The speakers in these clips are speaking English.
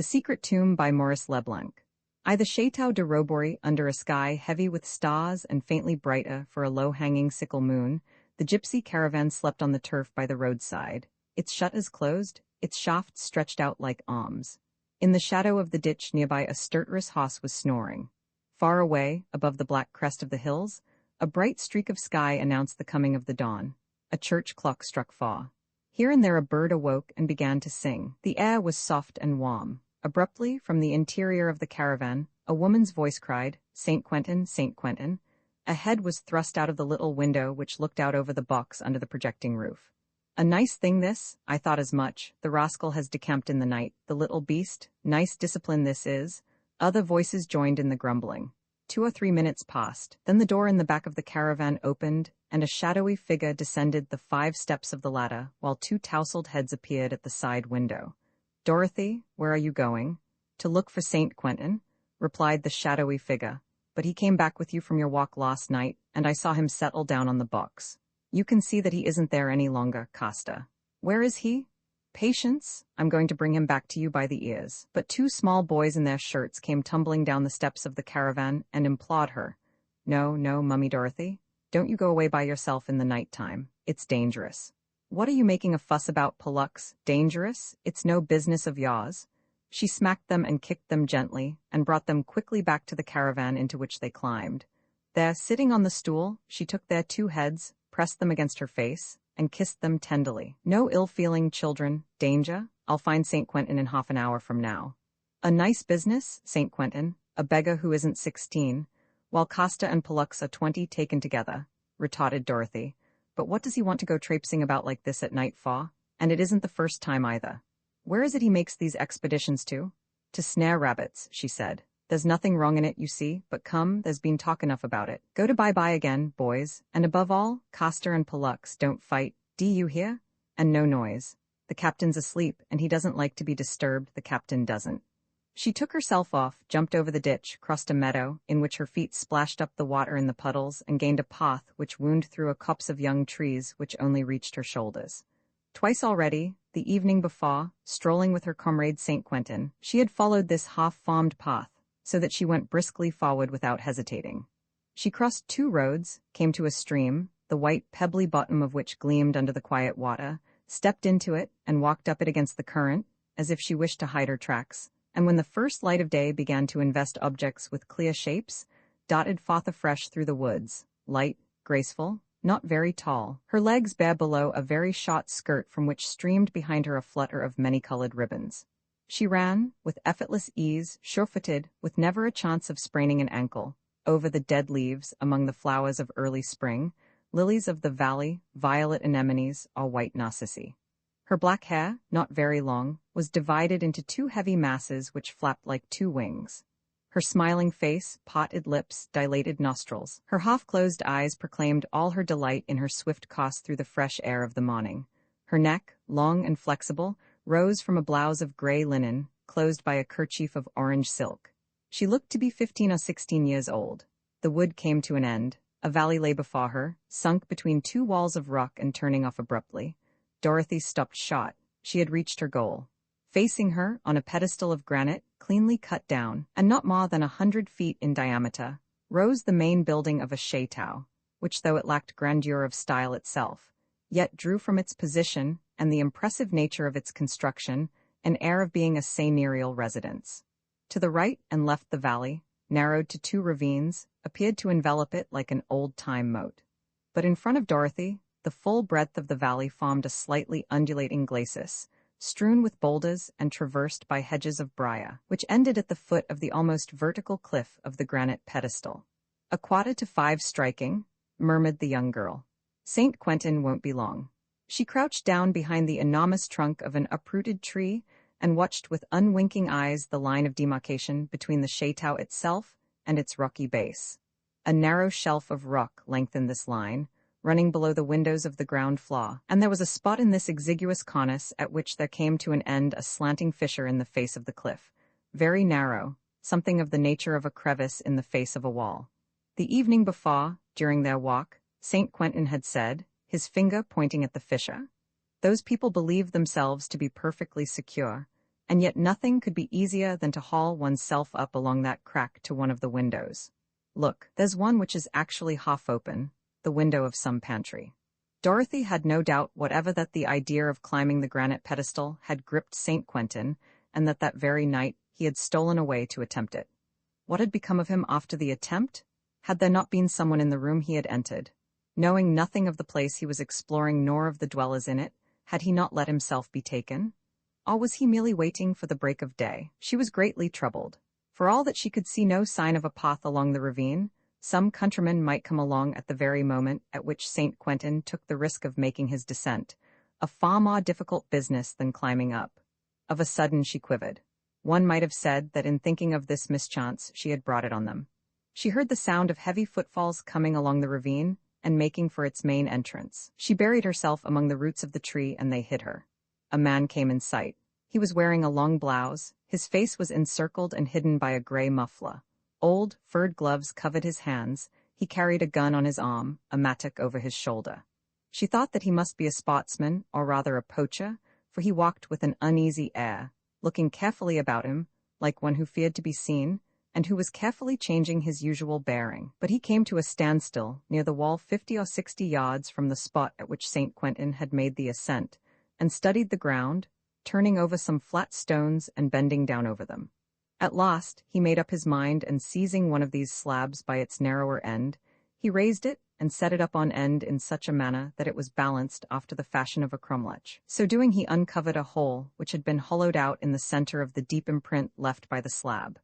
The Secret Tomb by Maurice Leblanc. I the Château de Robory, under a sky heavy with stars and faintly brighter for a low-hanging sickle moon, the gypsy caravan slept on the turf by the roadside, its shutters closed, its shafts stretched out like arms. In the shadow of the ditch nearby a stertorous horse was snoring. Far away, above the black crest of the hills, a bright streak of sky announced the coming of the dawn. A church clock struck 4. Here and there a bird awoke and began to sing. The air was soft and warm. Abruptly, from the interior of the caravan, a woman's voice cried, "Saint Quentin, Saint Quentin." A head was thrust out of the little window which looked out over the box under the projecting roof. "A nice thing this, I thought as much. The rascal has decamped in the night, the little beast. Nice discipline this is." Other voices joined in the grumbling. 2 or 3 minutes passed. Then the door in the back of the caravan opened, and a shadowy figure descended the 5 steps of the ladder, while 2 tousled heads appeared at the side window. "Dorothy, where are you going?" "To look for Saint Quentin," replied the shadowy figure. "But he came back with you from your walk last night, and I saw him settle down on the box. You can see that he isn't there any longer, Costa." "Where is he?" "Patience, I'm going to bring him back to you by the ears." But 2 small boys in their shirts came tumbling down the steps of the caravan and implored her. "No, no, Mummy Dorothy. Don't you go away by yourself in the night time. It's dangerous." "What are you making a fuss about, Pollux? Dangerous? It's no business of yours." She smacked them and kicked them gently, and brought them quickly back to the caravan into which they climbed. There, sitting on the stool, she took their 2 heads, pressed them against her face, and kissed them tenderly. "No ill-feeling, children. Danger? I'll find St. Quentin in half an hour from now." "A nice business, St. Quentin, a beggar who isn't 16, while Costa and Pollux are 20 taken together," retorted Dorothy. "But what does he want to go traipsing about like this at night for? And it isn't the first time either. Where is it he makes these expeditions to?" "To snare rabbits," she said. "There's nothing wrong in it, you see, but come, there's been talk enough about it. Go to bye-bye again, boys, and above all, Costa and Pollux, don't fight, do you hear? And no noise. The captain's asleep, and he doesn't like to be disturbed, the captain doesn't." She took herself off, jumped over the ditch, crossed a meadow, in which her feet splashed up the water in the puddles, and gained a path which wound through a copse of young trees which only reached her shoulders. Twice already, the evening before, strolling with her comrade St. Quentin, she had followed this half-formed path, so that she went briskly forward without hesitating. She crossed 2 roads, came to a stream, the white pebbly bottom of which gleamed under the quiet water, stepped into it, and walked up it against the current, as if she wished to hide her tracks, and when the first light of day began to invest objects with clear shapes, darted forth afresh through the woods, light, graceful, not very tall, her legs bare below a very short skirt from which streamed behind her a flutter of many-colored ribbons. She ran, with effortless ease, sure-footed, with never a chance of spraining an ankle, over the dead leaves, among the flowers of early spring, lilies of the valley, violet anemones, or white narcissi. Her black hair, not very long, was divided into 2 heavy masses which flapped like 2 wings. Her smiling face, parted lips, dilated nostrils, her half-closed eyes proclaimed all her delight in her swift course through the fresh air of the morning. Her neck, long and flexible, rose from a blouse of gray linen, closed by a kerchief of orange silk. She looked to be 15 or 16 years old. The wood came to an end. A valley lay before her, sunk between 2 walls of rock and turning off abruptly. Dorothy stopped short. She had reached her goal. Facing her, on a pedestal of granite, cleanly cut down, and not more than 100 feet in diameter, rose the main building of a château, which, though it lacked grandeur of style itself, yet drew from its position and the impressive nature of its construction an air of being a seigneurial residence. To the right and left the valley, narrowed to 2 ravines, appeared to envelop it like an old-time moat. But in front of Dorothy, the full breadth of the valley formed a slightly undulating glacis, strewn with boulders and traversed by hedges of briar, which ended at the foot of the almost vertical cliff of the granite pedestal. "A quarter to 5 striking," murmured the young girl. "St. Quentin won't be long." She crouched down behind the enormous trunk of an uprooted tree and watched with unwinking eyes the line of demarcation between the château itself and its rocky base. A narrow shelf of rock lengthened this line, running below the windows of the ground floor, and there was a spot in this exiguous cornice at which there came to an end a slanting fissure in the face of the cliff, very narrow, something of the nature of a crevice in the face of a wall. The evening before, during their walk, St. Quentin had said, his finger pointing at the fissure, "Those people believe themselves to be perfectly secure, and yet nothing could be easier than to haul oneself up along that crack to one of the windows. Look, there's one which is actually half open, the window of some pantry. Dorothy had no doubt whatever that the idea of climbing the granite pedestal had gripped St. Quentin, and that very night he had stolen away to attempt it. What had become of him after the attempt? Had there not been someone in the room he had entered? Knowing nothing of the place he was exploring nor of the dwellers in it, had he not let himself be taken? Or was he merely waiting for the break of day? She was greatly troubled. For all that she could see no sign of a path along the ravine, some countryman might come along at the very moment at which St. Quentin took the risk of making his descent, a far more difficult business than climbing up. Of a sudden she quivered. One might have said that in thinking of this mischance she had brought it on them. She heard the sound of heavy footfalls coming along the ravine and making for its main entrance. She buried herself among the roots of the tree and they hid her. A man came in sight. He was wearing a long blouse. His face was encircled and hidden by a gray muffler. Old, furred gloves covered his hands. He carried a gun on his arm, a mattock over his shoulder. She thought that he must be a sportsman, or rather a poacher, for he walked with an uneasy air, looking carefully about him, like one who feared to be seen, and who was carefully changing his usual bearing. But he came to a standstill near the wall 50 or 60 yards from the spot at which St. Quentin had made the ascent, and studied the ground, turning over some flat stones and bending down over them. At last, he made up his mind, and seizing one of these slabs by its narrower end, he raised it and set it up on end in such a manner that it was balanced after the fashion of a cromlech. So doing, he uncovered a hole which had been hollowed out in the center of the deep imprint left by the slab.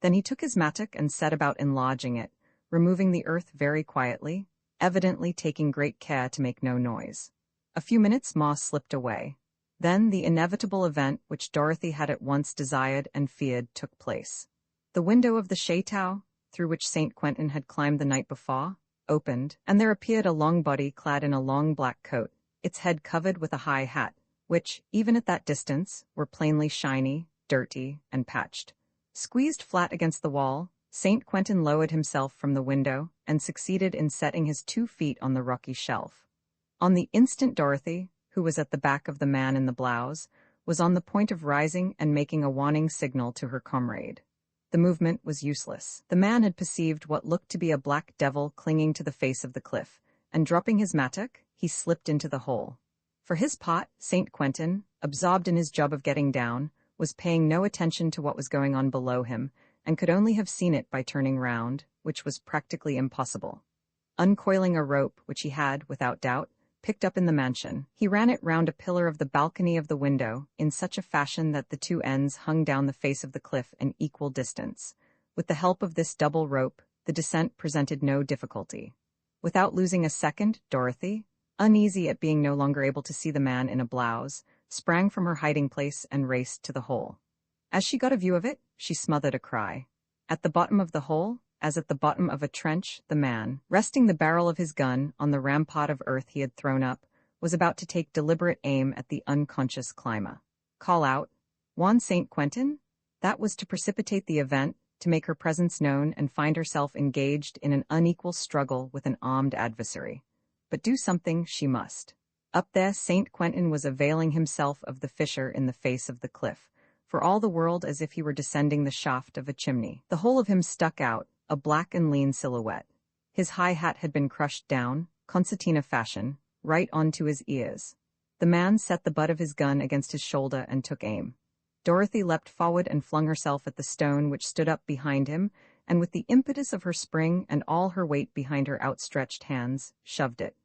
Then he took his mattock and set about enlarging it, removing the earth very quietly, evidently taking great care to make no noise. A few minutes more slipped away. Then the inevitable event which Dorothy had at once desired and feared took place. The window of the chateau, through which St. Quentin had climbed the night before, opened, and there appeared a long body clad in a long black coat, its head covered with a high hat, which, even at that distance, were plainly shiny, dirty, and patched. Squeezed flat against the wall, St. Quentin lowered himself from the window and succeeded in setting his 2 feet on the rocky shelf. On the instant Dorothy, who was at the back of the man in the blouse, was on the point of rising and making a warning signal to her comrade. The movement was useless. The man had perceived what looked to be a black devil clinging to the face of the cliff, and dropping his mattock, he slipped into the hole. For his part, St. Quentin, absorbed in his job of getting down, was paying no attention to what was going on below him, and could only have seen it by turning round, which was practically impossible. Uncoiling a rope, which he had, without doubt, picked up in the mansion, he ran it round a pillar of the balcony of the window in such a fashion that the 2 ends hung down the face of the cliff an equal distance. With the help of this double rope, the descent presented no difficulty. Without losing a second, Dorothy, uneasy at being no longer able to see the man in a blouse, sprang from her hiding place and raced to the hole. As she got a view of it, she smothered a cry. At the bottom of the hole, as at the bottom of a trench, the man, resting the barrel of his gun on the rampart of earth he had thrown up, was about to take deliberate aim at the unconscious climber. Call out, "Juan St. Quentin?" That was to precipitate the event, to make her presence known and find herself engaged in an unequal struggle with an armed adversary. But do something she must. Up there St. Quentin was availing himself of the fissure in the face of the cliff, for all the world as if he were descending the shaft of a chimney. The whole of him stuck out, a black and lean silhouette. His high hat had been crushed down, concertina fashion, right onto his ears. The man set the butt of his gun against his shoulder and took aim. Dorothy leapt forward and flung herself at the stone which stood up behind him, and with the impetus of her spring and all her weight behind her outstretched hands, shoved it.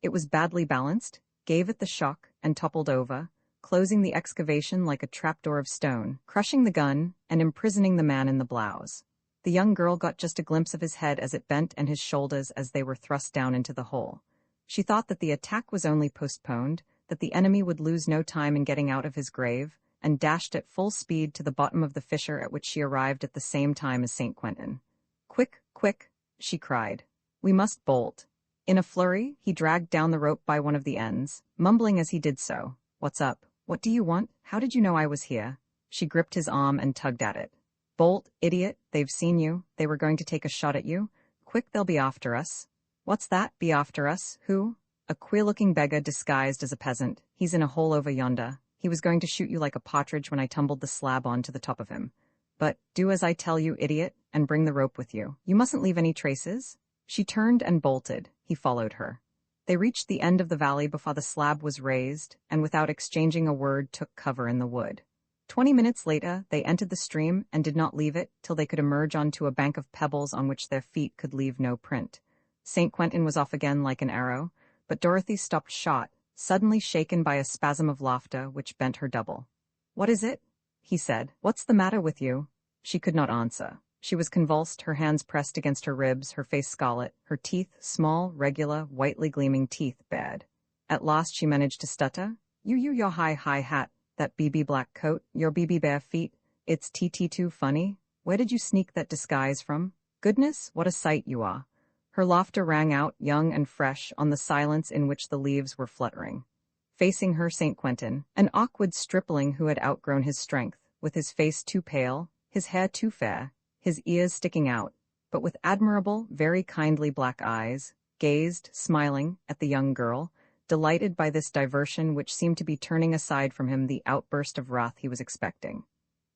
It was badly balanced, gave it the shock, and toppled over, closing the excavation like a trapdoor of stone, crushing the gun, and imprisoning the man in the blouse. The young girl got just a glimpse of his head as it bent and his shoulders as they were thrust down into the hole. She thought that the attack was only postponed, that the enemy would lose no time in getting out of his grave, and dashed at full speed to the bottom of the fissure at which she arrived at the same time as St. Quentin. "Quick, quick," she cried. "We must bolt." In a flurry, he dragged down the rope by one of the ends, mumbling as he did so, "What's up? What do you want? How did you know I was here?" She gripped his arm and tugged at it. "Bolt, idiot, they've seen you. They were going to take a shot at you. Quick, they'll be after us." "What's that, be after us? Who?" "A queer-looking beggar disguised as a peasant. He's in a hole over yonder. He was going to shoot you like a partridge when I tumbled the slab onto the top of him. But, do as I tell you, idiot, and bring the rope with you. You mustn't leave any traces." She turned and bolted. He followed her. They reached the end of the valley before the slab was raised, and without exchanging a word took cover in the wood. 20 minutes later, they entered the stream and did not leave it till they could emerge onto a bank of pebbles on which their feet could leave no print. St. Quentin was off again like an arrow, but Dorothy stopped short, suddenly shaken by a spasm of laughter which bent her double. "What is it?" he said. "What's the matter with you?" She could not answer. She was convulsed, her hands pressed against her ribs, her face scarlet, her teeth, small, regular, whitely gleaming teeth, bared. At last she managed to stutter. Your high hat, that BB black coat, your BB bare feet, it's too funny. Where did you sneak that disguise from? Goodness, what a sight you are." Her laughter rang out, young and fresh, on the silence in which the leaves were fluttering. Facing her, St. Quentin, an awkward stripling who had outgrown his strength, with his face too pale, his hair too fair, his ears sticking out, but with admirable, very kindly black eyes, gazed, smiling, at the young girl, delighted by this diversion which seemed to be turning aside from him the outburst of wrath he was expecting.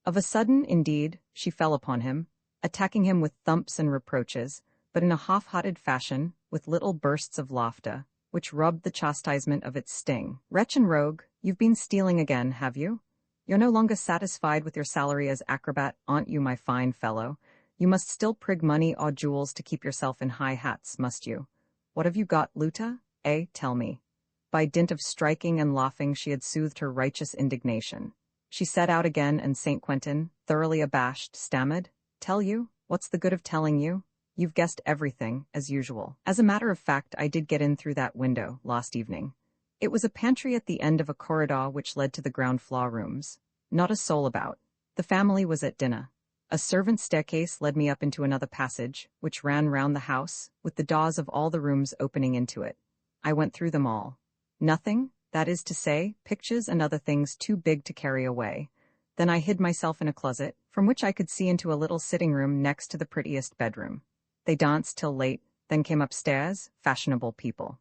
Of a sudden, indeed, she fell upon him, attacking him with thumps and reproaches, but in a half-hearted fashion, with little bursts of laughter, which robbed the chastisement of its sting. "Wretch and rogue, you've been stealing again, have you? You're no longer satisfied with your salary as acrobat, aren't you, my fine fellow? You must still prig money or jewels to keep yourself in high hats, must you? What have you got, Luta? Tell me." By dint of striking and laughing she had soothed her righteous indignation. She set out again, and St. Quentin, thoroughly abashed, stammered, "Tell you? What's the good of telling you? You've guessed everything, as usual. As a matter of fact, I did get in through that window, last evening. It was a pantry at the end of a corridor which led to the ground floor rooms. Not a soul about. The family was at dinner. A servant's staircase led me up into another passage, which ran round the house, with the doors of all the rooms opening into it. I went through them all. Nothing, that is to say, pictures and other things too big to carry away. Then I hid myself in a closet, from which I could see into a little sitting room next to the prettiest bedroom. They danced till late, then came upstairs, fashionable people.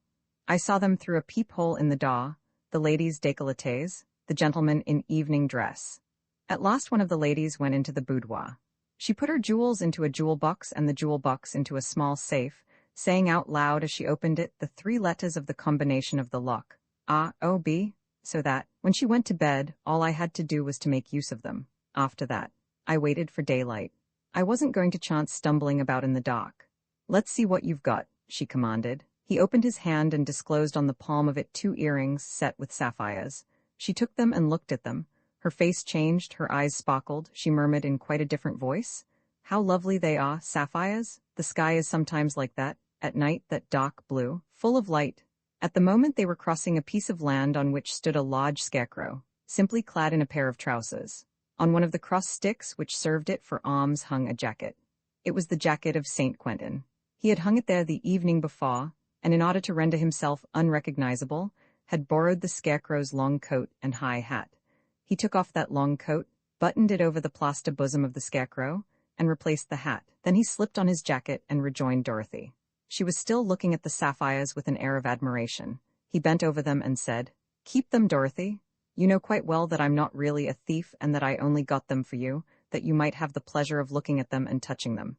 I saw them through a peephole in the door, the ladies décolletées, the gentlemen in evening dress. At last one of the ladies went into the boudoir. She put her jewels into a jewel box and the jewel box into a small safe, saying out loud as she opened it the 3 letters of the combination of the lock, A-O-B, so that, when she went to bed, all I had to do was to make use of them. After that, I waited for daylight. I wasn't going to chance stumbling about in the dark. "Let's see what you've got," she commanded. He opened his hand and disclosed on the palm of it 2 earrings set with sapphires. She took them and looked at them. Her face changed, her eyes sparkled. She murmured in quite a different voice, "How lovely they are, sapphires. The sky is sometimes like that, at night, that dark blue, full of light." At the moment they were crossing a piece of land on which stood a large scarecrow, simply clad in a pair of trousers. On one of the cross sticks which served it for arms hung a jacket. It was the jacket of St. Quentin. He had hung it there the evening before, and in order to render himself unrecognizable, had borrowed the scarecrow's long coat and high hat. He took off that long coat, buttoned it over the plaster bosom of the scarecrow, and replaced the hat. Then he slipped on his jacket and rejoined Dorothy. She was still looking at the sapphires with an air of admiration. He bent over them and said, "Keep them, Dorothy. You know quite well that I'm not really a thief and that I only got them for you, that you might have the pleasure of looking at them and touching them.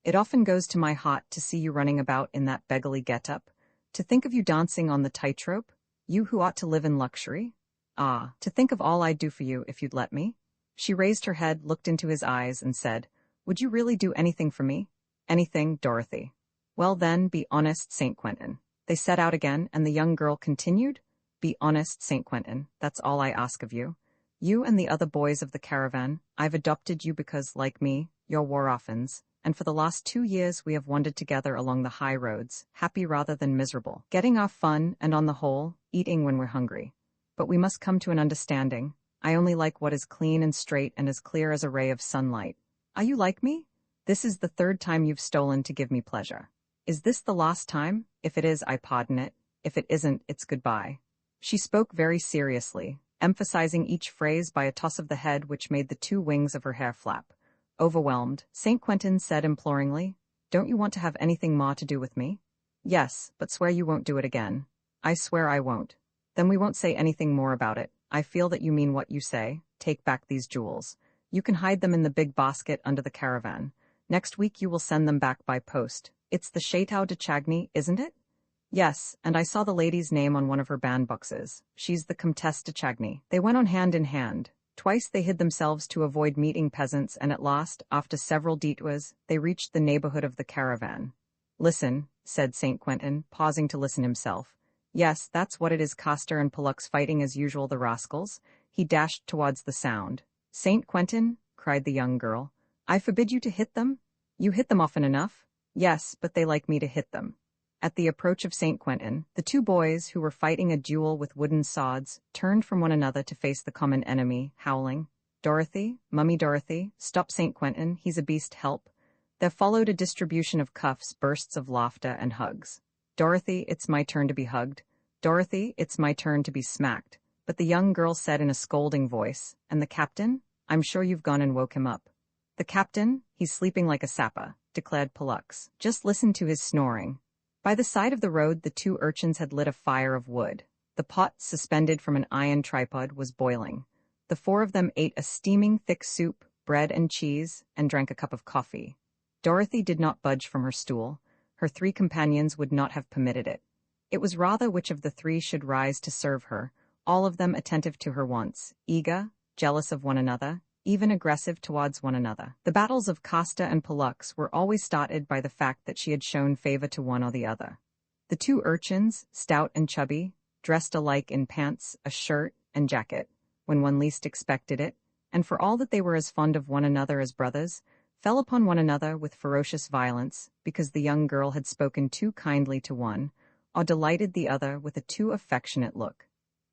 It often goes to my heart to see you running about in that beggarly get-up, to think of you dancing on the tightrope, you who ought to live in luxury. Ah, to think of all I'd do for you if you'd let me." She raised her head, looked into his eyes, and said, "Would you really do anything for me?" "Anything, Dorothy." "Well then, be honest, St. Quentin." They set out again, and the young girl continued, "Be honest, St. Quentin, that's all I ask of you. You and the other boys of the caravan, I've adopted you because, like me, you're war orphans, and for the last 2 years we have wandered together along the high roads, happy rather than miserable, getting our fun, and on the whole, eating when we're hungry. But we must come to an understanding. I only like what is clean and straight and as clear as a ray of sunlight. Are you like me? This is the 3rd time you've stolen to give me pleasure. Is this the last time? If it is, I pardon it. If it isn't, it's goodbye." She spoke very seriously, emphasizing each phrase by a toss of the head which made the 2 wings of her hair flap. Overwhelmed, St. Quentin said imploringly, "Don't you want to have anything more to do with me?" "Yes, but swear you won't do it again." "I swear I won't." "Then we won't say anything more about it. I feel that you mean what you say. Take back these jewels. You can hide them in the big basket under the caravan. Next week you will send them back by post. It's the Chateau de Chagny, isn't it? Yes, and I saw the lady's name on one of her bandboxes. She's the Comtesse de Chagny. They went on hand in hand. Twice they hid themselves to avoid meeting peasants, and at last, after several detours, they reached the neighborhood of the caravan. Listen, said St. Quentin, pausing to listen himself. Yes, that's what it is. Castor and Pollux fighting as usual, the rascals. He dashed towards the sound. St. Quentin, cried the young girl, I forbid you to hit them? You hit them often enough. Yes, but they like me to hit them. At the approach of St. Quentin, the two boys, who were fighting a duel with wooden sods, turned from one another to face the common enemy, howling, Dorothy, Mummy Dorothy, stop St. Quentin, he's a beast, help. There followed a distribution of cuffs, bursts of laughter, and hugs. Dorothy, it's my turn to be hugged. Dorothy, it's my turn to be smacked. But the young girl said in a scolding voice, and the captain? I'm sure you've gone and woke him up. The captain? He's sleeping like a sapper, declared Pollux. Just listen to his snoring. By the side of the road, the two urchins had lit a fire of wood. The pot, suspended from an iron tripod, was boiling. The four of them ate a steaming thick soup, bread and cheese, and drank a cup of coffee. Dorothy did not budge from her stool. Her three companions would not have permitted it. It was rather which of the three should rise to serve her, all of them attentive to her wants, eager, jealous of one another, even aggressive towards one another. The battles of Castor and Pollux were always started by the fact that she had shown favor to one or the other. The two urchins, stout and chubby, dressed alike in pants, a shirt, and jacket, when one least expected it, and for all that they were as fond of one another as brothers, fell upon one another with ferocious violence, because the young girl had spoken too kindly to one, or delighted the other with a too affectionate look.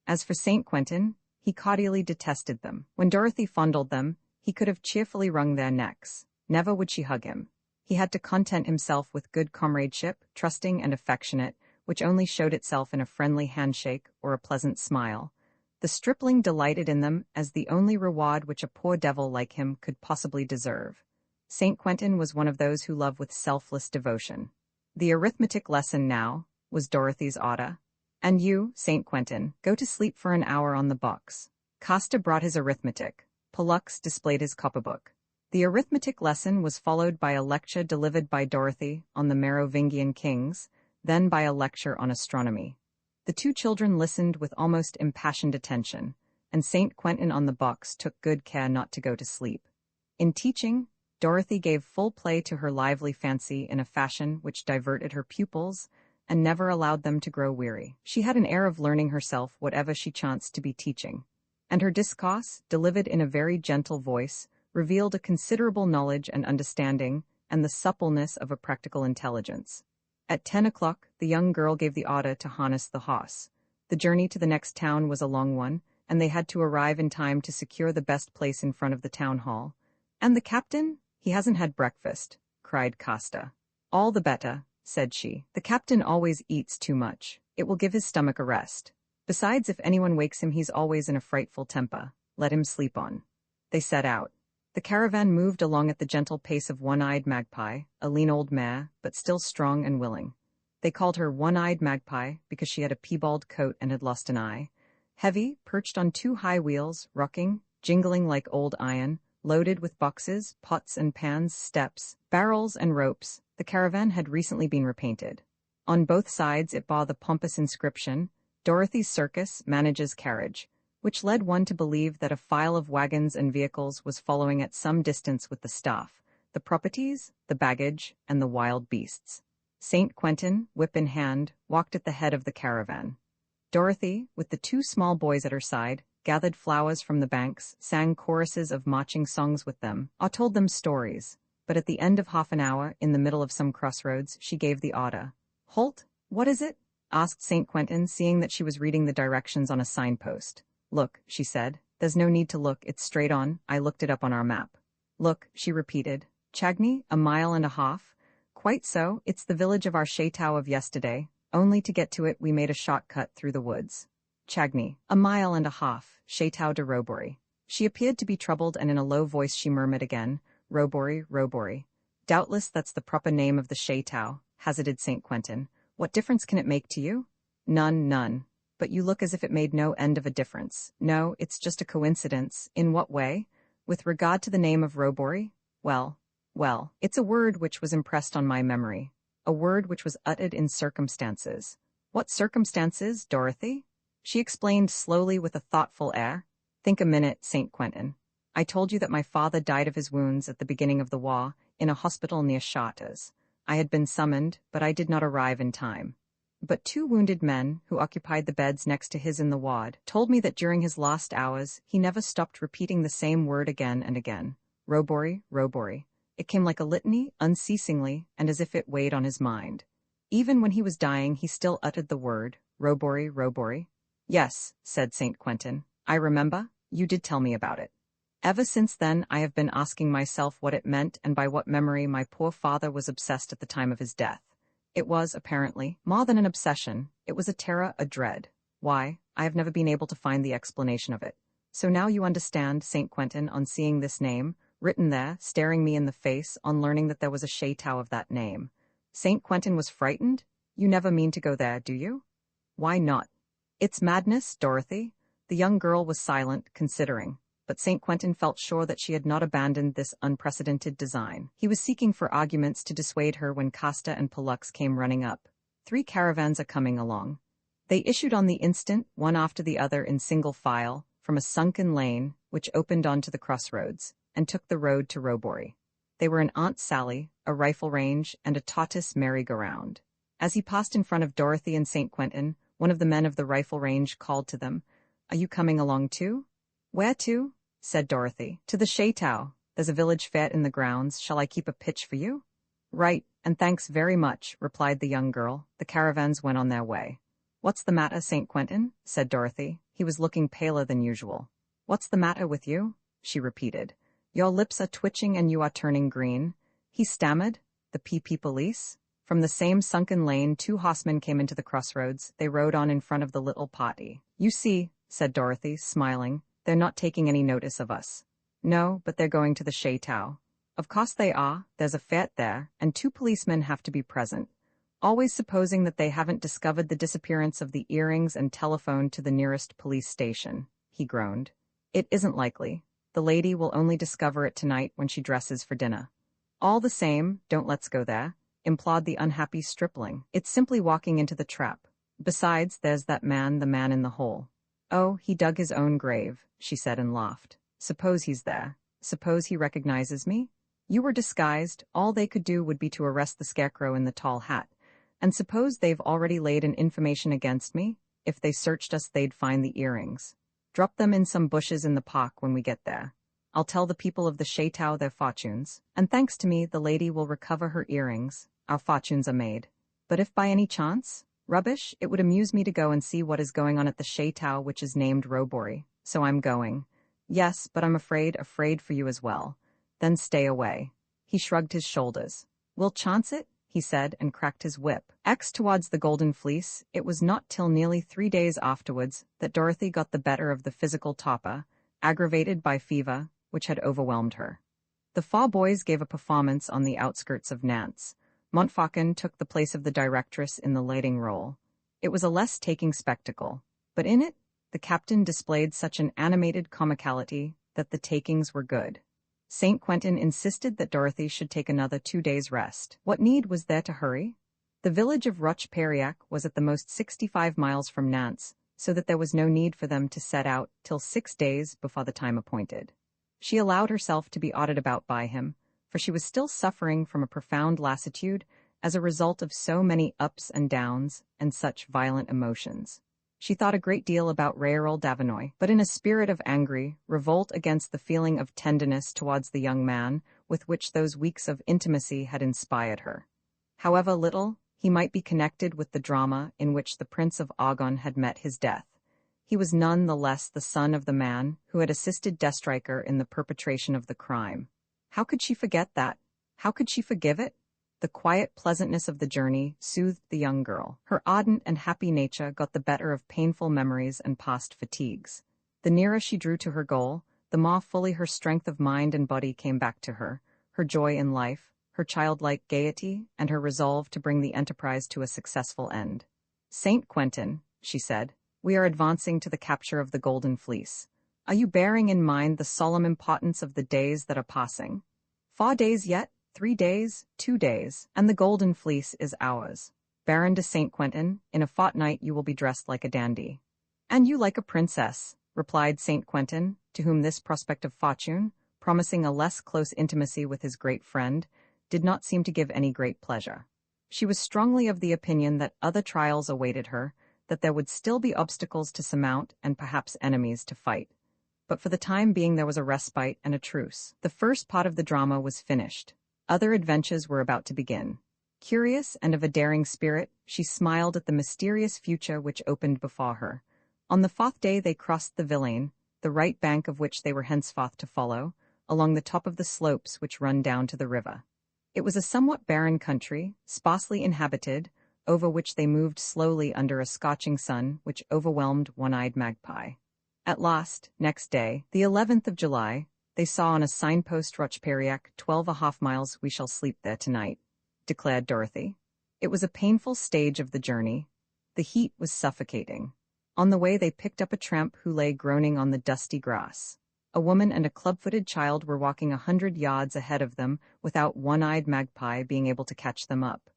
As for St. Quentin, he cordially detested them. When Dorothy fondled them, he could have cheerfully wrung their necks. Never would she hug him. He had to content himself with good comradeship, trusting and affectionate, which only showed itself in a friendly handshake or a pleasant smile. The stripling delighted in them as the only reward which a poor devil like him could possibly deserve. St. Quentin was one of those who love with selfless devotion. The arithmetic lesson now, was Dorothy's order. And you, St. Quentin, go to sleep for an hour on the box. Castor brought his arithmetic. Pollux displayed his copperbook. The arithmetic lesson was followed by a lecture delivered by Dorothy on the Merovingian kings, then by a lecture on astronomy. The two children listened with almost impassioned attention, and St. Quentin on the box took good care not to go to sleep. In teaching, Dorothy gave full play to her lively fancy in a fashion which diverted her pupils and never allowed them to grow weary. She had an air of learning herself whatever she chanced to be teaching, and her discourse, delivered in a very gentle voice, revealed a considerable knowledge and understanding, and the suppleness of a practical intelligence. At 10 o'clock, the young girl gave the order to harness the horse. The journey to the next town was a long one, and they had to arrive in time to secure the best place in front of the town hall. And the captain? He hasn't had breakfast, cried Castor. All the better, said she. The captain always eats too much. It will give his stomach a rest. Besides, if anyone wakes him, he's always in a frightful temper. Let him sleep on. They set out. The caravan moved along at the gentle pace of One-Eyed Magpie, a lean old mare, but still strong and willing. They called her One-Eyed Magpie because she had a piebald coat and had lost an eye. Heavy, perched on two high wheels, rocking, jingling like old iron, loaded with boxes, pots and pans, steps, barrels and ropes, the caravan had recently been repainted. On both sides it bore the pompous inscription, Dorothy's Circus manages carriage, which led one to believe that a file of wagons and vehicles was following at some distance with the staff, the properties, the baggage, and the wild beasts. St. Quentin, whip in hand, walked at the head of the caravan. Dorothy, with the two small boys at her side, gathered flowers from the banks, sang choruses of marching songs with them, or told them stories. But at the end of half an hour, in the middle of some crossroads, she gave the order. Halt! What is it? Asked St. Quentin, seeing that she was reading the directions on a signpost. Look, she said. There's no need to look, it's straight on, I looked it up on our map. Look, she repeated. Chagny, 1.5 miles? Quite so, it's the village of our chateau of yesterday. Only to get to it we made a shortcut through the woods. Chagny, 1.5 miles, Chateau de Robory. She appeared to be troubled, and in a low voice she murmured again, Robory, Robory. Doubtless that's the proper name of the chateau, hazarded St. Quentin. What difference can it make to you? None, none. But you look as if it made no end of a difference. No, it's just a coincidence. In what way? With regard to the name of Robory? Well, it's a word which was impressed on my memory. A word which was uttered in circumstances. What circumstances, Dorothy? She explained slowly with a thoughtful air. Think a minute, St. Quentin. I told you that my father died of his wounds at the beginning of the war, in a hospital near Chartres. I had been summoned, but I did not arrive in time. But 2 wounded men, who occupied the beds next to his in the ward, told me that during his last hours he never stopped repeating the same word again and again. Robory, Robory. It came like a litany, unceasingly, and as if it weighed on his mind. Even when he was dying he still uttered the word, Robory, Robory. Yes, said St. Quentin. I remember. You did tell me about it. Ever since then I have been asking myself what it meant and by what memory my poor father was obsessed at the time of his death. It was, apparently, more than an obsession. It was a terror, a dread. Why, I have never been able to find the explanation of it. So now you understand, St. Quentin, on seeing this name, written there, staring me in the face, on learning that there was a chateau of that name. St. Quentin was frightened? You never mean to go there, do you? Why not? It's madness, Dorothy. The young girl was silent, considering. But St. Quentin felt sure that she had not abandoned this unprecedented design. He was seeking for arguments to dissuade her when Casta and Pollux came running up. 3 caravans are coming along. They issued on the instant, one after the other in single file, from a sunken lane, which opened onto the crossroads, and took the road to Robory. They were an Aunt Sally, a rifle range, and a tortoise merry-go-round. As he passed in front of Dorothy and St. Quentin, one of the men of the rifle range called to them, "Are you coming along too?" "Where to?" said Dorothy. "To the chateau. There's a village fete in the grounds. Shall I keep a pitch for you?" "Right, and thanks very much," replied the young girl. The caravans went on their way. "What's the matter, St. Quentin?" said Dorothy. He was looking paler than usual. "What's the matter with you?" she repeated. "Your lips are twitching and you are turning green." He stammered. "The PP police?" From the same sunken lane 2 horsemen came into the crossroads. They rode on in front of the little party. "You see," said Dorothy, smiling, "they're not taking any notice of us." "No, but they're going to the chateau." "Of course they are. There's a fete there, and 2 policemen have to be present. Always supposing that they haven't discovered the disappearance of the earrings and telephoned to the nearest police station," he groaned. "It isn't likely. The lady will only discover it tonight when she dresses for dinner." "All the same, don't let's go there," implored the unhappy stripling. "It's simply walking into the trap. Besides, there's that man, the man in the hole." "Oh, he dug his own grave," she said and laughed. "Suppose he's there. Suppose he recognizes me? You were disguised. All they could do would be to arrest the scarecrow in the tall hat. And suppose they've already laid an information against me? If they searched us, they'd find the earrings. Drop them in some bushes in the park when we get there. I'll tell the people of the chateau their fortunes, and thanks to me, the lady will recover her earrings. Our fortunes are made. But if by any chance... Rubbish, it would amuse me to go and see what is going on at the chateau which is named Robory. So I'm going. Yes, but I'm afraid for you as well. Then stay away." He shrugged his shoulders. "We'll chance it," he said, and cracked his whip. Towards the Golden Fleece, it was not till nearly 3 days afterwards that Dorothy got the better of the physical torpor, aggravated by fever, which had overwhelmed her. The 4 boys gave a performance on the outskirts of Nantes. Montfaucon took the place of the directress in the lighting role. It was a less taking spectacle, but in it, the captain displayed such an animated comicality that the takings were good. St. Quentin insisted that Dorothy should take another 2 days' rest. What need was there to hurry? The village of Roche-Périac was at the most 65 miles from Nantes, so that there was no need for them to set out till 6 days before the time appointed. She allowed herself to be ordered about by him, for she was still suffering from a profound lassitude as a result of so many ups and downs and such violent emotions. She thought a great deal about Raoul d'Avenoy, but in a spirit of angry revolt against the feeling of tenderness towards the young man with which those weeks of intimacy had inspired her. However little he might be connected with the drama in which the Prince of Aragon had met his death, he was none the less the son of the man who had assisted Destriker in the perpetration of the crime. How could she forget that? How could she forgive it? The quiet pleasantness of the journey soothed the young girl. Her ardent and happy nature got the better of painful memories and past fatigues. The nearer she drew to her goal, the more fully her strength of mind and body came back to her joy in life, her childlike gaiety, and her resolve to bring the enterprise to a successful end. "St. Quentin," she said, We are advancing to the capture of the Golden Fleece. Are you bearing in mind the solemn importance of the days that are passing? 4 days yet, 3 days, 2 days, and the Golden Fleece is ours. Baron de Saint Quentin, in a fortnight you will be dressed like a dandy. And you like a princess, replied Saint Quentin, to whom this prospect of fortune, promising a less close intimacy with his great friend, did not seem to give any great pleasure. She was strongly of the opinion that other trials awaited her, that there would still be obstacles to surmount and perhaps enemies to fight. But for the time being there was a respite and a truce. The first part of the drama was finished. Other adventures were about to begin. Curious and of a daring spirit, she smiled at the mysterious future which opened before her. On the 4th day they crossed the Vilaine, the right bank of which they were henceforth to follow, along the top of the slopes which run down to the river. It was a somewhat barren country, sparsely inhabited, over which they moved slowly under a scorching sun which overwhelmed One-Eyed Magpie. At last, next day, the 11th of July, they saw on a signpost Rocheperiac, 12½ miles. We shall sleep there tonight, declared Dorothy. It was a painful stage of the journey. The heat was suffocating. On the way they picked up a tramp who lay groaning on the dusty grass. A woman and a club-footed child were walking 100 yards ahead of them without One-Eyed Magpie being able to catch them up.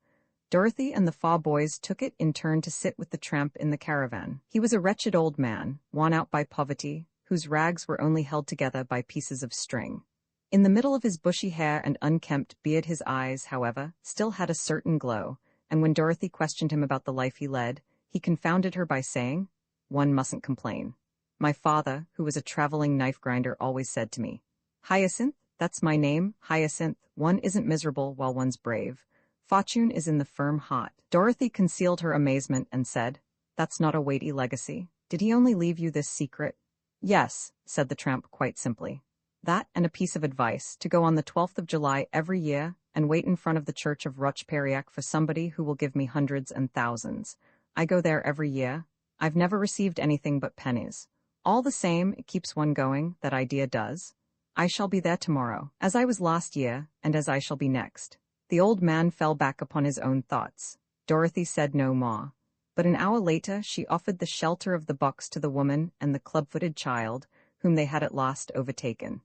Dorothy and the 4 boys took it in turn to sit with the tramp in the caravan. He was a wretched old man, worn out by poverty, whose rags were only held together by pieces of string. In the middle of his bushy hair and unkempt beard his eyes, however, still had a certain glow, and when Dorothy questioned him about the life he led, he confounded her by saying, "One mustn't complain. My father, who was a traveling knife-grinder, always said to me, 'Hyacinth, that's my name, Hyacinth, one isn't miserable while one's brave. Fortune is in the firm heart.'" Dorothy concealed her amazement and said, "That's not a weighty legacy. Did he only leave you this secret?" "Yes," said the tramp quite simply. "That and a piece of advice, to go on the 12th of July every year and wait in front of the church of Rocheperiac for somebody who will give me hundreds and thousands. I go there every year. I've never received anything but pennies. All the same, it keeps one going, that idea does. I shall be there tomorrow, as I was last year, and as I shall be next." The old man fell back upon his own thoughts. Dorothy said no more, but an hour later she offered the shelter of the box to the woman and the club-footed child, whom they had at last overtaken.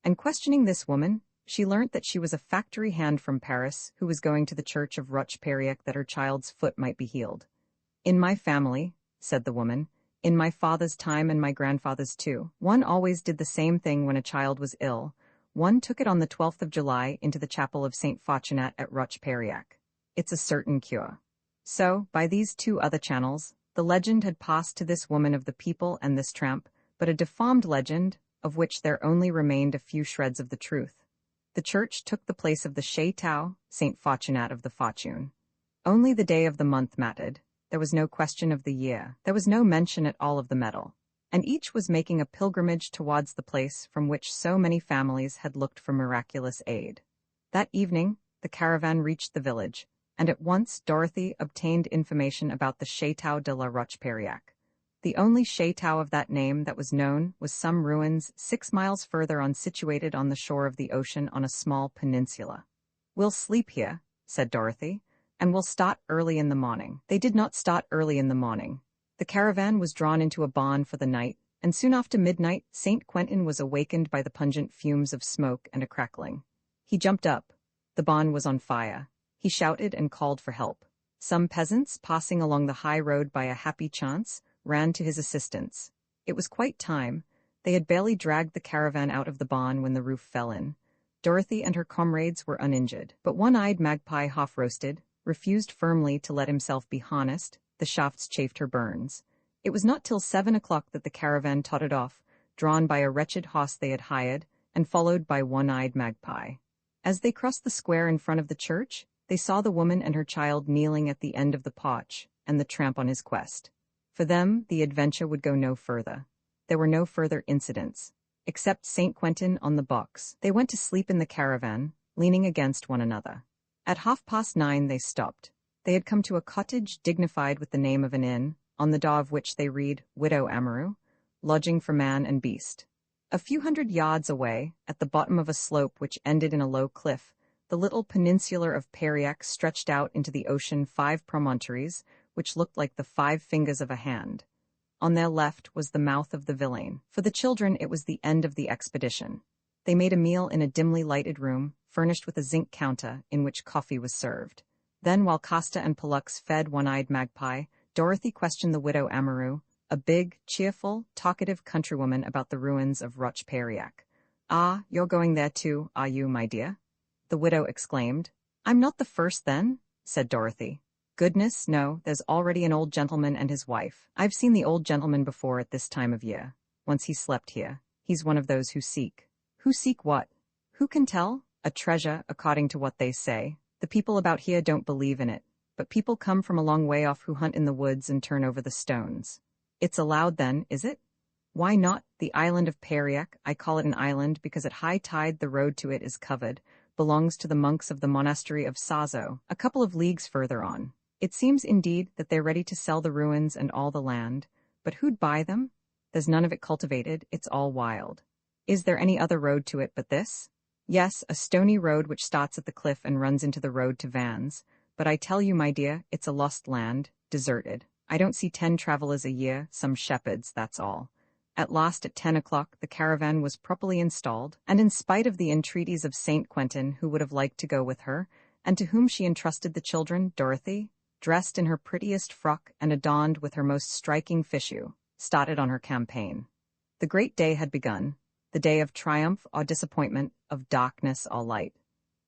And questioning this woman, she learnt that she was a factory hand from Paris who was going to the church of Rocheperiac that her child's foot might be healed. "In my family," said the woman, "in my father's time and my grandfather's too, one always did the same thing when a child was ill. One took it on the 12th of July into the chapel of St. Fortunat at Rocheperiac. It's a certain cure." So, by these 2 other channels, the legend had passed to this woman of the people and this tramp, but a deformed legend, of which there only remained a few shreds of the truth. The church took the place of the Château, St. Fortunat of the Fortune. Only the day of the month mattered. There was no question of the year. There was no mention at all of the medal. And each was making a pilgrimage towards the place from which so many families had looked for miraculous aid. That evening, the caravan reached the village, and at once Dorothy obtained information about the Château de la Rocheperiac. The only château of that name that was known was some ruins 6 miles further on, situated on the shore of the ocean on a small peninsula. "We'll sleep here," said Dorothy, "and we'll start early in the morning." They did not start early in the morning. The caravan was drawn into a barn for the night, and soon after midnight Saint Quentin was awakened by the pungent fumes of smoke and a crackling. He jumped up. The barn was on fire. He shouted and called for help. Some peasants, passing along the high road by a happy chance, ran to his assistance. It was quite time. They had barely dragged the caravan out of the barn when the roof fell in. Dorothy and her comrades were uninjured, but One-Eyed Magpie, half-roasted, refused firmly to let himself be harnessed. The shafts chafed her burns. It was not till 7 o'clock that the caravan tottered off, drawn by a wretched horse they had hired, and followed by One-Eyed Magpie. As they crossed the square in front of the church, they saw the woman and her child kneeling at the end of the porch, and the tramp on his quest. For them, the adventure would go no further. There were no further incidents, except Saint Quentin on the box. They went to sleep in the caravan, leaning against one another. At 9:30 they stopped. They had come to a cottage dignified with the name of an inn, on the door of which they read "Widow Amoureux, lodging for man and beast." A few hundred yards away, at the bottom of a slope which ended in a low cliff, the little peninsula of Periac stretched out into the ocean 5 promontories, which looked like the 5 fingers of a hand. On their left was the mouth of the Vilaine. For the children, it was the end of the expedition. They made a meal in a dimly lighted room, furnished with a zinc counter, in which coffee was served. Then, while Costa and Pollux fed One-Eyed Magpie, Dorothy questioned the widow Amaru, a big, cheerful, talkative countrywoman, about the ruins of Roch Périac. "Ah, you're going there too, are you, my dear?" the widow exclaimed. "I'm not the first, then?" said Dorothy. "Goodness, no, there's already an old gentleman and his wife. I've seen the old gentleman before at this time of year. Once he slept here. He's one of those who seek." "Who seek what?" "Who can tell? A treasure, according to what they say. The people about here don't believe in it, but people come from a long way off who hunt in the woods and turn over the stones." "It's allowed then, is it?" "Why not? The island of Périac, I call it an island because at high tide the road to it is covered, belongs to the monks of the monastery of Sazo, a couple of leagues further on. It seems indeed that they're ready to sell the ruins and all the land, but who'd buy them? There's none of it cultivated, it's all wild." "Is there any other road to it but this?" "Yes, a stony road which starts at the cliff and runs into the road to Vannes, but I tell you, my dear, it's a lost land, deserted. I don't see 10 travelers a year, some shepherds, that's all." At last, at 10 o'clock, the caravan was properly installed, and in spite of the entreaties of Saint Quentin, who would have liked to go with her, and to whom she entrusted the children, Dorothy, dressed in her prettiest frock and adorned with her most striking fichu, started on her campaign. The great day had begun, the day of triumph or disappointment, of darkness or light.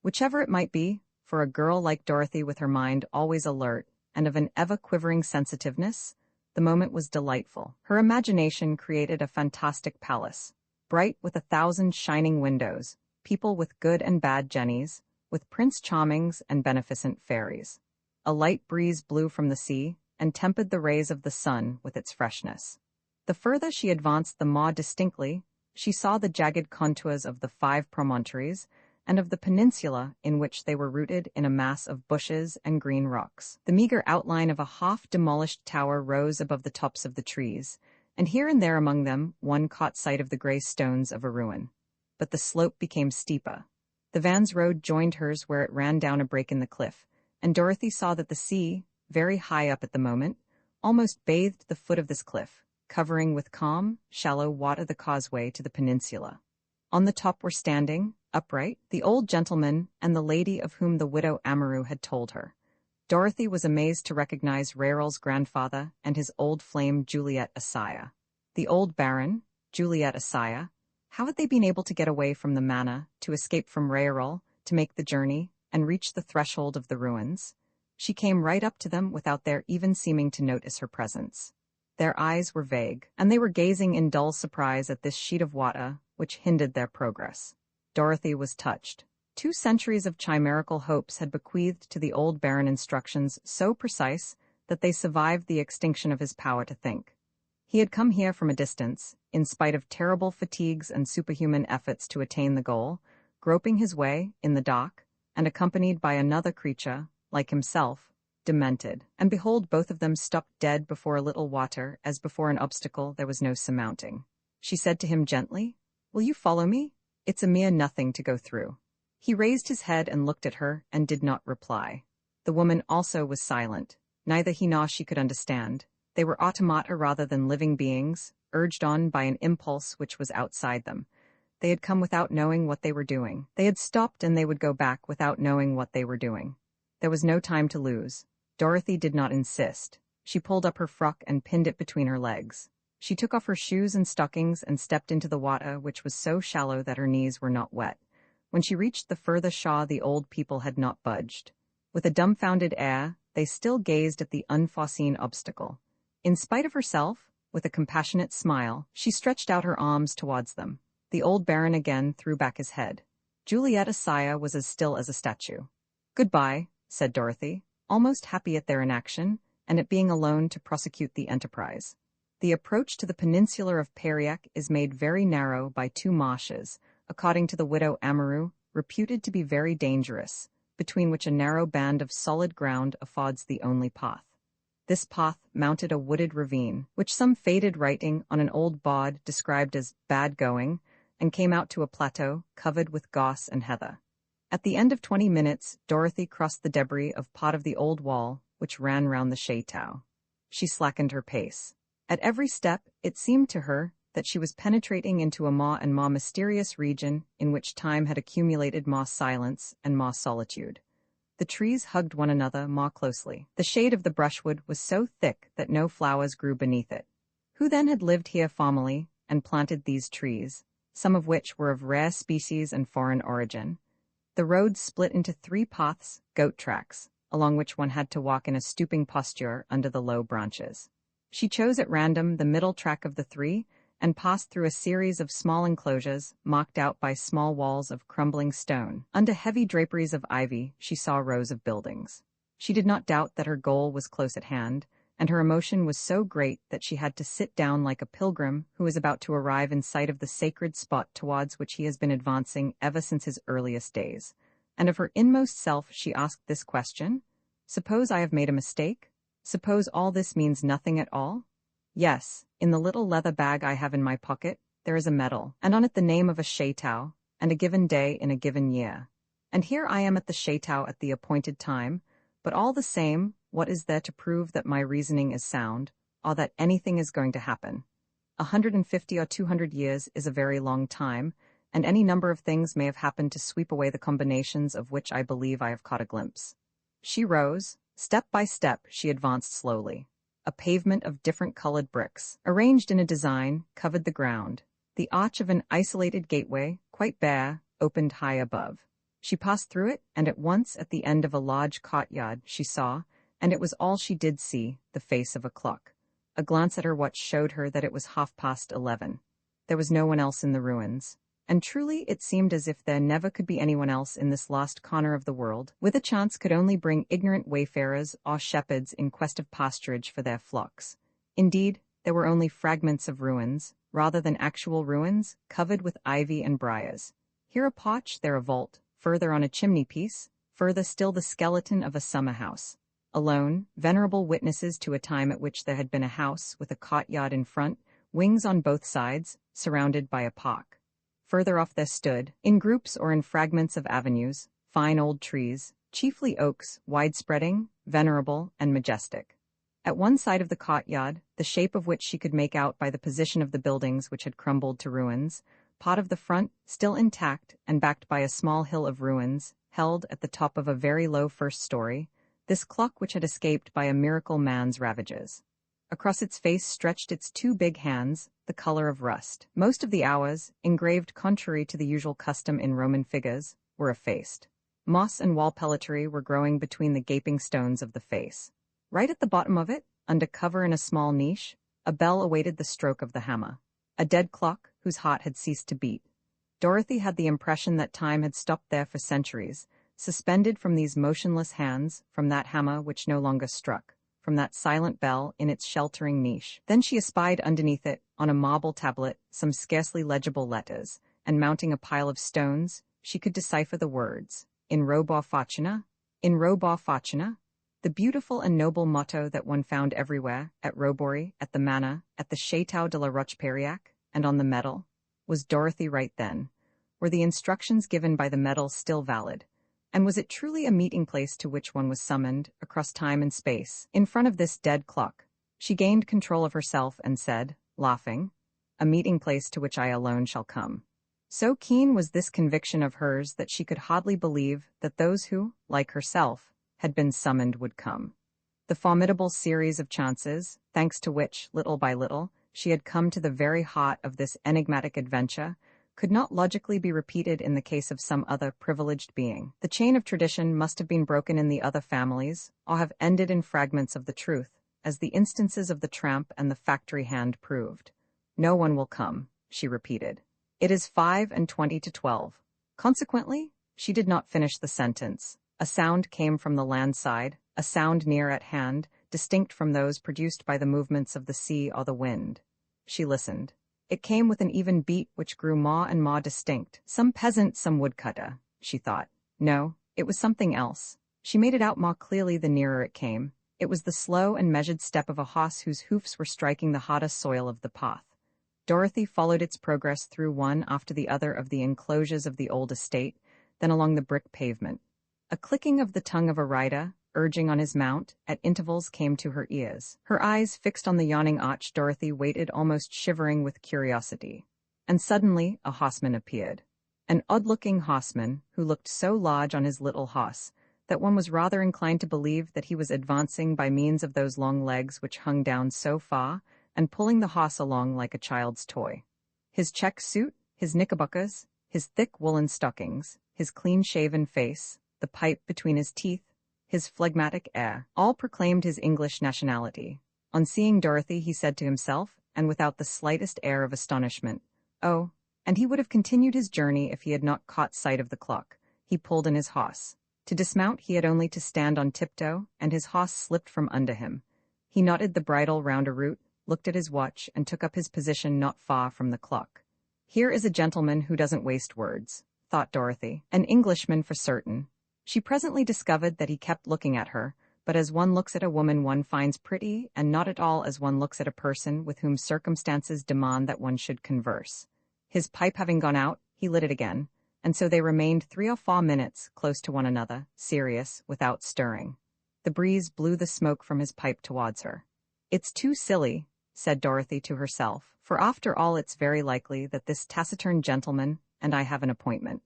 Whichever it might be, for a girl like Dorothy with her mind always alert, and of an ever-quivering sensitiveness, the moment was delightful. Her imagination created a fantastic palace, bright with 1,000 shining windows, people with good and bad jennies, with Prince Charmings and beneficent fairies. A light breeze blew from the sea, and tempered the rays of the sun with its freshness. The further she advanced, the more distinctly she saw the jagged contours of the 5 promontories, and of the peninsula in which they were rooted in a mass of bushes and green rocks. The meager outline of a half-demolished tower rose above the tops of the trees, and here and there among them one caught sight of the grey stones of a ruin. But the slope became steeper. The van's road joined hers where it ran down a break in the cliff, and Dorothy saw that the sea, very high up at the moment, almost bathed the foot of this cliff, covering with calm, shallow water the causeway to the peninsula. On the top were standing, upright, the old gentleman and the lady of whom the widow Amaru had told her. Dorothy was amazed to recognize Raoul's grandfather and his old flame Juliet Assaya. The old baron, Juliet Assaya, how had they been able to get away from the manor, to escape from Raoul, to make the journey, and reach the threshold of the ruins? She came right up to them without their even seeming to notice her presence. Their eyes were vague, and they were gazing in dull surprise at this sheet of water, which hindered their progress. Dorothy was touched. 2 centuries of chimerical hopes had bequeathed to the old baron instructions so precise that they survived the extinction of his power to think. He had come here from a distance, in spite of terrible fatigues and superhuman efforts to attain the goal, groping his way, in the dark, and accompanied by another creature, like himself, demented. And behold, both of them stopped dead before a little water, as before an obstacle there was no surmounting. She said to him gently, "Will you follow me? It's a mere nothing to go through." He raised his head and looked at her, and did not reply. The woman also was silent. Neither he nor she could understand. They were automata rather than living beings, urged on by an impulse which was outside them. They had come without knowing what they were doing. They had stopped, and they would go back without knowing what they were doing. There was no time to lose. Dorothy did not insist. She pulled up her frock and pinned it between her legs. She took off her shoes and stockings and stepped into the water, which was so shallow that her knees were not wet. When she reached the further shore, the old people had not budged. With a dumbfounded air, they still gazed at the unforeseen obstacle. In spite of herself, with a compassionate smile, she stretched out her arms towards them. The old baron again threw back his head. Juliet Assaya was as still as a statue. "Goodbye," said Dorothy, almost happy at their inaction, and at being alone to prosecute the enterprise. The approach to the peninsula of Périac is made very narrow by 2 marshes, according to the widow Amaru, reputed to be very dangerous, between which a narrow band of solid ground affords the only path. This path mounted a wooded ravine, which some faded writing on an old board described as bad going, and came out to a plateau covered with goss and heather. At the end of 20 minutes, Dorothy crossed the debris of part of the old wall which ran round the chateau. She slackened her pace. At every step, it seemed to her that she was penetrating into a more mysterious region in which time had accumulated more silence and more solitude. The trees hugged one another more closely. The shade of the brushwood was so thick that no flowers grew beneath it. Who then had lived here formerly and planted these trees, some of which were of rare species and foreign origin? The road split into 3 paths, goat tracks, along which one had to walk in a stooping posture under the low branches. She chose at random the middle track of the 3 and passed through a series of small enclosures marked out by small walls of crumbling stone. Under heavy draperies of ivy, she saw rows of buildings. She did not doubt that her goal was close at hand, and her emotion was so great that she had to sit down like a pilgrim who is about to arrive in sight of the sacred spot towards which he has been advancing ever since his earliest days. And of her inmost self she asked this question: suppose I have made a mistake? Suppose all this means nothing at all? Yes, in the little leather bag I have in my pocket, there is a medal, and on it the name of a chateau, and a given day in a given year. And here I am at the chateau at the appointed time, but all the same, what is there to prove that my reasoning is sound, or that anything is going to happen? 150 or 200 years is a very long time, and any number of things may have happened to sweep away the combinations of which I believe I have caught a glimpse. She rose. Step by step she advanced slowly. A pavement of different-colored bricks, arranged in a design, covered the ground. The arch of an isolated gateway, quite bare, opened high above. She passed through it, and at once at the end of a large courtyard she saw, and it was all she did see, the face of a clock. A glance at her watch showed her that it was 11:30. There was no one else in the ruins. And truly it seemed as if there never could be anyone else in this lost corner of the world, whither chance could only bring ignorant wayfarers or shepherds in quest of pasturage for their flocks. Indeed, there were only fragments of ruins, rather than actual ruins, covered with ivy and briars. Here a porch, there a vault, further on a chimney-piece, further still the skeleton of a summer-house. Alone, venerable witnesses to a time at which there had been a house with a courtyard in front, wings on both sides, surrounded by a park. Further off there stood, in groups or in fragments of avenues, fine old trees, chiefly oaks, wide-spreading, venerable, and majestic. At one side of the courtyard, the shape of which she could make out by the position of the buildings which had crumbled to ruins, part of the front, still intact and backed by a small hill of ruins, held at the top of a very low first story, this clock which had escaped by a miracle man's ravages. Across its face stretched its 2 big hands, the color of rust. Most of the hours, engraved contrary to the usual custom in Roman figures, were effaced. Moss and wall pellitory were growing between the gaping stones of the face. Right at the bottom of it, under cover in a small niche, a bell awaited the stroke of the hammer. A dead clock, whose heart had ceased to beat. Dorothy had the impression that time had stopped there for centuries, suspended from these motionless hands, from that hammer which no longer struck, from that silent bell in its sheltering niche. Then she espied underneath it, on a marble tablet, some scarcely legible letters, and mounting a pile of stones, she could decipher the words, in Robo Fortuna, in Robo Fortuna, the beautiful and noble motto that one found everywhere, at Robory, at the Manor, at the Château de la Roche-Periac, and on the medal. Was Dorothy right then? Were the instructions given by the medal still valid? And was it truly a meeting place to which one was summoned, across time and space, in front of this dead clock? She gained control of herself and said, laughing, "A meeting place to which I alone shall come." So keen was this conviction of hers that she could hardly believe that those who, like herself, had been summoned would come. The formidable series of chances, thanks to which, little by little, she had come to the very heart of this enigmatic adventure, could not logically be repeated in the case of some other privileged being. The chain of tradition must have been broken in the other families, or have ended in fragments of the truth, as the instances of the tramp and the factory hand proved. "No one will come," she repeated. "It is 25 to 12. Consequently, she did not finish the sentence. A sound came from the land side, a sound near at hand, distinct from those produced by the movements of the sea or the wind. She listened. It came with an even beat which grew more and more distinct. Some peasant, some woodcutter, she thought. No, it was something else. She made it out more clearly the nearer it came. It was the slow and measured step of a horse whose hoofs were striking the hotter soil of the path. Dorothy followed its progress through one after the other of the enclosures of the old estate, then along the brick pavement. A clicking of the tongue of a rider, urging on his mount, at intervals came to her ears. Her eyes fixed on the yawning arch, Dorothy waited, almost shivering with curiosity. And suddenly a horseman appeared. An odd-looking horseman who looked so large on his little horse that one was rather inclined to believe that he was advancing by means of those long legs which hung down so far and pulling the horse along like a child's toy. His check suit, his knickerbockers, his thick woolen stockings, his clean-shaven face, the pipe between his teeth, his phlegmatic air, all proclaimed his English nationality. On seeing Dorothy, he said to himself, and without the slightest air of astonishment, "Oh," and he would have continued his journey if he had not caught sight of the clock. He pulled in his horse. To dismount he had only to stand on tiptoe, and his horse slipped from under him. He knotted the bridle round a root, looked at his watch, and took up his position not far from the clock. "Here is a gentleman who doesn't waste words," thought Dorothy. "An Englishman for certain." She presently discovered that he kept looking at her, but as one looks at a woman one finds pretty, and not at all as one looks at a person with whom circumstances demand that one should converse. His pipe having gone out, he lit it again, and so they remained 3 or 4 minutes close to one another, serious, without stirring. The breeze blew the smoke from his pipe towards her. "It's too silly," said Dorothy to herself, "for after all it's very likely that this taciturn gentleman and I have an appointment.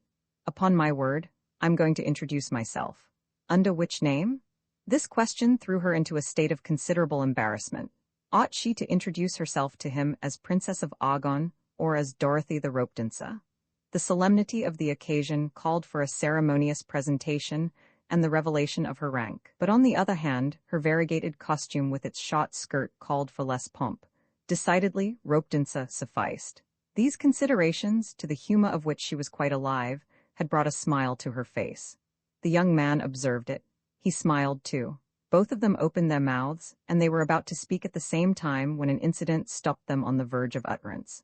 Upon my word, I'm going to introduce myself. Under which name?" This question threw her into a state of considerable embarrassment. Ought she to introduce herself to him as Princess of Argon or as Dorothy the rope dancer? The solemnity of the occasion called for a ceremonious presentation and the revelation of her rank. But on the other hand, her variegated costume with its short skirt called for less pomp. Decidedly, rope dancer sufficed. These considerations, to the humor of which she was quite alive, had brought a smile to her face. The young man observed it. He smiled too. Both of them opened their mouths, and they were about to speak at the same time when an incident stopped them on the verge of utterance.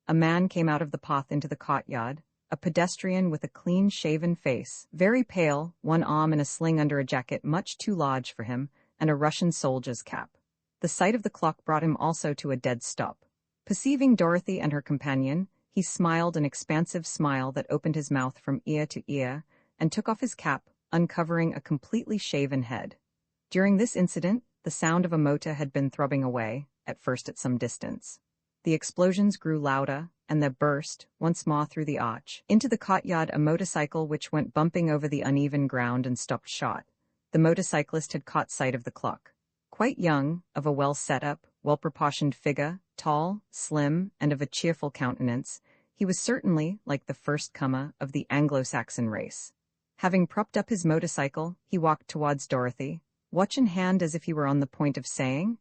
A man came out of the path into the courtyard, a pedestrian with a clean-shaven face, very pale, one arm in a sling under a jacket much too large for him, and a Russian soldier's cap. The sight of the clock brought him also to a dead stop. Perceiving Dorothy and her companion, he smiled an expansive smile that opened his mouth from ear to ear, and took off his cap, uncovering a completely shaven head. During this incident, the sound of a motor had been throbbing away, at first at some distance. The explosions grew louder, and there burst, once more through the arch, into the courtyard a motorcycle which went bumping over the uneven ground and stopped short. The motorcyclist had caught sight of the clock. Quite young, of a well-set-up, well-proportioned figure, tall, slim, and of a cheerful countenance, he was certainly like the first comer of the Anglo-Saxon race. Having propped up his motorcycle, he walked towards Dorothy, watch in hand as if he were on the point of saying,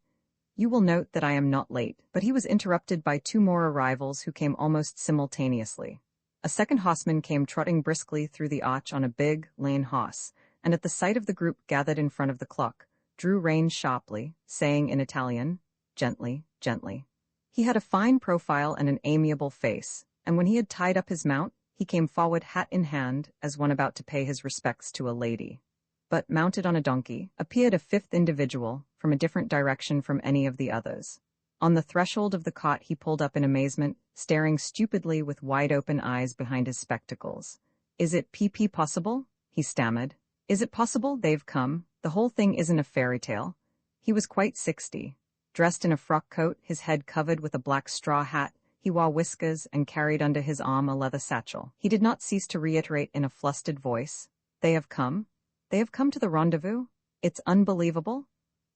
"You will note that I am not late," but he was interrupted by 2 more arrivals who came almost simultaneously. A second horseman came trotting briskly through the arch on a big, lean horse, and at the sight of the group gathered in front of the clock, drew rein sharply, saying in Italian, "Gently, gently." He had a fine profile and an amiable face, and when he had tied up his mount, he came forward hat in hand as one about to pay his respects to a lady. But, mounted on a donkey, appeared a 5th individual, from a different direction from any of the others. On the threshold of the cot he pulled up in amazement, staring stupidly with wide-open eyes behind his spectacles. "Is it possible?" he stammered. "Is it possible they've come? The whole thing isn't a fairy tale." He was quite 60. Dressed in a frock coat, his head covered with a black straw hat, he wore whiskers and carried under his arm a leather satchel. He did not cease to reiterate in a flustered voice, "They have come? They have come to the rendezvous? It's unbelievable."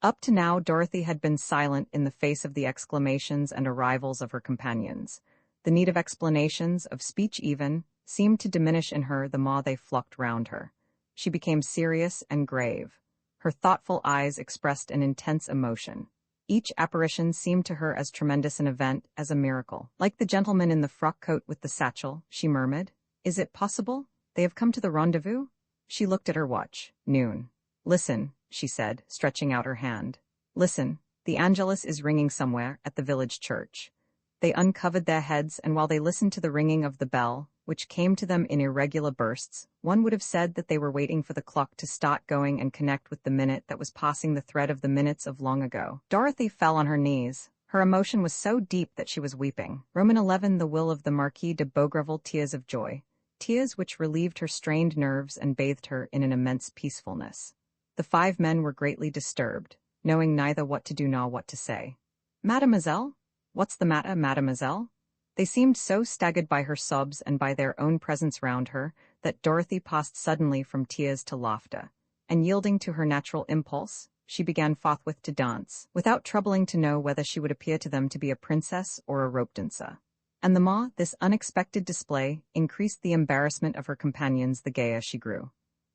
Up to now, Dorothy had been silent in the face of the exclamations and arrivals of her companions. The need of explanations, of speech even, seemed to diminish in her the more they flocked round her. She became serious and grave. Her thoughtful eyes expressed an intense emotion. Each apparition seemed to her as tremendous an event as a miracle. "Like the gentleman in the frock coat with the satchel," she murmured. "Is it possible? They have come to the rendezvous?" She looked at her watch. Noon. "Listen," she said, stretching out her hand. "Listen, the Angelus is ringing somewhere at the village church." They uncovered their heads, and while they listened to the ringing of the bell, which came to them in irregular bursts, one would have said that they were waiting for the clock to start going and connect with the minute that was passing the thread of the minutes of long ago. Dorothy fell on her knees. Her emotion was so deep that she was weeping. Roman 11 The will of the Marquis de Beaugreville, tears of joy. Tears which relieved her strained nerves and bathed her in an immense peacefulness. The 5 men were greatly disturbed, knowing neither what to do nor what to say. "Mademoiselle? What's the matter, mademoiselle?" They seemed so staggered by her sobs and by their own presence round her that Dorothy passed suddenly from tears to laughter, and yielding to her natural impulse, she began forthwith to dance, without troubling to know whether she would appear to them to be a princess or a rope dancer. And the more this unexpected display increased the embarrassment of her companions the gayer she grew.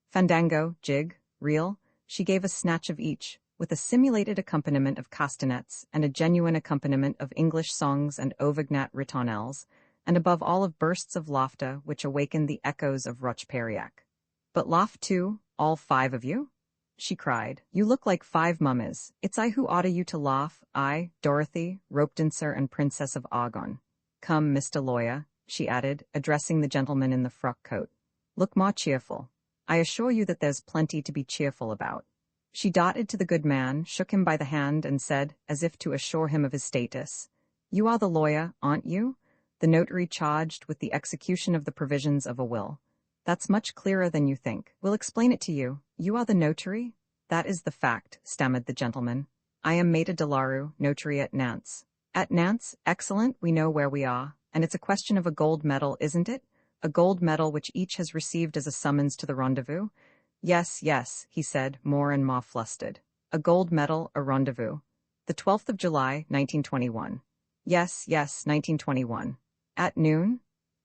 Fandango, jig, reel, she gave a snatch of each, with a simulated accompaniment of castanets and a genuine accompaniment of English songs and Auvergnat ritournelles, and above all of bursts of laughter which awakened the echoes of Rocheperiac. "But laugh too, all 5 of you?" she cried. "You look like 5 mummies. It's I who order you to laugh, I, Dorothy, rope dancer and Princess of Argon. Come, Mr. Lawyer," she added, addressing the gentleman in the frock coat. "Look more cheerful. I assure you that there's plenty to be cheerful about." She darted to the good man, shook him by the hand, and said, as if to assure him of his status, "You are the lawyer, aren't you? The notary charged with the execution of the provisions of a will. That's much clearer than you think. We'll explain it to you. You are the notary?" "That is the fact," stammered the gentleman. "I am Maître de Larue, notary at Nantes." "At Nantes? Excellent, we know where we are. And it's a question of a gold medal, isn't it? A gold medal which each has received as a summons to the rendezvous?" "Yes, yes," he said, more and more flustered. "A gold medal, a rendezvous. The 12th of July, 1921. Yes, yes, 1921. At noon?"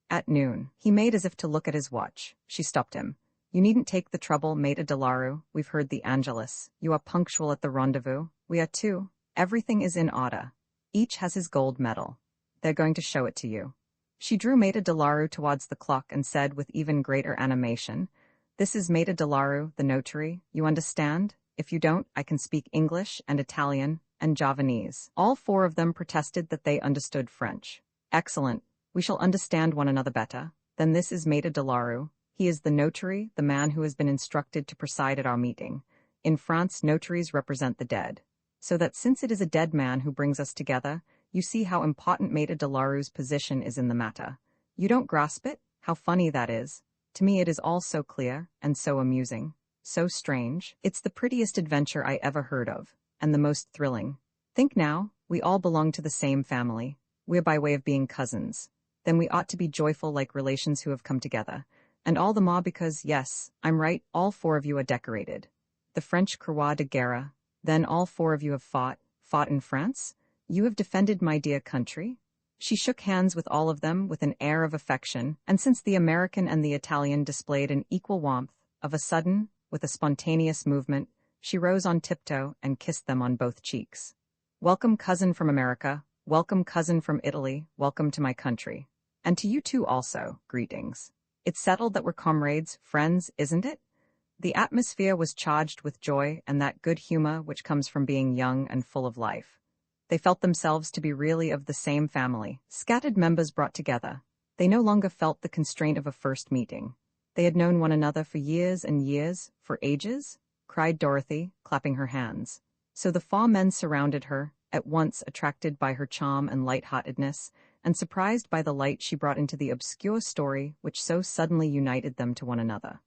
"At noon." He made as if to look at his watch. She stopped him. "You needn't take the trouble, Maître de Larue. We've heard the Angelus. You are punctual at the rendezvous. We are too. Everything is in order. Each has his gold medal. They're going to show it to you." She drew Maître de Larue towards the clock and said with even greater animation, "This is Maître de Larue, the notary. You understand? If you don't, I can speak English and Italian and Javanese." All 4 of them protested that they understood French. "Excellent. We shall understand one another better. Then this is Maître de Larue. He is the notary, the man who has been instructed to preside at our meeting. In France, notaries represent the dead. So that since it is a dead man who brings us together, you see how important Maître de Larue's position is in the matter. You don't grasp it? How funny that is. To me it is all so clear, and so amusing, so strange. It's the prettiest adventure I ever heard of, and the most thrilling. Think now, we all belong to the same family. We're by way of being cousins. Then we ought to be joyful like relations who have come together. And all the more because, yes, I'm right, all 4 of you are decorated. The French Croix de Guerre. Then all 4 of you have fought in France? You have defended my dear country?" She shook hands with all of them with an air of affection, and since the American and the Italian displayed an equal warmth, of a sudden, with a spontaneous movement, she rose on tiptoe and kissed them on both cheeks. "Welcome, cousin from America. Welcome, cousin from Italy. Welcome to my country. And to you too also, greetings. It's settled that we're comrades, friends, isn't it?" The atmosphere was charged with joy and that good humor which comes from being young and full of life. They felt themselves to be really of the same family, scattered members brought together. They no longer felt the constraint of a first meeting. They had known one another for years and years, for ages, cried Dorothy, clapping her hands. So the 4 men surrounded her, at once attracted by her charm and light-heartedness, and surprised by the light she brought into the obscure story which so suddenly united them to one another.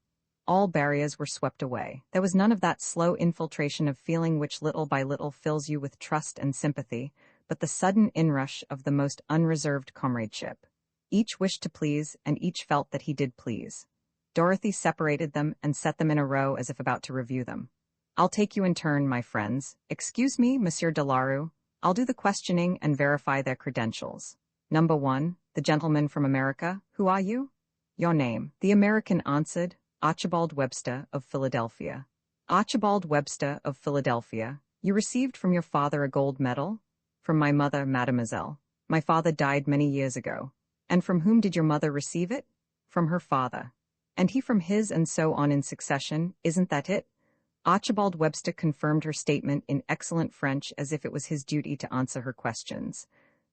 All barriers were swept away. There was none of that slow infiltration of feeling which little by little fills you with trust and sympathy, but the sudden inrush of the most unreserved comradeship. Each wished to please, and each felt that he did please. Dorothy separated them and set them in a row as if about to review them. "I'll take you in turn, my friends. Excuse me, Monsieur de Larue. I'll do the questioning and verify their credentials. Number 1, the gentleman from America. Who are you?" "Your name?" The American answered, "Archibald Webster of Philadelphia." "Archibald Webster of Philadelphia. You received from your father a gold medal?" "From my mother, mademoiselle. My father died many years ago." "And from whom did your mother receive it?" "From her father." "And he from his, and so on in succession, isn't that it?" Archibald Webster confirmed her statement in excellent French as if it was his duty to answer her questions.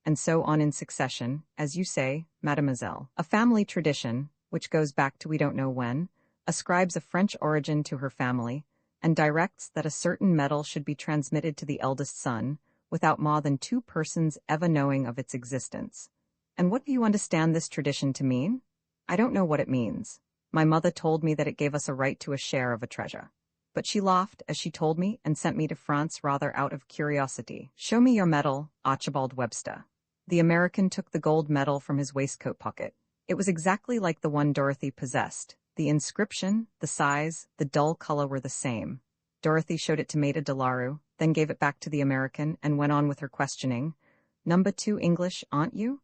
"And so on in succession, as you say, mademoiselle. A family tradition, which goes back to we don't know when, ascribes a French origin to her family, and directs that a certain medal should be transmitted to the eldest son, without more than 2 persons ever knowing of its existence. And what do you understand this tradition to mean?" "I don't know what it means. My mother told me that it gave us a right to a share of a treasure." But she laughed as she told me and sent me to France rather out of curiosity. "Show me your medal, Archibald Webster." The American took the gold medal from his waistcoat pocket. It was exactly like the one Dorothy possessed. The inscription, the size, the dull color were the same. Dorothy showed it to Maida Delaru, then gave it back to the American and went on with her questioning. "Number 2 English, aren't you?"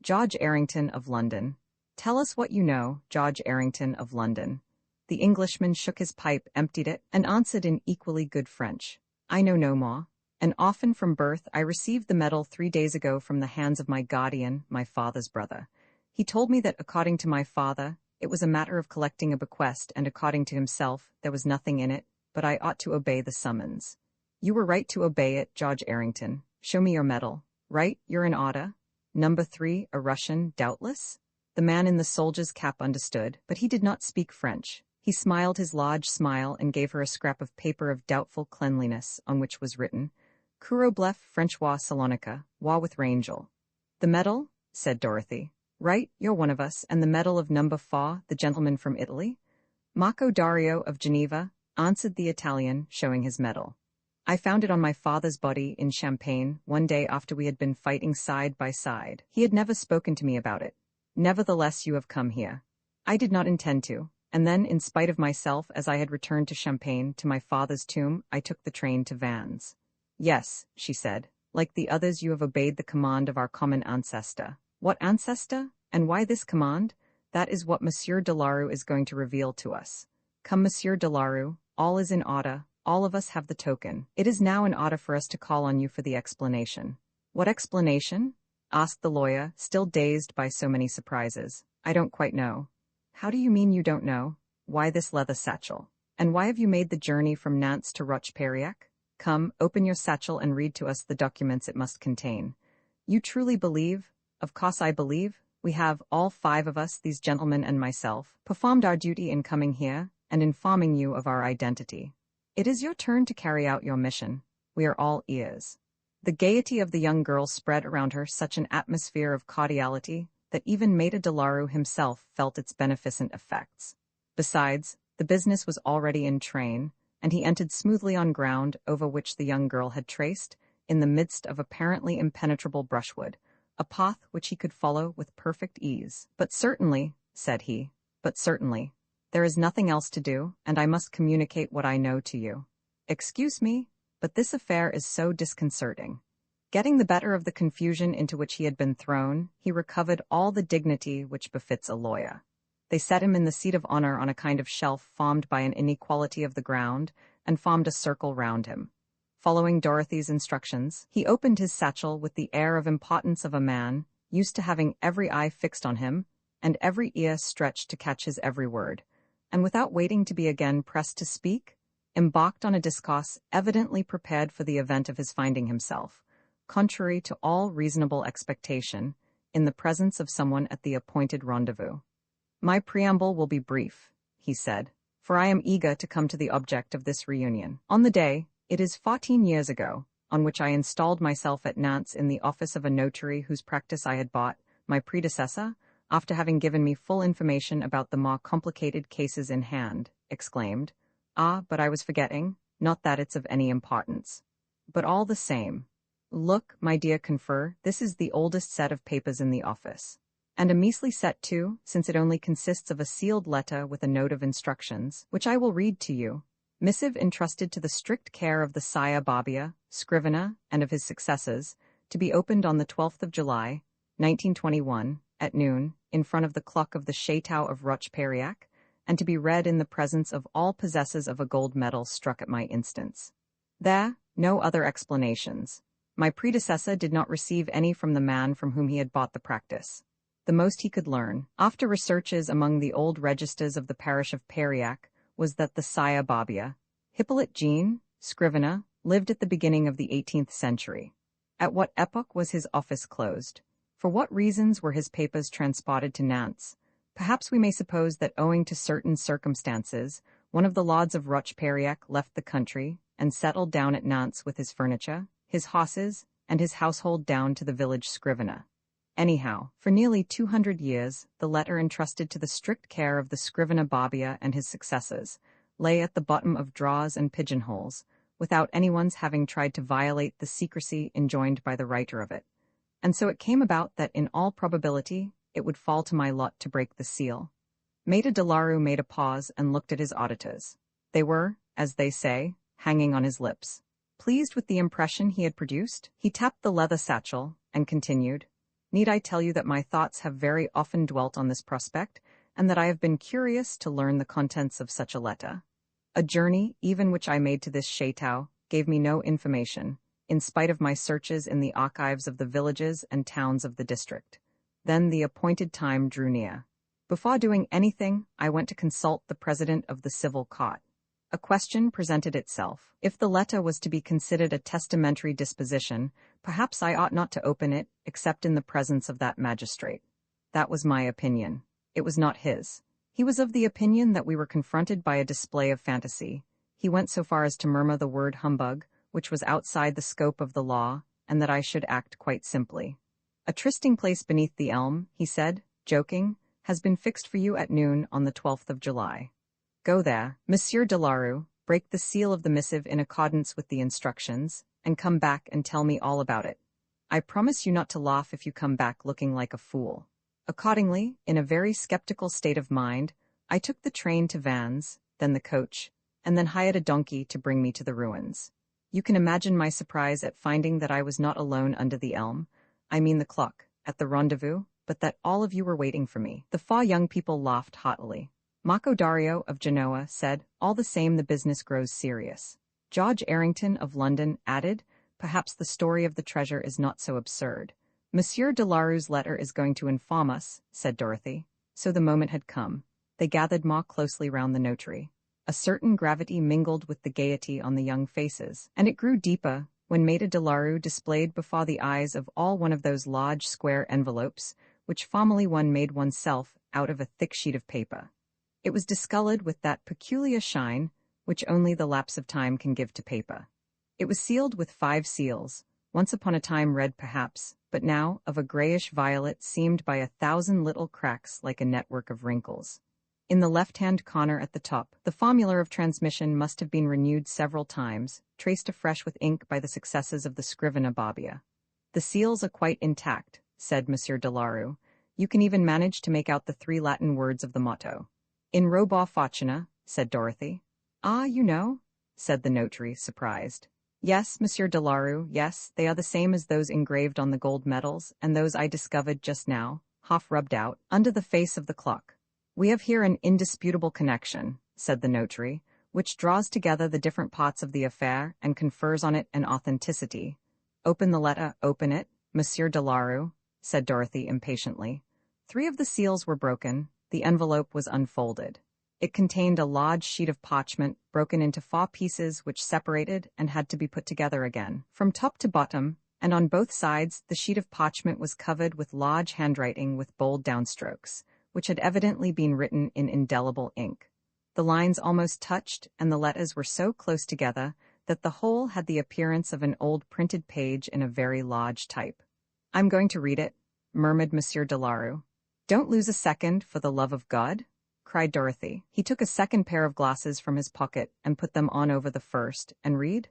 "George Errington of London." "Tell us what you know, George Errington of London." The Englishman shook his pipe, emptied it, and answered in equally good French. "I know no more. An orphan from birth, I received the medal 3 days ago from the hands of my guardian, my father's brother. He told me that according to my father, it was a matter of collecting a bequest, and according to himself, there was nothing in it, but I ought to obey the summons. You were right to obey it, George Errington. Show me your medal. Right, you're in order. Number 3, a Russian, doubtless?" The man in the soldier's cap understood, but he did not speak French. He smiled his large smile and gave her a scrap of paper of doubtful cleanliness, on which was written, "Curoblef Francois Salonica, War with Rangel." "The medal?" said Dorothy. "Right, you're one of us, and the medal of number 4, the gentleman from Italy?" "Marco Dario of Geneva," answered the Italian, showing his medal. "I found it on my father's body in Champagne, one day after we had been fighting side by side. He had never spoken to me about it. Nevertheless, you have come here." "I did not intend to. And then, in spite of myself, as I had returned to Champagne, to my father's tomb, I took the train to Vannes." "Yes," she said. "Like the others, you have obeyed the command of our common ancestor." "What ancestor? And why this command? That is what Monsieur Delaru is going to reveal to us. Come, Monsieur Delaru, all is in order. All of us have the token. It is now in order for us to call on you for the explanation." "What explanation?" asked the lawyer, still dazed by so many surprises. "I don't quite know." "How do you mean you don't know? Why this leather satchel? And why have you made the journey from Nantes to Roche-Périac? Come, open your satchel and read to us the documents it must contain. You truly believe?" "Of course I believe. We have, all 5 of us, these gentlemen and myself, performed our duty in coming here and informing you of our identity. It is your turn to carry out your mission. We are all ears." The gaiety of the young girl spread around her such an atmosphere of cordiality that even Maida Delaru himself felt its beneficent effects. Besides, the business was already in train, and he entered smoothly on ground over which the young girl had traced, in the midst of apparently impenetrable brushwood, a path which he could follow with perfect ease. "But certainly," said he, "but certainly. There is nothing else to do, and I must communicate what I know to you. Excuse me, but this affair is so disconcerting." Getting the better of the confusion into which he had been thrown, he recovered all the dignity which befits a lawyer. They set him in the seat of honor on a kind of shelf formed by an inequality of the ground, and formed a circle round him. Following Dorothy's instructions, he opened his satchel with the air of importance of a man, used to having every eye fixed on him, and every ear stretched to catch his every word, and without waiting to be again pressed to speak, embarked on a discourse evidently prepared for the event of his finding himself, contrary to all reasonable expectation, in the presence of someone at the appointed rendezvous. "My preamble will be brief," he said, "for I am eager to come to the object of this reunion. On the day, it is 14 years ago, on which I installed myself at Nantes in the office of a notary whose practice I had bought, my predecessor, after having given me full information about the more complicated cases in hand, exclaimed, 'Ah, but I was forgetting, not that it's of any importance. But all the same. Look, my dear confer, this is the oldest set of papers in the office. And a measly set too, since it only consists of a sealed letter with a note of instructions, which I will read to you. Missive entrusted to the strict care of the Sire Babia, scrivener, and of his successors, to be opened on the 12th of July, 1921, at noon, in front of the clock of the Château of Roche-Périac, and to be read in the presence of all possessors of a gold medal struck at my instance. There, no other explanations. My predecessor did not receive any from the man from whom he had bought the practice. The most he could learn, after researches among the old registers of the parish of Périac, was that the Sire Babia, Hippolyte Jean, scrivener, lived at the beginning of the 18th century. At what epoch was his office closed? For what reasons were his papers transported to Nantes? Perhaps we may suppose that owing to certain circumstances, one of the lords of Roche-Périac left the country and settled down at Nantes with his furniture, his horses, and his household down to the village scrivener. Anyhow, for nearly 200 years, the letter entrusted to the strict care of the scrivener Babia and his successors lay at the bottom of drawers and pigeonholes, without anyone's having tried to violate the secrecy enjoined by the writer of it. And so it came about that in all probability it would fall to my lot to break the seal. Maître de la Rue made a pause and looked at his auditors. They were, as they say, hanging on his lips. Pleased with the impression he had produced, he tapped the leather satchel and continued, "Need I tell you that my thoughts have very often dwelt on this prospect, and that I have been curious to learn the contents of such a letter? A journey, even which I made to this chateau, gave me no information, in spite of my searches in the archives of the villages and towns of the district. Then the appointed time drew near. Before doing anything, I went to consult the president of the civil court. A question presented itself. If the letter was to be considered a testamentary disposition, perhaps I ought not to open it, except in the presence of that magistrate. That was my opinion. It was not his. He was of the opinion that we were confronted by a display of fantasy. He went so far as to murmur the word humbug, which was outside the scope of the law, and that I should act quite simply. A trysting place beneath the elm, he said, joking, has been fixed for you at noon on the 12th of July. Go there, Monsieur de la Rue, break the seal of the missive in accordance with the instructions, and come back and tell me all about it. I promise you not to laugh if you come back looking like a fool." Accordingly, in a very skeptical state of mind, I took the train to Vannes, then the coach, and then hired a donkey to bring me to the ruins. You can imagine my surprise at finding that I was not alone under the elm, I mean the clock, at the rendezvous, but that all of you were waiting for me. The 4 young people laughed heartily. Marco Dario of Genoa said, "All the same the business grows serious." George Errington of London added, "Perhaps the story of the treasure is not so absurd." "Monsieur de la Rue's letter is going to inform us," said Dorothy. So the moment had come. They gathered more closely round the notary. A certain gravity mingled with the gaiety on the young faces, and it grew deeper when Maître de la Rue displayed before the eyes of all one of those large square envelopes, which formerly one made oneself out of a thick sheet of paper. It was discolored with that peculiar shine which only the lapse of time can give to paper. It was sealed with 5 seals, once upon a time red perhaps, but now of a grayish violet seamed by 1,000 little cracks like a network of wrinkles. In the left-hand corner at the top, the formula of transmission must have been renewed several times, traced afresh with ink by the successes of the scrivener Barbier. "The seals are quite intact," said Monsieur de la Rue. "You can even manage to make out the 3 Latin words of the motto." "In robo fortuna," said Dorothy. "Ah, you know?" said the notary, surprised. "Yes, Monsieur de la Rue, yes, they are the same as those engraved on the gold medals, and those I discovered just now, half rubbed out, under the face of the clock. We have here an indisputable connection," said the notary, "which draws together the different parts of the affair and confers on it an authenticity." "Open the letter, open it, Monsieur de la Rue," said Dorothy impatiently. 3 of the seals were broken. The envelope was unfolded. It contained a large sheet of parchment broken into 4 pieces which separated and had to be put together again. From top to bottom, and on both sides, the sheet of parchment was covered with large handwriting with bold downstrokes, which had evidently been written in indelible ink. The lines almost touched, and the letters were so close together that the whole had the appearance of an old printed page in a very large type. "I'm going to read it," murmured Monsieur de la Rue. "Don't lose a second, for the love of God," cried Dorothy. He took a second pair of glasses from his pocket and put them on over the first, and read,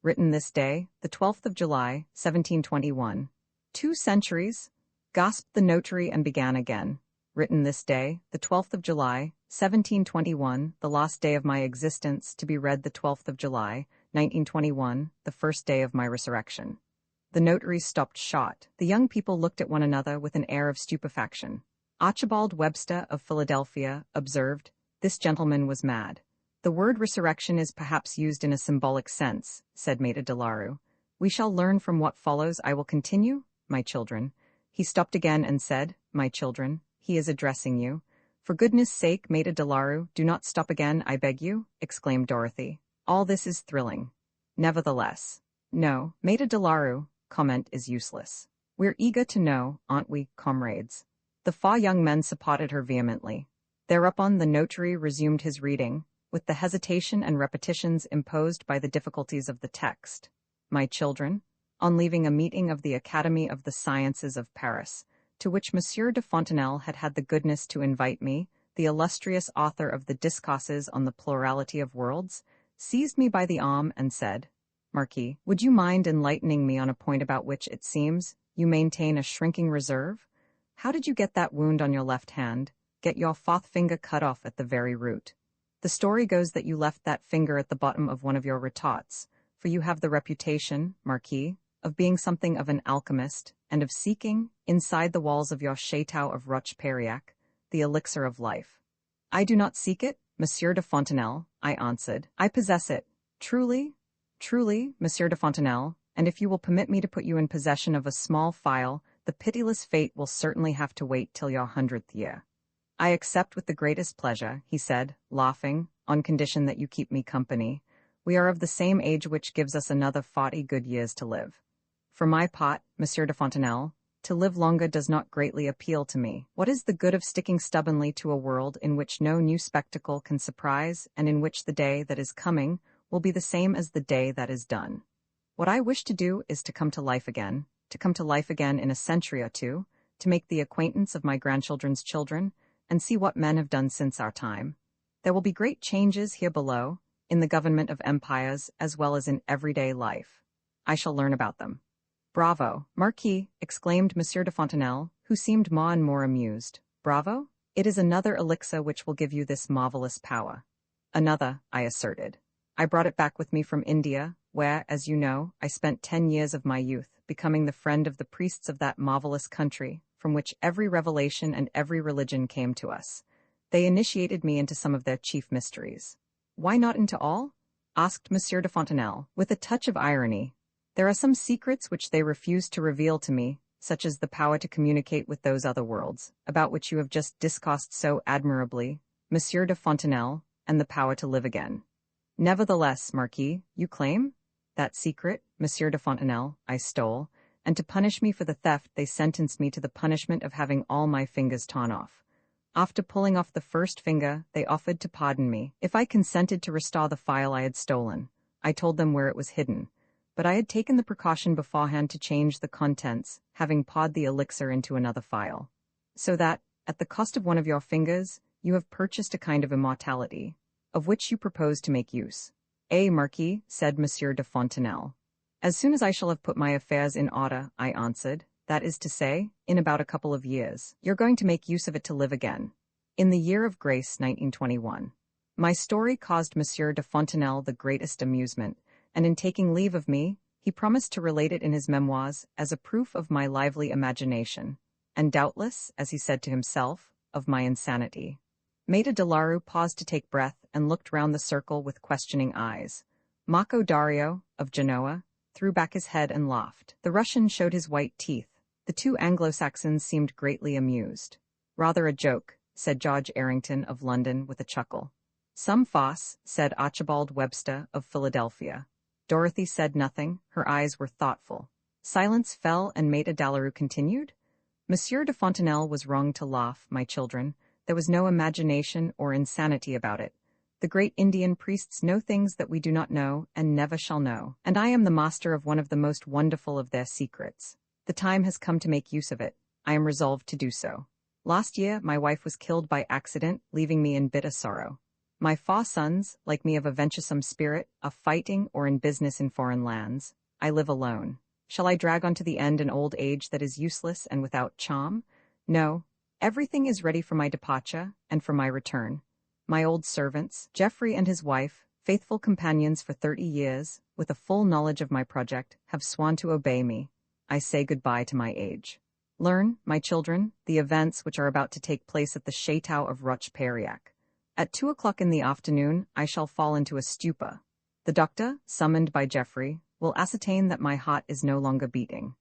"Written this day, the 12th of July, 1721. 2 centuries?" gasped the notary and began again. "Written this day, the 12th of July, 1721, the last day of my existence, to be read the 12th of July, 1921, the first day of my resurrection." The notary stopped short. The young people looked at one another with an air of stupefaction. Archibald Webster of Philadelphia observed, "This gentleman was mad." "The word resurrection is perhaps used in a symbolic sense," said Maître de la Rue. "We shall learn from what follows. I will continue, my children." He stopped again and said, "My children, he is addressing you." "For goodness' sake, Maître de la Rue, do not stop again, I beg you," exclaimed Dorothy. "All this is thrilling." "Nevertheless." "No, Maître de la Rue, comment is useless. We're eager to know, aren't we, comrades?" The 4 young men supported her vehemently. Thereupon the notary resumed his reading, with the hesitation and repetitions imposed by the difficulties of the text. "My children, on leaving a meeting of the Academy of the Sciences of Paris, to which Monsieur de Fontenelle had had the goodness to invite me, the illustrious author of the Discourses on the Plurality of Worlds, seized me by the arm and said, "Marquis, would you mind enlightening me on a point about which, it seems, you maintain a shrinking reserve? How did you get that wound on your left hand, get your fourth finger cut off at the very root? The story goes that you left that finger at the bottom of one of your retorts, for you have the reputation, Marquis, of being something of an alchemist, and of seeking, inside the walls of your chateau of Roche-Périac, the elixir of life." "I do not seek it, Monsieur de Fontenelle," I answered. "I possess it. Truly, truly, Monsieur de Fontenelle, and if you will permit me to put you in possession of a small phial, the pitiless fate will certainly have to wait till your 100th year." "I accept with the greatest pleasure," he said, laughing, "on condition that you keep me company. We are of the same age, which gives us another 40 good years to live. For my part, Monsieur de Fontenelle, to live longer does not greatly appeal to me. What is the good of sticking stubbornly to a world in which no new spectacle can surprise, and in which the day that is coming will be the same as the day that is done? What I wish to do is to come to life again in a century or two, to make the acquaintance of my grandchildren's children, and see what men have done since our time. There will be great changes here below, in the government of empires as well as in everyday life. I shall learn about them." "Bravo, Marquis!" exclaimed Monsieur de Fontenelle, who seemed more and more amused. "Bravo? It is another elixir which will give you this marvelous power." "Another," I asserted. "I brought it back with me from India, where, as you know, I spent 10 years of my youth, becoming the friend of the priests of that marvelous country, from which every revelation and every religion came to us. They initiated me into some of their chief mysteries." "Why not into all?" asked Monsieur de Fontenelle, with a touch of irony. "There are some secrets which they refused to reveal to me, such as the power to communicate with those other worlds, about which you have just discoursed so admirably, Monsieur de Fontenelle, and the power to live again." "Nevertheless, Marquis, you claim? That secret, Monsieur de Fontenelle, I stole, and to punish me for the theft they sentenced me to the punishment of having all my fingers torn off. After pulling off the first finger, they offered to pardon me, if I consented to restore the phial I had stolen. I told them where it was hidden, but I had taken the precaution beforehand to change the contents, having poured the elixir into another phial. So that, at the cost of one of your fingers, you have purchased a kind of immortality, of which you propose to make use." "Eh, Marquis," said Monsieur de Fontenelle. "As soon as I shall have put my affairs in order," I answered, "that is to say, in about a couple of years, you're going to make use of it to live again. In the year of grace 1921. My story caused Monsieur de Fontenelle the greatest amusement, and in taking leave of me, he promised to relate it in his memoirs as a proof of my lively imagination, and doubtless, as he said to himself, of my insanity." Maida de Larue paused to take breath and looked round the circle with questioning eyes. Marco Dario, of Genoa, threw back his head and laughed. The Russian showed his white teeth. The two Anglo-Saxons seemed greatly amused. "Rather a joke," said George Errington of London with a chuckle. "Some farce," said Archibald Webster of Philadelphia. Dorothy said nothing, her eyes were thoughtful. Silence fell and Maida de Larue continued. "Monsieur de Fontenelle was wrong to laugh, my children. There was no imagination or insanity about it. The great Indian priests know things that we do not know and never shall know, and I am the master of one of the most wonderful of their secrets. The time has come to make use of it. I am resolved to do so. Last year, my wife was killed by accident, leaving me in bitter sorrow. My 4 sons, like me of a venturesome spirit, are fighting or in business in foreign lands. I live alone. Shall I drag on to the end an old age that is useless and without charm? No. Everything is ready for my departure and for my return. My old servants, Geoffrey and his wife, faithful companions for 30 years, with a full knowledge of my project, have sworn to obey me. I say goodbye to my age. Learn, my children, the events which are about to take place at the chateau of Roche-Périac. At 2 o'clock in the afternoon, I shall fall into a stupor. The doctor, summoned by Geoffrey, will ascertain that my heart is no longer beating.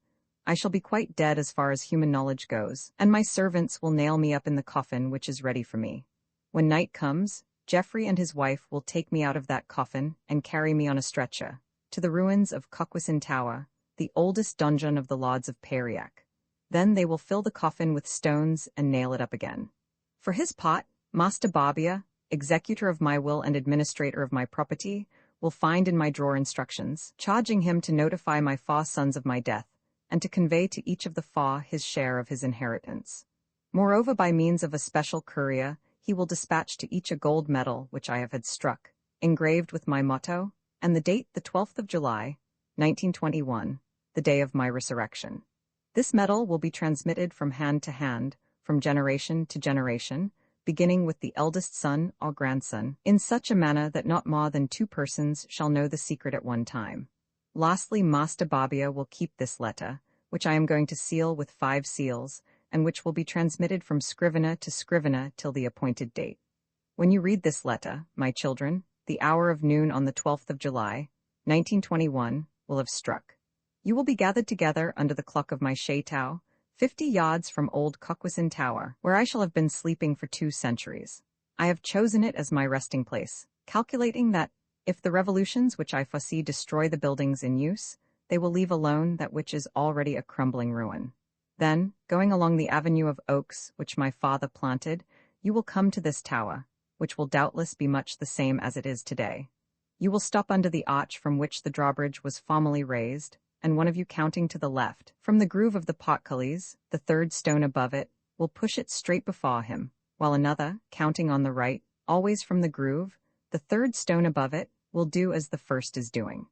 I shall be quite dead as far as human knowledge goes, and my servants will nail me up in the coffin which is ready for me. When night comes, Geoffrey and his wife will take me out of that coffin and carry me on a stretcher to the ruins of Coquesin Tower, the oldest donjon of the Lords of Périac. Then they will fill the coffin with stones and nail it up again. For his part, Master Barbier, executor of my will and administrator of my property, will find in my drawer instructions, charging him to notify my 4 sons of my death, and to convey to each of the 4 his share of his inheritance. Moreover, by means of a special courier, he will dispatch to each a gold medal which I have had struck, engraved with my motto, and the date the 12th of July, 1921, the day of my resurrection. This medal will be transmitted from hand to hand, from generation to generation, beginning with the eldest son or grandson, in such a manner that not more than 2 persons shall know the secret at one time. Lastly, Master Babia will keep this letter, which I am going to seal with 5 seals, and which will be transmitted from scrivener to scrivener till the appointed date. When you read this letter, my children, the hour of noon on the 12th of July, 1921, will have struck. You will be gathered together under the clock of my chateau, 50 yards from old Coquesin Tower, where I shall have been sleeping for 2 centuries. I have chosen it as my resting place, calculating that, if the revolutions which I foresee destroy the buildings in use, they will leave alone that which is already a crumbling ruin. Then, going along the avenue of oaks which my father planted, you will come to this tower, which will doubtless be much the same as it is today. You will stop under the arch from which the drawbridge was formerly raised, and one of you counting to the left, from the groove of the portcullis, the 3rd stone above it, will push it straight before him, while another, counting on the right, always from the groove, the 3rd stone above it, will do as the first is doing.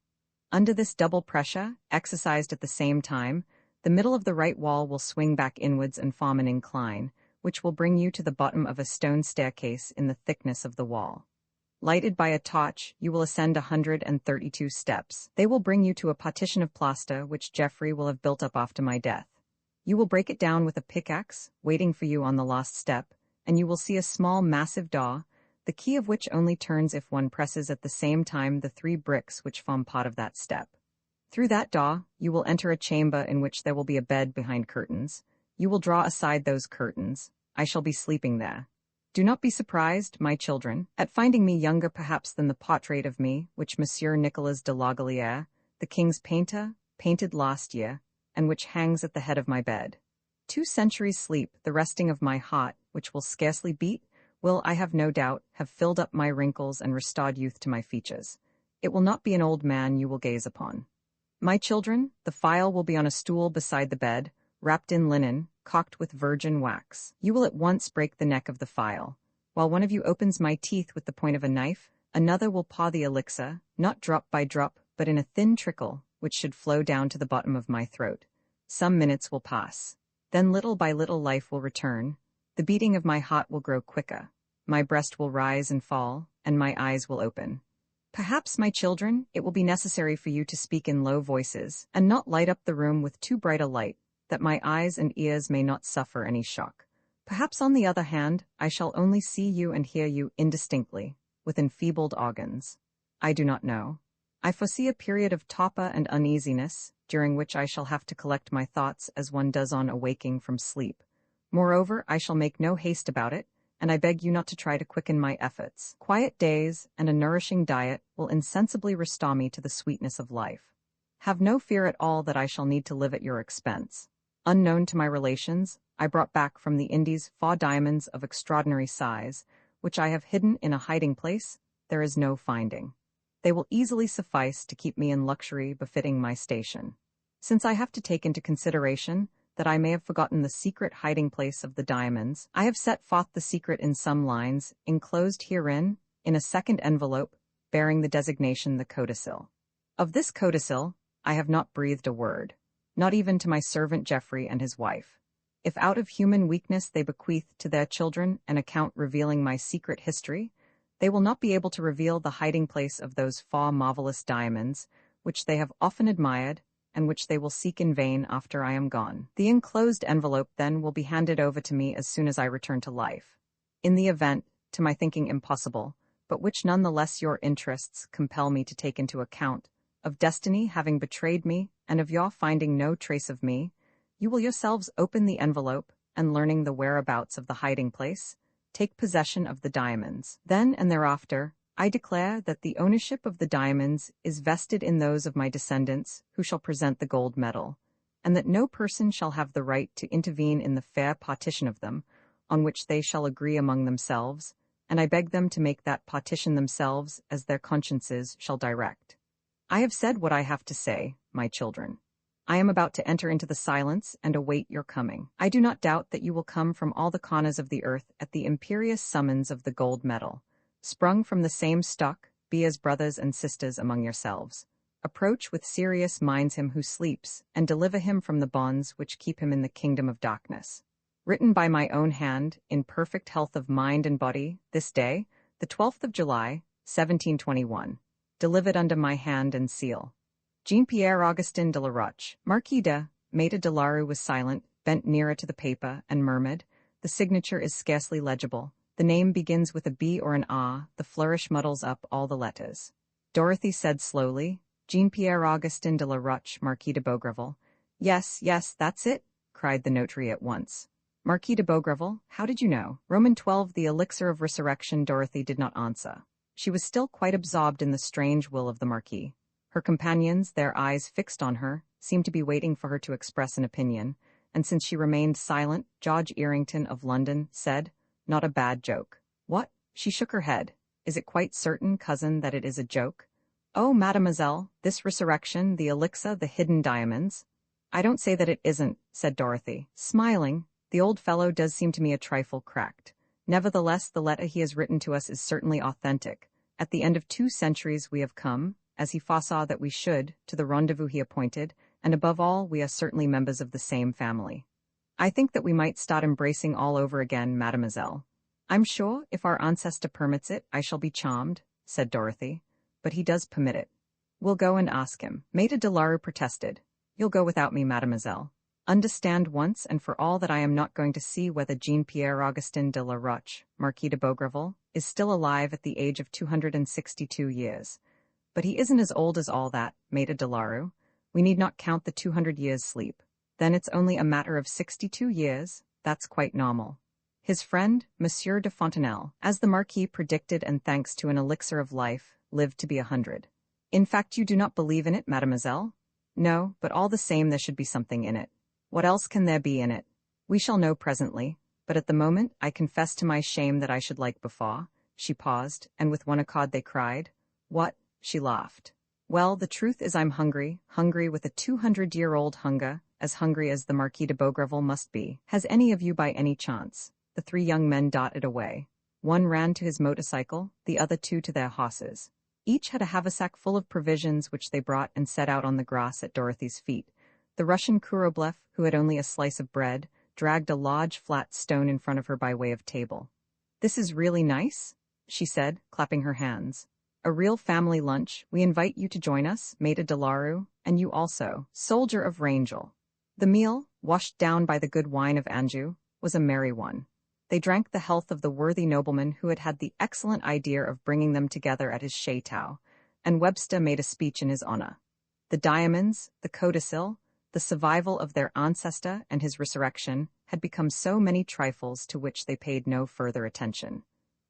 Under this double pressure, exercised at the same time, the middle of the right wall will swing back inwards and form an incline, which will bring you to the bottom of a stone staircase in the thickness of the wall. Lighted by a torch, you will ascend 132 steps. They will bring you to a partition of plaster which Geoffrey will have built up after my death. You will break it down with a pickaxe, waiting for you on the last step, and you will see a small massive door, the key of which only turns if one presses at the same time the 3 bricks which form part of that step. Through that door, you will enter a chamber in which there will be a bed behind curtains. You will draw aside those curtains. I shall be sleeping there. Do not be surprised, my children, at finding me younger perhaps than the portrait of me which Monsieur Nicolas de Lagolière, the king's painter, painted last year, and which hangs at the head of my bed. 2 centuries' sleep, the resting of my heart, which will scarcely beat, will, I have no doubt, have filled up my wrinkles and restored youth to my features. It will not be an old man you will gaze upon. My children, the phial will be on a stool beside the bed, wrapped in linen, caulked with virgin wax. You will at once break the neck of the phial. While one of you opens my teeth with the point of a knife, another will paw the elixir, not drop by drop, but in a thin trickle, which should flow down to the bottom of my throat. Some minutes will pass. Then little by little life will return. The beating of my heart will grow quicker. My breast will rise and fall, and my eyes will open. Perhaps, my children, it will be necessary for you to speak in low voices, and not light up the room with too bright a light, that my eyes and ears may not suffer any shock. Perhaps, on the other hand, I shall only see you and hear you indistinctly, with enfeebled organs. I do not know. I foresee a period of torpor and uneasiness, during which I shall have to collect my thoughts as one does on awaking from sleep. Moreover, I shall make no haste about it, and I beg you not to try to quicken my efforts. Quiet days and a nourishing diet will insensibly restore me to the sweetness of life. Have no fear at all that I shall need to live at your expense. Unknown to my relations, I brought back from the Indies 4 diamonds of extraordinary size, which I have hidden in a hiding place. There is no finding. They will easily suffice to keep me in luxury befitting my station. Since I have to take into consideration that I may have forgotten the secret hiding place of the diamonds, I have set forth the secret in some lines, enclosed herein, in a second envelope, bearing the designation the codicil. Of this codicil, I have not breathed a word, not even to my servant Geoffrey and his wife. If out of human weakness they bequeath to their children an account revealing my secret history, they will not be able to reveal the hiding place of those 4 marvelous diamonds, which they have often admired, and which they will seek in vain after I am gone. The enclosed envelope then will be handed over to me as soon as I return to life. In the event, to my thinking impossible, but which none the less your interests compel me to take into account, of destiny having betrayed me, and of your finding no trace of me, you will yourselves open the envelope, and learning the whereabouts of the hiding place, take possession of the diamonds. Then and thereafter, I declare that the ownership of the diamonds is vested in those of my descendants who shall present the gold medal, and that no person shall have the right to intervene in the fair partition of them, on which they shall agree among themselves, and I beg them to make that partition themselves as their consciences shall direct. I have said what I have to say, my children. I am about to enter into the silence and await your coming. I do not doubt that you will come from all the corners of the earth at the imperious summons of the gold medal. Sprung from the same stock, be as brothers and sisters among yourselves. Approach with serious minds him who sleeps, and deliver him from the bonds which keep him in the kingdom of darkness. Written by my own hand, in perfect health of mind and body, this day, the 12th of July, 1721. Delivered under my hand and seal. Jean-Pierre Augustin de la Roche, Marquis de. Maître de Larue was silent, bent nearer to the paper, and murmured, "The signature is scarcely legible. The name begins with a B or an A, the flourish muddles up all the letters." Dorothy said slowly, "Jean-Pierre Augustin de la Roche, Marquis de Beaugreville." "Yes, yes, that's it," cried the notary at once. "Marquis de Beaugreville, how did you know?" Roman 12, the elixir of resurrection. Dorothy did not answer. She was still quite absorbed in the strange will of the Marquis. Her companions, their eyes fixed on her, seemed to be waiting for her to express an opinion, and since she remained silent, George Errington of London said, "Not a bad joke." "What?" She shook her head. "Is it quite certain, cousin, that it is a joke?" "Oh, mademoiselle, this resurrection, the elixir, the hidden diamonds." "I don't say that it isn't," said Dorothy, smiling. "The old fellow does seem to me a trifle cracked. Nevertheless, the letter he has written to us is certainly authentic. At the end of 2 centuries we have come, as he foresaw that we should, to the rendezvous he appointed, and above all, we are certainly members of the same family. I think that we might start embracing all over again, mademoiselle." "I'm sure, if our ancestor permits it, I shall be charmed," said Dorothy. "But he does permit it." "We'll go and ask him." Maître de Larue protested. "You'll go without me, mademoiselle. Understand once and for all that I am not going to see whether Jean-Pierre Augustin de la Roche, Marquis de Beaugreville, is still alive at the age of 262 years. But he isn't as old as all that, Maître de Larue. We need not count the 200 years' sleep. Then it's only a matter of 62 years. That's quite normal." His friend, Monsieur de Fontenelle, as the Marquis predicted and thanks to an elixir of life, lived to be 100. "In fact, you do not believe in it, mademoiselle?" "No, but all the same there should be something in it." "What else can there be in it?" "We shall know presently, but at the moment I confess to my shame that I should like before." She paused, and with one accord they cried, "What?" She laughed. "Well, the truth is I'm hungry, hungry with a 200-year-old hunger, as hungry as the Marquis de Beaugreville must be. Has any of you by any chance?" The 3 young men darted away. One ran to his motorcycle, the other 2 to their horses. Each had a haversack full of provisions which they brought and set out on the grass at Dorothy's feet. The Russian Kuroblev, who had only a slice of bread, dragged a large flat stone in front of her by way of table. "This is really nice," she said, clapping her hands. "A real family lunch. We invite you to join us, Maître de Larue, and you also, soldier of Rangel." The meal, washed down by the good wine of Anjou, was a merry one. They drank the health of the worthy nobleman who had had the excellent idea of bringing them together at his chateau, and Webster made a speech in his honor. The diamonds, the codicil, the survival of their ancestor and his resurrection had become so many trifles to which they paid no further attention.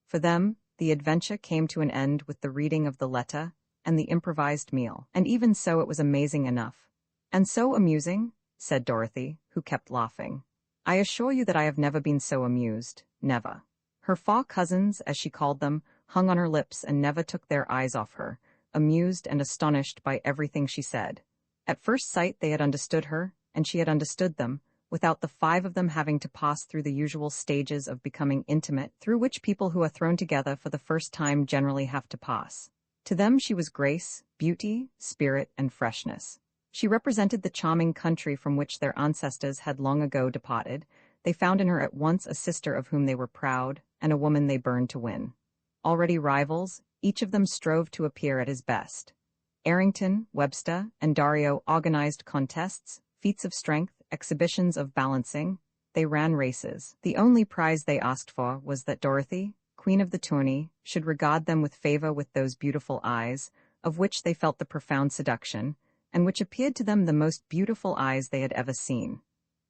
For them, the adventure came to an end with the reading of the letter and the improvised meal, and even so it was amazing enough. "And so amusing," said Dorothy, who kept laughing. "I assure you that I have never been so amused, never." Her 4 cousins, as she called them, hung on her lips and never took their eyes off her, amused and astonished by everything she said. At first sight they had understood her, and she had understood them, without the 5 of them having to pass through the usual stages of becoming intimate, through which people who are thrown together for the first time generally have to pass. To them she was grace, beauty, spirit, and freshness. She represented the charming country from which their ancestors had long ago departed. They found in her at once a sister of whom they were proud, and a woman they burned to win. Already rivals, each of them strove to appear at his best. Errington, Webster, and Dario organized contests, feats of strength, exhibitions of balancing. They ran races. The only prize they asked for was that Dorothy, queen of the tourney, should regard them with favor with those beautiful eyes, of which they felt the profound seduction, and which appeared to them the most beautiful eyes they had ever seen.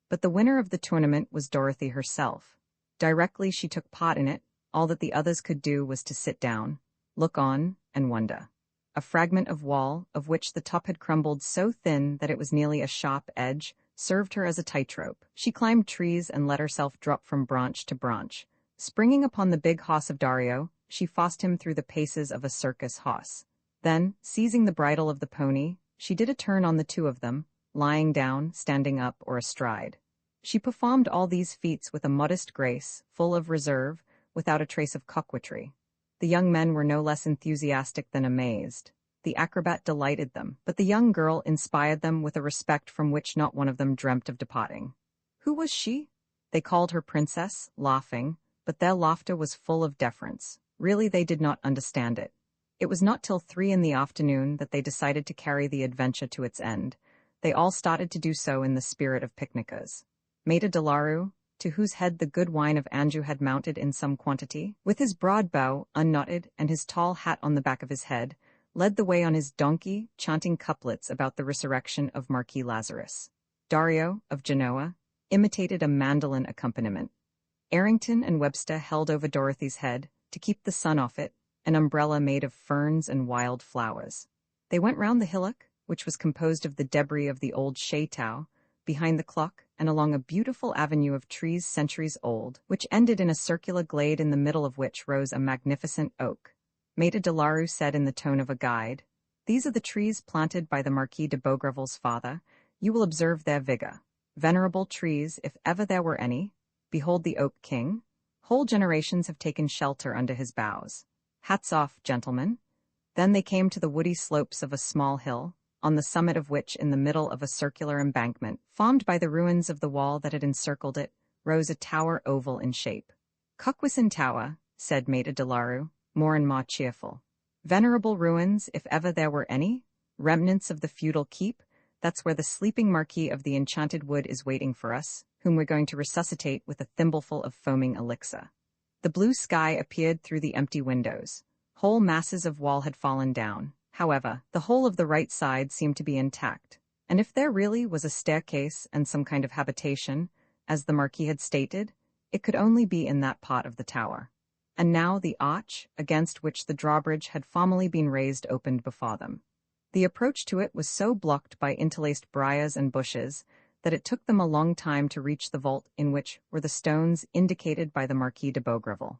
But the winner of the tournament was Dorothy herself. Directly she took part in it, all that the others could do was to sit down, look on, and wonder. A fragment of wall, of which the top had crumbled so thin that it was nearly a sharp edge, served her as a tightrope. She climbed trees and let herself drop from branch to branch. Springing upon the big horse of Dario, she forced him through the paces of a circus horse. Then, seizing the bridle of the pony, she did a turn on the 2 of them, lying down, standing up, or astride. She performed all these feats with a modest grace, full of reserve, without a trace of coquetry. The young men were no less enthusiastic than amazed. The acrobat delighted them, but the young girl inspired them with a respect from which not one of them dreamt of departing. Who was she? They called her princess, laughing, but their laughter was full of deference. Really, they did not understand it. It was not till 3 in the afternoon that they decided to carry the adventure to its end. They all started to do so in the spirit of picnickers. Maître de Larue, to whose head the good wine of Anjou had mounted in some quantity, with his broad bow unknotted and his tall hat on the back of his head, led the way on his donkey, chanting couplets about the resurrection of Marquis Lazarus. Dario, of Genoa, imitated a mandolin accompaniment. Errington and Webster held over Dorothy's head, to keep the sun off it, an umbrella made of ferns and wild flowers. They went round the hillock, which was composed of the debris of the old chateau, behind the clock, and along a beautiful avenue of trees centuries old, which ended in a circular glade in the middle of which rose a magnificent oak. Maître de Larue said in the tone of a guide, "These are the trees planted by the Marquis de Beaugreville's father. You will observe their vigor. Venerable trees, if ever there were any. Behold the oak king. Whole generations have taken shelter under his boughs. Hats off, gentlemen." Then they came to the woody slopes of a small hill, on the summit of which, in the middle of a circular embankment, formed by the ruins of the wall that had encircled it, rose a tower oval in shape. "Coquesin Tower," said Maître de Larue, more and more cheerful. "Venerable ruins, if ever there were any. Remnants of the feudal keep. That's where the sleeping Marquis of the Enchanted Wood is waiting for us, whom we're going to resuscitate with a thimbleful of foaming elixir." The blue sky appeared through the empty windows. Whole masses of wall had fallen down. However, the whole of the right side seemed to be intact, and if there really was a staircase and some kind of habitation, as the Marquis had stated, it could only be in that part of the tower. And now the arch, against which the drawbridge had formerly been raised, opened before them. The approach to it was so blocked by interlaced briars and bushes that it took them a long time to reach the vault in which were the stones indicated by the Marquis de Beaugreville.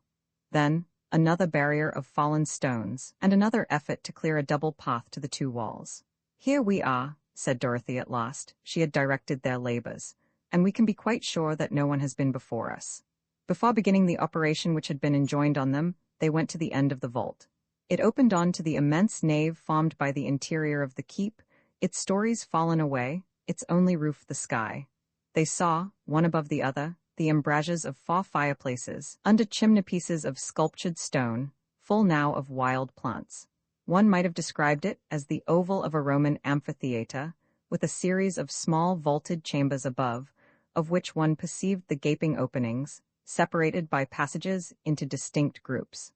Then, another barrier of fallen stones, and another effort to clear a double path to the two walls. "Here we are," said Dorothy at last. She had directed their labors, "and we can be quite sure that no one has been before us." Before beginning the operation which had been enjoined on them, they went to the end of the vault. It opened on to the immense nave formed by the interior of the keep, its stories fallen away, its only roof the sky. They saw, one above the other, the embrasures of 4 fireplaces, under chimney-pieces of sculptured stone, full now of wild plants. One might have described it as the oval of a Roman amphitheatre, with a series of small vaulted chambers above, of which one perceived the gaping openings, separated by passages into distinct groups.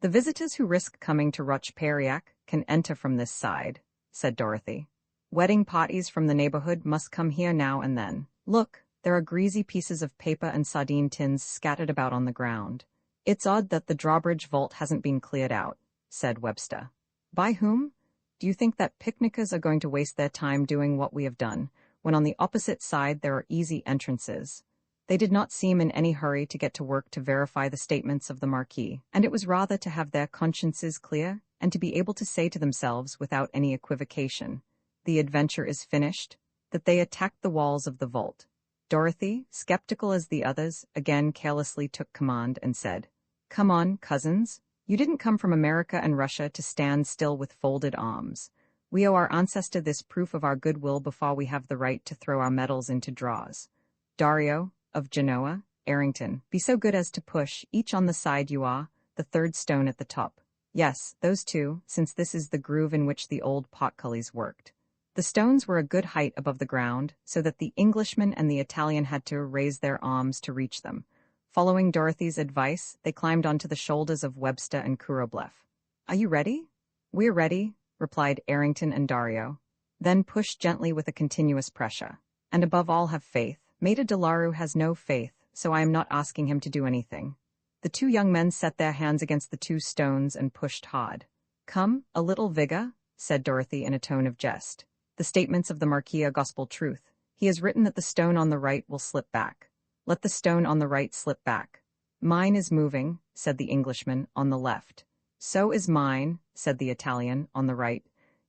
"The visitors who risk coming to Rocheperiac can enter from this side," said Dorothy. "Wedding parties from the neighborhood must come here now and then. Look, there are greasy pieces of paper and sardine tins scattered about on the ground." "It's odd that the drawbridge vault hasn't been cleared out," said Webster. "By whom? Do you think that picnickers are going to waste their time doing what we have done, when on the opposite side there are easy entrances?" They did not seem in any hurry to get to work to verify the statements of the Marquis, and it was rather to have their consciences clear and to be able to say to themselves without any equivocation, "The adventure is finished," that they attacked the walls of the vault. Dorothy, skeptical as the others, again carelessly took command and said, "Come on, cousins. You didn't come from America and Russia to stand still with folded arms. We owe our ancestor this proof of our goodwill before we have the right to throw our medals into draws. Dario, of Genoa, Errington, be so good as to push, each on the side you are, the 3rd stone at the top. Yes, those 2, since this is the groove in which the old portcullis worked." The stones were a good height above the ground, so that the Englishman and the Italian had to raise their arms to reach them. Following Dorothy's advice, they climbed onto the shoulders of Webster and Kurobleff. "Are you ready?" "We're ready," replied Errington and Dario. "Then push gently with a continuous pressure. And above all have faith. Maître de Larue has no faith, so I am not asking him to do anything." The 2 young men set their hands against the 2 stones and pushed hard. "Come, a little vigor," said Dorothy in a tone of jest. "The statements of the Marquis are gospel truth. He has written that the stone on the right will slip back. Let the stone on the right slip back." "Mine is moving," said the Englishman, on the left. "So is mine," said the Italian, on the right.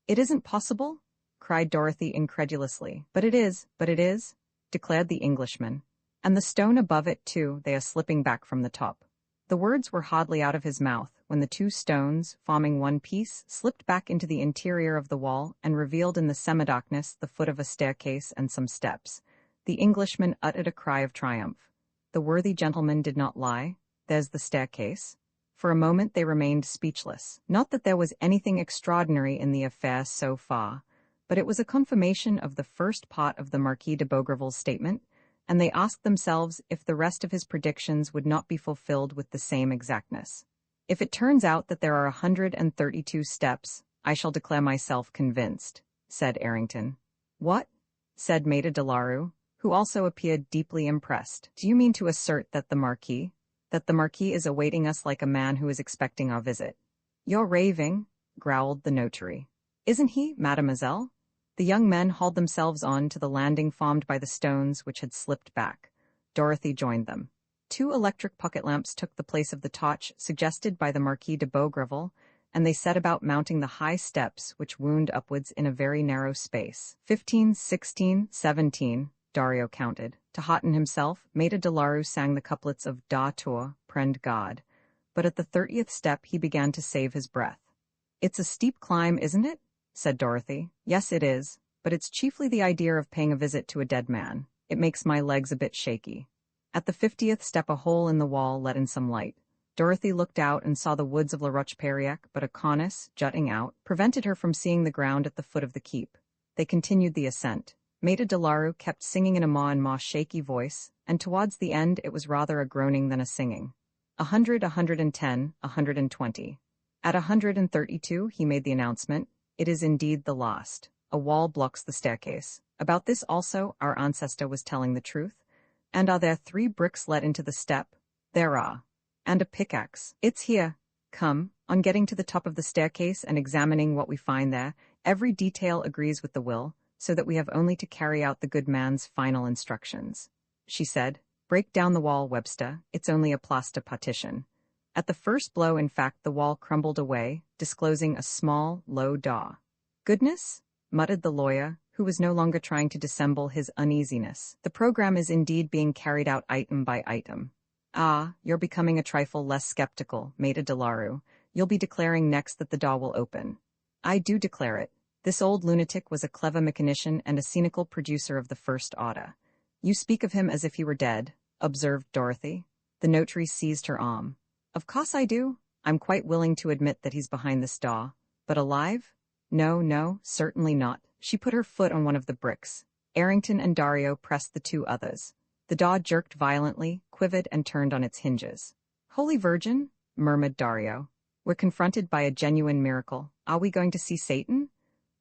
"It isn't possible?" cried Dorothy incredulously. But it is, declared the Englishman. And the stone above it, too, they are slipping back from the top. The words were hardly out of his mouth when the two stones, forming one piece, slipped back into the interior of the wall and revealed in the semi-darkness the foot of a staircase and some steps. The Englishman uttered a cry of triumph. The worthy gentleman did not lie. There's the staircase. For a moment they remained speechless. Not that there was anything extraordinary in the affair so far, but it was a confirmation of the first part of the Marquis de Beaugreville's statement, and they asked themselves if the rest of his predictions would not be fulfilled with the same exactness. If it turns out that there are 132 steps, I shall declare myself convinced, said Errington. What? Said Maida de Larue, who also appeared deeply impressed. Do you mean to assert that the Marquis is awaiting us like a man who is expecting our visit? You're raving, growled the notary. Isn't he, mademoiselle? The young men hauled themselves on to the landing formed by the stones which had slipped back. Dorothy joined them. 2 electric pocket lamps took the place of the torch suggested by the Marquis de Beaugreville, and they set about mounting the high steps which wound upwards in a very narrow space. 15, 16, 17, Dario counted. To hearten himself, Maida de Larue sang the couplets of Da Tour, Prend God, but at the 30th step he began to save his breath. It's a steep climb, isn't it? Said Dorothy. Yes, it is, but it's chiefly the idea of paying a visit to a dead man. It makes my legs a bit shaky. At the 50th step a hole in the wall let in some light. Dorothy looked out and saw the woods of La Roche-Perriec, but a cornice, jutting out, prevented her from seeing the ground at the foot of the keep. They continued the ascent. Maida de Larue kept singing in a ma shaky voice, and towards the end it was rather a groaning than a singing. 100, 110, 120. At 132 he made the announcement, "It is indeed the last. A wall blocks the staircase." About this also our ancestor was telling the truth. And are there 3 bricks let into the step? There are. And a pickaxe. It's here. Come, on getting to the top of the staircase and examining what we find there, every detail agrees with the will, so that we have only to carry out the good man's final instructions. She said, "Break down the wall, Webster. It's only a plaster partition." At the first blow, in fact, the wall crumbled away, disclosing a small, low door. "Goodness?" muttered the lawyer, who was no longer trying to dissemble his uneasiness. "The program is indeed being carried out item by item." "Ah, you're becoming a trifle less skeptical, Maida de Larue. You'll be declaring next that the door will open." "I do declare it. This old lunatic was a clever mechanician and a cynical producer of the first order." "You speak of him as if he were dead," observed Dorothy. The notary seized her arm. "Of course I do. I'm quite willing to admit that he's behind this door. But alive? No, certainly not." She put her foot on one of the bricks. Errington and Dario pressed the 2 others. The door jerked violently, quivered, and turned on its hinges. "Holy Virgin," murmured Dario. "We're confronted by a genuine miracle. Are we going to see Satan?"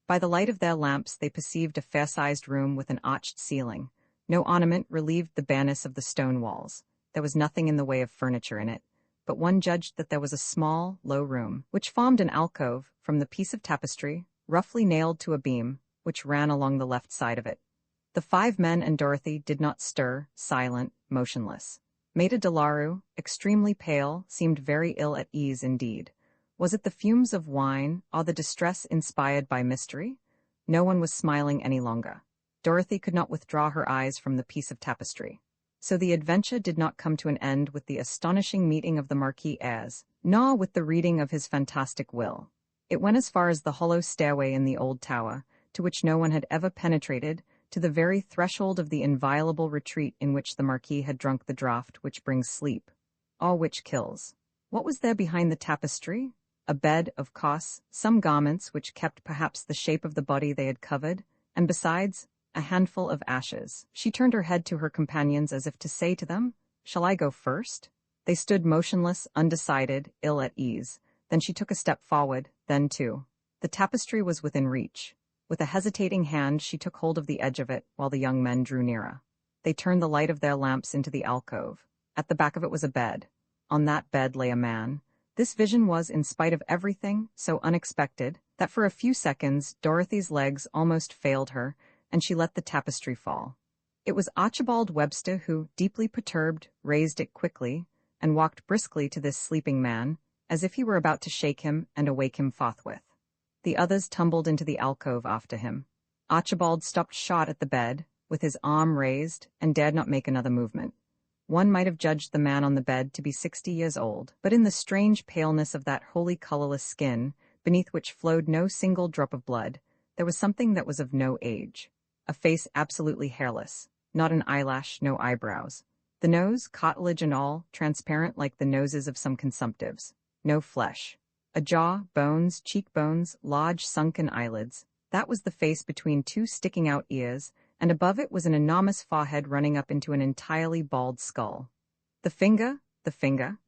By the light of their lamps they perceived a fair-sized room with an arched ceiling. No ornament relieved the bareness of the stone walls. There was nothing in the way of furniture in it, but one judged that there was a small, low room, which formed an alcove, from the piece of tapestry, roughly nailed to a beam, which ran along the left side of it. The 5 men and Dorothy did not stir, silent, motionless. Maida de Larue, extremely pale, seemed very ill at ease indeed. Was it the fumes of wine, or the distress inspired by mystery? No one was smiling any longer. Dorothy could not withdraw her eyes from the piece of tapestry. So the adventure did not come to an end with the astonishing meeting of the Marquis Ayres, nor with the reading of his fantastic will. It went as far as the hollow stairway in the old tower, to which no one had ever penetrated, to the very threshold of the inviolable retreat in which the Marquis had drunk the draught which brings sleep, or which kills. What was there behind the tapestry? A bed, of course, some garments which kept perhaps the shape of the body they had covered, and besides, a handful of ashes. She turned her head to her companions as if to say to them, "Shall I go first?" They stood motionless, undecided, ill at ease. Then she took a step forward, then 2. The tapestry was within reach. With a hesitating hand she took hold of the edge of it, while the young men drew nearer. They turned the light of their lamps into the alcove. At the back of it was a bed. On that bed lay a man. This vision was, in spite of everything, so unexpected, that for a few seconds Dorothy's legs almost failed her, and she let the tapestry fall. It was Archibald Webster who, deeply perturbed, raised it quickly, and walked briskly to this sleeping man, as if he were about to shake him and awake him forthwith. The others tumbled into the alcove after him. Archibald stopped short at the bed, with his arm raised, and dared not make another movement. One might have judged the man on the bed to be 60 years old, but in the strange paleness of that wholly colorless skin, beneath which flowed no single drop of blood, there was something that was of no age. A face absolutely hairless, not an eyelash, no eyebrows. The nose, cartilage and all, transparent like the noses of some consumptives. No flesh. A jaw, bones, cheekbones, large sunken eyelids. That was the face between two sticking out ears, and above it was an enormous forehead running up into an entirely bald skull. The finger,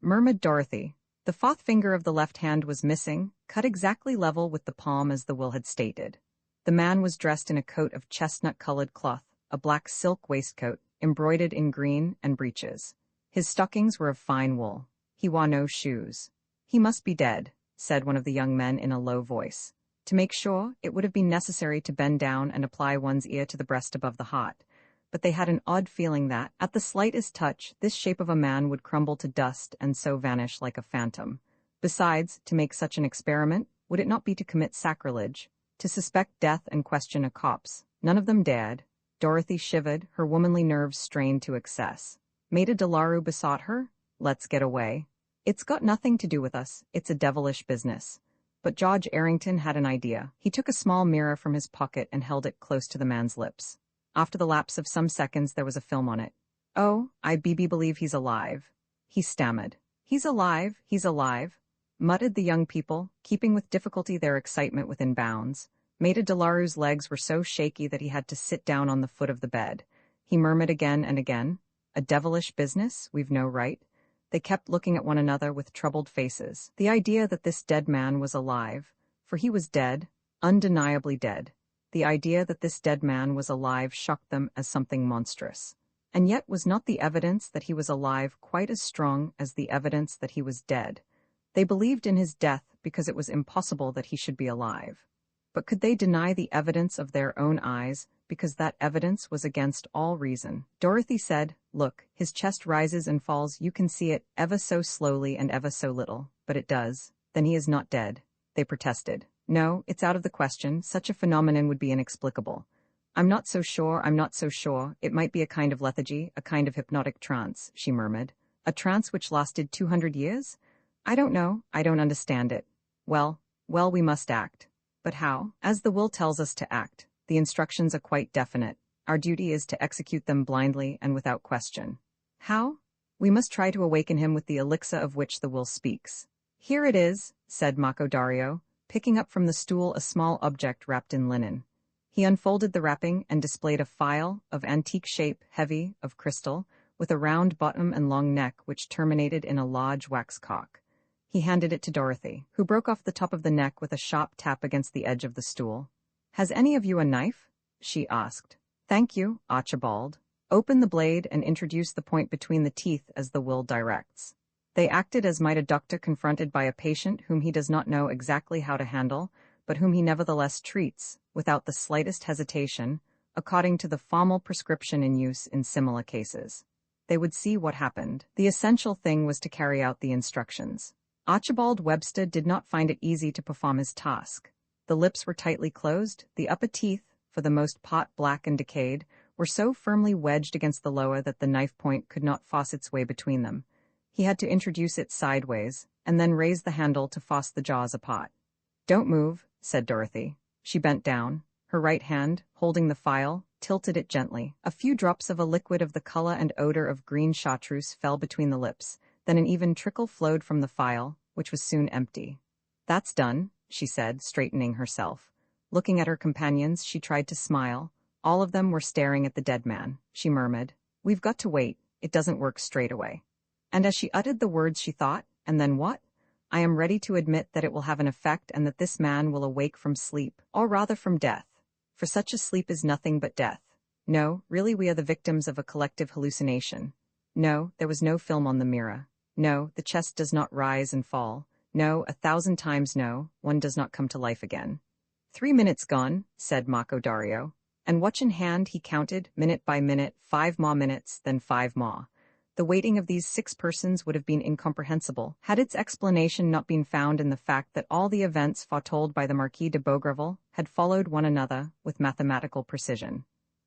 murmured Dorothy. The fourth finger of the left hand was missing, cut exactly level with the palm as the will had stated. The man was dressed in a coat of chestnut-colored cloth, a black silk waistcoat, embroidered in green, and breeches. His stockings were of fine wool. He wore no shoes. "He must be dead," said one of the young men in a low voice. To make sure, it would have been necessary to bend down and apply one's ear to the breast above the heart, but they had an odd feeling that, at the slightest touch, this shape of a man would crumble to dust and so vanish like a phantom. Besides, to make such an experiment, would it not be to commit sacrilege? To suspect death and question a corpse? None of them dared. Dorothy shivered, her womanly nerves strained to excess. Maida de Larue besought her, "Let's get away. It's got nothing to do with us, it's a devilish business." But George Errington had an idea. He took a small mirror from his pocket and held it close to the man's lips. After the lapse of some seconds, there was a film on it. "Oh, I believe he's alive," he stammered. He's alive," muttered the young people, keeping with difficulty their excitement within bounds. Maida de Larue's legs were so shaky that he had to sit down on the foot of the bed. He murmured again and again, "A devilish business, we've no right." They kept looking at one another with troubled faces. The idea that this dead man was alive, for he was dead, undeniably dead. The idea that this dead man was alive shocked them as something monstrous. And yet was not the evidence that he was alive quite as strong as the evidence that he was dead? They believed in his death because it was impossible that he should be alive. But could they deny the evidence of their own eyes because that evidence was against all reason? Dorothy said, "Look, his chest rises and falls, you can see it, ever so slowly and ever so little, but it does." "Then he is not dead," they protested. "No, it's out of the question, such a phenomenon would be inexplicable." I'm not so sure, it might be a kind of lethargy, a kind of hypnotic trance," she murmured. "A trance which lasted 200 years? I don't know, I don't understand it. Well, we must act. But how? As the will tells us to act. The instructions are quite definite. Our duty is to execute them blindly and without question. How? We must try to awaken him with the elixir of which the will speaks." "Here it is," said Marco Dario, picking up from the stool a small object wrapped in linen. He unfolded the wrapping and displayed a phial, of antique shape, heavy, of crystal, with a round bottom and long neck which terminated in a large wax cock. He handed it to Dorothy, who broke off the top of the neck with a sharp tap against the edge of the stool. "Has any of you a knife?" she asked. "Thank you, Archibald. Open the blade and introduce the point between the teeth as the will directs." They acted as might a doctor confronted by a patient whom he does not know exactly how to handle, but whom he nevertheless treats, without the slightest hesitation, according to the formal prescription in use in similar cases. They would see what happened. The essential thing was to carry out the instructions. Archibald Webster did not find it easy to perform his task. The lips were tightly closed, the upper teeth, for the most part black and decayed, were so firmly wedged against the lower that the knife point could not force its way between them. He had to introduce it sideways, and then raise the handle to force the jaws apart. "Don't move," said Dorothy. She bent down. Her right hand, holding the phial, tilted it gently. A few drops of a liquid of the color and odor of green chartreuse fell between the lips. Then an even trickle flowed from the phial, which was soon empty. "That's done," she said, straightening herself. Looking at her companions, she tried to smile. All of them were staring at the dead man. She murmured, "We've got to wait. It doesn't work straight away." And as she uttered the words she thought, "And then what?" "I am ready to admit that it will have an effect and that this man will awake from sleep, or rather from death. For such a sleep is nothing but death. No, really we are the victims of a collective hallucination. No, there was no film on the mirror. No, the chest does not rise and fall. No, 1,000 times no, one does not come to life again." 3 minutes gone," said Marco Dario. And watch in hand he counted, minute by minute, 5 more minutes, then 5 more. The waiting of these 6 persons would have been incomprehensible, had its explanation not been found in the fact that all the events foretold by the Marquis de Beaugreville had followed one another with mathematical precision.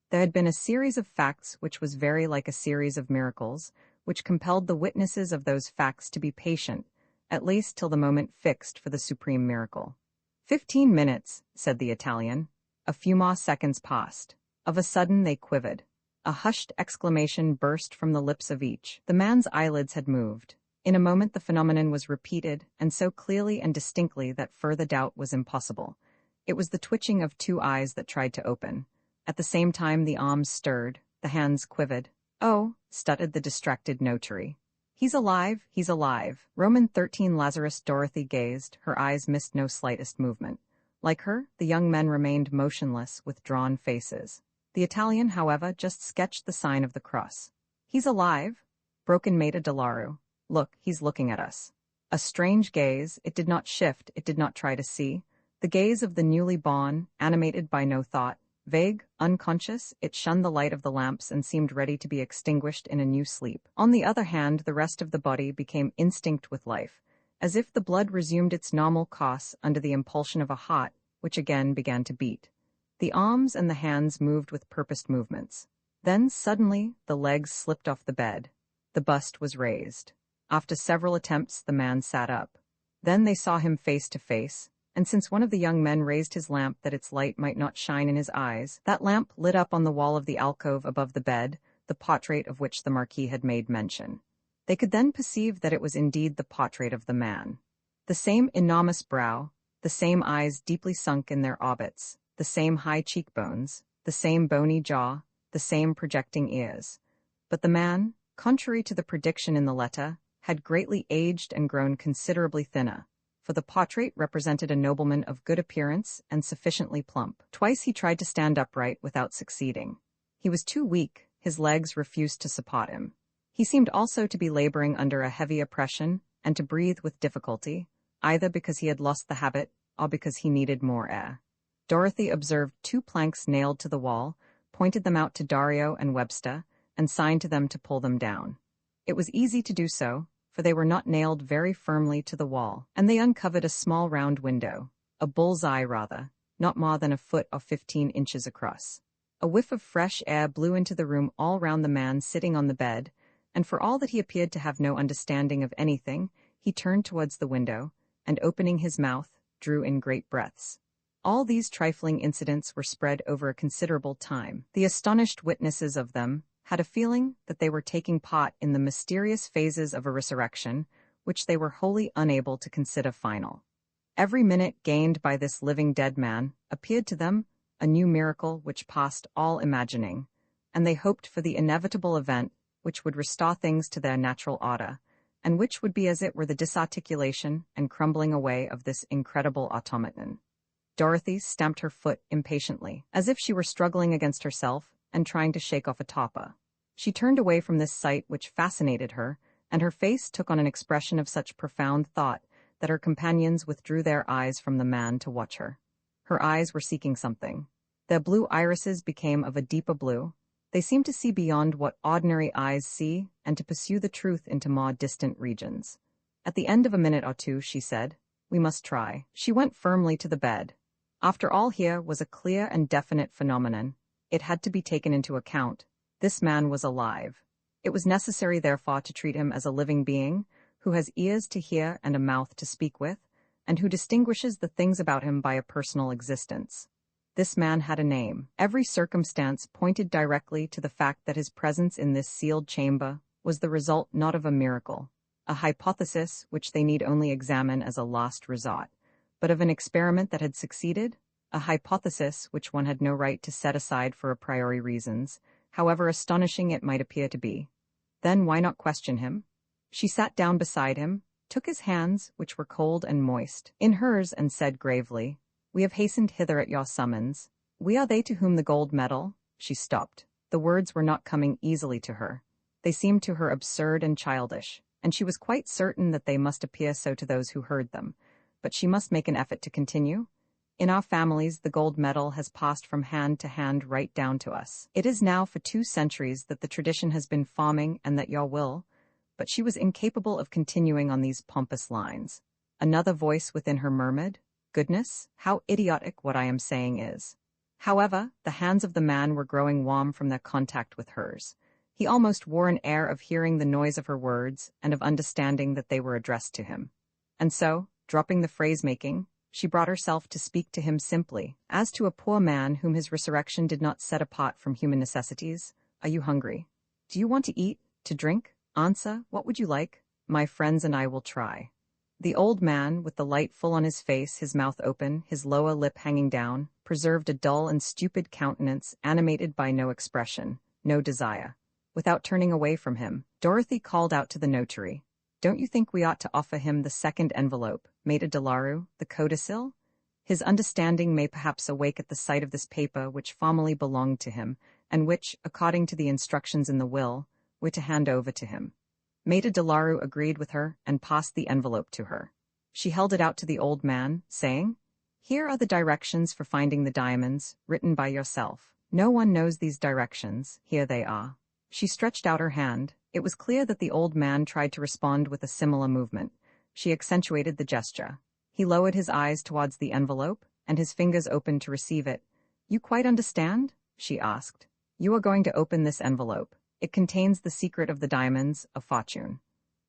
There had been a series of facts which was very like a series of miracles, which compelled the witnesses of those facts to be patient, at least till the moment fixed for the supreme miracle. 15 minutes, said the Italian. A few more seconds passed. Of a sudden they quivered. A hushed exclamation burst from the lips of each. The man's eyelids had moved. In a moment the phenomenon was repeated, and so clearly and distinctly that further doubt was impossible. It was the twitching of 2 eyes that tried to open. At the same time the arms stirred, the hands quivered. "Oh," stuttered the distracted notary. "He's alive, he's alive." Roman 13 Lazarus. Dorothy gazed, her eyes missed no slightest movement. Like her, the young men remained motionless, with drawn faces. The Italian, however, just sketched the sign of the cross. "He's alive," broke in Maida Delaru. "Look, he's looking at us." A strange gaze, it did not shift, it did not try to see. The gaze of the newly born, animated by no thought. Vague, unconscious, it shunned the light of the lamps and seemed ready to be extinguished in a new sleep. On the other hand, the rest of the body became instinct with life, as if the blood resumed its normal course under the impulsion of a heart, which again began to beat. The arms and the hands moved with purposed movements. Then, suddenly, the legs slipped off the bed. The bust was raised. After several attempts, the man sat up. Then they saw him face to face, and since one of the young men raised his lamp that its light might not shine in his eyes, that lamp lit up on the wall of the alcove above the bed, the portrait of which the Marquis had made mention. They could then perceive that it was indeed the portrait of the man. The same enormous brow, the same eyes deeply sunk in their orbits, the same high cheekbones, the same bony jaw, the same projecting ears. But the man, contrary to the prediction in the letter, had greatly aged and grown considerably thinner, for the portrait represented a nobleman of good appearance and sufficiently plump. Twice he tried to stand upright without succeeding. He was too weak, his legs refused to support him. He seemed also to be laboring under a heavy oppression and to breathe with difficulty, either because he had lost the habit or because he needed more air. Dorothy observed 2 planks nailed to the wall, pointed them out to Dario and Webster, and signed to them to pull them down. It was easy to do so, for they were not nailed very firmly to the wall, and they uncovered a small round window, a bull's-eye rather, not more than a foot or 15 inches across. A whiff of fresh air blew into the room all round the man sitting on the bed, and for all that he appeared to have no understanding of anything, he turned towards the window, and opening his mouth, drew in great breaths. All these trifling incidents were spread over a considerable time. The astonished witnesses of them had a feeling that they were taking part in the mysterious phases of a resurrection, which they were wholly unable to consider final. Every minute gained by this living dead man appeared to them a new miracle which passed all imagining, and they hoped for the inevitable event which would restore things to their natural order, and which would be as it were the disarticulation and crumbling away of this incredible automaton. Dorothy stamped her foot impatiently, as if she were struggling against herself and trying to shake off a topper. She turned away from this sight which fascinated her, and her face took on an expression of such profound thought that her companions withdrew their eyes from the man to watch her. Her eyes were seeking something. Their blue irises became of a deeper blue. They seemed to see beyond what ordinary eyes see and to pursue the truth into more distant regions. At the end of a minute or 2, she said, "We must try." She went firmly to the bed. After all, here was a clear and definite phenomenon. It had to be taken into account. This man was alive. It was necessary, therefore, to treat him as a living being, who has ears to hear and a mouth to speak with, and who distinguishes the things about him by a personal existence. This man had a name. Every circumstance pointed directly to the fact that his presence in this sealed chamber was the result not of a miracle, a hypothesis which they need only examine as a last resort, but of an experiment that had succeeded, a hypothesis which one had no right to set aside for a priori reasons, however astonishing it might appear to be. Then why not question him? She sat down beside him, took his hands, which were cold and moist, in hers, and said gravely, "We have hastened hither at your summons. We are they to whom the gold medal—" She stopped. The words were not coming easily to her. They seemed to her absurd and childish, and she was quite certain that they must appear so to those who heard them. But she must make an effort to continue. In our families, the gold medal has passed from hand to hand right down to us. It is now for 2 centuries that the tradition has been farming and that your will, but she was incapable of continuing on these pompous lines. Another voice within her murmured, "Goodness, how idiotic what I am saying is." However, the hands of the man were growing warm from their contact with hers. He almost wore an air of hearing the noise of her words and of understanding that they were addressed to him. And so, dropping the phrase-making, she brought herself to speak to him simply, as to a poor man whom his resurrection did not set apart from human necessities. "Are you hungry? Do you want to eat, to drink? Answer, what would you like? My friends and I will try." The old man, with the light full on his face, his mouth open, his lower lip hanging down, preserved a dull and stupid countenance animated by no expression, no desire. Without turning away from him, Dorothy called out to the notary, "Don't you think we ought to offer him the second envelope, Maida Delaru, the codicil? His understanding may perhaps awake at the sight of this paper which formerly belonged to him, and which, according to the instructions in the will, we're to hand over to him." Maida Delaru agreed with her and passed the envelope to her. She held it out to the old man, saying, "Here are the directions for finding the diamonds, written by yourself. No one knows these directions, here they are." She stretched out her hand. It was clear that the old man tried to respond with a similar movement. She accentuated the gesture. He lowered his eyes towards the envelope, and his fingers opened to receive it. "You quite understand?" she asked. "You are going to open this envelope. It contains the secret of the diamonds, of fortune."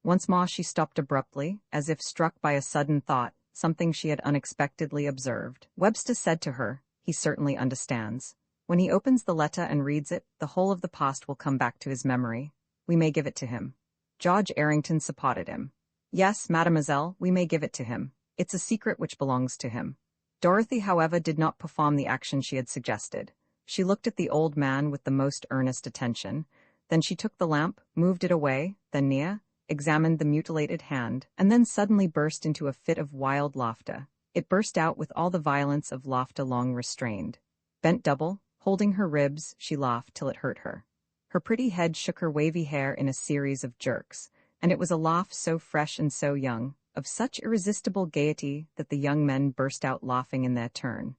Once more she stopped abruptly, as if struck by a sudden thought, something she had unexpectedly observed. Webster said to her, "He certainly understands. When he opens the letter and reads it, the whole of the past will come back to his memory. We may give it to him." George Errington supported him. "Yes, mademoiselle, we may give it to him. It's a secret which belongs to him." Dorothy, however, did not perform the action she had suggested. She looked at the old man with the most earnest attention. Then she took the lamp, moved it away, then near, examined the mutilated hand, and then suddenly burst into a fit of wild laughter. It burst out with all the violence of laughter long restrained. Bent double, holding her ribs, she laughed till it hurt her. Her pretty head shook her wavy hair in a series of jerks, and it was a laugh so fresh and so young, of such irresistible gaiety that the young men burst out laughing in their turn.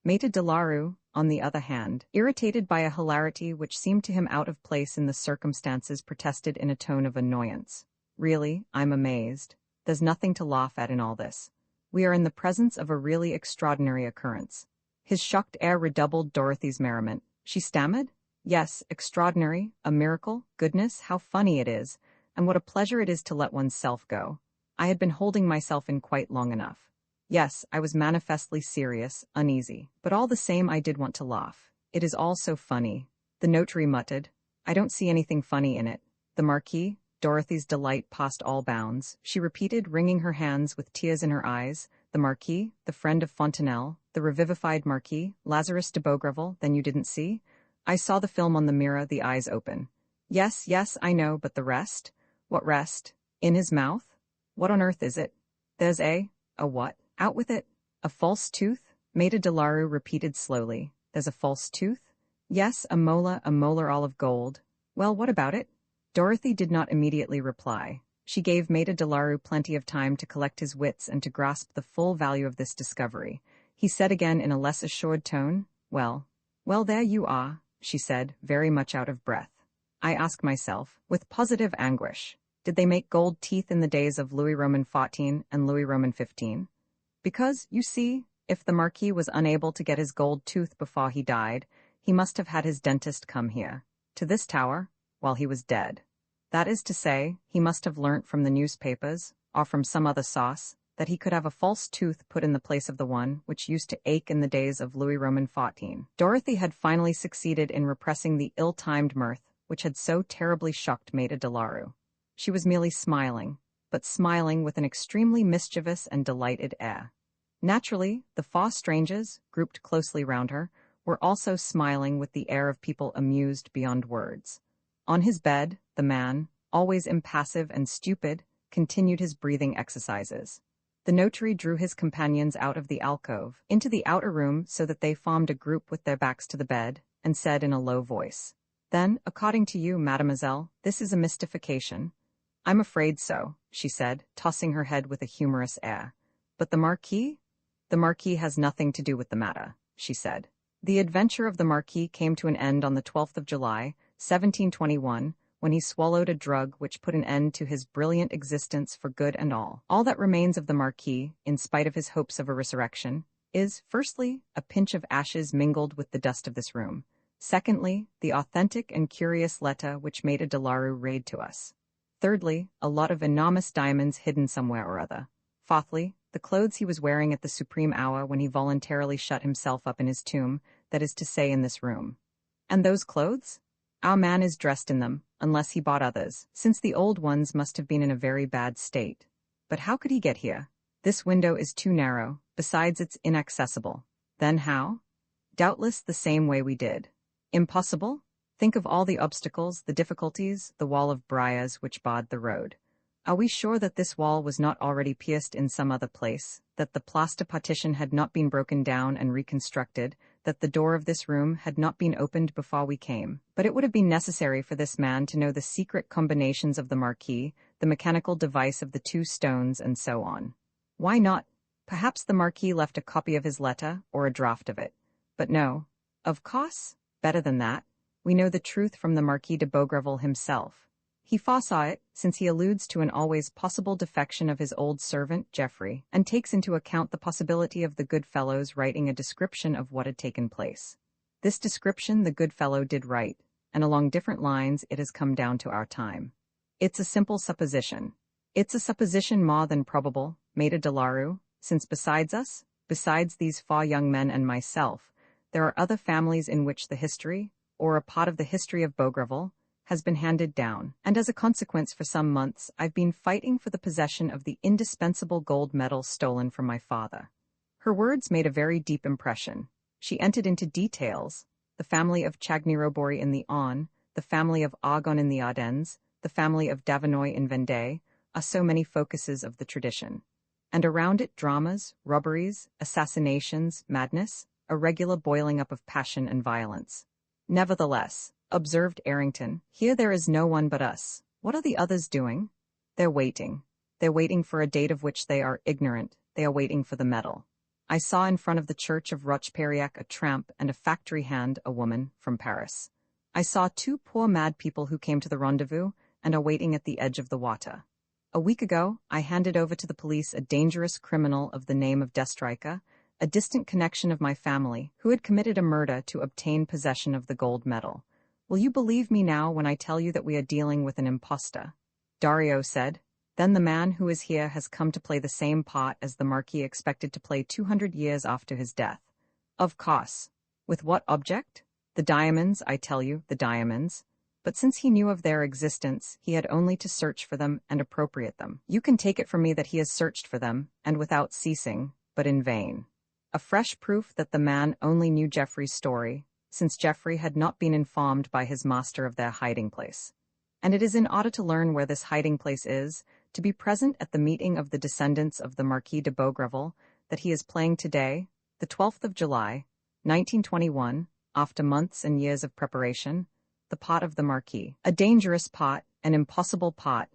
Maida Delaru, on the other hand, irritated by a hilarity which seemed to him out of place in the circumstances, protested in a tone of annoyance. "Really, I'm amazed. There's nothing to laugh at in all this. We are in the presence of a really extraordinary occurrence." His shocked air redoubled Dorothy's merriment. She stammered, "Yes, extraordinary, a miracle, goodness, how funny it is, and what a pleasure it is to let one's self go. I had been holding myself in quite long enough. Yes, I was manifestly serious, uneasy, but all the same I did want to laugh. It is all so funny." The notary muttered, "I don't see anything funny in it." The Marquis, Dorothy's delight passed all bounds. She repeated, wringing her hands with tears in her eyes, "The Marquis, the friend of Fontenelle, the revivified Marquis, Lazarus de Beaugreville, then you didn't see? I saw the film on the mirror, the eyes open." "Yes, yes, I know, but the rest?" "What rest? In his mouth? What on earth is it?" "There's a what? Out with it." "A false tooth?" Maida Delaru repeated slowly. "There's a false tooth?" "Yes, a molar all of gold." "Well, what about it?" Dorothy did not immediately reply. She gave Maida Delaru plenty of time to collect his wits and to grasp the full value of this discovery. He said again in a less assured tone, Well, there you are," she said, very much out of breath. "I ask myself, with positive anguish, did they make gold teeth in the days of Louis Roman XIV and Louis Roman XV? Because, you see, if the Marquis was unable to get his gold tooth before he died, he must have had his dentist come here, to this tower, while he was dead. That is to say, he must have learnt from the newspapers, or from some other source, that he could have a false tooth put in the place of the one which used to ache in the days of Louis Roman XIV. Dorothy had finally succeeded in repressing the ill-timed mirth which had so terribly shocked Maida Delaru. She was merely smiling, but smiling with an extremely mischievous and delighted air. Naturally, the 4 strangers, grouped closely round her, were also smiling with the air of people amused beyond words. On his bed, the man, always impassive and stupid, continued his breathing exercises. The notary drew his companions out of the alcove, into the outer room so that they formed a group with their backs to the bed, and said in a low voice, "Then, according to you, mademoiselle, this is a mystification?" "I'm afraid so," she said, tossing her head with a humorous air. "But the Marquis?" The Marquis has nothing to do with the matter, she said. The adventure of the Marquis came to an end on the 12th of July, 1721, when he swallowed a drug which put an end to his brilliant existence for good and all. All that remains of the Marquis, in spite of his hopes of a resurrection, is, firstly, a pinch of ashes mingled with the dust of this room. Secondly, the authentic and curious letter which made a Delaru raid to us. Thirdly, a lot of enormous diamonds hidden somewhere or other. Fourthly, the clothes he was wearing at the supreme hour when he voluntarily shut himself up in his tomb, that is to say in this room. And those clothes? Our man is dressed in them, unless he bought others, since the old ones must have been in a very bad state. But how could he get here? This window is too narrow, besides it's inaccessible. Then how? Doubtless the same way we did. Impossible? Think of all the obstacles, the difficulties, the wall of briars which barred the road. Are we sure that this wall was not already pierced in some other place, that the plaster partition had not been broken down and reconstructed, that the door of this room had not been opened before we came? But it would have been necessary for this man to know the secret combinations of the Marquis, the mechanical device of the two stones, and so on. Why not? Perhaps the Marquis left a copy of his letter, or a draft of it. But no. Of course, better than that, we know the truth from the Marquis de Beaugreville himself. He foresaw it, since he alludes to an always possible defection of his old servant, Geoffrey, and takes into account the possibility of the good fellow's writing a description of what had taken place. This description the good fellow did write, and along different lines it has come down to our time. It's a simple supposition. It's a supposition more than probable, Maida Delaru, since besides us, besides these 4 young men and myself, there are other families in which the history, or a part of the history of Beaugreville, has been handed down, and as a consequence for some months I've been fighting for the possession of the indispensable gold medal stolen from my father. Her words made a very deep impression. She entered into details: the family of Chagny-Robory in the Aisne, the family of Argonne in the Ardennes, the family of Davenoy in Vendée, are so many focuses of the tradition. And around it dramas, robberies, assassinations, madness, a regular boiling up of passion and violence. Nevertheless, observed Errington, here there is no one but us. What are the others doing? They're waiting. They're waiting for a date of which they are ignorant. They are waiting for the medal. I saw in front of the church of Rocheperiac a tramp and a factory hand, a woman, from Paris. I saw 2 poor mad people who came to the rendezvous and are waiting at the edge of the water. A week ago, I handed over to the police a dangerous criminal of the name of Destriker, a distant connection of my family, who had committed a murder to obtain possession of the gold medal. Will you believe me now when I tell you that we are dealing with an impostor? Dario said. Then the man who is here has come to play the same part as the Marquis expected to play 200 years after his death. Of course. With what object? The diamonds, I tell you, the diamonds. But since he knew of their existence, he had only to search for them and appropriate them. You can take it from me that he has searched for them, and without ceasing, but in vain. A fresh proof that the man only knew Geoffrey's story, since Geoffrey had not been informed by his master of their hiding place. And it is in order to learn where this hiding place is, to be present at the meeting of the descendants of the Marquis de Beaugreville, that he is playing today, the 12th of July, 1921, after months and years of preparation, the part of the Marquis. A dangerous part, an impossible part,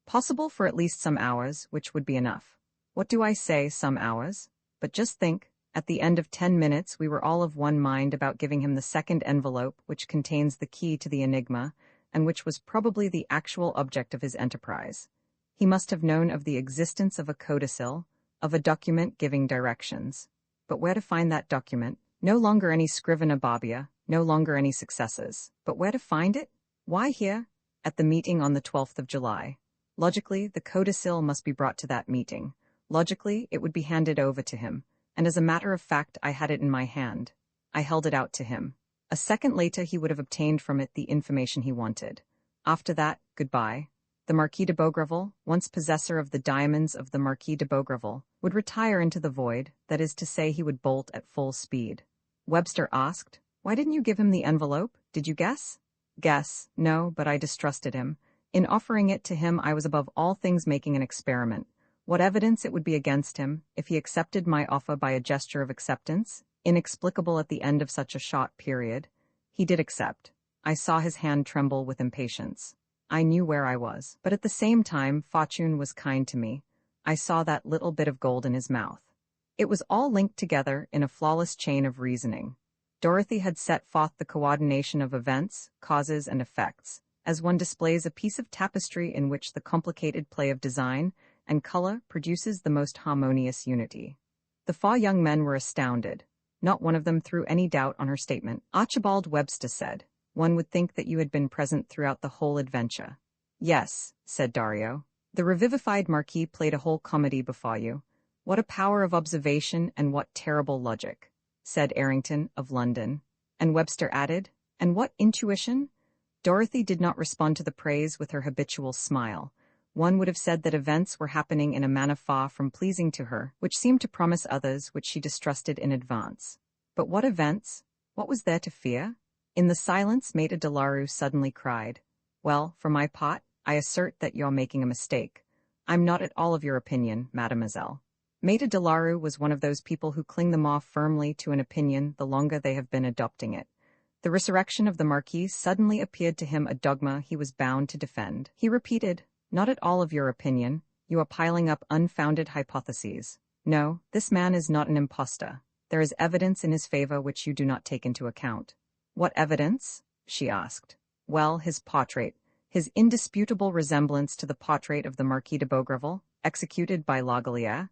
possible for at least some hours, which would be enough. What do I say, some hours? But just think, at the end of 10 minutes we were all of one mind about giving him the second envelope which contains the key to the enigma, and which was probably the actual object of his enterprise. He must have known of the existence of a codicil, of a document giving directions. But where to find that document? No longer any scrivener Babia, no longer any successes. But where to find it? Why here? At the meeting on the 12th of July. Logically, the codicil must be brought to that meeting. Logically, it would be handed over to him. And as a matter of fact, I had it in my hand. I held it out to him. A second later he would have obtained from it the information he wanted. After that, goodbye. The Marquis de Beaugreville, once possessor of the diamonds of the Marquis de Beaugreville, would retire into the void, that is to say he would bolt at full speed. Webster asked, "Why didn't you give him the envelope? Did you guess?" Guess, no, but I distrusted him. In offering it to him I was above all things making an experiment. What evidence it would be against him, if he accepted my offer by a gesture of acceptance, inexplicable at the end of such a short period. He did accept. I saw his hand tremble with impatience. I knew where I was, but at the same time fortune was kind to me. I saw that little bit of gold in his mouth. It was all linked together in a flawless chain of reasoning. Dorothy had set forth the coordination of events, causes, and effects, as one displays a piece of tapestry in which the complicated play of design and color produces the most harmonious unity. The 4 young men were astounded. Not one of them threw any doubt on her statement. Archibald Webster said, "One would think that you had been present throughout the whole adventure." "Yes," said Dario. "The revivified Marquis played a whole comedy before you. What a power of observation and what terrible logic," said Errington of London. And Webster added, "And what intuition?" Dorothy did not respond to the praise with her habitual smile. One would have said that events were happening in a manner far from pleasing to her, which seemed to promise others which she distrusted in advance. But what events? What was there to fear? In the silence, Maître de la Rue suddenly cried, "Well, for my part, I assert that you're making a mistake. I'm not at all of your opinion, mademoiselle." Maître de la Rue was one of those people who cling the more firmly to an opinion the longer they have been adopting it. The resurrection of the Marquis suddenly appeared to him a dogma he was bound to defend. He repeated, "Not at all of your opinion. You are piling up unfounded hypotheses. No, this man is not an impostor. There is evidence in his favor which you do not take into account." "What evidence?" she asked. "Well, his portrait, his indisputable resemblance to the portrait of the Marquis de Beaugreville, executed by Lagolière.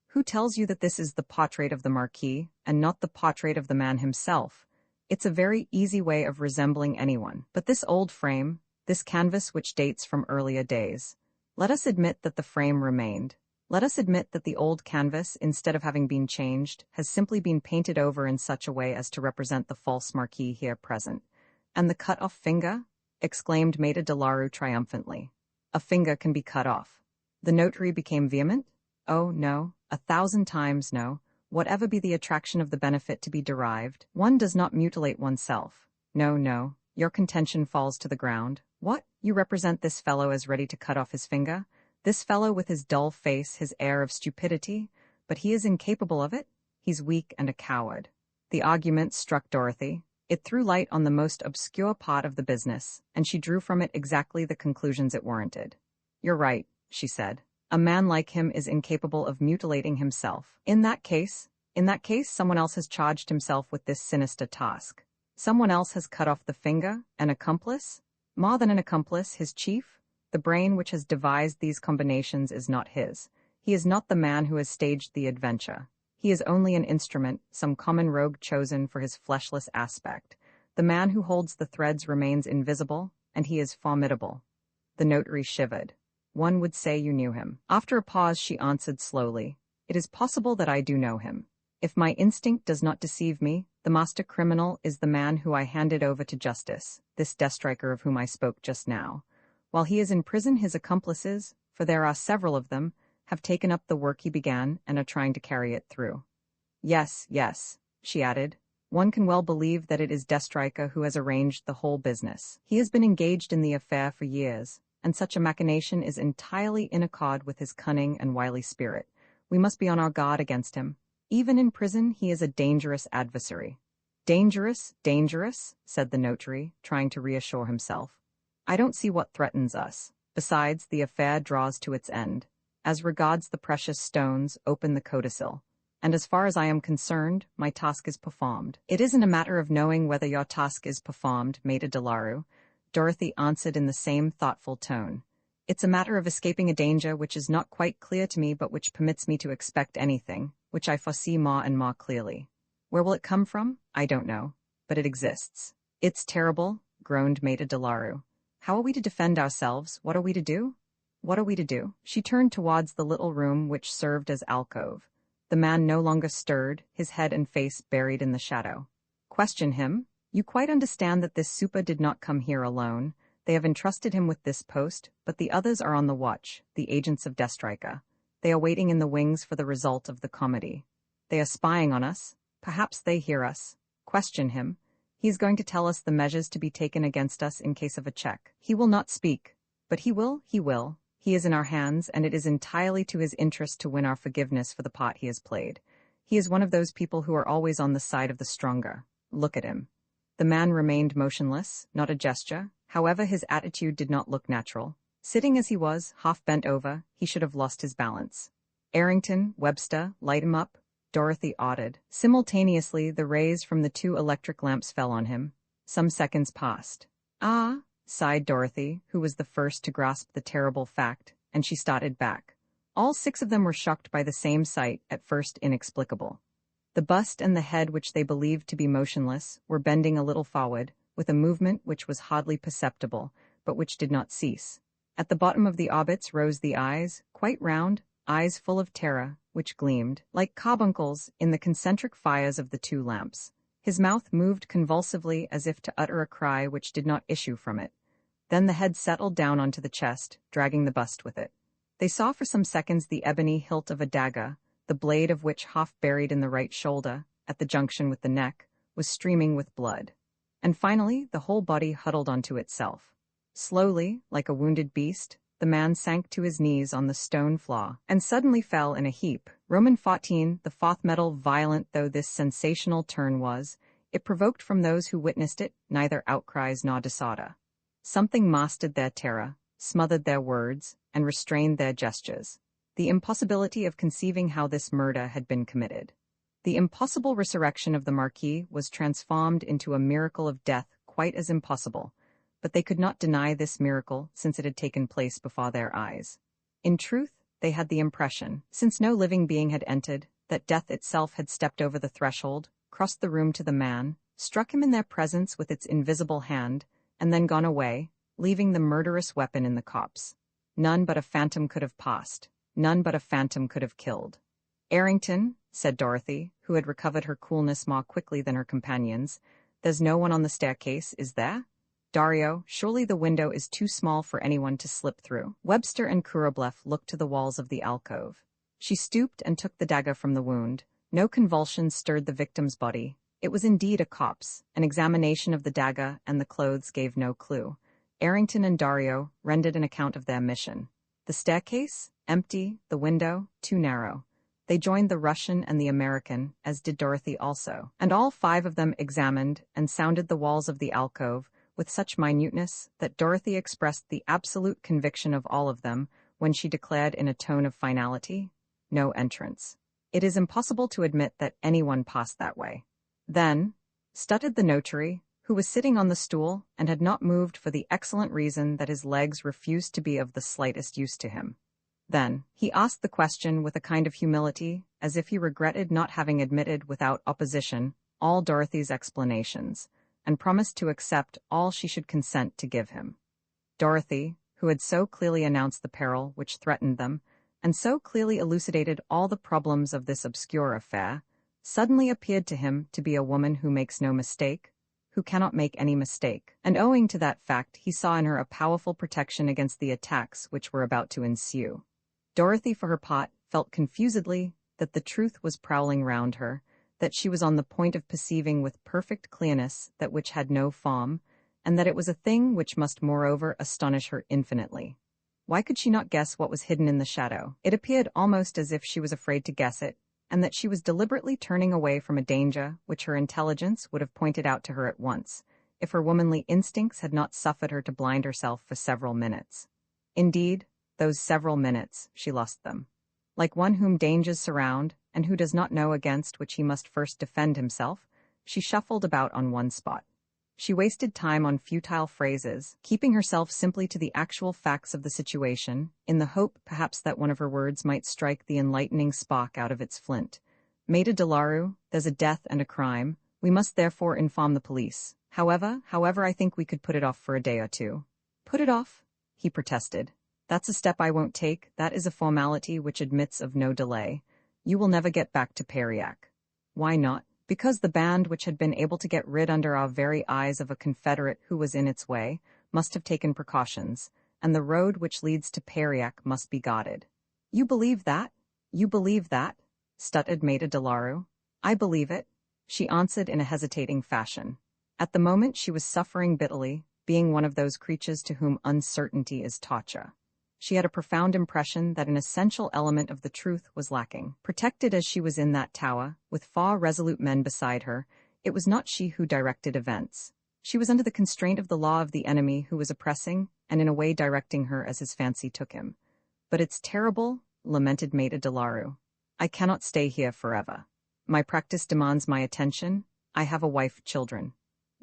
Who tells you that this is the portrait of the Marquis, and not the portrait of the man himself? It's a very easy way of resembling anyone. But this old frame, this canvas which dates from earlier days. Let us admit that the frame remained. Let us admit that the old canvas, instead of having been changed, has simply been painted over in such a way as to represent the false Marquis here present. And the cut-off finger?" exclaimed Maître de la Rue triumphantly. "A finger can be cut off." The notary became vehement. "Oh, no, 1,000 times no. Whatever be the attraction of the benefit to be derived, one does not mutilate oneself. No, no, your contention falls to the ground. What? You represent this fellow as ready to cut off his finger? This fellow with his dull face, his air of stupidity? But he is incapable of it? He's weak and a coward." The argument struck Dorothy. It threw light on the most obscure part of the business, and she drew from it exactly the conclusions it warranted. "You're right," she said. "A man like him is incapable of mutilating himself. In that case, someone else has charged himself with this sinister task. Someone else has cut off the finger, an accomplice? More than an accomplice, his chief? The brain which has devised these combinations is not his. He is not the man who has staged the adventure. He is only an instrument, some common rogue chosen for his fleshless aspect. The man who holds the threads remains invisible, and he is formidable." The notary shivered. "One would say you knew him." After a pause she answered slowly, "It is possible that I do know him. If my instinct does not deceive me, the master criminal is the man who I handed over to justice, this death-striker of whom I spoke just now. While he is in prison, his accomplices, for there are several of them, have taken up the work he began and are trying to carry it through. Yes, yes," she added, "one can well believe that it is Deathstriker who has arranged the whole business. He has been engaged in the affair for years, and such a machination is entirely in accord with his cunning and wily spirit. We must be on our guard against him. Even in prison, he is a dangerous adversary." "Dangerous, dangerous," said the notary, trying to reassure himself. "I don't see what threatens us. Besides, the affair draws to its end. As regards the precious stones, open the codicil. And as far as I am concerned, my task is performed." "It isn't a matter of knowing whether your task is performed, Maître de la Rue," Dorothy answered in the same thoughtful tone. "It's a matter of escaping a danger which is not quite clear to me but which permits me to expect anything, which I foresee more and more clearly. Where will it come from? I don't know. But it exists." "It's terrible," groaned Maître de la Rue. "How are we to defend ourselves? What are we to do? What are we to do?" She turned towards the little room which served as alcove. The man no longer stirred, his head and face buried in the shadow. "Question him. You quite understand that this super did not come here alone. They have entrusted him with this post, but the others are on the watch, the agents of Deathstriker. They are waiting in the wings for the result of the comedy. They are spying on us. Perhaps they hear us. Question him. He is going to tell us the measures to be taken against us in case of a check. He will not speak. But he will. He is in our hands, and it is entirely to his interest to win our forgiveness for the part he has played. He is one of those people who are always on the side of the stronger. Look at him." The man remained motionless, not a gesture. However, his attitude did not look natural. Sitting as he was, half bent over, he should have lost his balance. "Errington, Webster, light him up," Dorothy auded. Simultaneously, the rays from the 2 electric lamps fell on him. Some seconds passed. Ah, sighed Dorothy, who was the first to grasp the terrible fact, and she started back. All 6 of them were shocked by the same sight, at first inexplicable. The bust and the head, which they believed to be motionless, were bending a little forward, with a movement which was hardly perceptible, but which did not cease. At the bottom of the orbits rose the eyes, quite round, eyes full of terror, which gleamed, like carbuncles, in the concentric fires of the 2 lamps. His mouth moved convulsively as if to utter a cry which did not issue from it. Then the head settled down onto the chest, dragging the bust with it. They saw for some seconds the ebony hilt of a dagger, the blade of which, half buried in the right shoulder, at the junction with the neck, was streaming with blood. And finally, the whole body huddled onto itself. Slowly, like a wounded beast, the man sank to his knees on the stone floor, and suddenly fell in a heap. Roman 14, the fourth metal, violent though this sensational turn was, it provoked from those who witnessed it neither outcries nor disorder. Something mastered their terror, smothered their words, and restrained their gestures. The impossibility of conceiving how this murder had been committed. The impossible resurrection of the Marquis was transformed into a miracle of death quite as impossible, but they could not deny this miracle since it had taken place before their eyes. In truth, they had the impression, since no living being had entered, that death itself had stepped over the threshold, crossed the room to the man, struck him in their presence with its invisible hand, and then gone away, leaving the murderous weapon in the corpse. None but a phantom could have passed. None but a phantom could have killed. "Errington," said Dorothy, who had recovered her coolness more quickly than her companions, "there's no one on the staircase, is there? Dario, surely the window is too small for anyone to slip through." Webster and Kuroblev looked to the walls of the alcove. She stooped and took the dagger from the wound. No convulsion stirred the victim's body. It was indeed a corpse. An examination of the dagger and the clothes gave no clue. Errington and Dario rendered an account of their mission. The staircase? Empty. The window? Too narrow. They joined the Russian and the American, as did Dorothy also, and all 5 of them examined and sounded the walls of the alcove with such minuteness that Dorothy expressed the absolute conviction of all of them when she declared in a tone of finality, "No entrance. It is impossible to admit that anyone passed that way." "Then," stuttered the notary, who was sitting on the stool and had not moved for the excellent reason that his legs refused to be of the slightest use to him. Then, he asked the question with a kind of humility, as if he regretted not having admitted without opposition all Dorothy's explanations, and promised to accept all she should consent to give him. Dorothy, who had so clearly announced the peril which threatened them, and so clearly elucidated all the problems of this obscure affair, suddenly appeared to him to be a woman who makes no mistake, who cannot make any mistake, and owing to that fact he saw in her a powerful protection against the attacks which were about to ensue. Dorothy, for her part, felt confusedly that the truth was prowling round her, that she was on the point of perceiving with perfect clearness that which had no form, and that it was a thing which must moreover astonish her infinitely. Why could she not guess what was hidden in the shadow? It appeared almost as if she was afraid to guess it, and that she was deliberately turning away from a danger which her intelligence would have pointed out to her at once, if her womanly instincts had not suffered her to blind herself for several minutes. Indeed, those several minutes, she lost them. Like one whom dangers surround, and who does not know against which he must first defend himself, she shuffled about on one spot. She wasted time on futile phrases, keeping herself simply to the actual facts of the situation, in the hope perhaps that one of her words might strike the enlightening spark out of its flint. "Maida Delaru, there's a death and a crime. We must therefore inform the police. However, I think we could put it off for a day or 2. "Put it off?" he protested. "That's a step I won't take. That is a formality which admits of no delay. You will never get back to Périac." "Why not?" "Because the band which had been able to get rid under our very eyes of a Confederate who was in its way must have taken precautions, and the road which leads to Périac must be guarded." "You believe that? You believe that?" stuttered Maida Delaru. "I believe it," she answered in a hesitating fashion. At the moment she was suffering bitterly, being one of those creatures to whom uncertainty is torture. She had a profound impression that an essential element of the truth was lacking. Protected as she was in that tower, with 4 resolute men beside her, it was not she who directed events. She was under the constraint of the law of the enemy who was oppressing, and in a way directing her as his fancy took him. "But it's terrible," lamented Maida Delaru. "I cannot stay here forever." My practice demands my attention. I have a wife, children.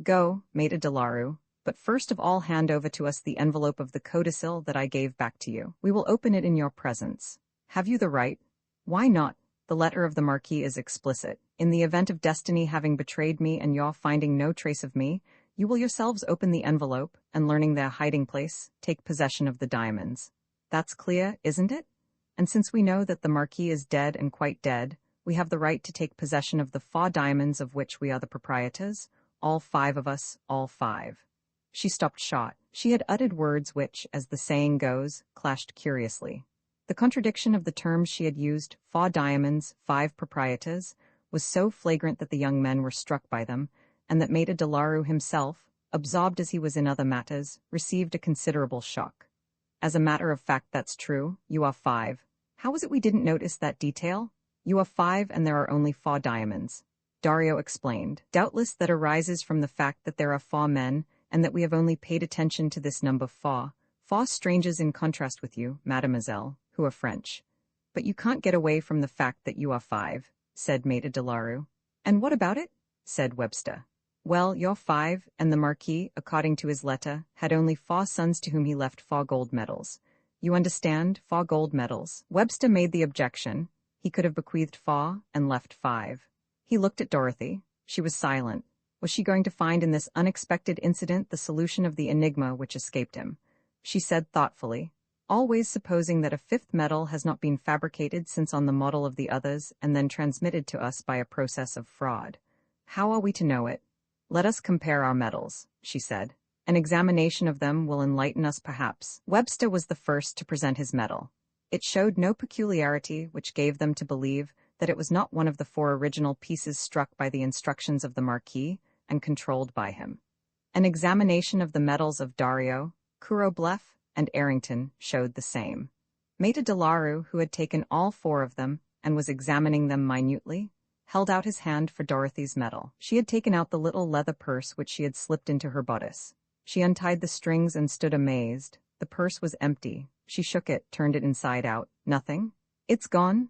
Go, Maida Delaru, but first of all hand over to us the envelope of the codicil that I gave back to you. We will open it in your presence. Have you the right? Why not? The letter of the Marquis is explicit. In the event of destiny having betrayed me and your finding no trace of me, you will yourselves open the envelope, and learning their hiding place, take possession of the diamonds. That's clear, isn't it? And since we know that the Marquis is dead and quite dead, we have the right to take possession of the 4 diamonds of which we are the proprietors, all 5 of us, all 5. She stopped short. She had uttered words which, as the saying goes, clashed curiously. The contradiction of the terms she had used, 4 diamonds, 5 proprietors, was so flagrant that the young men were struck by them, and that Maida Delaru himself, absorbed as he was in other matters, received a considerable shock. As a matter of fact, that's true. You are 5. How was it we didn't notice that detail? You are 5 and there are only 4 diamonds. Dario explained. Doubtless that arises from the fact that there are 4 men, and that we have only paid attention to this number 4. 4 strangers in contrast with you, mademoiselle, who are French. But you can't get away from the fact that you are 5, said Maida Delaru. And what about it? Said Webster. Well, you're 5, and the Marquis, according to his letter, had only 4 sons to whom he left 4 gold medals. You understand, 4 gold medals. Webster made the objection. He could have bequeathed 4 and left 5. He looked at Dorothy. She was silent. Was she going to find in this unexpected incident the solution of the enigma which escaped him? She said thoughtfully, always supposing that a 5th medal has not been fabricated since on the model of the others and then transmitted to us by a process of fraud. How are we to know it? Let us compare our medals, she said. An examination of them will enlighten us perhaps. Webster was the first to present his medal. It showed no peculiarity which gave them to believe that it was not one of the 4 original pieces struck by the instructions of the Marquis and controlled by him. An examination of the medals of Dario, Kurobleff, and Arrington showed the same. Maida Delaru, who had taken all 4 of them and was examining them minutely, held out his hand for Dorothy's medal. She had taken out the little leather purse which she had slipped into her bodice. She untied the strings and stood amazed. The purse was empty. She shook it, turned it inside out. Nothing? It's gone,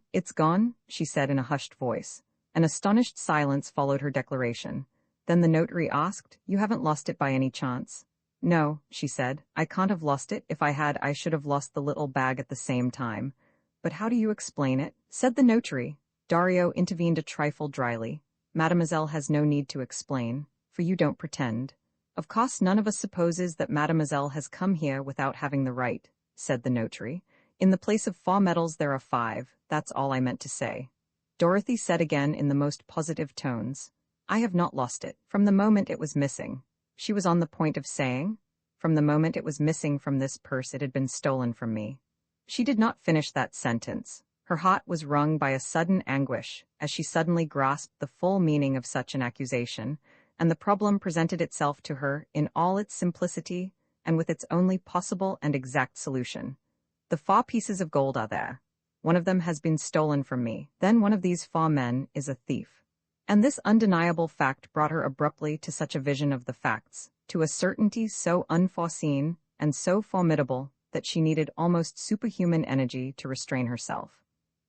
she said in a hushed voice. An astonished silence followed her declaration. Then the notary asked, You haven't lost it by any chance? No, she said. I can't have lost it. If I had, I should have lost the little bag at the same time. But how do you explain it? Said the notary. Dario intervened a trifle dryly. Mademoiselle has no need to explain, for you don't pretend. Of course none of us supposes that Mademoiselle has come here without having the right, said the notary. In the place of 4 medals there are 5, that's all I meant to say. Dorothy said again in the most positive tones, I have not lost it. From the moment it was missing. She was on the point of saying, from the moment it was missing from this purse it had been stolen from me. She did not finish that sentence. Her heart was wrung by a sudden anguish, as she suddenly grasped the full meaning of such an accusation, and the problem presented itself to her in all its simplicity and with its only possible and exact solution. The 4 pieces of gold are there. One of them has been stolen from me. Then one of these 4 men is a thief. And this undeniable fact brought her abruptly to such a vision of the facts, to a certainty so unforeseen and so formidable that she needed almost superhuman energy to restrain herself.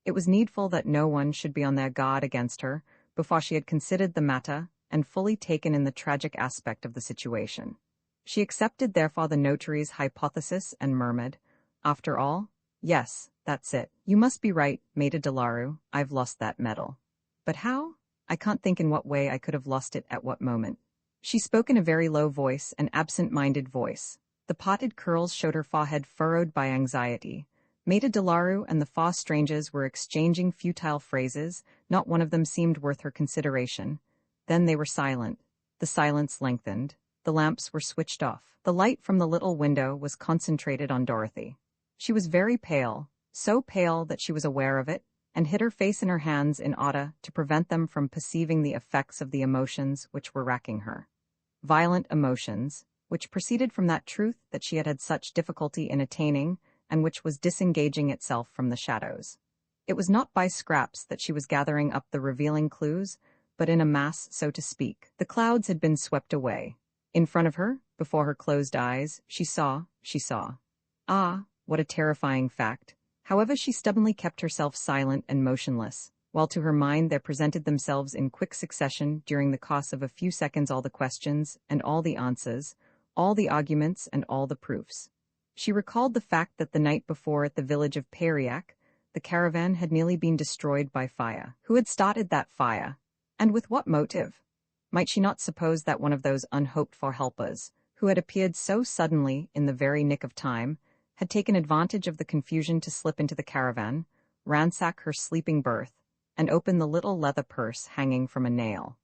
It was needful that no one should be on their guard against her before she had considered the matter and fully taken in the tragic aspect of the situation. She accepted therefore the notary's hypothesis and murmured, After all, yes, that's it. You must be right, Maida Delaru. I've lost that medal. But how? I can't think in what way I could have lost it at what moment. She spoke in a very low voice, an absent-minded voice. The potted curls showed her forehead furrowed by anxiety. Maida Delaru and the 4 strangers were exchanging futile phrases. Not one of them seemed worth her consideration. Then they were silent. The silence lengthened. The lamps were switched off. The light from the little window was concentrated on Dorothy. She was very pale, so pale that she was aware of it, and hid her face in her hands in order to prevent them from perceiving the effects of the emotions which were racking her. Violent emotions, which proceeded from that truth that she had had such difficulty in attaining, and which was disengaging itself from the shadows. It was not by scraps that she was gathering up the revealing clues, but in a mass, so to speak. The clouds had been swept away. In front of her, before her closed eyes, she saw. Ah, what a terrifying fact! However, she stubbornly kept herself silent and motionless, while to her mind there presented themselves in quick succession during the course of a few seconds all the questions and all the answers, all the arguments and all the proofs. She recalled the fact that the night before at the village of Périac, the caravan had nearly been destroyed by fire. Who had started that fire? And with what motive? Might she not suppose that one of those unhoped-for helpers, who had appeared so suddenly in the very nick of time, had taken advantage of the confusion to slip into the caravan, ransack her sleeping berth, and open the little leather purse hanging from a nail?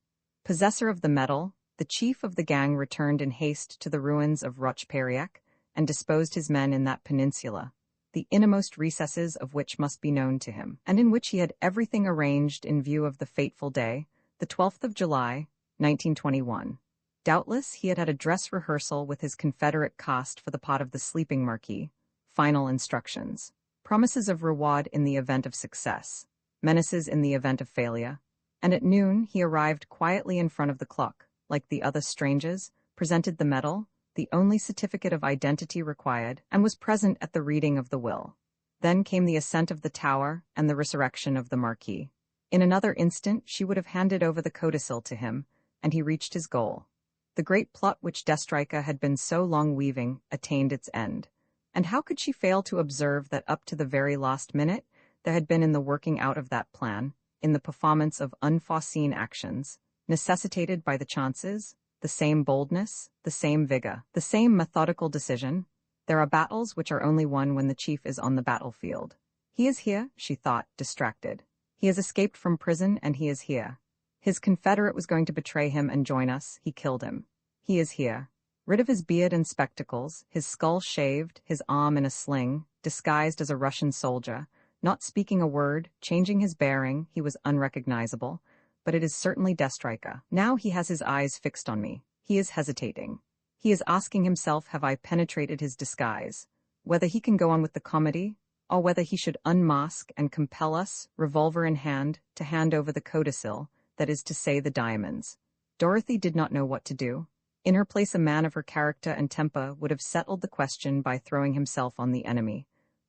Possessor of the medal, the chief of the gang returned in haste to the ruins of Roch-Périac and disposed his men in that peninsula, the innermost recesses of which must be known to him, and in which he had everything arranged in view of the fateful day, the 12th of July, 1921. Doubtless he had had a dress rehearsal with his Confederate cast for the part of the sleeping marquis, final instructions, promises of reward in the event of success, menaces in the event of failure, and at noon he arrived quietly in front of the clock, like the other strangers, presented the medal, the only certificate of identity required, and was present at the reading of the will. Then came the ascent of the tower and the resurrection of the marquis. In another instant she would have handed over the codicil to him, and he reached his goal. The great plot which Destrica had been so long weaving attained its end. And how could she fail to observe that up to the very last minute there had been in the working out of that plan, in the performance of unforeseen actions, necessitated by the chances, the same boldness, the same vigor, the same methodical decision? There are battles which are only won when the chief is on the battlefield. He is here, she thought, distracted. He has escaped from prison and he is here. His confederate was going to betray him and join us. He killed him. He is here. Rid of his beard and spectacles, his skull shaved, his arm in a sling, disguised as a Russian soldier, not speaking a word, changing his bearing, he was unrecognizable. But it is certainly Destrica. Now he has his eyes fixed on me. He is hesitating. He is asking himself, have I penetrated his disguise? Whether he can go on with the comedy, or whether he should unmask and compel us, revolver in hand, to hand over the codicil, that is to say the diamonds. Dorothy did not know what to do. In her place a man of her character and temper would have settled the question by throwing himself on the enemy.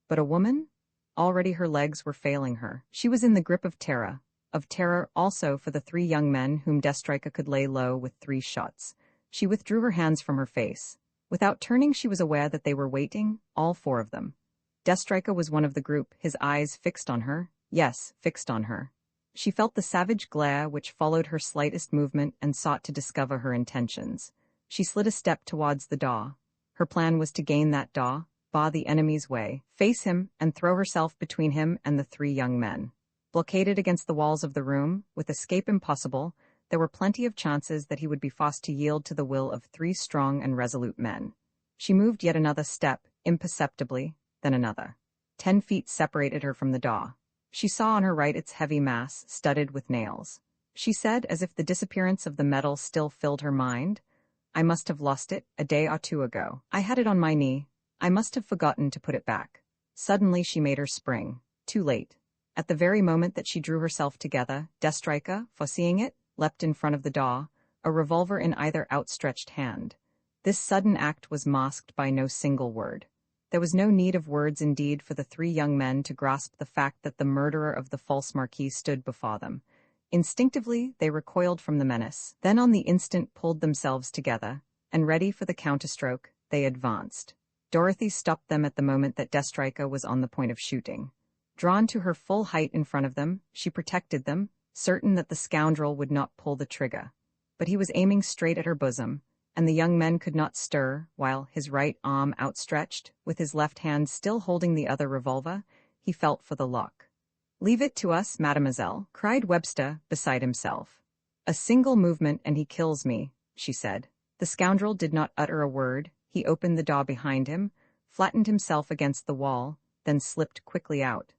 But a woman? Already her legs were failing her. She was in the grip of terror also for the three young men whom Destrica could lay low with 3 shots. She withdrew her hands from her face. Without turning she was aware that they were waiting, all 4 of them. Destrica was one of the group, his eyes fixed on her. Yes, fixed on her. She felt the savage glare which followed her slightest movement and sought to discover her intentions. She slid a step towards the door. Her plan was to gain that door, bar the enemy's way, face him, and throw herself between him and the 3 young men. Blockaded against the walls of the room, with escape impossible, there were plenty of chances that he would be forced to yield to the will of 3 strong and resolute men. She moved yet another step, imperceptibly, then another. 10 feet separated her from the door. She saw on her right its heavy mass, studded with nails. She said, as if the disappearance of the medal still filled her mind, I must have lost it a day or 2 ago. I had it on my knee. I must have forgotten to put it back. Suddenly she made her spring. Too late. At the very moment that she drew herself together, Destrica, foreseeing it, leapt in front of the door, a revolver in either outstretched hand. This sudden act was masked by no single word. There was no need of words indeed for the 3 young men to grasp the fact that the murderer of the false marquis stood before them. Instinctively they recoiled from the menace, then on the instant pulled themselves together, and ready for the counterstroke, they advanced. Dorothy stopped them at the moment that Destrica was on the point of shooting. Drawn to her full height in front of them, she protected them, certain that the scoundrel would not pull the trigger. But he was aiming straight at her bosom, and the young men could not stir, while, his right arm outstretched, with his left hand still holding the other revolver, he felt for the lock. "Leave it to us, mademoiselle," cried Webster, beside himself. "A single movement and he kills me," she said. The scoundrel did not utter a word. He opened the door behind him, flattened himself against the wall, then slipped quickly out.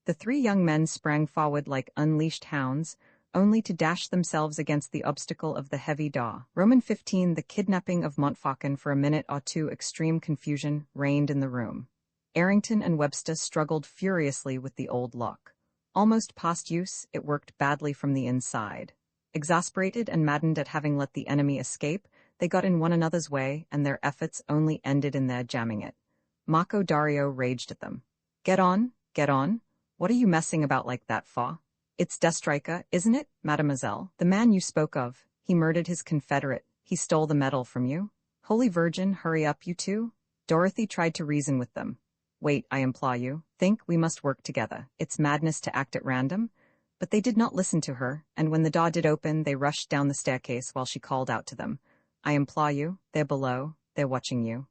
The 3 young men sprang forward like unleashed hounds, only to dash themselves against the obstacle of the heavy door. Roman 15. The kidnapping of Montfaucon. For a minute or 2 extreme confusion reigned in the room. Errington and Webster struggled furiously with the old lock. Almost past use, it worked badly from the inside. Exasperated and maddened at having let the enemy escape, they got in one another's way, and their efforts only ended in their jamming it. Marco Dario raged at them. Get on, get on. What are you messing about like that for? It's Destrica, isn't it, mademoiselle? The man you spoke of. He murdered his confederate. He stole the medal from you. Holy Virgin, hurry up, you two. Dorothy tried to reason with them. Wait, I implore you. Think, we must work together. It's madness to act at random. But they did not listen to her, and when the door did open, they rushed down the staircase while she called out to them. I implore you, they're below, they're watching you.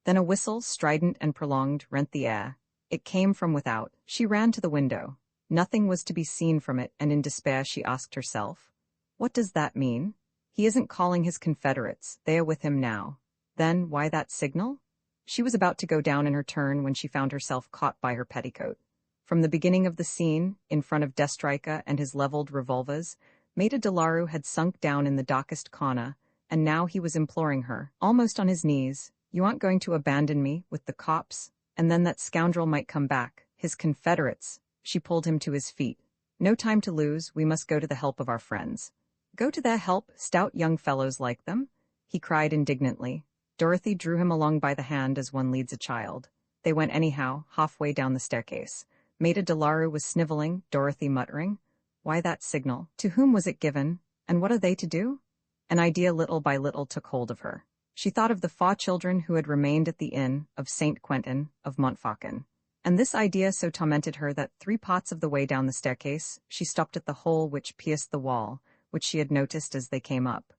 Then a whistle, strident and prolonged, rent the air. It came from without. She ran to the window. Nothing was to be seen from it, and in despair she asked herself, what does that mean? He isn't calling his confederates, they are with him now. Then, why that signal? She was about to go down in her turn when she found herself caught by her petticoat. From the beginning of the scene, in front of Destrica and his leveled revolvers, Maida Delaru had sunk down in the darkest corner, and now he was imploring her, almost on his knees, you aren't going to abandon me, with the cops? And then that scoundrel might come back, his confederates. She pulled him to his feet. No time to lose, we must go to the help of our friends. Go to their help, stout young fellows like them? He cried indignantly. Dorothy drew him along by the hand as one leads a child. They went anyhow, halfway down the staircase. Maida Delaru was sniveling, Dorothy muttering, why that signal? To whom was it given? And what are they to do? An idea little by little took hold of her. She thought of the 4 children who had remained at the inn, of St. Quentin, of Montfaucon. And this idea so tormented her that 3 parts of the way down the staircase, she stopped at the hole which pierced the wall, which she had noticed as they came up.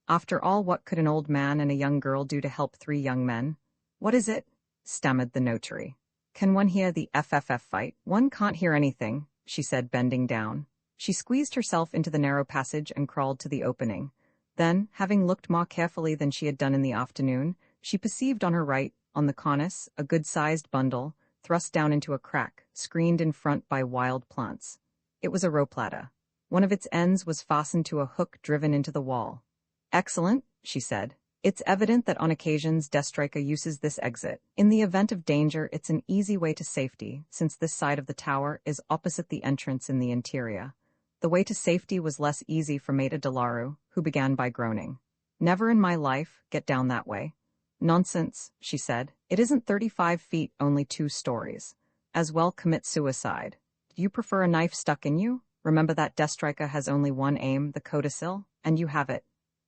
After all, what could an old man and a young girl do to help 3 young men? What is it? Stammered the notary. Can one hear the FFF fight? One can't hear anything, she said, bending down. She squeezed herself into the narrow passage and crawled to the opening. Then, having looked more carefully than she had done in the afternoon, she perceived on her right, on the cornice, a good-sized bundle, thrust down into a crack, screened in front by wild plants. It was a rope ladder. One of its ends was fastened to a hook driven into the wall. Excellent, she said. It's evident that on occasions Destrica uses this exit. In the event of danger, it's an easy way to safety, since this side of the tower is opposite the entrance in the interior. The way to safety was less easy for Maida Delaru, who began by groaning. Never in my life, get down that way. Nonsense, she said. It isn't 35 feet, only 2 stories. As well commit suicide. Do you prefer a knife stuck in you? Remember that Destrica has only one aim, the codicil, and you have it.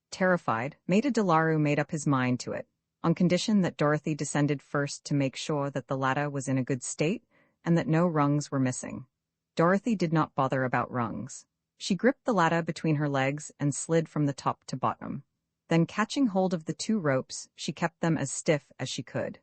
Terrified, Maida Delaru made up his mind to it, on condition that Dorothy descended first to make sure that the ladder was in a good state and that no rungs were missing. Dorothy did not bother about rungs. She gripped the ladder between her legs and slid from the top to bottom. Then, catching hold of the 2 ropes, she kept them as stiff as she could.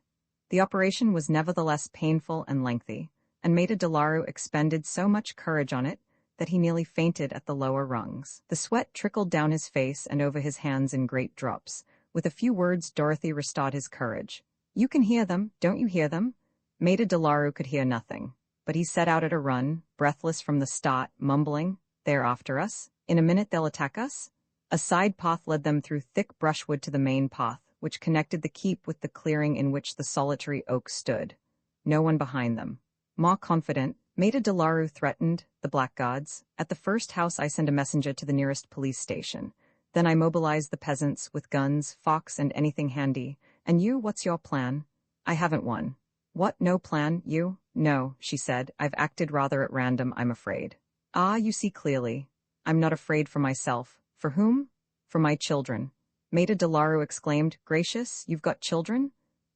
The operation was nevertheless painful and lengthy, and Maida Delaru expended so much courage on it that he nearly fainted at the lower rungs. The sweat trickled down his face and over his hands in great drops. With a few words, Dorothy restored his courage. You can hear them, don't you hear them? Maida Delaru could hear nothing, but he set out at a run, breathless from the start, mumbling, they're after us. In a minute they'll attack us. A side path led them through thick brushwood to the main path, which connected the keep with the clearing in which the solitary oak stood. No one behind them. More confident, Maida Delaru threatened, the blackguards. At the first house I send a messenger to the nearest police station. Then I mobilize the peasants with guns, forks, and anything handy. And you, what's your plan? I haven't one. What, no plan, you? No, she said. I've acted rather at random, I'm afraid. Ah, you see clearly. I'm not afraid for myself. For whom? For my children. Maida Delaru exclaimed, Gracious, you've got children?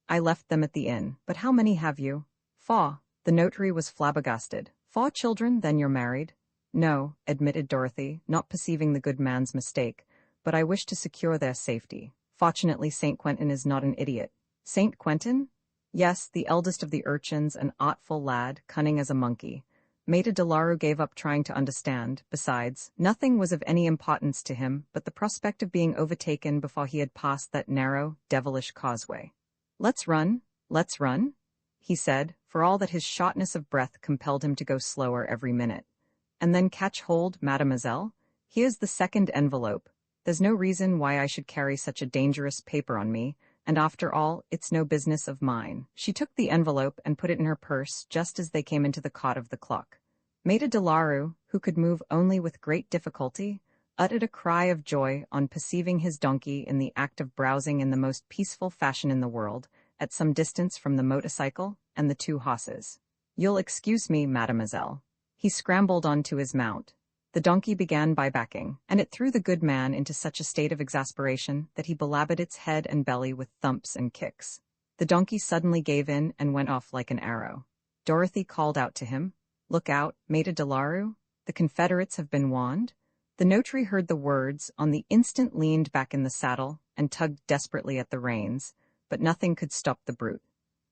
I left them at the inn. But how many have you? 4. The notary was flabbergasted. 4 children, then you're married? No, admitted Dorothy, not perceiving the good man's mistake, but I wish to secure their safety. Fortunately, St. Quentin is not an idiot. St. Quentin? Yes, the eldest of the urchins, an artful lad, cunning as a monkey. Maida Delaru gave up trying to understand. Besides, nothing was of any importance to him but the prospect of being overtaken before he had passed that narrow, devilish causeway. Let's run, he said, for all that his shortness of breath compelled him to go slower every minute. And then catch hold, mademoiselle. Here's the 2nd envelope. There's no reason why I should carry such a dangerous paper on me, and after all, it's no business of mine. She took the envelope and put it in her purse just as they came into the cot of the clock. Maida Delaru, who could move only with great difficulty, uttered a cry of joy on perceiving his donkey in the act of browsing in the most peaceful fashion in the world, at some distance from the motorcycle and the 2 horses. You'll excuse me, mademoiselle. He scrambled onto his mount. The donkey began by backing, and it threw the good man into such a state of exasperation that he belaboured its head and belly with thumps and kicks. The donkey suddenly gave in and went off like an arrow. Dorothy called out to him, "Look out, Maida de Laru, the Confederates have been warned." The notary heard the words, on the instant leaned back in the saddle, and tugged desperately at the reins, but nothing could stop the brute.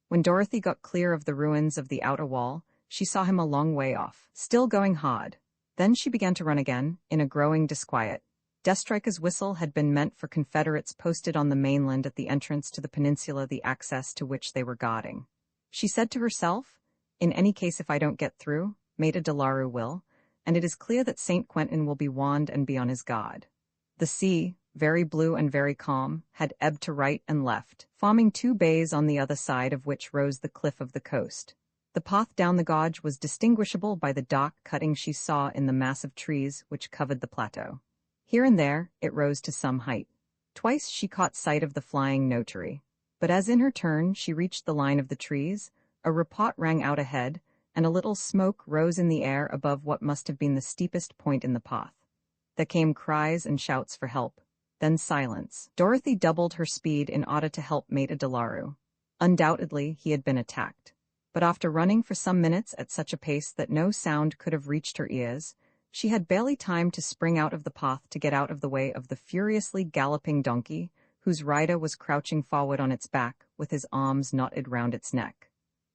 When Dorothy got clear of the ruins of the outer wall, she saw him a long way off, still going hard. Then she began to run again, in a growing disquiet. Deathstriker's whistle had been meant for Confederates posted on the mainland at the entrance to the peninsula, the access to which they were guarding. She said to herself, "In any case, if I don't get through, Maida de Laru will, and it is clear that St. Quentin will be warned and be on his guard." The sea, very blue and very calm, had ebbed to right and left, forming two bays on the other side of which rose the cliff of the coast. The path down the gorge was distinguishable by the dark cutting she saw in the mass of trees which covered the plateau. Here and there, it rose to some height. Twice she caught sight of the flying notary. But as in her turn she reached the line of the trees, a report rang out ahead, and a little smoke rose in the air above what must have been the steepest point in the path. There came cries and shouts for help, then silence. Dorothy doubled her speed in order to help Maida de Laru. Undoubtedly, he had been attacked. But after running for some minutes at such a pace that no sound could have reached her ears, she had barely time to spring out of the path to get out of the way of the furiously galloping donkey, whose rider was crouching forward on its back, with his arms knotted round its neck.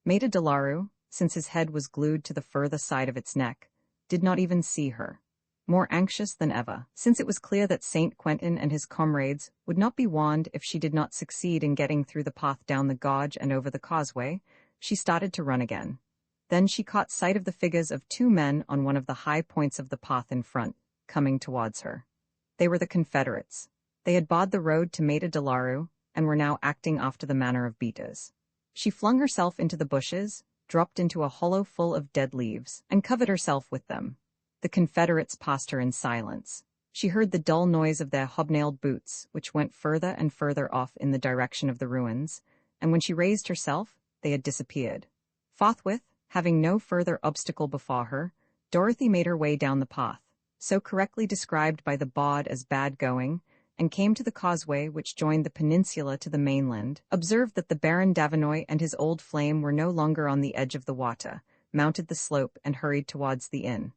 Maida de Laru, since his head was glued to the further side of its neck, did not even see her. More anxious than ever, since it was clear that St. Quentin and his comrades would not be warned if she did not succeed in getting through the path down the gorge and over the causeway, she started to run again. Then she caught sight of the figures of two men on one of the high points of the path in front, coming towards her. They were the Confederates. They had barred the road to Maida de Laru, and were now acting after the manner of beaters. She flung herself into the bushes, dropped into a hollow full of dead leaves, and covered herself with them. The Confederates passed her in silence. She heard the dull noise of their hobnailed boots, which went further and further off in the direction of the ruins, and when she raised herself, they had disappeared. Forthwith, having no further obstacle before her, Dorothy made her way down the path, so correctly described by the bard as bad going, and came to the causeway which joined the peninsula to the mainland, observed that the Baron Davinoy and his old flame were no longer on the edge of the water, mounted the slope and hurried towards the inn.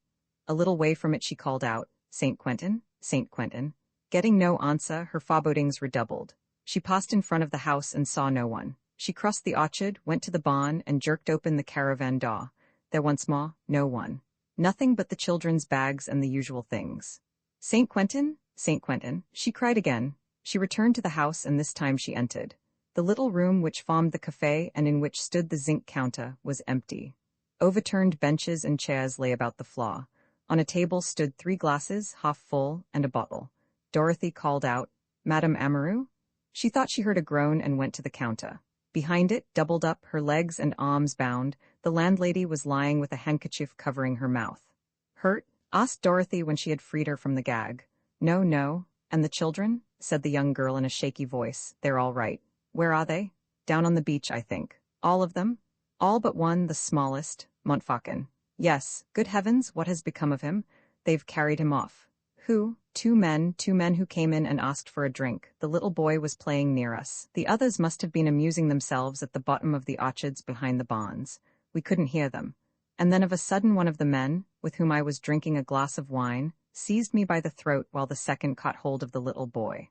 A little way from it she called out, "St. Quentin, St. Quentin." Getting no answer, her forebodings redoubled. She passed in front of the house and saw no one. She crossed the orchard, went to the barn, and jerked open the caravan door. There once more, no one. Nothing but the children's bags and the usual things. "St. Quentin, St. Quentin," she cried again. She returned to the house, and this time she entered. The little room which formed the café and in which stood the zinc counter was empty. Overturned benches and chairs lay about the floor. On a table stood 3 glasses, half full, and a bottle. Dorothy called out, "Madame Amaru?" She thought she heard a groan and went to the counter. Behind it, doubled up, her legs and arms bound, the landlady was lying with a handkerchief covering her mouth. "Hurt?" asked Dorothy when she had freed her from the gag. "No, no. And the children?" said the young girl in a shaky voice. "They're all right." "Where are they?" "Down on the beach, I think." "All of them?" "All but one, the smallest, Montfaucon." "Yes. Good heavens, what has become of him?" "They've carried him off." "Who?" Two men who came in and asked for a drink. The little boy was playing near us. The others must have been amusing themselves at the bottom of the orchards behind the barns. We couldn't hear them. And then of a sudden one of the men, with whom I was drinking a glass of wine, seized me by the throat while the second caught hold of the little boy.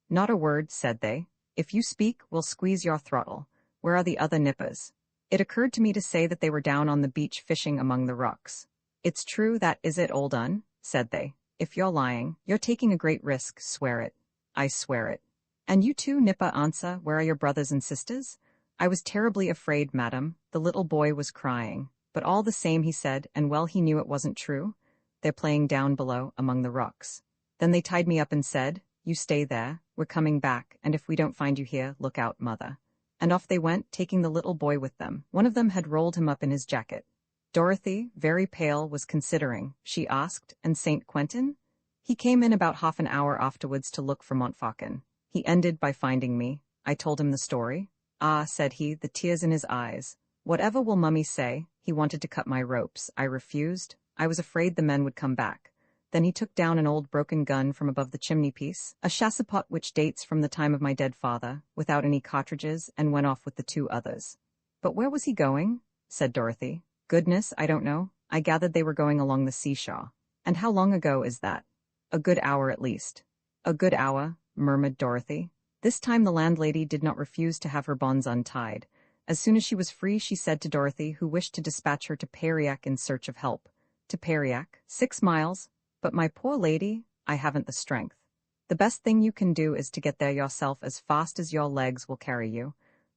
"Not a word," said they. "If you speak, we'll squeeze your throttle. Where are the other nippers?" It occurred to me to say that they were down on the beach fishing among the rocks. "It's true, that is it, old un," said they. "If you're lying, you're taking a great risk, swear it." "I swear it." "And you too, Nipper, answer, where are your brothers and sisters?" "I was terribly afraid, madam." The little boy was crying. But all the same, he said, and well he knew it wasn't true. "They're playing down below, among the rocks." Then they tied me up and said, "You stay there, we're coming back, and if we don't find you here, look out, mother." And off they went, taking the little boy with them. One of them had rolled him up in his jacket. Dorothy, very pale, was considering. She asked, "And St. Quentin?" "He came in about half an hour afterwards to look for Montfaucon. He ended by finding me. I told him the story." "Ah," said he, the tears in his eyes. "Whatever will Mummy say? He wanted to cut my ropes. I refused. I was afraid the men would come back. Then he took down an old broken gun from above the chimney-piece, a chassepot which dates from the time of my dead father, without any cartridges, and went off with the 2 others. "But where was he going?" said Dorothy. "Goodness, I don't know. I gathered they were going along the seashore. And how long ago is that?" "A good hour at least." "A good hour," murmured Dorothy. This time the landlady did not refuse to have her bonds untied. As soon as she was free, she said to Dorothy, who wished to dispatch her to Périac in search of help. "To Périac? 6 miles? But my poor lady, I haven't the strength." "The best thing you can do is to get there yourself as fast as your legs will carry you."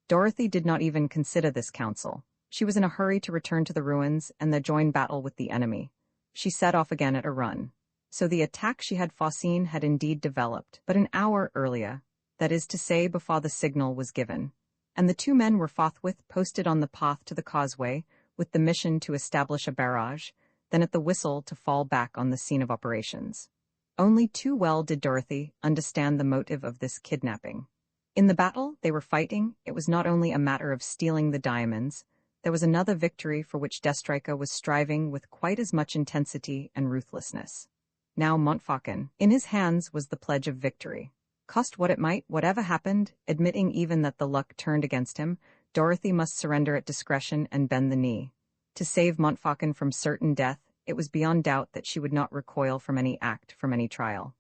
Dorothy did not even consider this counsel. She was in a hurry to return to the ruins and their joint battle with the enemy. She set off again at a run. So the attack she had foreseen had indeed developed, but an hour earlier, that is to say before the signal was given. And the 2 men were forthwith posted on the path to the causeway, with the mission to establish a barrage, then at the whistle to fall back on the scene of operations. Only too well did Dorothy understand the motive of this kidnapping. In the battle they were fighting, it was not only a matter of stealing the diamonds, there was another victory for which Destrica was striving with quite as much intensity and ruthlessness. Now Montfaucon, in his hands was the pledge of victory. Cost what it might, whatever happened, admitting even that the luck turned against him, Dorothy must surrender at discretion and bend the knee. To save Montfaucon from certain death, it was beyond doubt that she would not recoil from any act, from any trial.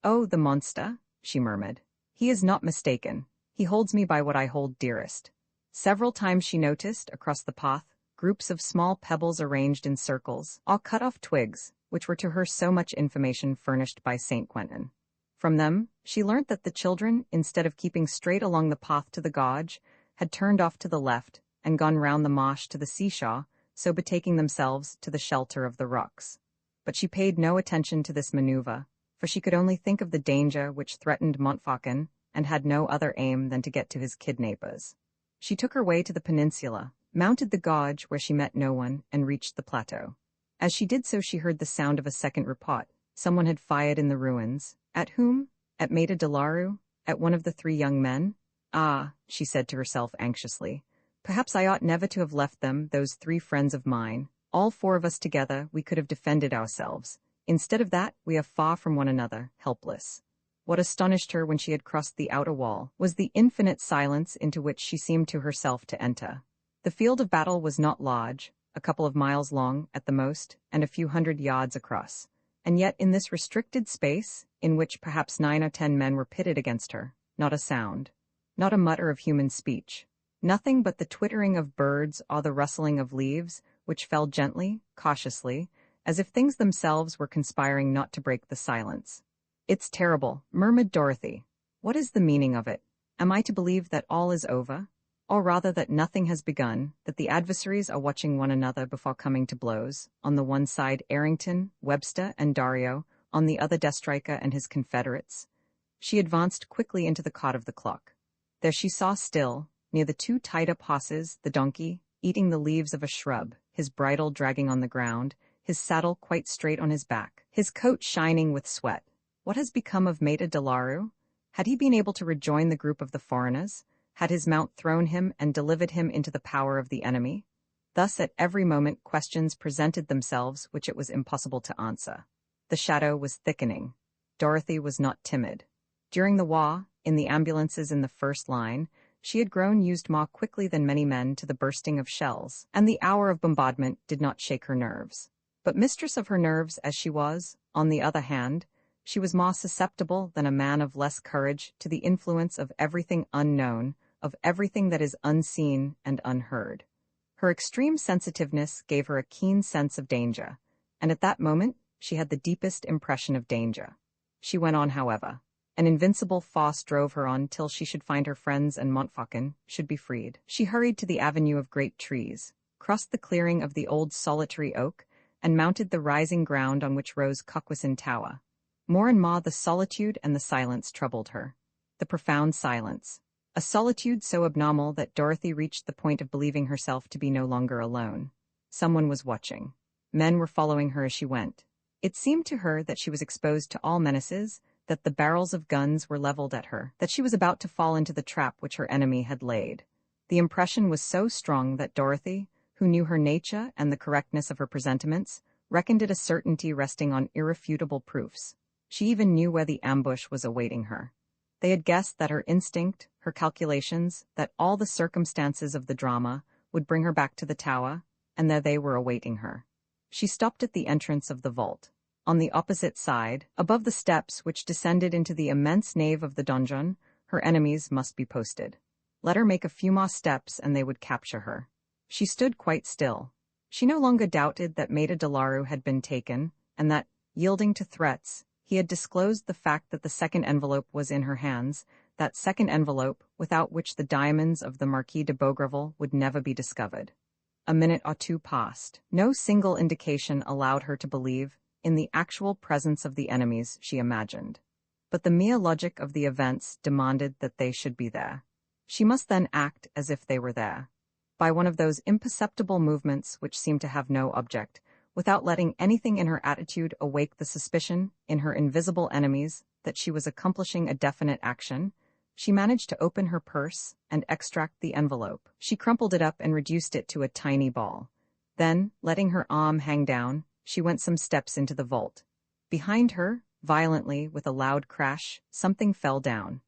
"Oh, the monster," she murmured. "He is not mistaken. He holds me by what I hold dearest." Several times she noticed, across the path, groups of small pebbles arranged in circles, all cut-off twigs, which were to her so much information furnished by St. Quentin. From them, she learnt that the children, instead of keeping straight along the path to the gorge, had turned off to the left and gone round the marsh to the seashore, so betaking themselves to the shelter of the rocks. But she paid no attention to this maneuver, for she could only think of the danger which threatened Montfaucon, and had no other aim than to get to his kidnappers. She took her way to the peninsula, mounted the gorge where she met no one, and reached the plateau. As she did so, she heard the sound of a second report. Someone had fired in the ruins. At whom? At Maître de Larue? At one of the 3 young men? "Ah," she said to herself anxiously, "perhaps I ought never to have left them, those 3 friends of mine. All 4 of us together, we could have defended ourselves. Instead of that, we are far from one another, helpless." What astonished her when she had crossed the outer wall was the infinite silence into which she seemed to herself to enter. The field of battle was not large, a couple of miles long at the most, and a few hundred yards across. And yet in this restricted space, in which perhaps 9 or 10 men were pitted against her, not a sound, not a mutter of human speech, nothing but the twittering of birds or the rustling of leaves, which fell gently, cautiously, as if things themselves were conspiring not to break the silence. "It's terrible," murmured Dorothy. "What is the meaning of it? Am I to believe that all is over? Or rather that nothing has begun, that the adversaries are watching one another before coming to blows, on the one side Errington, Webster, and Dario, on the other Destrica and his confederates?" She advanced quickly into the cot of the clock. There she saw still, near the 2 tied-up horses, the donkey, eating the leaves of a shrub, his bridle dragging on the ground, his saddle quite straight on his back, his coat shining with sweat. What has become of Maître de Larue? Had he been able to rejoin the group of the foreigners? Had his mount thrown him and delivered him into the power of the enemy? Thus at every moment questions presented themselves which it was impossible to answer. The shadow was thickening. Dorothy was not timid. During the war, in the ambulances in the first line, she had grown used more quickly than many men to the bursting of shells, and the hour of bombardment did not shake her nerves. But mistress of her nerves as she was, on the other hand, she was more susceptible than a man of less courage to the influence of everything unknown, of everything that is unseen and unheard. Her extreme sensitiveness gave her a keen sense of danger, and at that moment she had the deepest impression of danger. She went on, however. An invincible force drove her on till she should find her friends and Montfaucon should be freed. She hurried to the avenue of great trees, crossed the clearing of the old solitary oak, and mounted the rising ground on which rose Coquesin Tower. More and more the solitude and the silence troubled her. The profound silence. A solitude so abnormal that Dorothy reached the point of believing herself to be no longer alone. Someone was watching. Men were following her as she went. It seemed to her that she was exposed to all menaces, that the barrels of guns were leveled at her, that she was about to fall into the trap which her enemy had laid. The impression was so strong that Dorothy, who knew her nature and the correctness of her presentiments, reckoned it a certainty resting on irrefutable proofs. She even knew where the ambush was awaiting her. They had guessed that her instinct, her calculations, that all the circumstances of the drama would bring her back to the tower, and there they were awaiting her. She stopped at the entrance of the vault. On the opposite side, above the steps which descended into the immense nave of the donjon, her enemies must be posted. Let her make a few more steps and they would capture her. She stood quite still. She no longer doubted that Maida Delaru had been taken, and that, yielding to threats, he had disclosed the fact that the second envelope was in her hands, that second envelope without which the diamonds of the Marquis de Beaugreville would never be discovered. A minute or two passed. No single indication allowed her to believe in the actual presence of the enemies she imagined. But the mere logic of the events demanded that they should be there. She must then act as if they were there, by one of those imperceptible movements which seemed to have no object, without letting anything in her attitude awake the suspicion in her invisible enemies that she was accomplishing a definite action. She managed to open her purse and extract the envelope. She crumpled it up and reduced it to a tiny ball. Then, letting her arm hang down, she went some steps into the vault. Behind her, violently, with a loud crash, something fell down.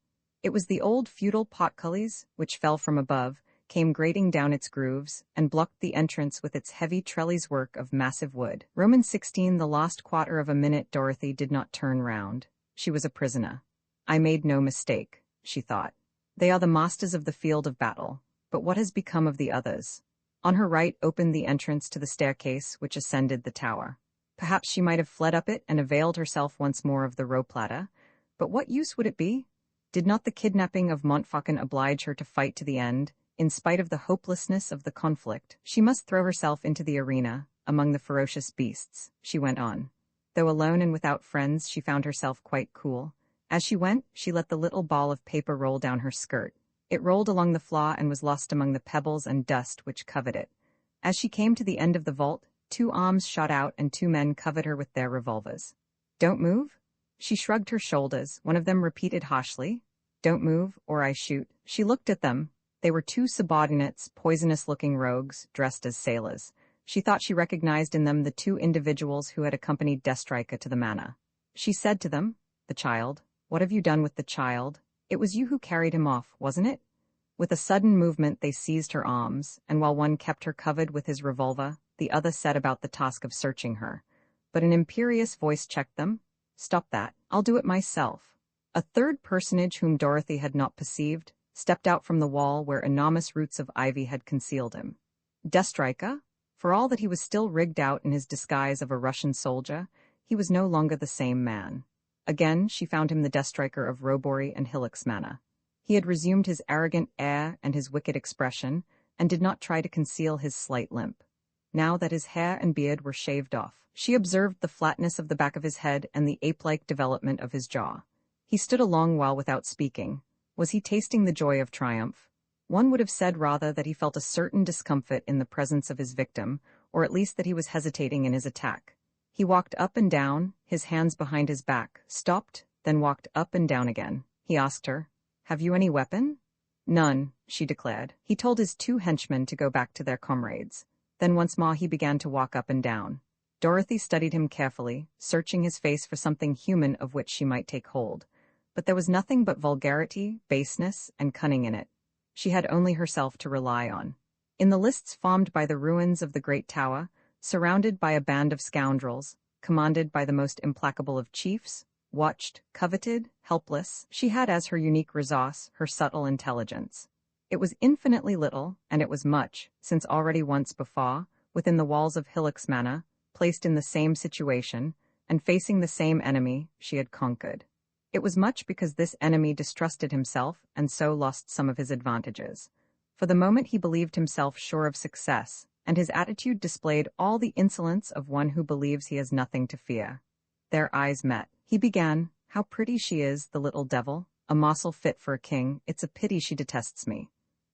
It was the old feudal portcullis, which fell from above, came grating down its grooves, and blocked the entrance with its heavy trellis work of massive wood. Roman 16. The last quarter of a minute Dorothy did not turn round. She was a prisoner. I made no mistake, she thought. They are the masters of the field of battle, but what has become of the others? On her right opened the entrance to the staircase which ascended the tower. Perhaps she might have fled up it and availed herself once more of the rope ladder, but what use would it be? Did not the kidnapping of Montfaucon oblige her to fight to the end? In spite of the hopelessness of the conflict, she must throw herself into the arena, among the ferocious beasts, she went on. Though alone and without friends, she found herself quite cool. As she went, she let the little ball of paper roll down her skirt. It rolled along the floor and was lost among the pebbles and dust which covered it. As she came to the end of the vault, 2 arms shot out and 2 men covered her with their revolvers. Don't move? She shrugged her shoulders. One of them repeated harshly, Don't move, or I shoot. She looked at them. They were 2 subordinates, poisonous-looking rogues, dressed as sailors. She thought she recognized in them the 2 individuals who had accompanied Destrica to the manor. She said to them, The child. What have you done with the child? It was you who carried him off, wasn't it? With a sudden movement they seized her arms, and while one kept her covered with his revolver, the other set about the task of searching her. But an imperious voice checked them. Stop that. I'll do it myself. A third personage whom Dorothy had not perceived stepped out from the wall where enormous roots of ivy had concealed him. Destrica? For all that he was still rigged out in his disguise of a Russian soldier, he was no longer the same man. Again she found him the Destriker of Robory and Hillock's manor. He had resumed his arrogant air and his wicked expression, and did not try to conceal his slight limp. Now that his hair and beard were shaved off, she observed the flatness of the back of his head and the ape-like development of his jaw. He stood a long while without speaking. Was he tasting the joy of triumph? One would have said rather that he felt a certain discomfort in the presence of his victim, or at least that he was hesitating in his attack. He walked up and down, his hands behind his back, stopped, then walked up and down again. He asked her, Have you any weapon? None, she declared. He told his 2 henchmen to go back to their comrades. Then once more he began to walk up and down. Dorothy studied him carefully, searching his face for something human of which she might take hold. But there was nothing but vulgarity, baseness, and cunning in it. She had only herself to rely on. In the lists formed by the ruins of the great tower, surrounded by a band of scoundrels, commanded by the most implacable of chiefs, watched, coveted, helpless, she had as her unique resource her subtle intelligence. It was infinitely little, and it was much, since already once before, within the walls of Hillock's manor, placed in the same situation, and facing the same enemy, she had conquered. It was much because this enemy distrusted himself and so lost some of his advantages. For the moment he believed himself sure of success, and his attitude displayed all the insolence of one who believes he has nothing to fear. Their eyes met. He began, How pretty she is, the little devil, a morsel fit for a king. It's a pity she detests me.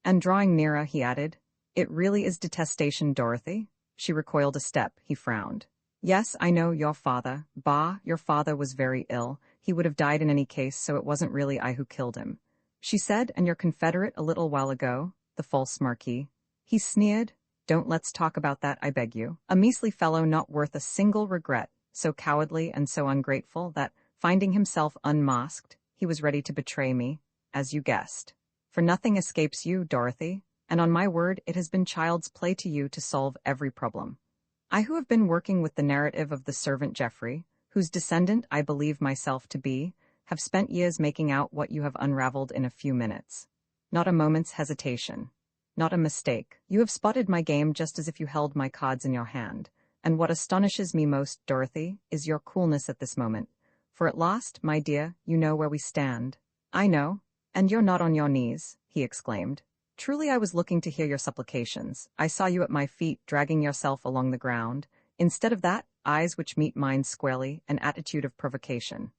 And drawing nearer, he added, It really is detestation, Dorothy. She recoiled a step. He frowned. Yes, I know, your father. Bah, your father was very ill. He would have died in any case, so it wasn't really I who killed him. She said, And your confederate a little while ago, the false Marquis. He sneered. Don't let's talk about that, I beg you. A measly fellow not worth a single regret, so cowardly and so ungrateful that, finding himself unmasked, he was ready to betray me, as you guessed. For nothing escapes you, Dorothy, and on my word it has been child's play to you to solve every problem. I who have been working with the narrative of the servant Geoffrey, whose descendant I believe myself to be, have spent years making out what you have unraveled in a few minutes. Not a moment's hesitation. Not a mistake. You have spotted my game just as if you held my cards in your hand. And what astonishes me most, Dorothy, is your coolness at this moment. For at last, my dear, you know where we stand. I know. And you're not on your knees, he exclaimed. Truly I was looking to hear your supplications. I saw you at my feet, dragging yourself along the ground. Instead of that, eyes which meet mine squarely, an attitude of provocation.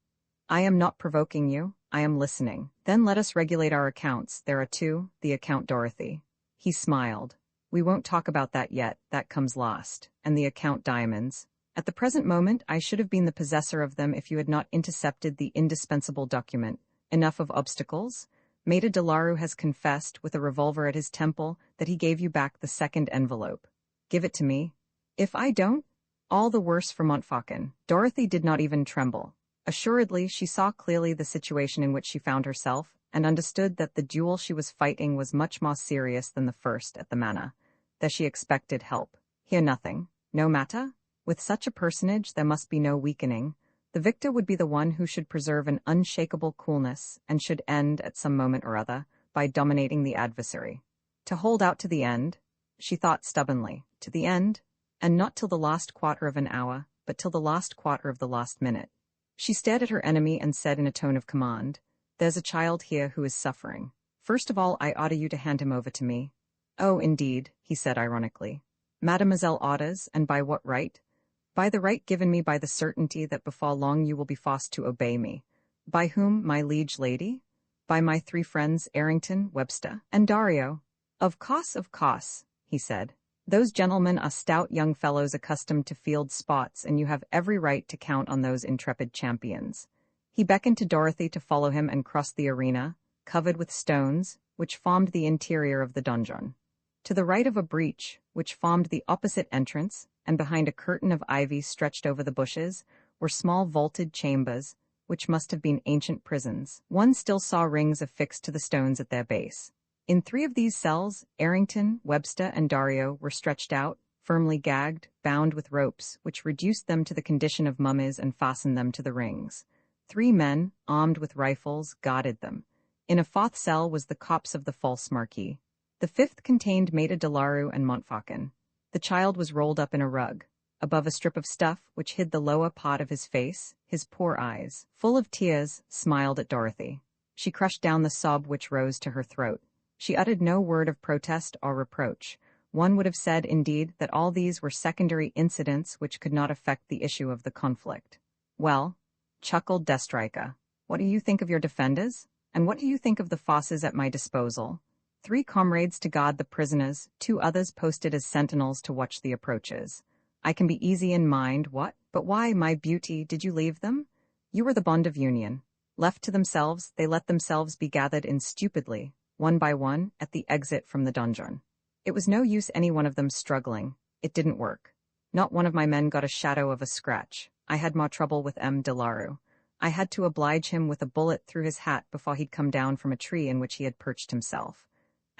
I am not provoking you, I am listening. Then let us regulate our accounts. There are two, the account Dorothy. He smiled. We won't talk about that yet, that comes last. And the account diamonds. At the present moment, I should have been the possessor of them if you had not intercepted the indispensable document. Enough of obstacles. Maida Delaru has confessed, with a revolver at his temple, that he gave you back the second envelope. Give it to me. If I don't, all the worse for Montfaucon. Dorothy did not even tremble. Assuredly, she saw clearly the situation in which she found herself, and understood that the duel she was fighting was much more serious than the first at the manor, that she expected help. Here nothing. No matter? With such a personage there must be no weakening. The victor would be the one who should preserve an unshakable coolness, and should end, at some moment or other, by dominating the adversary. To hold out to the end, she thought stubbornly, to the end, and not till the last quarter of an hour, but till the last quarter of the last minute. She stared at her enemy and said in a tone of command, There's a child here who is suffering. First of all, I order you to hand him over to me. Oh, indeed, he said ironically. Mademoiselle orders, and by what right? By the right given me by the certainty that before long you will be forced to obey me. By whom, my liege lady? By my three friends, Errington, Webster, and Dario. Of course, he said. Those gentlemen are stout young fellows accustomed to field spots, and you have every right to count on those intrepid champions. He beckoned to Dorothy to follow him and crossed the arena, covered with stones, which formed the interior of the donjon. To the right of a breach, which formed the opposite entrance, and behind a curtain of ivy stretched over the bushes, were small vaulted chambers, which must have been ancient prisons. One still saw rings affixed to the stones at their base. In three of these cells, Errington, Webster, and Dario were stretched out, firmly gagged, bound with ropes, which reduced them to the condition of mummies and fastened them to the rings. 3 men, armed with rifles, guarded them. In a fourth cell was the corpse of the false marquis. The fifth contained Maida Delaru and Montfaucon. The child was rolled up in a rug. Above a strip of stuff, which hid the lower part of his face, his poor eyes, full of tears, smiled at Dorothy. She crushed down the sob which rose to her throat. She uttered no word of protest or reproach. One would have said, indeed, that all these were secondary incidents which could not affect the issue of the conflict. Well, chuckled Destrica, what do you think of your defenders? And what do you think of the forces at my disposal? 3 comrades to guard the prisoners, 2 others posted as sentinels to watch the approaches. I can be easy in mind, what? But why, my beauty, did you leave them? You were the bond of union. Left to themselves, they let themselves be gathered in stupidly, one by one, at the exit from the donjon. It was no use any one of them struggling. It didn't work. Not one of my men got a shadow of a scratch. I had more trouble with M. Delaru. I had to oblige him with a bullet through his hat before he'd come down from a tree in which he had perched himself.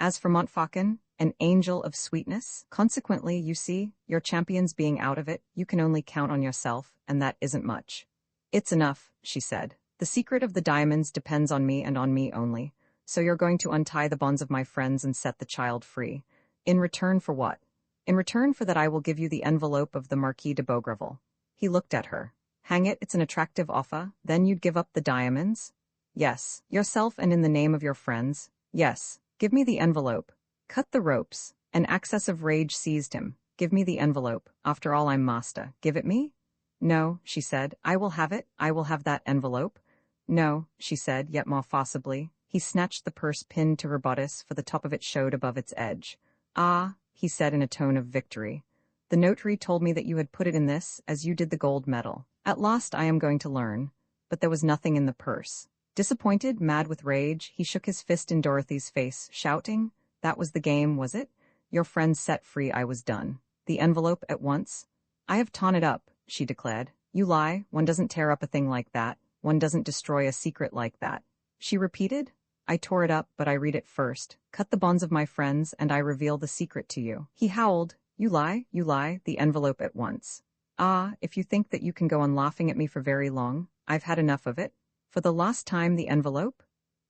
As for Montfaucon, an angel of sweetness, consequently, you see, your champions being out of it, you can only count on yourself, and that isn't much. It's enough, she said. The secret of the diamonds depends on me and on me only. So you're going to untie the bonds of my friends and set the child free. In return for what? In return for that I will give you the envelope of the Marquis de Beaugreville. He looked at her. Hang it, it's an attractive offer. Then you'd give up the diamonds? Yes. Yourself and in the name of your friends? Yes. Give me the envelope. Cut the ropes. An access of rage seized him. Give me the envelope. After all, I'm master. Give it me? No, she said. I will have it. I will have that envelope. No, she said, yet more forcibly. He snatched the purse pinned to her bodice, for the top of it showed above its edge. Ah, he said in a tone of victory. The notary told me that you had put it in this, as you did the gold medal. At last I am going to learn. But there was nothing in the purse. Disappointed, mad with rage, he shook his fist in Dorothy's face, shouting, That was the game, was it? Your friend set free, I was done. The envelope at once? I have torn it up, she declared. You lie, one doesn't tear up a thing like that, one doesn't destroy a secret like that. She repeated. I tore it up, but I read it first, cut the bonds of my friends, and I reveal the secret to you. He howled. You lie, the envelope at once. Ah, if you think that you can go on laughing at me for very long, I've had enough of it. For the last time, the envelope?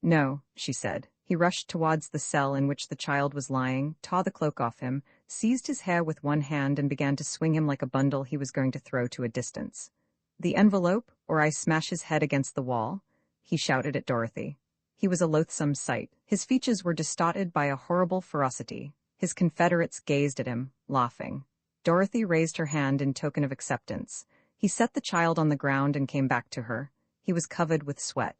No, she said. He rushed towards the cell in which the child was lying, tore the cloak off him, seized his hair with one hand and began to swing him like a bundle he was going to throw to a distance. The envelope, or I smash his head against the wall, he shouted at Dorothy. He was a loathsome sight. His features were distorted by a horrible ferocity. His confederates gazed at him, laughing. Dorothy raised her hand in token of acceptance. He set the child on the ground and came back to her. He was covered with sweat.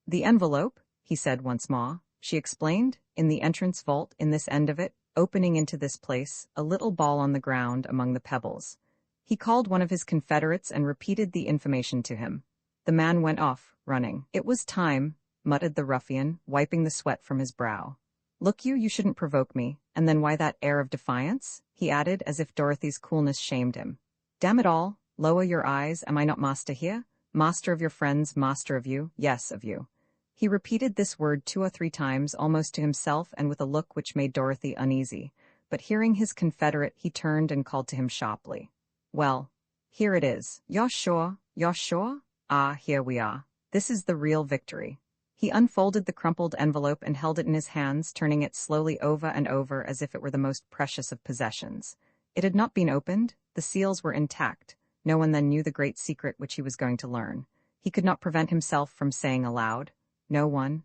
The envelope, he said once more. She explained, in the entrance vault, in this end of it, opening into this place, a little ball on the ground among the pebbles. He called one of his confederates and repeated the information to him. The man went off, running. It was time, muttered the ruffian, wiping the sweat from his brow. Look you shouldn't provoke me, and then why that air of defiance? He added, as if Dorothy's coolness shamed him. Damn it all, lower your eyes, am I not master here? Master of your friends, master of you, yes, of you. He repeated this word 2 or 3 times, almost to himself and with a look which made Dorothy uneasy, but hearing his confederate, he turned and called to him sharply. Well, here it is. You're sure? You're sure? Ah, here we are. This is the real victory. He unfolded the crumpled envelope and held it in his hands, turning it slowly over and over as if it were the most precious of possessions. It had not been opened, the seals were intact. No one then knew the great secret which he was going to learn. He could not prevent himself from saying aloud, no one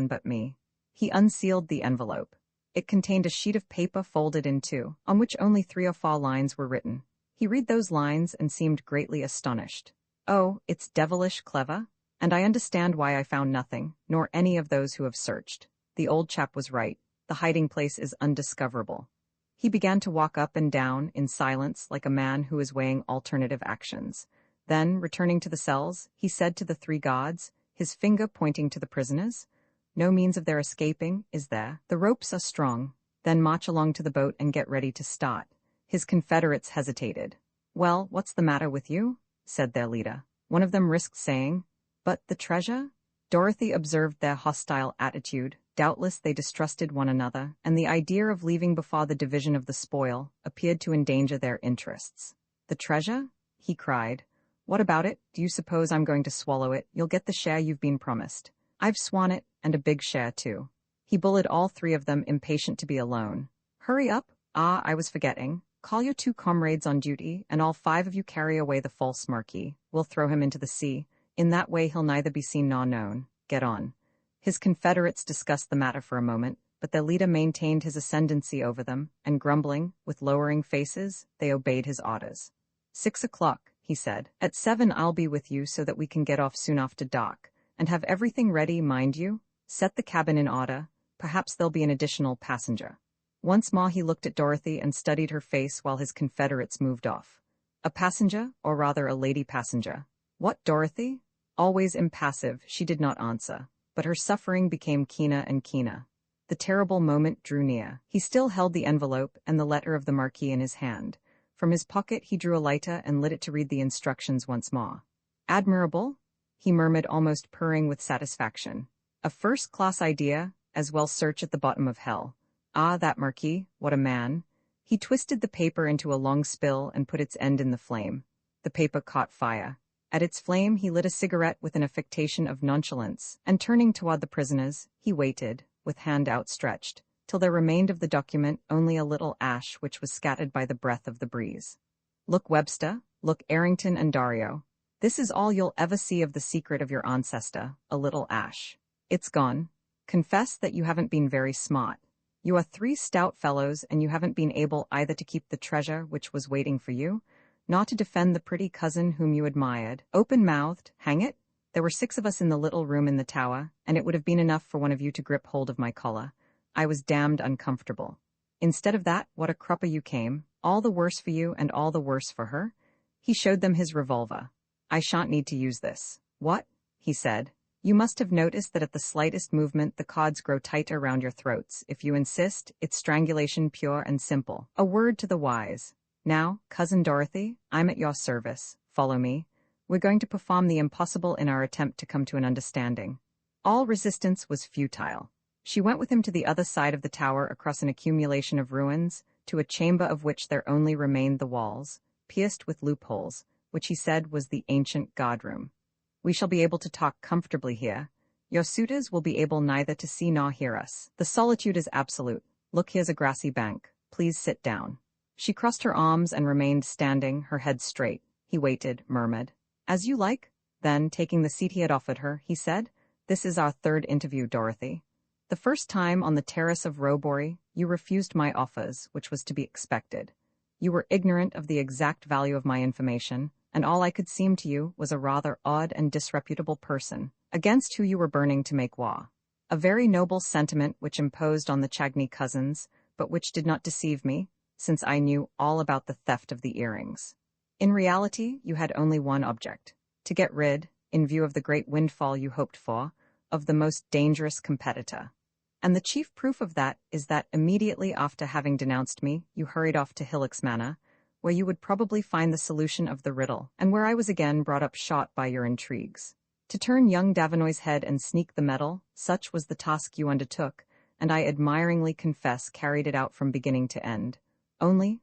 but me. He unsealed the envelope. It contained a sheet of paper folded in 2, on which only 3 or 4 lines were written. He read those lines and seemed greatly astonished. Oh, it's devilish clever, and I understand why I found nothing, nor any of those who have searched. The old chap was right. The hiding place is undiscoverable. He began to walk up and down in silence like a man who is weighing alternative actions. Then, returning to the cells, he said to the 3 guards, his finger pointing to the prisoners, no means of their escaping, is there? The ropes are strong. Then march along to the boat and get ready to start. His confederates hesitated. Well, what's the matter with you? Said their leader. One of them risked saying, but the treasure? Dorothy observed their hostile attitude. Doubtless they distrusted one another, and the idea of leaving before the division of the spoil appeared to endanger their interests. The treasure? He cried. What about it? Do you suppose I'm going to swallow it? You'll get the share you've been promised. I've sworn it, and a big share too. He bullied all 3 of them, impatient to be alone. Hurry up. Ah, I was forgetting. Call your 2 comrades on duty, and all 5 of you carry away the false marquis. We'll throw him into the sea. In that way he'll neither be seen nor known. Get on. His confederates discussed the matter for a moment, but their leader maintained his ascendancy over them, and grumbling, with lowering faces, they obeyed his orders. 6 o'clock, he said. At 7 I'll be with you so that we can get off soon after dark. And have everything ready, mind you. Set the cabin in order. Perhaps there'll be an additional passenger. Once more he looked at Dorothy and studied her face while his confederates moved off. A passenger, or rather a lady passenger. What, Dorothy? Always impassive, she did not answer, but her suffering became keener and keener. The terrible moment drew near. He still held the envelope and the letter of the Marquis in his hand. From his pocket he drew a lighter and lit it to read the instructions once more. Admirable, he murmured, almost purring with satisfaction. A first-class idea, as well search at the bottom of hell. Ah, that Marquis, what a man. He twisted the paper into a long spill and put its end in the flame. The paper caught fire. At its flame he lit a cigarette with an affectation of nonchalance, and turning toward the prisoners, he waited, with hand outstretched, till there remained of the document only a little ash which was scattered by the breath of the breeze. Look, Webster, look, Errington and Dario. This is all you'll ever see of the secret of your ancestor, a little ash. It's gone. Confess that you haven't been very smart. You are 3 stout fellows, and you haven't been able either to keep the treasure which was waiting for you, nor to defend the pretty cousin whom you admired. Open-mouthed, hang it! There were 6 of us in the little room in the tower, and it would have been enough for one of you to grip hold of my collar. I was damned uncomfortable. Instead of that, what a crupper you came. All the worse for you and all the worse for her. He showed them his revolver. I shan't need to use this. What? He said. You must have noticed that at the slightest movement the cords grow tighter around your throats. If you insist, it's strangulation pure and simple. A word to the wise. Now, Cousin Dorothy, I'm at your service. Follow me. We're going to perform the impossible in our attempt to come to an understanding." All resistance was futile. She went with him to the other side of the tower across an accumulation of ruins, to a chamber of which there only remained the walls, pierced with loopholes, which he said was the ancient guardroom. "We shall be able to talk comfortably here. Your suitors will be able neither to see nor hear us. The solitude is absolute. Look, here's a grassy bank. Please sit down." She crossed her arms and remained standing, her head straight. He waited, murmured, "As you like." Then, taking the seat he had offered her, he said, "This is our third interview, Dorothy. The first time on the terrace of Robory, you refused my offers, which was to be expected. You were ignorant of the exact value of my information, and all I could seem to you was a rather odd and disreputable person, against who you were burning to make war. A very noble sentiment which imposed on the Chagny cousins, but which did not deceive me, since I knew all about the theft of the earrings. In reality, you had only one object: to get rid, in view of the great windfall you hoped for, of the most dangerous competitor. And the chief proof of that is that immediately after having denounced me, you hurried off to Hillock's Manor, where you would probably find the solution of the riddle, and where I was again brought up short by your intrigues. To turn young Davinoy's head and sneak the medal, such was the task you undertook, and I admiringly confess carried it out from beginning to end. Only,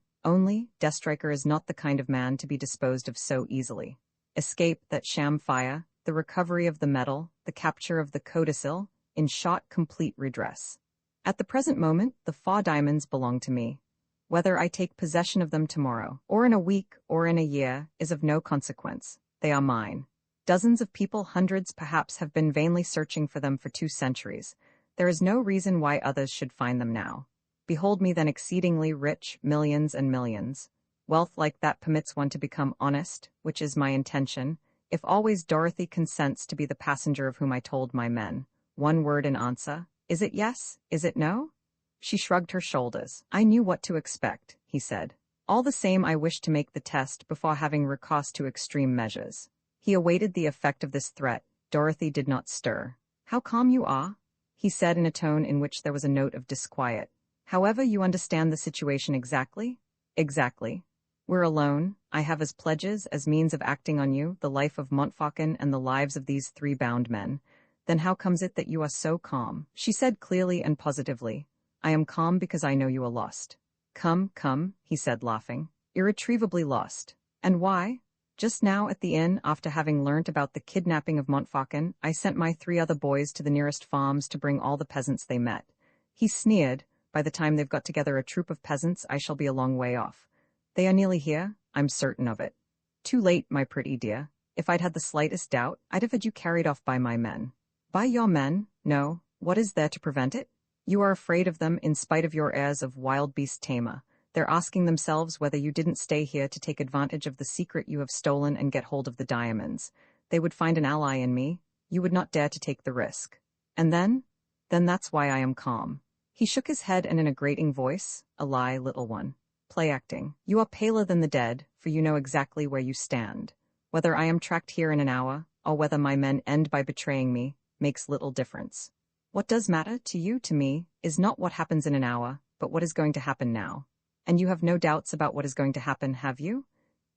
Deathstriker is not the kind of man to be disposed of so easily. Escape, that sham fire, the recovery of the medal, the capture of the codicil, in short, complete redress. At the present moment, the 4 diamonds belong to me. Whether I take possession of them tomorrow, or in a week, or in a year, is of no consequence. They are mine. Dozens of people, hundreds perhaps, have been vainly searching for them for 2 centuries. There is no reason why others should find them now. Behold me then exceedingly rich, millions and millions. Wealth like that permits one to become honest, which is my intention, if always Dorothy consents to be the passenger of whom I told my men. One word in answer. Is it yes? Is it no? She shrugged her shoulders. "I knew what to expect," he said. "All the same, I wished to make the test before having recourse to extreme measures." He awaited the effect of this threat. Dorothy did not stir. "How calm you are," he said in a tone in which there was a note of disquiet. "However, you understand the situation exactly?" "Exactly. We're alone. I have as pledges, as means of acting on you, the life of Montfaucon and the lives of these 3 bound men. Then how comes it that you are so calm?" She said clearly and positively, "I am calm because I know you are lost." Come, he said, laughing. "Irretrievably lost. And why? Just now at the inn, after having learnt about the kidnapping of Montfaucon, I sent my 3 other boys to the nearest farms to bring all the peasants they met." He sneered. "By the time they've got together a troop of peasants, I shall be a long way off. They are nearly here, I'm certain of it." "Too late, my pretty dear. If I'd had the slightest doubt, I'd have had you carried off by my men." "By your men? No. What is there to prevent it? You are afraid of them in spite of your airs of wild beast tamer. They're asking themselves whether you didn't stay here to take advantage of the secret you have stolen and get hold of the diamonds. They would find an ally in me. You would not dare to take the risk. And then that's why I am calm." He shook his head and in a grating voice, "A lie, little one. Play acting. You are paler than the dead, for you know exactly where you stand. Whether I am tracked here in an hour, or whether my men end by betraying me, makes little difference. What does matter, to you, to me, is not what happens in an hour, but what is going to happen now. And you have no doubts about what is going to happen, have you?"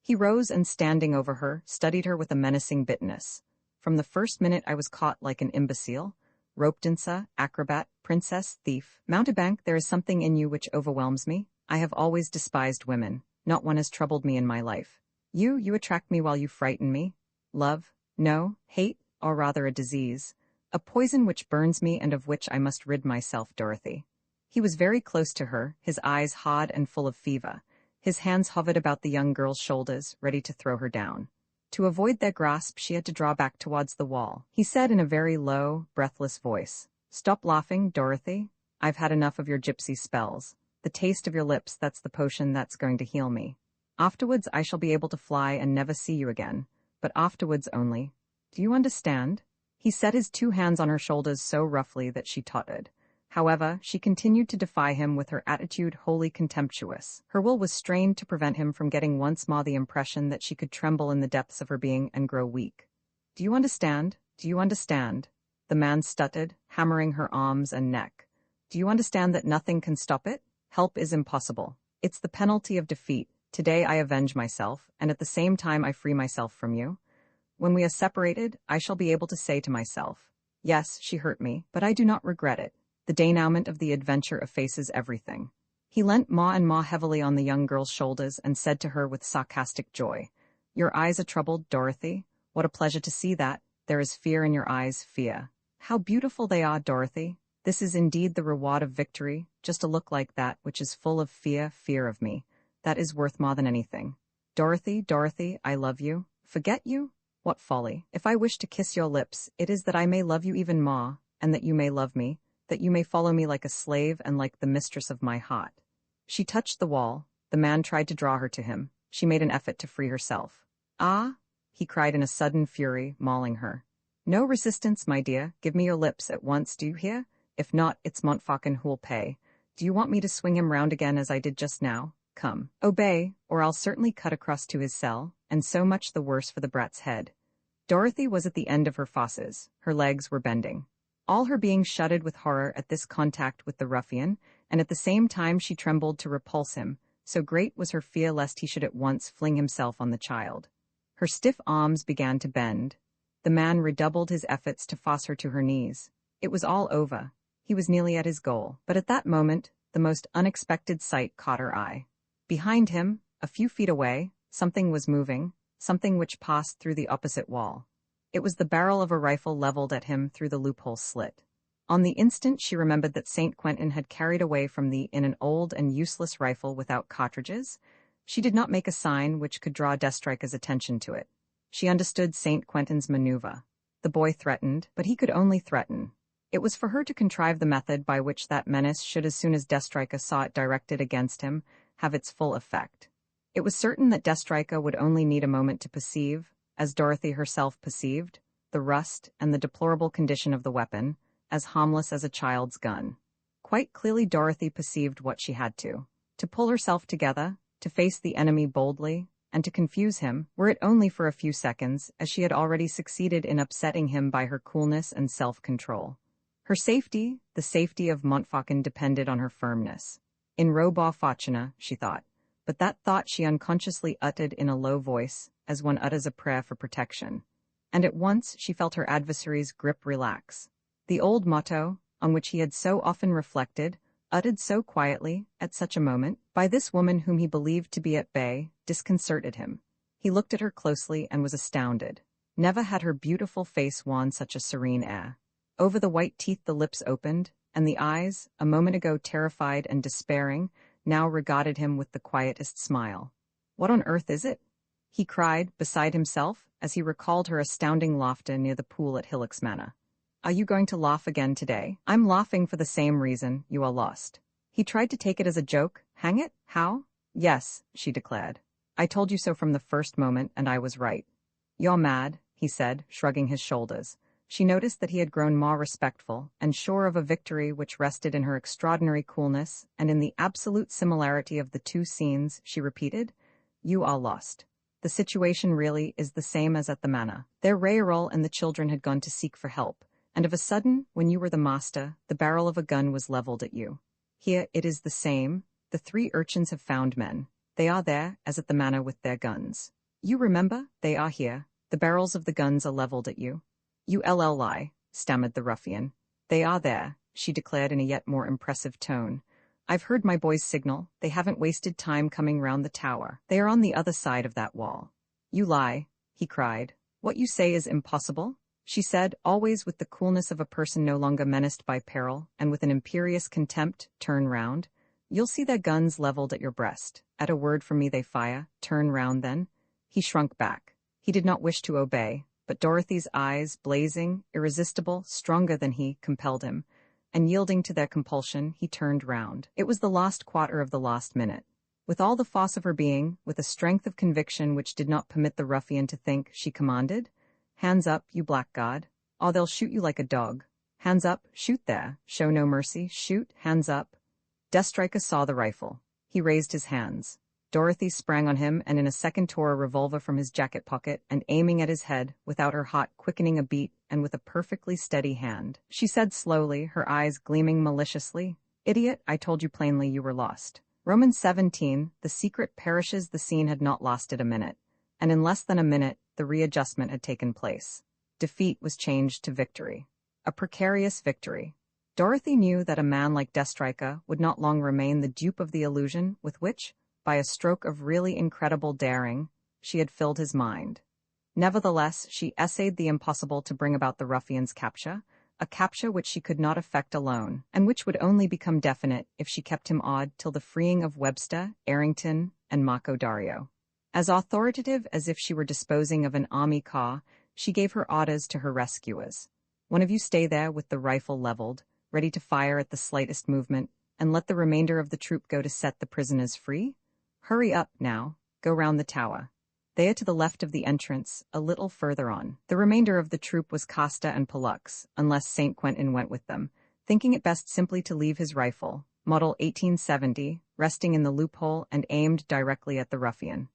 He rose and, standing over her, studied her with a menacing bitterness. "From the first minute I was caught like an imbecile. Rope-dancer, acrobat, princess, thief, mountebank, there is something in you which overwhelms me. I have always despised women. Not one has troubled me in my life. You attract me while you frighten me. Love? No. Hate? Or rather a disease. A poison which burns me and of which I must rid myself, Dorothy." He was very close to her, his eyes hard and full of fever. His hands hovered about the young girl's shoulders, ready to throw her down. To avoid their grasp, she had to draw back towards the wall. He said in a very low, breathless voice, "Stop laughing, Dorothy. I've had enough of your gypsy spells. The taste of your lips, that's the potion that's going to heal me. Afterwards I shall be able to fly and never see you again, but afterwards only. Do you understand?" He set his 2 hands on her shoulders so roughly that she tottered. However, she continued to defy him with her attitude wholly contemptuous. Her will was strained to prevent him from getting once more the impression that she could tremble in the depths of her being and grow weak. "Do you understand? Do you understand? The man stuttered, hammering her arms and neck. Do you understand that nothing can stop it? Help is impossible. It's the penalty of defeat. Today I avenge myself, and at the same time I free myself from you. When we are separated, I shall be able to say to myself, yes, she hurt me, but I do not regret it. The denouement of the adventure effaces everything. He leant more and more heavily on the young girl's shoulders and said to her with sarcastic joy, Your eyes are troubled, Dorothy. What a pleasure to see that. There is fear in your eyes, fear. How beautiful they are, Dorothy. This is indeed the reward of victory, just a look like that which is full of fear, fear of me. That is worth more than anything. Dorothy, Dorothy, I love you. Forget you? What folly. If I wish to kiss your lips, it is that I may love you even more, and that you may love me, that you may follow me like a slave and like the mistress of my heart. She touched the wall. The man tried to draw her to him. She made an effort to free herself. Ah, he cried in a sudden fury, mauling her. No resistance, my dear. Give me your lips at once, do you hear? If not, it's Montfaucon who'll pay. Do you want me to swing him round again as I did just now? Come, obey, or I'll certainly cut across to his cell, and so much the worse for the brat's head. Dorothy was at the end of her fosses. Her legs were bending. All her being shuddered with horror at this contact with the ruffian, and at the same time she trembled to repulse him, so great was her fear lest he should at once fling himself on the child. Her stiff arms began to bend. The man redoubled his efforts to force her to her knees. It was all over. He was nearly at his goal, but at that moment, the most unexpected sight caught her eye. Behind him, a few feet away, something was moving, something which passed through the opposite wall. It was the barrel of a rifle leveled at him through the loophole slit. On the instant she remembered that St. Quentin had carried away from thee in an old and useless rifle without cartridges. She did not make a sign which could draw Destrica's attention to it. She understood St. Quentin's maneuver. The boy threatened, but he could only threaten. It was for her to contrive the method by which that menace should, as soon as Destrica saw it directed against him, have its full effect. It was certain that Destrica would only need a moment to perceive, as Dorothy herself perceived, the rust and the deplorable condition of the weapon, as harmless as a child's gun. Quite clearly Dorothy perceived what she had to pull herself together, to face the enemy boldly, and to confuse him, were it only for a few seconds, as she had already succeeded in upsetting him by her coolness and self-control. Her safety, the safety of Montfaucon, depended on her firmness. In roba facina, she thought, but that thought she unconsciously uttered in a low voice, as one utters a prayer for protection. And at once she felt her adversary's grip relax. The old motto, on which he had so often reflected, uttered so quietly, at such a moment, by this woman whom he believed to be at bay, disconcerted him. He looked at her closely and was astounded. Never had her beautiful face worn such a serene air. Over the white teeth the lips opened, and the eyes, a moment ago terrified and despairing, now regarded him with the quietest smile. What on earth is it? He cried, beside himself, as he recalled her astounding laughter near the pool at Hillock's Manor. Are you going to laugh again today? I'm laughing for the same reason. You are lost. He tried to take it as a joke. Hang it? How? Yes, she declared. I told you so from the first moment, and I was right. You're mad, he said, shrugging his shoulders. She noticed that he had grown more respectful, and sure of a victory which rested in her extraordinary coolness, and in the absolute similarity of the two scenes, she repeated, You are lost. The situation really is the same as at the manor. Their Rayrol and the children had gone to seek for help, and of a sudden, when you were the master, the barrel of a gun was leveled at you. Here it is the same. The 3 urchins have found men. They are there, as at the manor, with their guns. You remember, they are here. The barrels of the guns are leveled at you. You lie, stammered the ruffian. They are there, she declared in a yet more impressive tone. I've heard my boys signal. They haven't wasted time coming round the tower. They are on the other side of that wall. You lie, he cried. What you say is impossible, she said, always with the coolness of a person no longer menaced by peril, and with an imperious contempt. Turn round. You'll see their guns leveled at your breast. At a word from me they fire. Turn round then. He shrunk back. He did not wish to obey, but Dorothy's eyes, blazing, irresistible, stronger than he, compelled him, and yielding to their compulsion, he turned round. It was the last quarter of the last minute. With all the force of her being, with a strength of conviction which did not permit the ruffian to think, she commanded, Hands up, you blackguard, or they'll shoot you like a dog. Hands up, shoot there, show no mercy, shoot, hands up. Destrica saw the rifle. He raised his hands. Dorothy sprang on him and in a second tore a revolver from his jacket pocket and, aiming at his head, without her heart quickening a beat, and with a perfectly steady hand. She said slowly, her eyes gleaming maliciously, "Idiot, I told you plainly you were lost." Romans 17, the secret perishes. The scene had not lasted a minute, and in less than a minute, the readjustment had taken place. Defeat was changed to victory. A precarious victory. Dorothy knew that a man like Destrika would not long remain the dupe of the illusion with which, by a stroke of really incredible daring, she had filled his mind. Nevertheless, she essayed the impossible to bring about the ruffian's capture, a capture which she could not effect alone, and which would only become definite if she kept him odd till the freeing of Webster, Arrington, and Marco Dario. As authoritative as if she were disposing of an army car, she gave her orders to her rescuers. "One of you stay there with the rifle leveled, ready to fire at the slightest movement, and let the remainder of the troop go to set the prisoners free. Hurry up, now, go round the tower. They are to the left of the entrance, a little further on." The remainder of the troop was Costa and Pollux, unless St. Quentin went with them, thinking it best simply to leave his rifle, model 1870, resting in the loophole and aimed directly at the ruffian.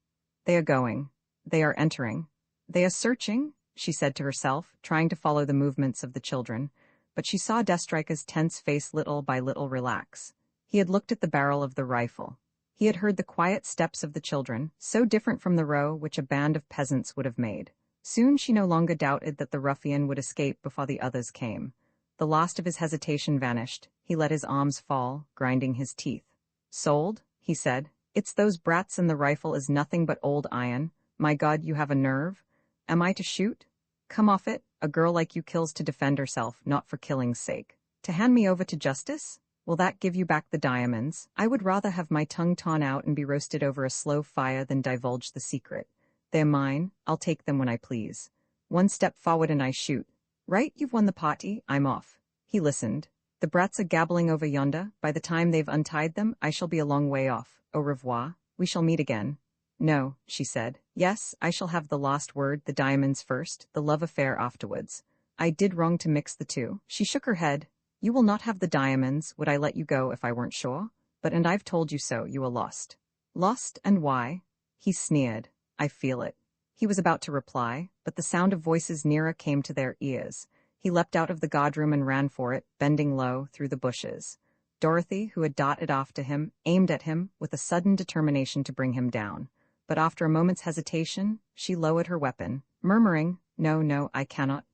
"They are going. They are entering. They are searching," she said to herself, trying to follow the movements of the children, but she saw Destrika's tense face little by little relax. He had looked at the barrel of the rifle. He had heard the quiet steps of the children, so different from the row which a band of peasants would have made. Soon she no longer doubted that the ruffian would escape before the others came. The last of his hesitation vanished. He let his arms fall, grinding his teeth. "Sold?" he said. "It's those brats, and the rifle is nothing but old iron. My God, you have a nerve. Am I to shoot? Come off it. A girl like you kills to defend herself, not for killing's sake. To hand me over to justice? Will that give you back the diamonds? I would rather have my tongue torn out and be roasted over a slow fire than divulge the secret. They're mine. I'll take them when I please. One step forward and I shoot. Right, you've won the party. I'm off." He listened. "The brats are gabbling over yonder. By the time they've untied them, I shall be a long way off. Au revoir. We shall meet again." "No," she said. "Yes, I shall have the last word, the diamonds first, the love affair afterwards. I did wrong to mix the two." She shook her head. "You will not have the diamonds. Would I let you go if I weren't sure? And I've told you so. You are lost." "Lost, and why?" He sneered. "I feel it." He was about to reply, but the sound of voices nearer came to their ears. He leapt out of the guardroom and ran for it, bending low through the bushes. Dorothy, who had darted after him, aimed at him with a sudden determination to bring him down. But after a moment's hesitation, she lowered her weapon, murmuring, "No, no, I cannot.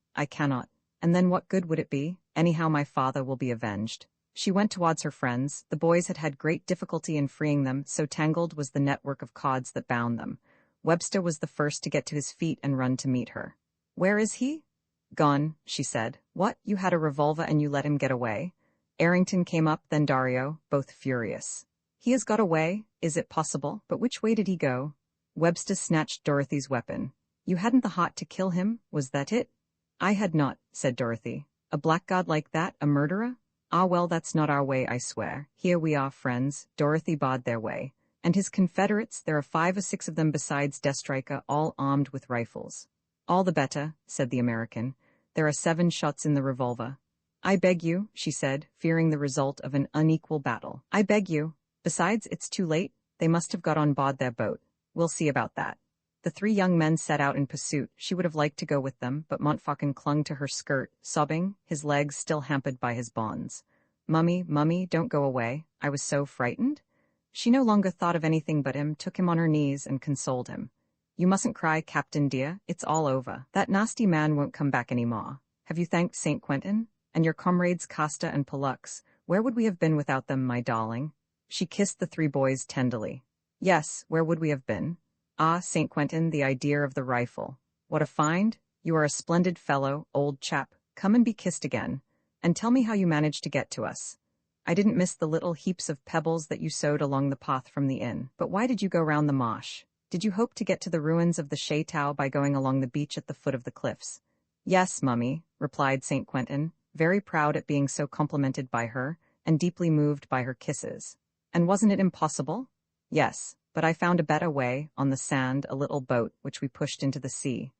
And then what good would it be? Anyhow, my father will be avenged." She went towards her friends. The boys had had great difficulty in freeing them, so tangled was the network of cords that bound them. Webster was the first to get to his feet and run to meet her. "Where is he?" "Gone," she said. "What, you had a revolver and you let him get away?" Arrington came up, then Dario, both furious. "He has got away? Is it possible? But which way did he go?" Webster snatched Dorothy's weapon. "You hadn't the heart to kill him, was that it?" "I had not," said Dorothy. "A blackguard like that, a murderer? Ah, well, that's not our way, I swear. Here we are, friends." Dorothy barred their way. "And his confederates, there are 5 or 6 of them besides Destrika, all armed with rifles." "All the better," said the American. "There are 7 shots in the revolver." "I beg you," she said, fearing the result of an unequal battle. "I beg you. Besides, it's too late. They must have got on board their boat. We'll see about that." The 3 young men set out in pursuit. She would have liked to go with them, but Montfaucon clung to her skirt, sobbing, his legs still hampered by his bonds. Mummy, don't go away. I was so frightened." She no longer thought of anything but him, took him on her knees, and consoled him. "You mustn't cry, Captain dear. It's all over. That nasty man won't come back any more. Have you thanked St. Quentin? And your comrades Costa and Pollux? Where would we have been without them, my darling?" She kissed the 3 boys tenderly. "Yes, where would we have been? Ah, St. Quentin, the idea of the rifle. What a find! You are a splendid fellow, old chap. Come and be kissed again. And tell me how you managed to get to us. I didn't miss the little heaps of pebbles that you sowed along the path from the inn. But why did you go round the marsh? Did you hope to get to the ruins of the Chateau by going along the beach at the foot of the cliffs?" "Yes, Mummy," replied St. Quentin, very proud at being so complimented by her, and deeply moved by her kisses. "And wasn't it impossible?" "Yes, but I found a better way, on the sand, a little boat, which we pushed into the sea."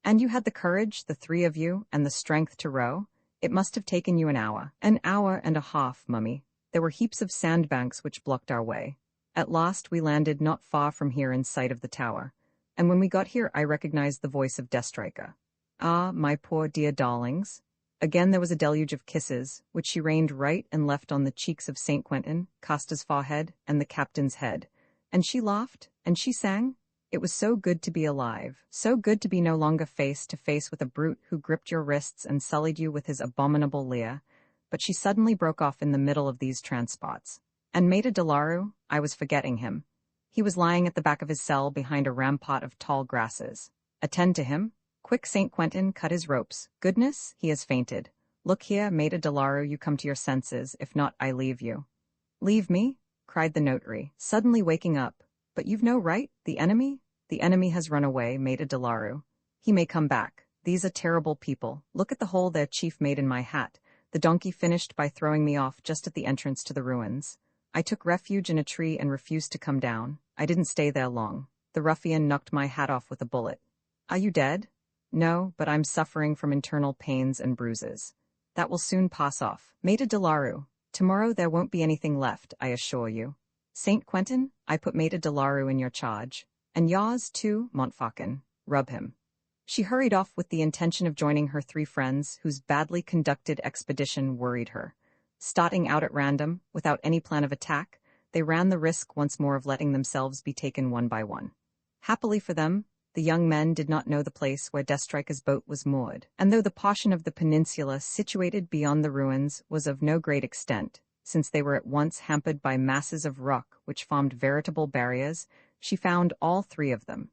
"And you had the courage, the 3 of you, and the strength to row? It must have taken you an hour." "An hour and a half, Mummy. There were heaps of sandbanks which blocked our way. At last we landed not far from here in sight of the tower, and when we got here I recognized the voice of Destrika." Ah, my poor dear darlings. Again there was a deluge of kisses, which she rained right and left on the cheeks of St. Quentin, Costa's forehead, and the captain's head. And she laughed, and she sang. It was so good to be alive, so good to be no longer face to face with a brute who gripped your wrists and sullied you with his abominable leer. But she suddenly broke off in the middle of these transports. And Maida Delaru, I was forgetting him. He was lying at the back of his cell behind a rampart of tall grasses. Attend to him. Quick, St. Quentin, cut his ropes. Goodness, he has fainted. Look here, Maida Delaru, you come to your senses, if not, I leave you. Leave me? Cried the notary, suddenly waking up. But you've no right, the enemy? The enemy has run away, Maida Delaru. He may come back. These are terrible people. Look at the hole their chief made in my hat. The donkey finished by throwing me off just at the entrance to the ruins. I took refuge in a tree and refused to come down. I didn't stay there long. The ruffian knocked my hat off with a bullet. Are you dead? No, but I'm suffering from internal pains and bruises. That will soon pass off. Maida Delaru, tomorrow there won't be anything left, I assure you. St. Quentin, I put Maida Delaru in your charge. And yours, too, Montfaucon. Rub him. She hurried off with the intention of joining her 3 friends, whose badly conducted expedition worried her. Starting out at random, without any plan of attack, they ran the risk once more of letting themselves be taken one by one. Happily for them, the young men did not know the place where Destrica's boat was moored, and though the portion of the peninsula situated beyond the ruins was of no great extent, since they were at once hampered by masses of rock which formed veritable barriers, she found all 3 of them.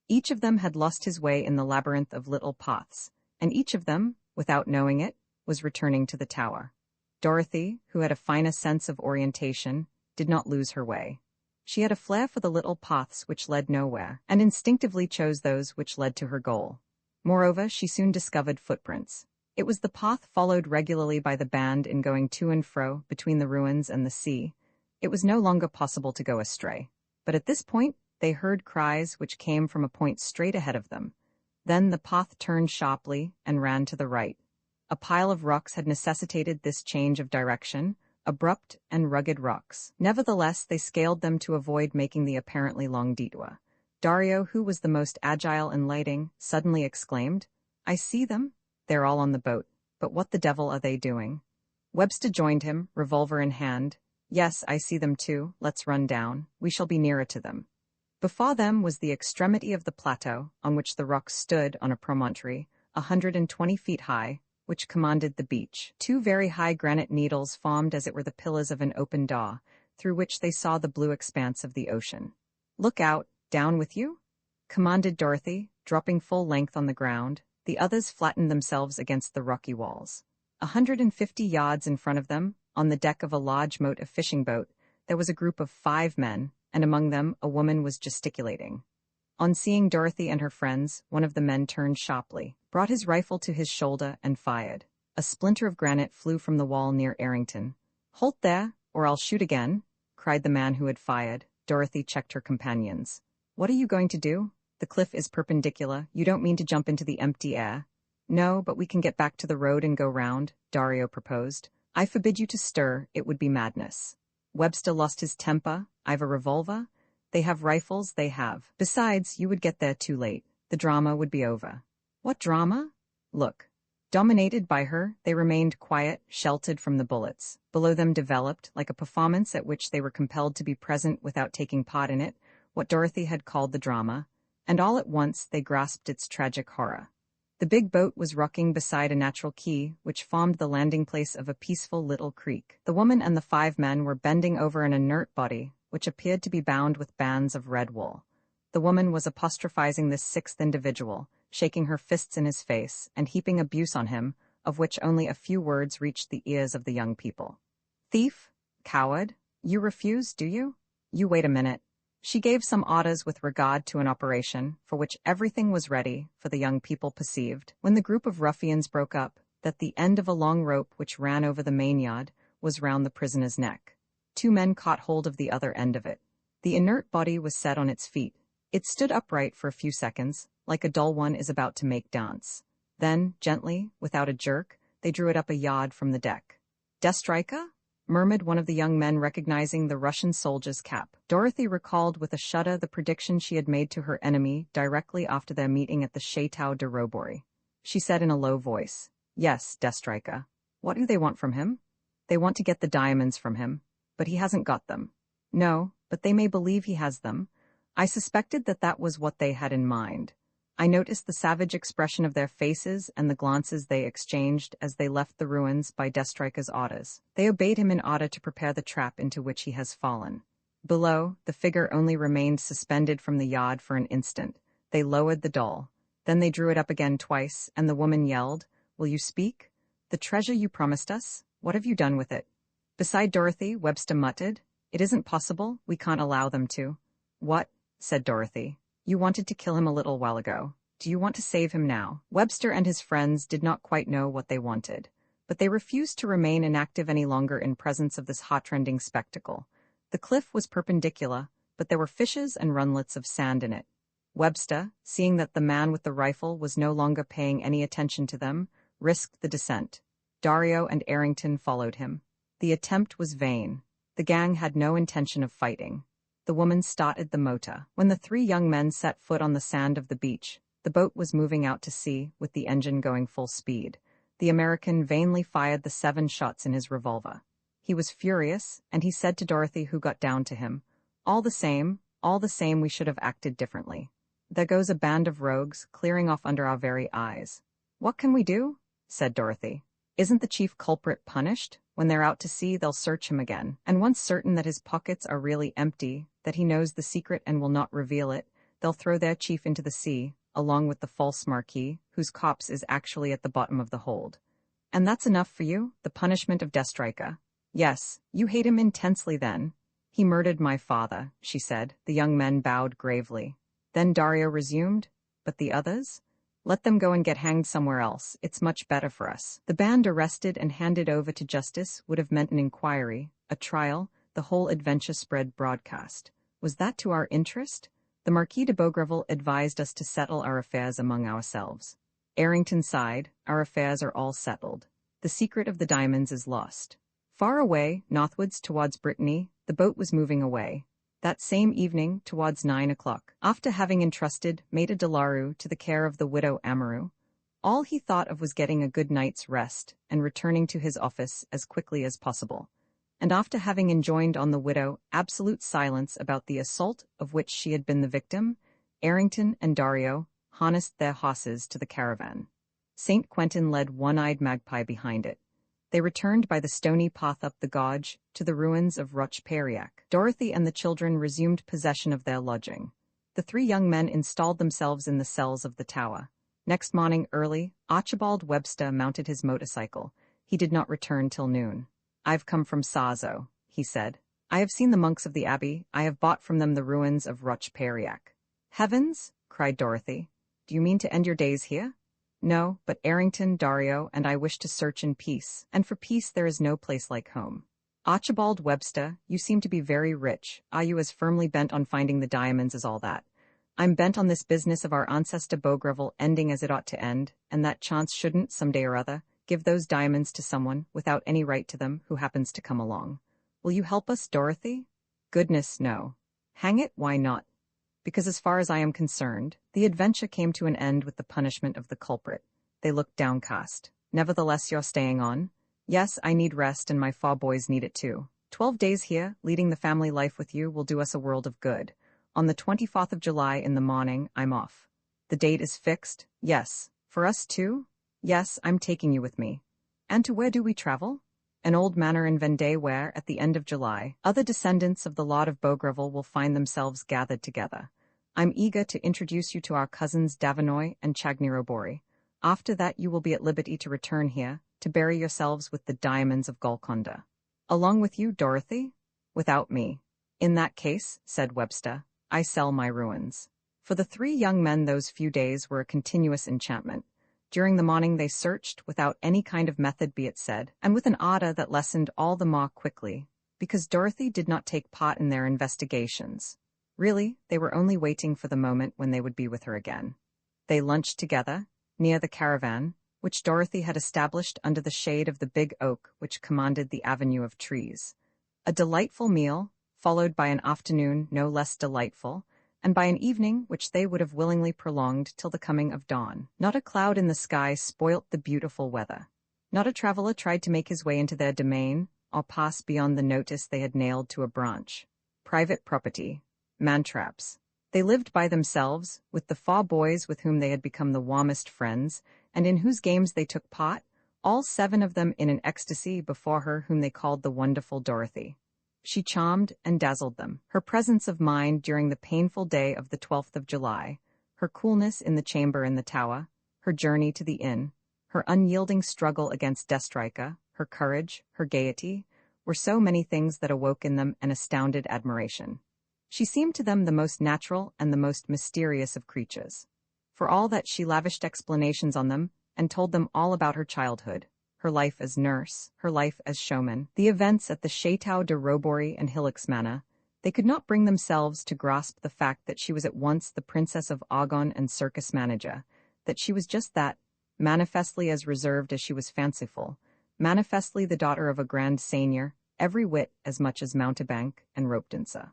Each of them had lost his way in the labyrinth of little paths, and each of them, without knowing it, was returning to the tower. Dorothy, who had a finer sense of orientation, did not lose her way. She had a flair for the little paths which led nowhere, and instinctively chose those which led to her goal. Moreover, she soon discovered footprints. It was the path followed regularly by the band in going to and fro between the ruins and the sea. It was no longer possible to go astray. But at this point, they heard cries which came from a point straight ahead of them. Then the path turned sharply and ran to the right. A pile of rocks had necessitated this change of direction, abrupt and rugged rocks. Nevertheless, they scaled them to avoid making the apparently long detour. Dario, who was the most agile in lighting, suddenly exclaimed, I see them. They're all on the boat. But what the devil are they doing? Webster joined him, revolver in hand. Yes, I see them too. Let's run down. We shall be nearer to them. Before them was the extremity of the plateau, on which the rocks stood on a promontory, 120 feet high, which commanded the beach. 2 very high granite needles formed as it were the pillars of an open door, through which they saw the blue expanse of the ocean. Look out, down with you, commanded Dorothy, dropping full length on the ground. The others flattened themselves against the rocky walls. 150 yards in front of them, on the deck of a large motor fishing boat, there was a group of 5 men, and among them a woman was gesticulating. On seeing Dorothy and her friends, one of the men turned sharply, brought his rifle to his shoulder, and fired. A splinter of granite flew from the wall near Arrington. Halt there, or I'll shoot again, cried the man who had fired. Dorothy checked her companions. What are you going to do? The cliff is perpendicular. You don't mean to jump into the empty air? No, but we can get back to the road and go round, Dario proposed. I forbid you to stir. It would be madness. Webster lost his temper. I've a revolver. They have rifles, they have. Besides, you would get there too late. The drama would be over. What drama? Look. Dominated by her, they remained quiet, sheltered from the bullets. Below them developed, like a performance at which they were compelled to be present without taking part in it, what Dorothy had called the drama, and all at once they grasped its tragic horror. The big boat was rocking beside a natural quay, which formed the landing place of a peaceful little creek. The woman and the 5 men were bending over an inert body, which appeared to be bound with bands of red wool. The woman was apostrophizing this 6th individual, shaking her fists in his face, and heaping abuse on him, of which only a few words reached the ears of the young people. Thief? Coward? You refuse, do you? You wait a minute. She gave some orders with regard to an operation, for which everything was ready, for the young people perceived, when the group of ruffians broke up, that the end of a long rope which ran over the mainyard was round the prisoner's neck. 2 men caught hold of the other end of it. The inert body was set on its feet. It stood upright for a few seconds, like a dull one is about to make dance. Then, gently, without a jerk, they drew it up a yard from the deck. Destrica? Murmured one of the young men, recognizing the Russian soldier's cap. Dorothy recalled with a shudder the prediction she had made to her enemy directly after their meeting at the Château de Robory. she said in a low voice. Yes, Destrika. What do they want from him? They want to get the diamonds from him, but he hasn't got them. No, but they may believe he has them. I suspected that that was what they had in mind. I noticed the savage expression of their faces and the glances they exchanged as they left the ruins by Destrika's orders. They obeyed him in order to prepare the trap into which he has fallen. Below, the figure only remained suspended from the yard for an instant. They lowered the doll. Then they drew it up again twice, and the woman yelled, "Will you speak? The treasure you promised us, what have you done with it?" Beside Dorothy, Webster muttered, "It isn't possible, we can't allow them to." "What?" said Dorothy. "You wanted to kill him a little while ago. Do you want to save him now?" Webster and his friends did not quite know what they wanted, but they refused to remain inactive any longer in presence of this heart-rending spectacle. The cliff was perpendicular, but there were fissures and runlets of sand in it. Webster, seeing that the man with the rifle was no longer paying any attention to them, risked the descent. Dario and Arrington followed him. The attempt was vain. The gang had no intention of fighting. The woman started the motor. When the three young men set foot on the sand of the beach, the boat was moving out to sea with the engine going full speed. The American vainly fired the 7 shots in his revolver. He was furious, and he said to Dorothy, who got down to him, all the same, we should have acted differently. There goes a band of rogues, clearing off under our very eyes." "What can we do?" said Dorothy. "Isn't the chief culprit punished? When they're out to sea, they'll search him again. And once certain that his pockets are really empty, that he knows the secret and will not reveal it, they'll throw their chief into the sea, along with the false marquis, whose corpse is actually at the bottom of the hold. And that's enough for you, the punishment of Destrika. Yes, you hate him intensely then." "He murdered my father," she said. The young men bowed gravely. Then Dario resumed, "But the others? Let them go and get hanged somewhere else. It's much better for us." The band arrested and handed over to justice would have meant an inquiry, a trial, the whole adventure spread broadcast. Was that to our interest? The Marquis de Beaugreville advised us to settle our affairs among ourselves. Arrington sighed. Our affairs are all settled. The secret of the diamonds is lost. Far away, northwards towards Brittany, the boat was moving away. That same evening, towards 9 o'clock, after having entrusted Maître de la Rue to the care of the widow Amaru, all he thought of was getting a good night's rest and returning to his office as quickly as possible. And after having enjoined on the widow absolute silence about the assault of which she had been the victim, Arrington and Dario harnessed their horses to the caravan. St. Quentin led One-Eyed Magpie behind it. They returned by the stony path up the gorge to the ruins of Roch-Périac. Dorothy and the children resumed possession of their lodging. The 3 young men installed themselves in the cells of the tower. Next morning early, Archibald Webster mounted his motorcycle. He did not return till noon. "I've come from Sarzeau," he said. "I have seen the monks of the abbey. I have bought from them the ruins of Roch-Périac." "Heavens!" cried Dorothy. "Do you mean to end your days here?" "No, but Arrington, Dario, and I wish to search in peace, and for peace there is no place like home." "Archibald Webster, you seem to be very rich. Are you as firmly bent on finding the diamonds as all that?" "I'm bent on this business of our ancestor Beaugreville ending as it ought to end, and that chance shouldn't, some day or other, give those diamonds to someone, without any right to them, who happens to come along. Will you help us, Dorothy?" "Goodness, no. Hang it, why not? Because as far as I am concerned, the adventure came to an end with the punishment of the culprit." They looked downcast. "Nevertheless, you're staying on?" "Yes, I need rest, and my 4 boys need it too. 12 days here, leading the family life with you, will do us a world of good. On the 24th of July in the morning, I'm off." "The date is fixed?" "Yes." "For us too?" "Yes, I'm taking you with me." "And to where do we travel?" "An old manor in Vendée where, at the end of July, other descendants of the Lord of Beaugreville will find themselves gathered together. I'm eager to introduce you to our cousins Davinoy and Chagny-Robori. After that you will be at liberty to return here, to bury yourselves with the diamonds of Golconda." "Along with you, Dorothy?" "Without me." "In that case," said Webster, "I sell my ruins." For the 3 young men those few days were a continuous enchantment. During the morning they searched, without any kind of method be it said, and with an ardor that lessened all the more quickly, because Dorothy did not take part in their investigations. Really, they were only waiting for the moment when they would be with her again. They lunched together, near the caravan, which Dorothy had established under the shade of the big oak which commanded the avenue of trees. A delightful meal, followed by an afternoon no less delightful, and by an evening which they would have willingly prolonged till the coming of dawn. Not a cloud in the sky spoilt the beautiful weather. Not a traveller tried to make his way into their domain, or pass beyond the notice they had nailed to a branch. Private property. Man-traps. They lived by themselves, with the 4 boys with whom they had become the warmest friends, and in whose games they took part, all 7 of them in an ecstasy before her whom they called the wonderful Dorothy. She charmed and dazzled them. Her presence of mind during the painful day of the 12th of July, her coolness in the chamber in the tower, her journey to the inn, her unyielding struggle against Destrika, her courage, her gaiety, were so many things that awoke in them an astounded admiration. She seemed to them the most natural and the most mysterious of creatures. For all that, she lavished explanations on them and told them all about her childhood, her life as nurse, her life as showman, the events at the Château de Robory and Hillock's Manor. They could not bring themselves to grasp the fact that she was at once the Princess of Argonne and circus manager, that she was just that, manifestly as reserved as she was fanciful, manifestly the daughter of a grand seigneur, every whit as much as mountebank and rope dancer.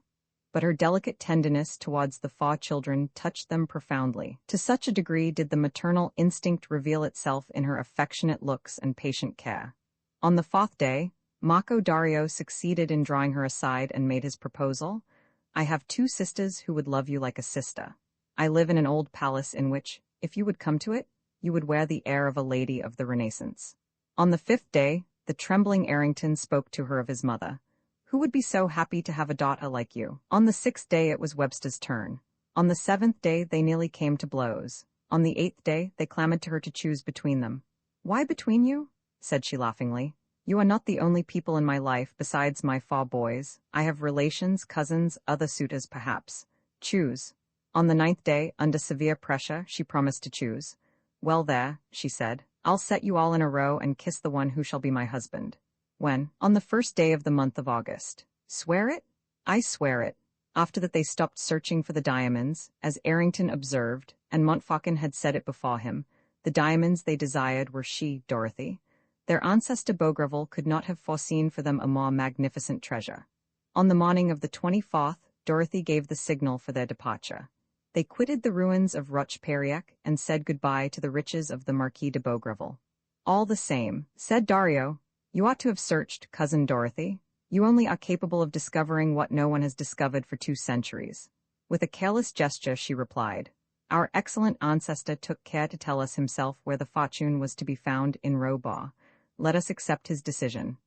But her delicate tenderness towards the 4 children touched them profoundly. To such a degree did the maternal instinct reveal itself in her affectionate looks and patient care. On the 4th day, Marco Dario succeeded in drawing her aside and made his proposal. "I have 2 sisters who would love you like a sister. I live in an old palace in which, if you would come to it, you would wear the air of a lady of the Renaissance." On the 5th day, the trembling Errington spoke to her of his mother. "Who would be so happy to have a daughter like you?" On the 6th day it was Webster's turn. On the 7th day they nearly came to blows. On the 8th day they clamored to her to choose between them. "Why between you?" said she laughingly. "You are not the only people in my life besides my 4 boys. I have relations, cousins, other suitors perhaps. Choose." On the 9th day, under severe pressure, she promised to choose. "Well there," she said, "I'll set you all in a row and kiss the one who shall be my husband." When? On the 1st day of the month of August. "Swear it?" "I swear it." After that they stopped searching for the diamonds, as Errington observed, and Montfaucon had said it before him. The diamonds they desired were she, Dorothy. Their ancestor Beaugreville could not have foreseen for them a more magnificent treasure. On the morning of the 24th, Dorothy gave the signal for their departure. They quitted the ruins of Rocheperiec and said goodbye to the riches of the Marquis de Beaugreville. "All the same," said Dario, "you ought to have searched, Cousin Dorothy. You only are capable of discovering what no one has discovered for 2 centuries. With a careless gesture she replied, "Our excellent ancestor took care to tell us himself where the fortune was to be found in Robois. Let us accept his decision."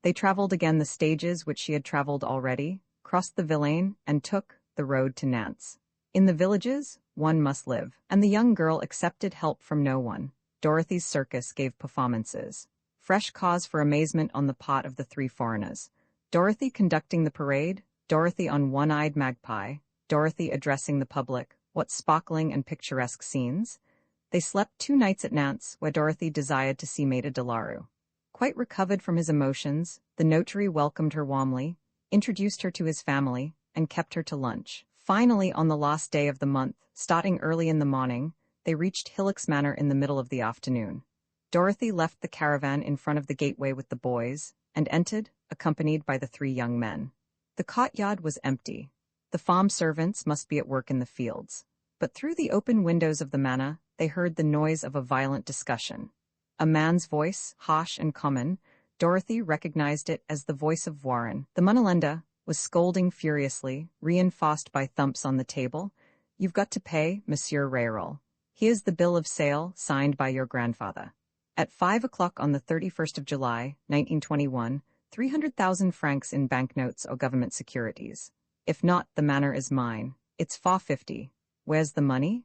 They traveled again the stages which she had traveled already, crossed the Vilaine, and took the road to Nantes. In the villages, one must live, and the young girl accepted help from no one. Dorothy's circus gave performances. Fresh cause for amazement on the part of the 3 foreigners. Dorothy conducting the parade, Dorothy on One-Eyed Magpie, Dorothy addressing the public. What sparkling and picturesque scenes! They slept 2 nights at Nantes, where Dorothy desired to see Maître de Larue. Quite recovered from his emotions, the notary welcomed her warmly, introduced her to his family, and kept her to lunch. Finally, on the last day of the month, starting early in the morning, they reached Hillock's Manor in the middle of the afternoon. Dorothy left the caravan in front of the gateway with the boys, and entered, accompanied by the 3 young men. The courtyard was empty. The farm servants must be at work in the fields. But through the open windows of the manor, they heard the noise of a violent discussion. A man's voice, harsh and common, Dorothy recognized it as the voice of Warren. The Monalenda was scolding furiously, reinforced by thumps on the table. "You've got to pay, Monsieur Rayrol. Here's the bill of sale signed by your grandfather." At 5 o'clock on the 31st of July, 1921, 300,000 francs in banknotes or government securities. "If not, the manor is mine. It's 450. Where's the money?"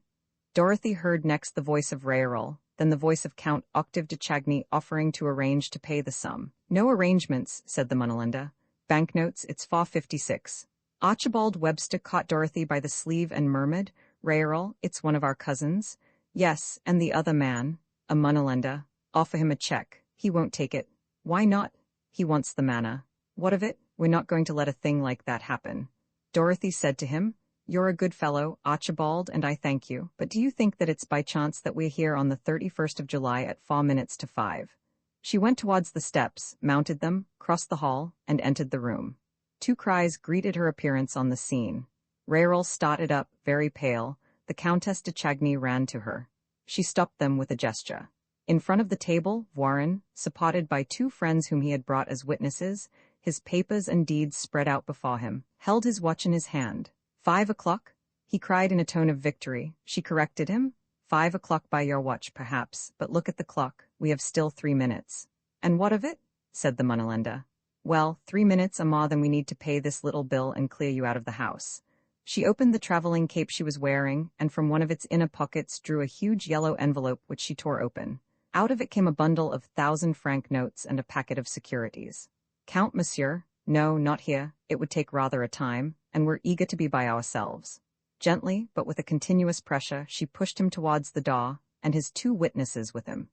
Dorothy heard next the voice of Rayrol, then the voice of Count Octave de Chagny offering to arrange to pay the sum. "No arrangements," said the Monalenda. "Banknotes, it's 456. Archibald Webster caught Dorothy by the sleeve and murmured, "Rayrol, it's one of our cousins." "Yes, and the other man, a Monalenda. Offer him a check. He won't take it." "Why not?" "He wants the manor." "What of it? We're not going to let a thing like that happen." Dorothy said to him, "You're a good fellow, Archibald, and I thank you, but do you think that it's by chance that we're here on the 31st of July at 4 minutes to 5? She went towards the steps, mounted them, crossed the hall, and entered the room. 2 cries greeted her appearance on the scene. Raoul started up, very pale. The Countess de Chagny ran to her. She stopped them with a gesture. In front of the table, Voisin, supported by two friends whom he had brought as witnesses, his papers and deeds spread out before him, held his watch in his hand. 5 o'clock? He cried in a tone of victory. She corrected him. 5 o'clock by your watch, perhaps, but look at the clock. We have still 3 minutes. And what of it? Said the moneylender. Well, 3 minutes are more than we need to pay this little bill and clear you out of the house. She opened the traveling cape she was wearing, and from one of its inner pockets drew a huge yellow envelope which she tore open. Out of it came a bundle of 1,000-franc notes and a packet of securities. Count, monsieur? No, not here. It would take rather a time, and we're eager to be by ourselves. Gently, but with a continuous pressure, she pushed him towards the door, and his 2 witnesses with him.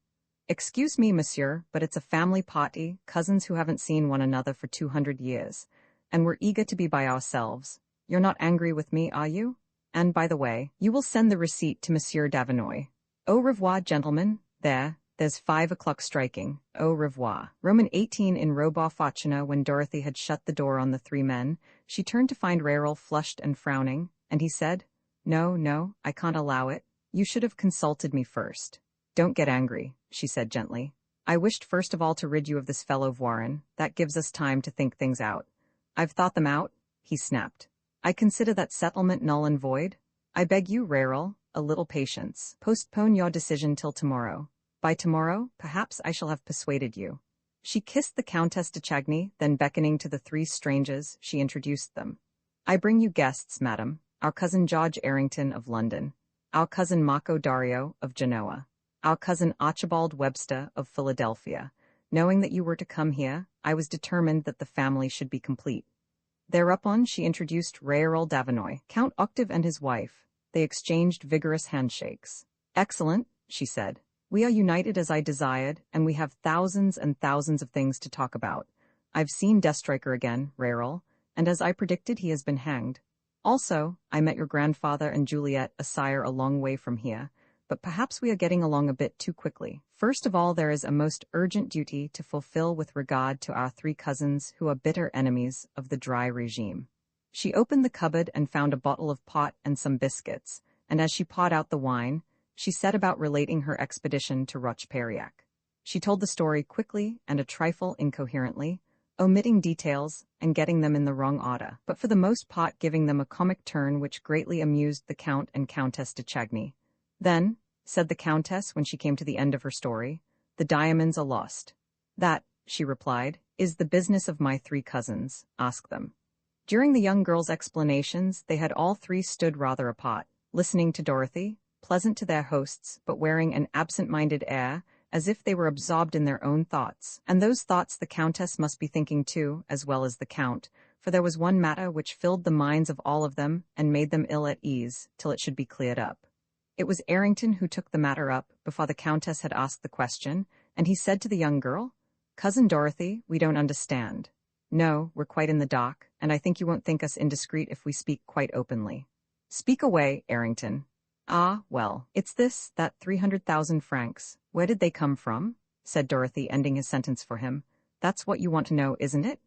Excuse me, monsieur, but it's a family party, cousins who haven't seen one another for 200 years, and we're eager to be by ourselves. You're not angry with me, are you? And, by the way, you will send the receipt to Monsieur Davinoy. Au revoir, gentlemen. There's 5 o'clock striking. Au revoir. Roman 18 in Robot Fortuna. When Dorothy had shut the door on the 3 men, she turned to find Raoul flushed and frowning, and he said, No, I can't allow it. You should have consulted me first. Don't get angry, she said gently. I wished first of all to rid you of this fellow Voisin. That gives us time to think things out. I've thought them out, he snapped. I consider that settlement null and void. I beg you, Raoul, a little patience. Postpone your decision till tomorrow. By tomorrow, perhaps I shall have persuaded you. She kissed the Countess de Chagny, then beckoning to the 3 strangers, she introduced them. I bring you guests, madam. Our cousin George Errington of London. Our cousin Marco Dario of Genoa. Our cousin Archibald Webster of Philadelphia. Knowing that you were to come here, I was determined that the family should be complete. Thereupon she introduced Raoul Davinoy, Count Octave and his wife. They exchanged vigorous handshakes. Excellent, she said. We are united as I desired, and we have thousands and thousands of things to talk about. I've seen Deathstriker again, Raoul, and as I predicted, he has been hanged. Also, I met your grandfather and Juliet, a sire a long way from here, but perhaps we are getting along a bit too quickly. First of all, there is a most urgent duty to fulfill with regard to our 3 cousins who are bitter enemies of the dry regime. She opened the cupboard and found a bottle of port and some biscuits, and as she poured out the wine, she set about relating her expedition to Rocheperiac. She told the story quickly and a trifle incoherently, omitting details and getting them in the wrong order, but for the most part giving them a comic turn which greatly amused the Count and Countess de Chagny. Then, said the Countess when she came to the end of her story, the diamonds are lost. That, she replied, is the business of my 3 cousins. Ask them. During the young girl's explanations, they had all 3 stood rather apart, listening to Dorothy, pleasant to their hosts, but wearing an absent-minded air, as if they were absorbed in their own thoughts. And those thoughts the Countess must be thinking too, as well as the Count, for there was one matter which filled the minds of all of them and made them ill at ease, till it should be cleared up. It was Errington who took the matter up, before the Countess had asked the question, and he said to the young girl, Cousin Dorothy, we don't understand. No, we're quite in the dark, and I think you won't think us indiscreet if we speak quite openly. Speak away, Errington. Ah, well, it's this, that 300,000 francs. Where did they come from? Said Dorothy, ending his sentence for him. That's what you want to know, isn't it?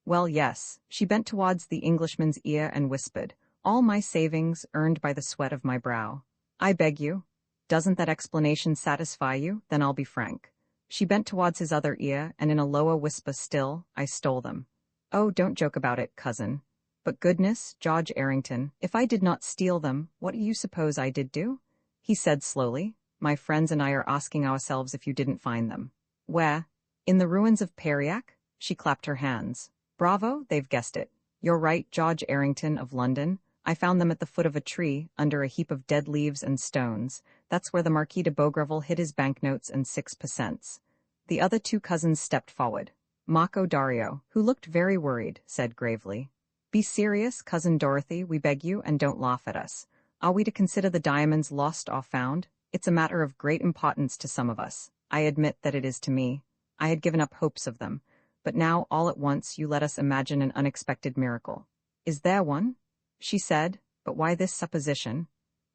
Well, yes. She bent towards the Englishman's ear and whispered, All my savings earned by the sweat of my brow. I beg you. Doesn't that explanation satisfy you? Then I'll be frank. She bent towards his other ear, and in a lower whisper still, I stole them. Oh, don't joke about it, cousin. But goodness, George Errington, if I did not steal them, what do you suppose I did do? He said slowly, My friends and I are asking ourselves if you didn't find them. Where? In the ruins of Periac? She clapped her hands. Bravo, they've guessed it. You're right, George Errington of London. I found them at the foot of a tree, under a heap of dead leaves and stones. That's where the Marquis de Beaugreville hid his banknotes and 6 pence. The other 2 cousins stepped forward. Marco Dario, who looked very worried, said gravely, Be serious, Cousin Dorothy, we beg you, and don't laugh at us. Are we to consider the diamonds lost or found? It's a matter of great importance to some of us. I admit that it is to me. I had given up hopes of them. But now, all at once, you let us imagine an unexpected miracle. Is there one? She said, but why this supposition?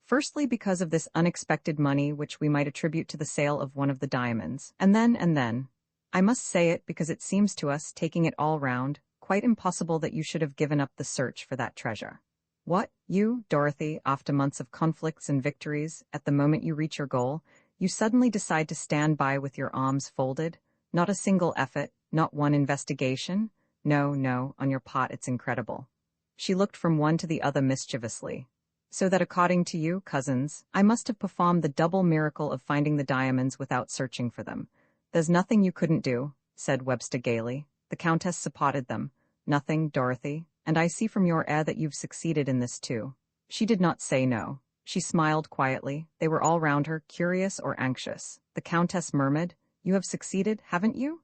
Firstly, because of this unexpected money which we might attribute to the sale of one of the diamonds. And then, I must say it because it seems to us, taking it all round, quite impossible that you should have given up the search for that treasure. What, you, Dorothy, after months of conflicts and victories, at the moment you reach your goal, you suddenly decide to stand by with your arms folded? Not a single effort, not one investigation? No, no, on your part it's incredible. She looked from one to the other mischievously. So that according to you, cousins, I must have performed the double miracle of finding the diamonds without searching for them. There's nothing you couldn't do, said Webster gaily. The Countess supported them. Nothing, Dorothy, and I see from your air that you've succeeded in this too. She did not say no. She smiled quietly. They were all round her, curious or anxious. The Countess murmured, You have succeeded, haven't you?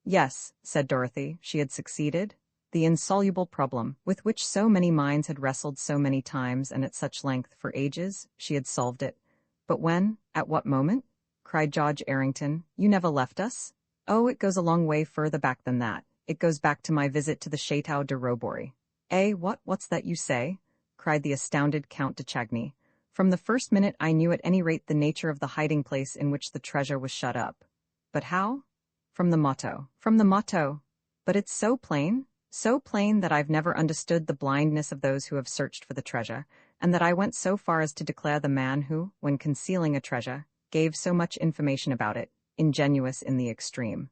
Yes, said Dorothy, she had succeeded. The insoluble problem, with which so many minds had wrestled so many times and at such length for ages, she had solved it. But when? At what moment? Cried George Errington. You never left us? Oh, it goes a long way further back than that. It goes back to my visit to the Château de Roboray. Eh, what's that you say? Cried the astounded Count de Chagny. From the first minute I knew at any rate the nature of the hiding place in which the treasure was shut up. But how? From the motto. From the motto. But it's so plain that I've never understood the blindness of those who have searched for the treasure, and that I went so far as to declare the man who, when concealing a treasure, gave so much information about it, ingenuous in the extreme.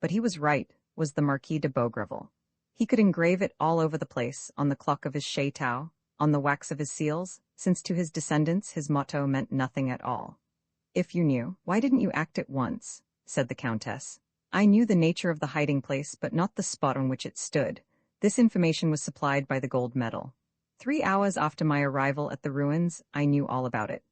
But he was right, was the Marquis de Beaugreville. He could engrave it all over the place, on the clock of his chateau, on the wax of his seals, since to his descendants his motto meant nothing at all. If you knew, why didn't you act at once? Said the Countess. I knew the nature of the hiding place, but not the spot on which it stood. This information was supplied by the gold medal. 3 hours after my arrival at the ruins, I knew all about it.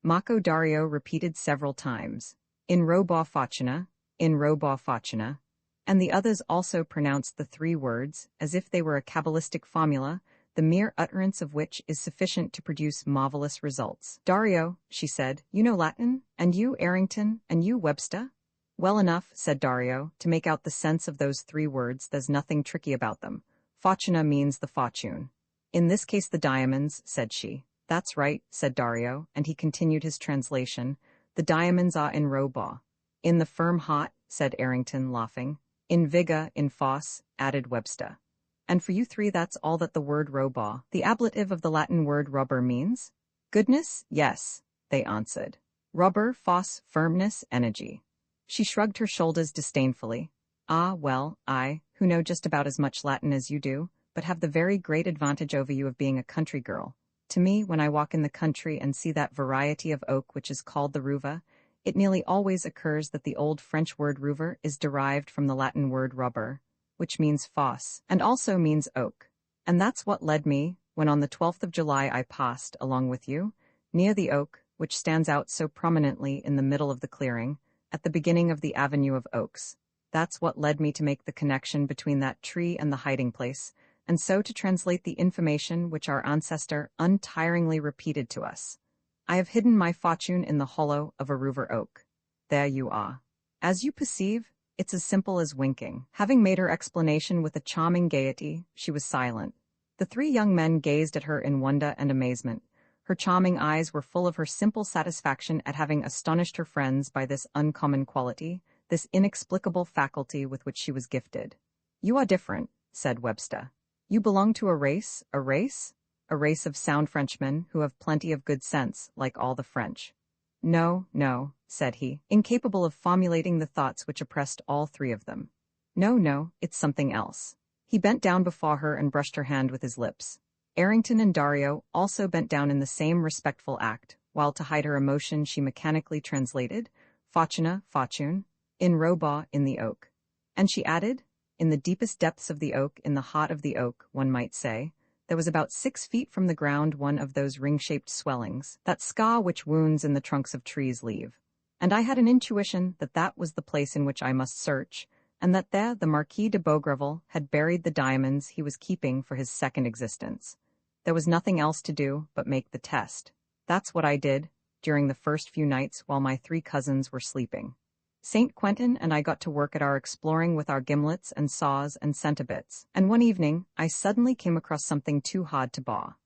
Marco Dario repeated several times, In robo facina, in robo facina, and the others also pronounced the 3 words, as if they were a cabalistic formula, the mere utterance of which is sufficient to produce marvelous results. Dario, she said, you know Latin, and you, Errington, and you, Webster? Well enough, said Dario, to make out the sense of those 3 words. There's nothing tricky about them. Fortuna means the fortune. In this case the diamonds, said she. That's right, said Dario, and he continued his translation. The diamonds are in robo. In the firm heart, said Errington, laughing. In vigor, in force, added Webster. And for you 3 that's all that the word robo, the ablative of the Latin word rubber, means? Goodness, yes, they answered. Rubber, force, firmness, energy. She shrugged her shoulders disdainfully. Ah, well, I, who know just about as much Latin as you do, but have the very great advantage over you of being a country girl. To me, when I walk in the country and see that variety of oak which is called the ruva, it nearly always occurs that the old French word ruver is derived from the Latin word rubber, which means fosse, and also means oak. And that's what led me, when on the 12th of July I passed, along with you, near the oak, which stands out so prominently in the middle of the clearing, at the beginning of the avenue of oaks. That's what led me to make the connection between that tree and the hiding place, and so to translate the information which our ancestor untiringly repeated to us. I have hidden my fortune in the hollow of a ruver oak. There you are. As you perceive, it's as simple as winking. Having made her explanation with a charming gaiety, she was silent. The 3 young men gazed at her in wonder and amazement. Her charming eyes were full of her simple satisfaction at having astonished her friends by this uncommon quality, this inexplicable faculty with which she was gifted. You are different, said Webster. You belong to a race? A race of sound Frenchmen who have plenty of good sense, like all the French. No, no, said he, incapable of formulating the thoughts which oppressed all 3 of them. No, it's something else. He bent down before her and brushed her hand with his lips. Errington and Dario also bent down in the same respectful act, while to hide her emotion she mechanically translated, Fortuna, fortune, in robo, in the oak. And she added, in the deepest depths of the oak, in the heart of the oak, one might say, there was about 6 feet from the ground one of those ring-shaped swellings, that scar which wounds in the trunks of trees leave. And I had an intuition that that was the place in which I must search, and that there the Marquis de Beaugreville had buried the diamonds he was keeping for his second existence. There was nothing else to do but make the test. That's what I did, during the first few nights while my 3 cousins were sleeping. St. Quentin and I got to work at our exploring with our gimlets and saws and centibits, and one evening I suddenly came across something too hard to bear.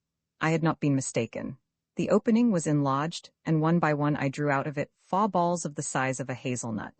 I had not been mistaken. The opening was enlarged, and one by one I drew out of it 4 balls of the size of a hazelnut.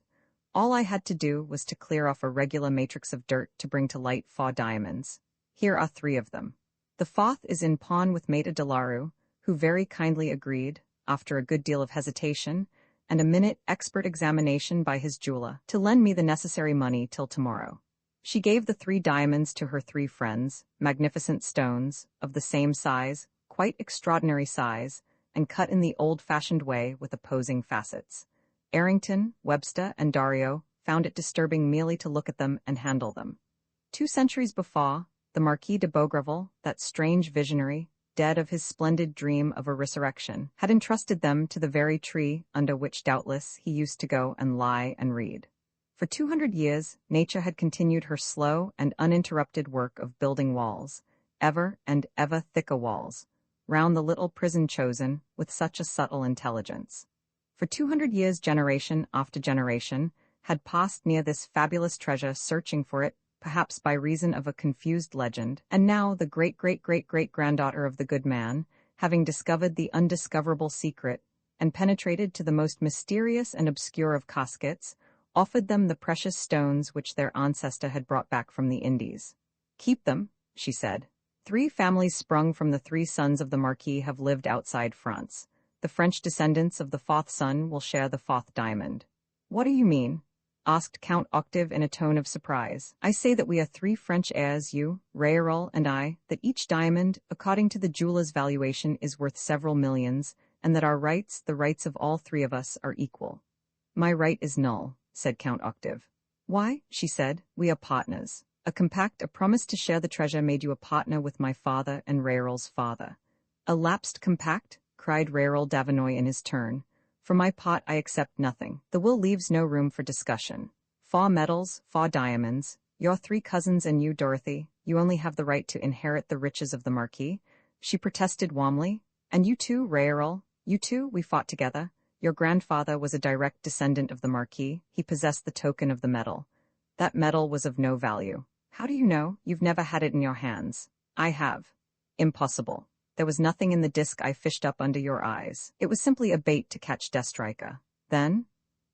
All I had to do was to clear off a regular matrix of dirt to bring to light 4 diamonds. Here are 3 of them. The fourth is in pawn with Maida Delaru, who very kindly agreed, after a good deal of hesitation, and a minute expert examination by his jeweler, to lend me the necessary money till tomorrow. She gave the 3 diamonds to her 3 friends, magnificent stones, of the same size, quite extraordinary size, and cut in the old-fashioned way with opposing facets. Arrington, Webster, and Dario found it disturbing merely to look at them and handle them. 2 centuries before, the Marquis de Beaugreville, that strange visionary, dead of his splendid dream of a resurrection, had entrusted them to the very tree under which doubtless he used to go and lie and read. For 200 years, nature had continued her slow and uninterrupted work of building walls, ever and ever thicker walls, round the little prison chosen with such a subtle intelligence. For 200 years, generation after generation had passed near this fabulous treasure, searching for it, perhaps by reason of a confused legend, and now the great-great-great-great-granddaughter of the good man, having discovered the undiscoverable secret, and penetrated to the most mysterious and obscure of caskets, offered them the precious stones which their ancestor had brought back from the Indies. "Keep them," she said. 3 families sprung from the 3 sons of the Marquis have lived outside France. The French descendants of the 4th son will share the 4th diamond. "What do you mean?" asked Count Octave in a tone of surprise. "I say that we are 3 French heirs, you, Raoul, and I, that each diamond, according to the jeweler's valuation, is worth several millions, and that our rights, the rights of all 3 of us, are equal." "My right is null," said Count Octave. "Why?" she said. "We are partners. A compact, a promise to share the treasure made you a partner with my father and Raoul's father." "A lapsed compact?" cried Raoul Davinoy in his turn. "For my part, I accept nothing. The will leaves no room for discussion. 4 medals, 4 diamonds. Your 3 cousins and you, Dorothy, you only have the right to inherit the riches of the Marquis," she protested warmly. "And you too, Raoul, you too, we fought together. Your grandfather was a direct descendant of the Marquis. He possessed the token of the medal. That medal was of no value." "How do you know? You've never had it in your hands." "I have." "Impossible. There was nothing in the disc I fished up under your eyes. It was simply a bait to catch Destriker. Then,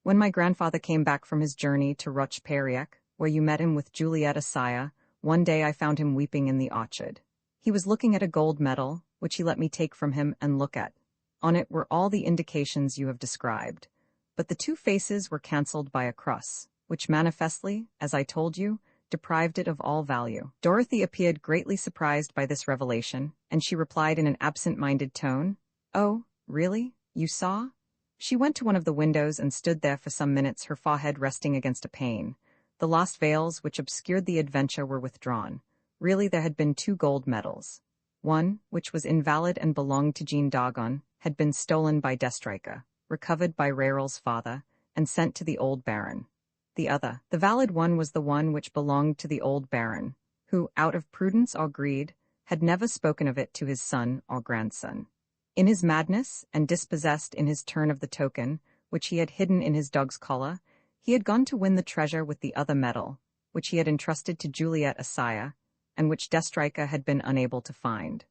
when my grandfather came back from his journey to Roche-Périac, where you met him with Juliet Asaya, one day I found him weeping in the orchard. He was looking at a gold medal, which he let me take from him and look at. On it were all the indications you have described. But the 2 faces were cancelled by a cross, which manifestly, as I told you, deprived it of all value." Dorothy appeared greatly surprised by this revelation, and she replied in an absent-minded tone, "Oh, really? You saw?" She went to one of the windows and stood there for some minutes, her forehead resting against a pane. The lost veils which obscured the adventure were withdrawn. Really, there had been 2 gold medals. One, which was invalid and belonged to Jean Dogon, had been stolen by Destriker, recovered by Raoul's father, and sent to the old baron. The other, the valid one, was the one which belonged to the old baron, who, out of prudence or greed, had never spoken of it to his son or grandson. In his madness, and dispossessed in his turn of the token, which he had hidden in his dog's collar, he had gone to win the treasure with the other medal, which he had entrusted to Juliet Asaya, and which Destriker had been unable to find.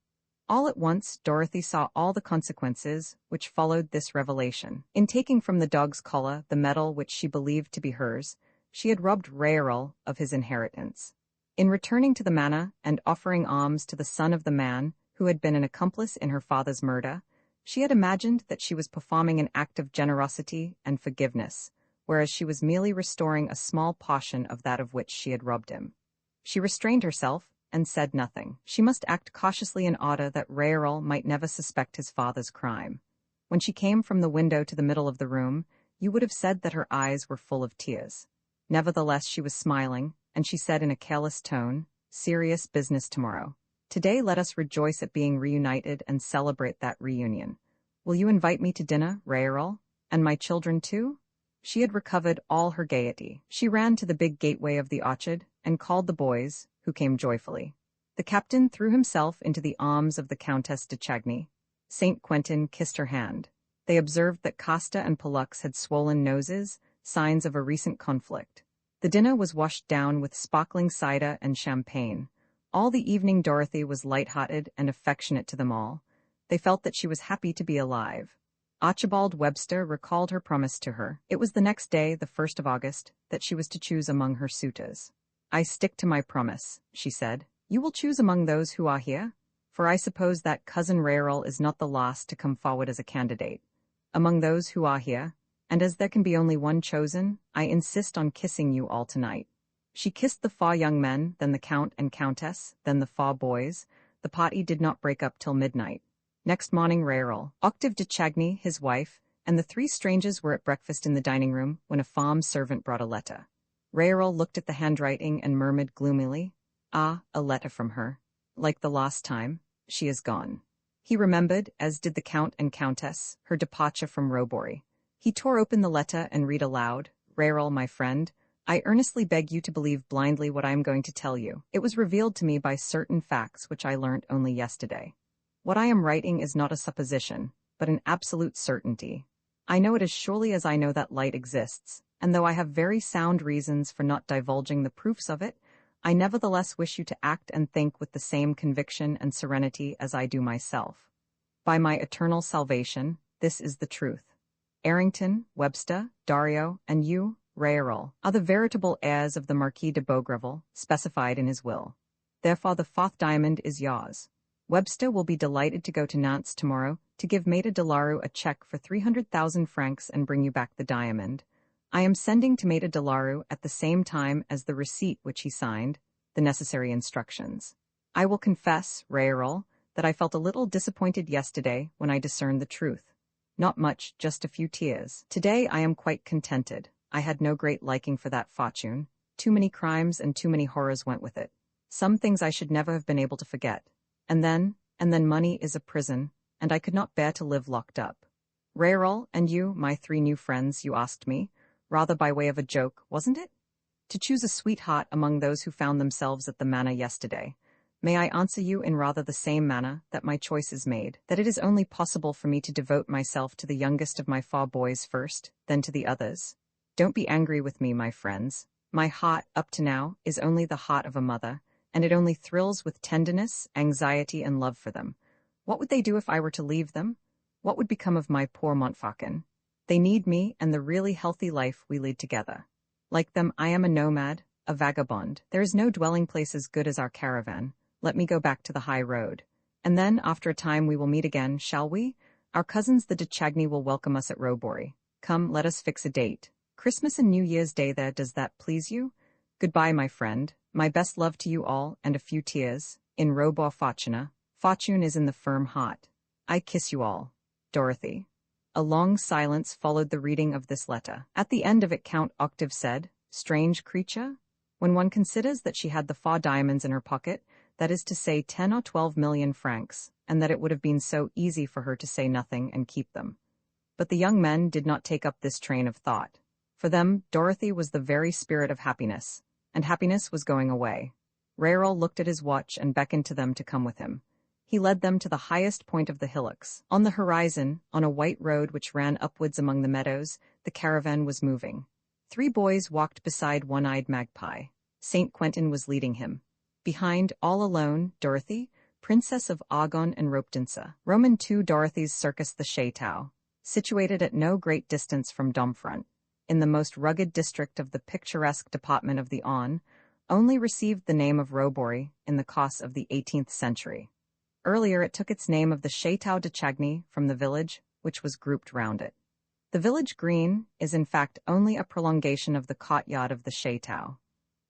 All at once, Dorothy saw all the consequences which followed this revelation. In taking from the dog's collar the medal which she believed to be hers, she had robbed Raoul of his inheritance. In returning to the manor and offering alms to the son of the man who had been an accomplice in her father's murder, she had imagined that she was performing an act of generosity and forgiveness, whereas she was merely restoring a small portion of that of which she had robbed him. She restrained herself and said nothing. She must act cautiously in order that Raoul might never suspect his father's crime. When she came from the window to the middle of the room, you would have said that her eyes were full of tears. Nevertheless, she was smiling, and she said in a careless tone, "Serious business tomorrow. Today let us rejoice at being reunited and celebrate that reunion. Will you invite me to dinner, Raoul? And my children too?" She had recovered all her gaiety. She ran to the big gateway of the orchard and called the boys, who came joyfully. The captain threw himself into the arms of the Countess de Chagny. St. Quentin kissed her hand. They observed that Costa and Pollux had swollen noses, signs of a recent conflict. The dinner was washed down with sparkling cider and champagne. All the evening Dorothy was light-hearted and affectionate to them all. They felt that she was happy to be alive. Archibald Webster recalled her promise to her. It was the next day, the 1st of August, that she was to choose among her suitors. "I stick to my promise," she said. "You will choose among those who are here?" for I suppose that cousin Rayrol is not the last to come forward as a candidate. Among those who are here, and as there can be only one chosen, I insist on kissing you all tonight." She kissed the 4 young men, then the Count and Countess, then the 4 boys. The party did not break up till midnight. Next morning Rayrol, Octave de Chagny, his wife, and the 3 strangers were at breakfast in the dining room when a farm servant brought a letter. Rayrol looked at the handwriting and murmured gloomily, "Ah, a letter from her. Like the last time, she is gone." He remembered, as did the Count and Countess, her departure from Robory. He tore open the letter and read aloud, "Rayrol, my friend, I earnestly beg you to believe blindly what I am going to tell you. It was revealed to me by certain facts which I learnt only yesterday. What I am writing is not a supposition, but an absolute certainty. I know it as surely as I know that light exists, and though I have very sound reasons for not divulging the proofs of it, I nevertheless wish you to act and think with the same conviction and serenity as I do myself. By my eternal salvation, this is the truth. Errington, Webster, Dario, and you, Rayrol, are the veritable heirs of the Marquis de Beaugreville, specified in his will. Therefore the 4th diamond is yours. Webster will be delighted to go to Nantes tomorrow to give Maître de Larue a check for 300,000 francs and bring you back the diamond. I am sending to Maître de Larue at the same time as the receipt which he signed, the necessary instructions. I will confess, Rayrol, that I felt a little disappointed yesterday when I discerned the truth. Not much, just a few tears. Today I am quite contented. I had no great liking for that fortune. Too many crimes and too many horrors went with it. Some things I should never have been able to forget. And then money is a prison, and I could not bear to live locked up. Rayrol, and you, my 3 new friends, you asked me, rather by way of a joke, wasn't it? To choose a sweetheart among those who found themselves at the manor yesterday. May I answer you in rather the same manner that my choice is made, that it is only possible for me to devote myself to the youngest of my 4 boys first, then to the others? Don't be angry with me, my friends. My heart, up to now, is only the heart of a mother, and it only thrills with tenderness, anxiety, and love for them. What would they do if I were to leave them? What would become of my poor Montfaucon? They need me and the really healthy life we lead together. Like them, I am a nomad, a vagabond. There is no dwelling place as good as our caravan. Let me go back to the high road. And then, after a time, we will meet again, shall we? Our cousins the de Chagny will welcome us at Robory. Come, let us fix a date. Christmas and New Year's Day there, does that please you? Goodbye, my friend. My best love to you all, and a few tears. In Robor Fortuna. Fortune is in the firm heart. I kiss you all. Dorothy. A long silence followed the reading of this letter. At the end of it Count Octave said, "Strange creature? When one considers that she had the 4 diamonds in her pocket, that is to say 10 or 12 million francs, and that it would have been so easy for her to say nothing and keep them." But the young men did not take up this train of thought. For them, Dorothy was the very spirit of happiness, and happiness was going away. Rayrol looked at his watch and beckoned to them to come with him. He led them to the highest point of the hillocks. On the horizon, on a white road which ran upwards among the meadows, the caravan was moving. 3 boys walked beside One-Eyed Magpie. St. Quentin was leading him. Behind, all alone, Dorothy, Princess of Aragon and Ropdensa. Roman II Dorothy's Circus the Chateau, situated at no great distance from Domfront, in the most rugged district of the picturesque department of the Aisne, only received the name of Robory in the course of the 18th century. Earlier it took its name of the Château de Chagny from the village, which was grouped round it. The village green is in fact only a prolongation of the courtyard of the Château.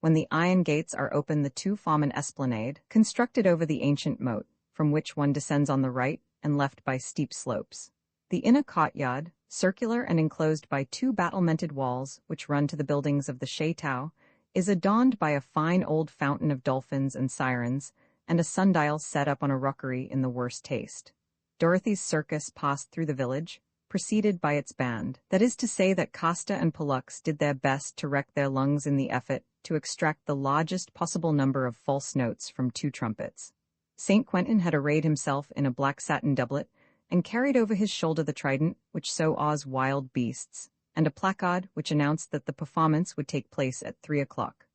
When the iron gates are open, the 2 form an esplanade, constructed over the ancient moat, from which one descends on the right and left by steep slopes. The inner courtyard, circular and enclosed by 2 battlemented walls which run to the buildings of the Château, is adorned by a fine old fountain of dolphins and sirens, and a sundial set up on a rockery in the worst taste. Dorothy's circus passed through the village, preceded by its band. That is to say that Costa and Pollux did their best to wreck their lungs in the effort to extract the largest possible number of false notes from 2 trumpets. St. Quentin had arrayed himself in a black satin doublet, and carried over his shoulder the trident which so awes wild beasts, and a placard which announced that the performance would take place at 3 o'clock.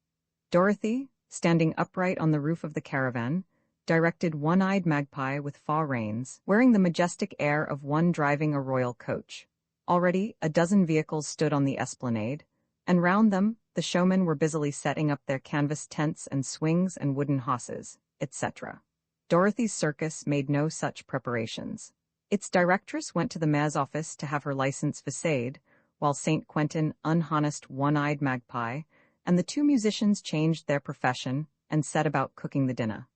Dorothy, standing upright on the roof of the caravan, directed One-Eyed Magpie with 4 reins, wearing the majestic air of one driving a royal coach. Already a dozen vehicles stood on the esplanade, and round them the showmen were busily setting up their canvas tents and swings and wooden hosses, etc. Dorothy's circus made no such preparations. Its directress went to the mayor's office to have her license visséed, while St. Quentin unharnessed one-eyed magpie, and the two musicians changed their profession and set about cooking the dinner.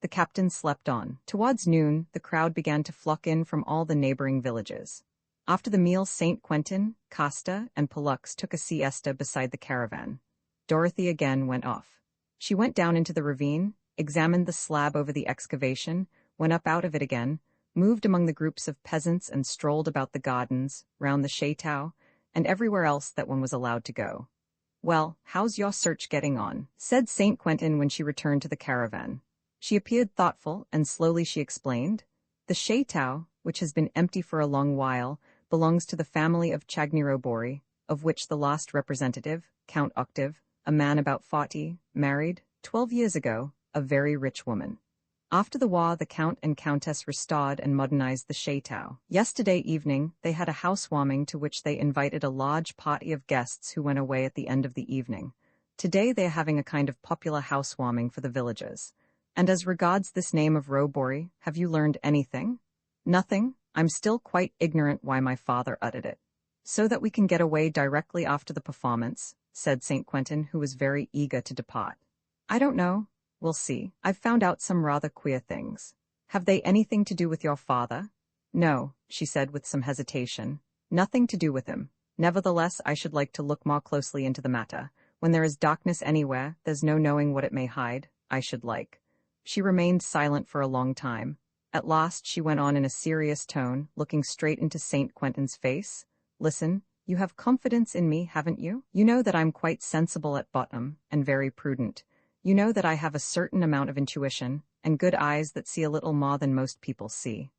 The captain slept on. Towards noon, the crowd began to flock in from all the neighboring villages. After the meal, St. Quentin, Casta, and Pollux took a siesta beside the caravan. Dorothy again went off. She went down into the ravine, examined the slab over the excavation, went up out of it again, moved among the groups of peasants and strolled about the gardens, round the chateau, and everywhere else that one was allowed to go. "Well, how's your search getting on?" said St. Quentin when she returned to the caravan. She appeared thoughtful, and slowly she explained. "The chateau, which has been empty for a long while, belongs to the family of Chagny-Robori, of which the last representative, Count Octave, a man about 40, married, 12 years ago, a very rich woman. After the war, the Count and Countess restored and modernized the chateau. Yesterday evening, they had a housewarming to which they invited a large party of guests who went away at the end of the evening. Today they are having a kind of popular housewarming for the villagers. And as regards this name of Robori, have you learned anything?" "Nothing. I'm still quite ignorant why my father uttered it." "So that we can get away directly after the performance," said St. Quentin, who was very eager to depart. "I don't know. We'll see. I've found out some rather queer things." "Have they anything to do with your father?" "No," she said with some hesitation. "Nothing to do with him. Nevertheless, I should like to look more closely into the matter. When there is darkness anywhere, there's no knowing what it may hide. I should like." She remained silent for a long time. At last she went on in a serious tone, looking straight into St. Quentin's face. "Listen, you have confidence in me, haven't you? You know that I'm quite sensible at bottom, and very prudent. You know that I have a certain amount of intuition, and good eyes that see a little more than most people see.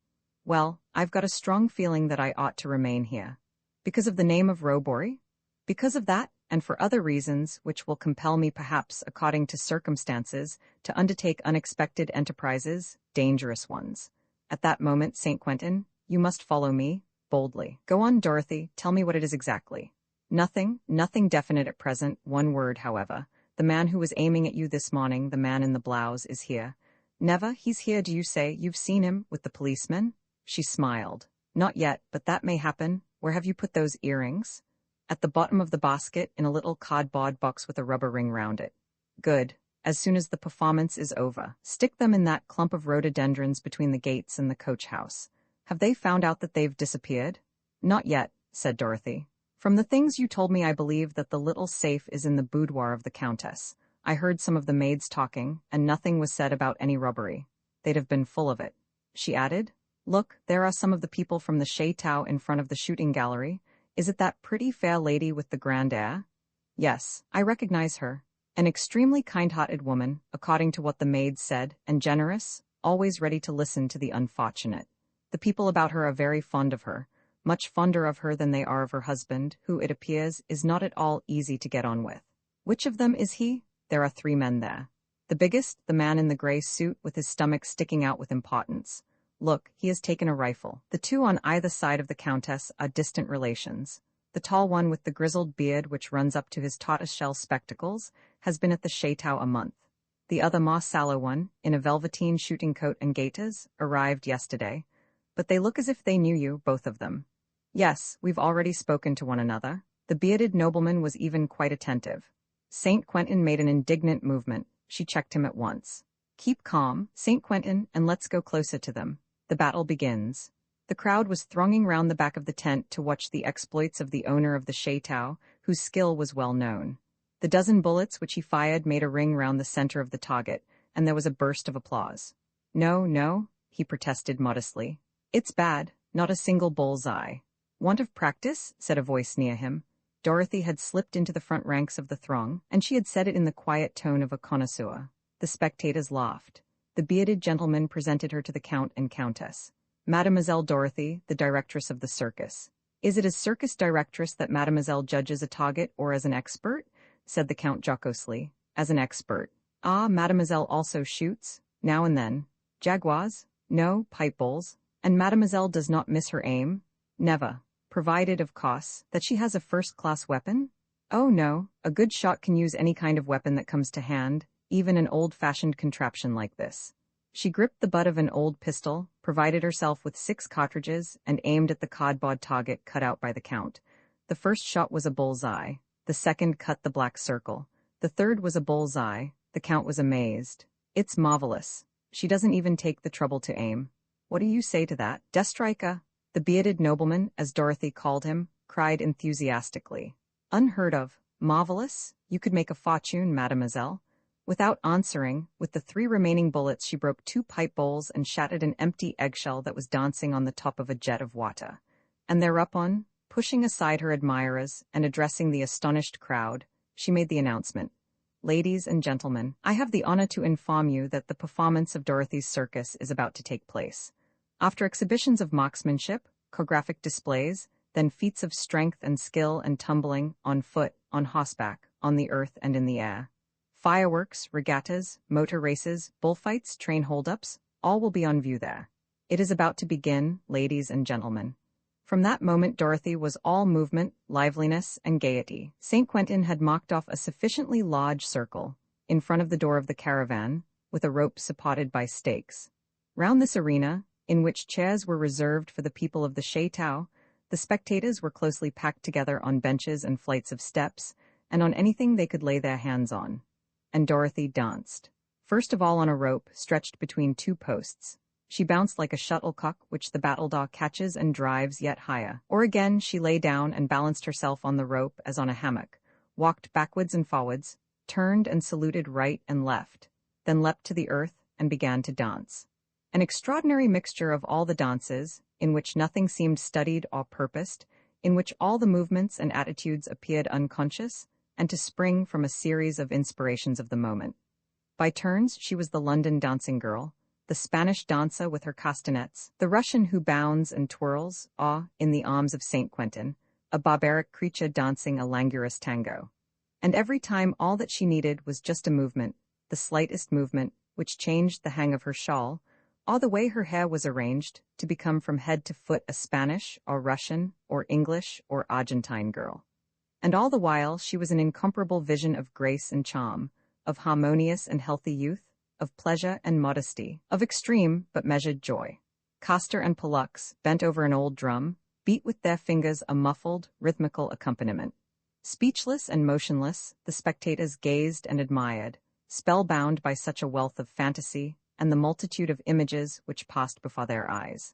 Well, I've got a strong feeling that I ought to remain here." "Because of the name of Robori?" "Because of that, and for other reasons, which will compel me perhaps, according to circumstances, to undertake unexpected enterprises, dangerous ones. At that moment, St. Quentin, you must follow me, boldly." "Go on, Dorothy, tell me what it is exactly." Nothing definite at present. One word, however. The man who was aiming at you this morning, the man in the blouse, is here." "Never? He's here, do you say? You've seen him, with the policeman?" She smiled. "Not yet, but that may happen. Where have you put those earrings?" "At the bottom of the basket, in a little cardboard box with a rubber ring round it." "Good. As soon as the performance is over, stick them in that clump of rhododendrons between the gates and the coach house. Have they found out that they've disappeared?" "Not yet," said Dorothy. "From the things you told me, I believe that the little safe is in the boudoir of the Countess. I heard some of the maids talking, and nothing was said about any robbery. They'd have been full of it." She added, "Look, there are some of the people from the chateau in front of the shooting gallery. Is it that pretty fair lady with the grand air?" "Yes, I recognize her. An extremely kind-hearted woman, according to what the maids said, and generous, always ready to listen to the unfortunate. The people about her are very fond of her, much fonder of her than they are of her husband, who, it appears, is not at all easy to get on with." "Which of them is he?" "There are 3 men there. The biggest, the man in the gray suit with his stomach sticking out with importance. Look, he has taken a rifle. The 2 on either side of the Countess are distant relations. The tall one with the grizzled beard which runs up to his tortoiseshell spectacles has been at the chateau a month. The other more sallow one, in a velveteen shooting coat and gaiters, arrived yesterday. But they look as if they knew you, both of them." "Yes, we've already spoken to one another." The bearded nobleman was even quite attentive. St. Quentin made an indignant movement. She checked him at once. "Keep calm, St. Quentin, and let's go closer to them. The battle begins." The crowd was thronging round the back of the tent to watch the exploits of the owner of the chateau, whose skill was well known. The dozen bullets which he fired made a ring round the center of the target, and there was a burst of applause. No, he protested modestly. "It's bad, not a single bull's-eye." "Want of practice?" said a voice near him. Dorothy had slipped into the front ranks of the throng, and she had said it in the quiet tone of a connoisseur. The spectators laughed. The bearded gentleman presented her to the Count and Countess. "Mademoiselle Dorothy, the directress of the circus." "Is it as circus directress that Mademoiselle judges a target or as an expert?" said the Count jocosely. "As an expert." "Ah, Mademoiselle also shoots?" "Now and then." "Jaguars?" "No, pipe bowls." "And Mademoiselle does not miss her aim?" "Never." "Provided, of course, that she has a first-class weapon?" "Oh, no. A good shot can use any kind of weapon that comes to hand, even an old-fashioned contraption like this." She gripped the butt of an old pistol, provided herself with 6 cartridges, and aimed at the cardboard target cut out by the Count. The first shot was a bullseye. The second cut the black circle. The third was a bullseye. The Count was amazed. It's marvelous. She doesn't even take the trouble to aim. What do you say to that, Destriker? The bearded nobleman, as Dorothy called him, cried enthusiastically. Unheard of. Marvelous? You could make a fortune, mademoiselle. Without answering, with the 3 remaining bullets she broke 2 pipe bowls and shattered an empty eggshell that was dancing on the top of a jet of water. And thereupon, pushing aside her admirers and addressing the astonished crowd, she made the announcement. Ladies and gentlemen, I have the honor to inform you that the performance of Dorothy's circus is about to take place. After exhibitions of marksmanship, choreographic displays, then feats of strength and skill and tumbling, on foot, on horseback, on the earth and in the air. Fireworks, regattas, motor races, bullfights, train holdups, all will be on view there. It is about to begin, ladies and gentlemen. From that moment Dorothy was all movement, liveliness, and gaiety. St. Quentin had marked off a sufficiently large circle, in front of the door of the caravan, with a rope supported by stakes. Round this arena, in which chairs were reserved for the people of the chateau, the spectators were closely packed together on benches and flights of steps, and on anything they could lay their hands on. And Dorothy danced. First of all on a rope stretched between 2 posts. She bounced like a shuttlecock which the battledore catches and drives yet higher. Or again she lay down and balanced herself on the rope as on a hammock, walked backwards and forwards, turned and saluted right and left, then leapt to the earth and began to dance. An extraordinary mixture of all the dances, in which nothing seemed studied or purposed, in which all the movements and attitudes appeared unconscious, and to spring from a series of inspirations of the moment. By turns she was the London dancing girl, the Spanish dancer with her castanets, the Russian who bounds and twirls, in the arms of St. Quentin, a barbaric creature dancing a languorous tango. And every time all that she needed was just a movement, the slightest movement, which changed the hang of her shawl, or the way her hair was arranged, to become from head to foot a Spanish, or Russian, or English, or Argentine girl. And all the while she was an incomparable vision of grace and charm, of harmonious and healthy youth, of pleasure and modesty, of extreme but measured joy. Castor and Pollux, bent over an old drum, beat with their fingers a muffled, rhythmical accompaniment. Speechless and motionless, the spectators gazed and admired, spellbound by such a wealth of fantasy and the multitude of images which passed before their eyes.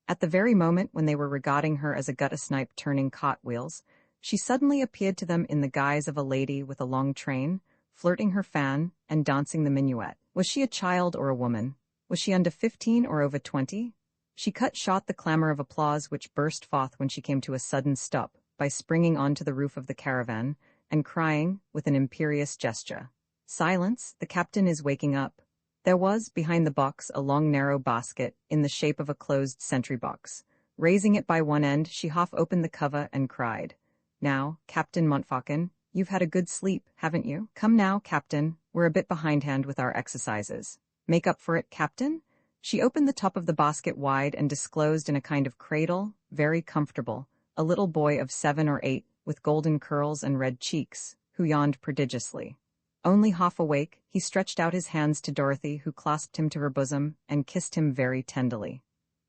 At the very moment when they were regarding her as a gutter-snipe turning cartwheels, she suddenly appeared to them in the guise of a lady with a long train, flirting her fan and dancing the minuet. Was she a child or a woman? Was she under 15 or over 20? She cut short the clamor of applause which burst forth when she came to a sudden stop, by springing onto the roof of the caravan, and crying, with an imperious gesture, "Silence, the captain is waking up." There was, behind the box, a long narrow basket, in the shape of a closed sentry box. Raising it by one end, she half opened the cover and cried, "Now, Captain Montfaucon, you've had a good sleep, haven't you? Come now, Captain, we're a bit behindhand with our exercises. Make up for it, Captain?" She opened the top of the basket wide and disclosed in a kind of cradle, very comfortable, a little boy of 7 or 8, with golden curls and red cheeks, who yawned prodigiously. Only half awake, he stretched out his hands to Dorothy, who clasped him to her bosom and kissed him very tenderly.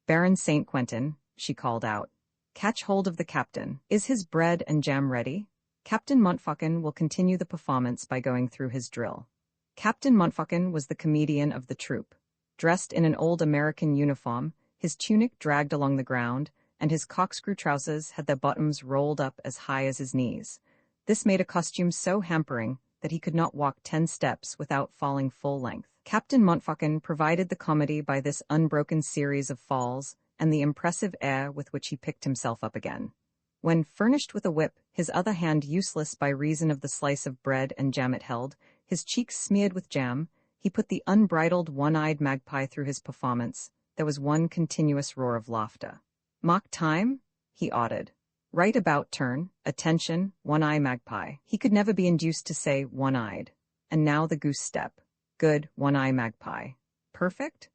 "Baron St. Quentin," she called out, "catch hold of the captain. Is his bread and jam ready? Captain Montfaucon will continue the performance by going through his drill." Captain Montfaucon was the comedian of the troupe. Dressed in an old American uniform, his tunic dragged along the ground, and his corkscrew trousers had their bottoms rolled up as high as his knees. This made a costume so hampering that he could not walk 10 steps without falling full length. Captain Montfaucon provided the comedy by this unbroken series of falls and the impressive air with which he picked himself up again. When, furnished with a whip, his other hand useless by reason of the slice of bread and jam it held, his cheeks smeared with jam, he put the unbridled one-eyed magpie through his performance. There was one continuous roar of laughter. "Mock time?" he ordered. "Right about turn, attention, one-eye magpie." He could never be induced to say one-eyed. "And now the goose step." "Good, one-eye magpie." "Perfect?"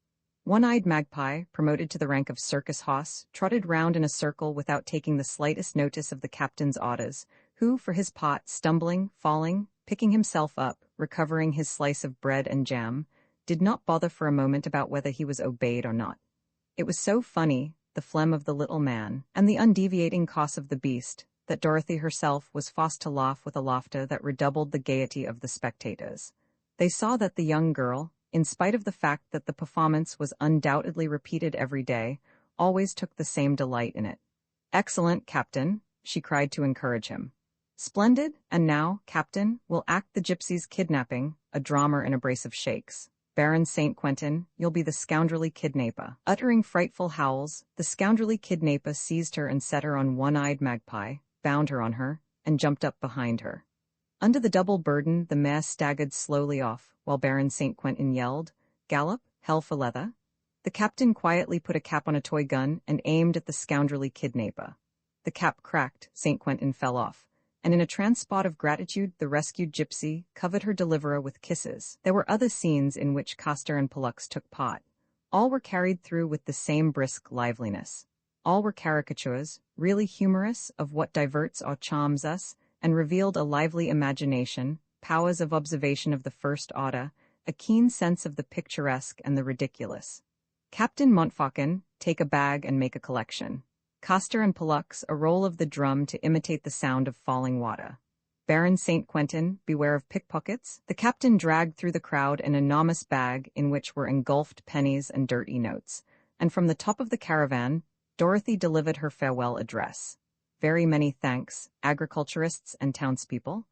One-eyed magpie, promoted to the rank of circus hoss, trotted round in a circle without taking the slightest notice of the captain's orders, who, for his part, stumbling, falling, picking himself up, recovering his slice of bread and jam, did not bother for a moment about whether he was obeyed or not. It was so funny, the phlegm of the little man, and the undeviating cough of the beast, that Dorothy herself was forced to laugh with a laughter that redoubled the gaiety of the spectators. They saw that the young girl, in spite of the fact that the performance was undoubtedly repeated every day, always took the same delight in it. "Excellent, Captain," she cried to encourage him. "Splendid, and now, Captain, we'll act the gypsy's kidnapping, a drama in a brace of shakes. Baron St. Quentin, you'll be the scoundrelly kidnapper." Uttering frightful howls, the scoundrelly kidnapper seized her and set her on one-eyed magpie, bound her on her, and jumped up behind her. Under the double burden, the mare staggered slowly off, while Baron St. Quentin yelled, "Gallop, hell for leather." The captain quietly put a cap on a toy gun and aimed at the scoundrelly kidnapper. The cap cracked, St. Quentin fell off, and in a transport of gratitude the rescued gypsy covered her deliverer with kisses. There were other scenes in which Castor and Pollux took part. All were carried through with the same brisk liveliness. All were caricatures, really humorous, of what diverts or charms us, and revealed a lively imagination, powers of observation of the first order, a keen sense of the picturesque and the ridiculous. Captain Montfaucon, take a bag and make a collection. Castor and Pollux, a roll of the drum to imitate the sound of falling water. Baron St. Quentin, beware of pickpockets. The captain dragged through the crowd an enormous bag in which were engulfed pennies and dirty notes, and from the top of the caravan, Dorothy delivered her farewell address. "Very many thanks, agriculturists and townspeople.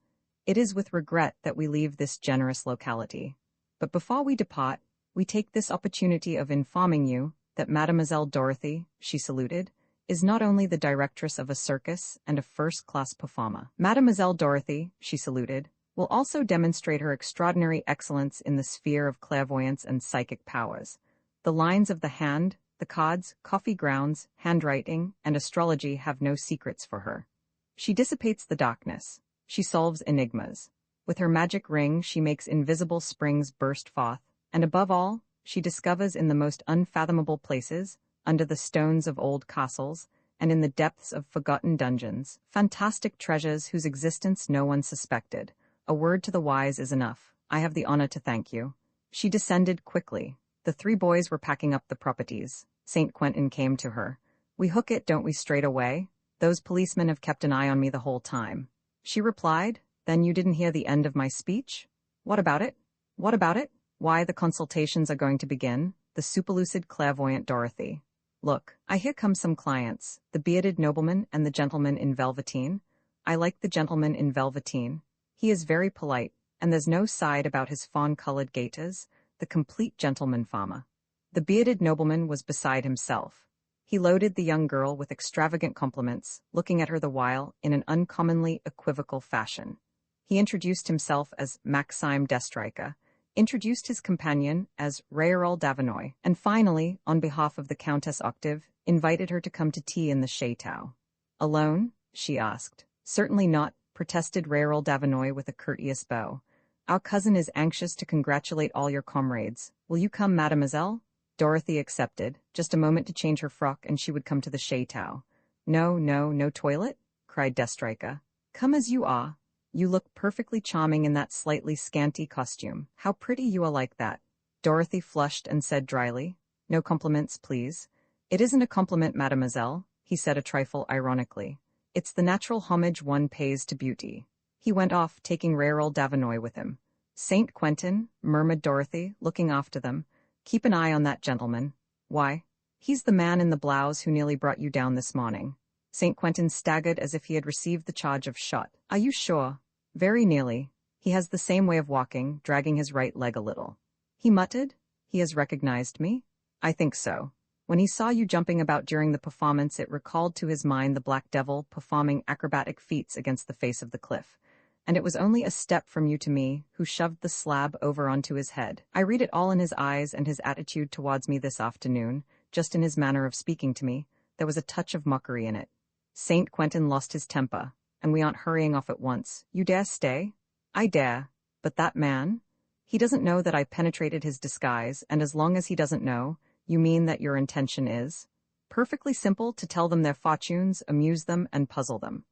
It is with regret that we leave this generous locality. But before we depart, we take this opportunity of informing you that Mademoiselle Dorothy," she saluted, "is not only the directress of a circus and a first-class performer. Mademoiselle Dorothy," she saluted, "will also demonstrate her extraordinary excellence in the sphere of clairvoyance and psychic powers. The lines of the hand, the cards, coffee grounds, handwriting, and astrology have no secrets for her. She dissipates the darkness. She solves enigmas. With her magic ring she makes invisible springs burst forth, and above all, she discovers in the most unfathomable places, under the stones of old castles, and in the depths of forgotten dungeons, fantastic treasures whose existence no one suspected. A word to the wise is enough. I have the honor to thank you." She descended quickly. The three boys were packing up the properties. St. Quentin came to her. "We hook it, don't we, straight away? Those policemen have kept an eye on me the whole time." She replied, "Then you didn't hear the end of my speech? What about it? What about it? Why, the consultations are going to begin." The superlucid clairvoyant Dorothy. "Look, here come some clients, the bearded nobleman and the gentleman in velveteen. I like the gentleman in velveteen. He is very polite, and there's no side about his fawn-colored gaiters, the complete gentleman farmer." The bearded nobleman was beside himself. He loaded the young girl with extravagant compliments, looking at her the while in an uncommonly equivocal fashion. He introduced himself as Maxime d'Estrica, introduced his companion as Raoul Davinoy, and finally, on behalf of the Countess Octave, invited her to come to tea in the chateau. "Alone?" she asked. "Certainly not," protested Raoul Davinoy with a courteous bow. "Our cousin is anxious to congratulate all your comrades. Will you come, mademoiselle?" Dorothy accepted. Just a moment to change her frock and she would come to the chateau. No toilet?" cried d'Estrica. "Come as you are. You look perfectly charming in that slightly scanty costume. How pretty you are like that." Dorothy flushed and said dryly, "No compliments, please." "It isn't a compliment, mademoiselle," he said a trifle ironically. "It's the natural homage one pays to beauty." He went off, taking Raoul Davinoy with him. "St. Quentin," murmured Dorothy, looking after them, "keep an eye on that gentleman." "Why? He's the man in the blouse who nearly brought you down this morning." St. Quentin staggered as if he had received the charge of shot. "Are you sure?" "Very nearly. He has the same way of walking, dragging his right leg a little." He muttered, "He has recognized me?" "I think so. When he saw you jumping about during the performance, it recalled to his mind the Black Devil performing acrobatic feats against the face of the cliff. And it was only a step from you to me who shoved the slab over onto his head. I read it all in his eyes and his attitude towards me this afternoon, just in his manner of speaking to me. There was a touch of mockery in it." St. Quentin lost his temper. "And we aren't hurrying off at once. You dare stay?" "I dare. But that man? He doesn't know that I penetrated his disguise, and as long as he doesn't know, you mean that your intention is?" "Perfectly simple, to tell them their fortunes, amuse them, and puzzle them."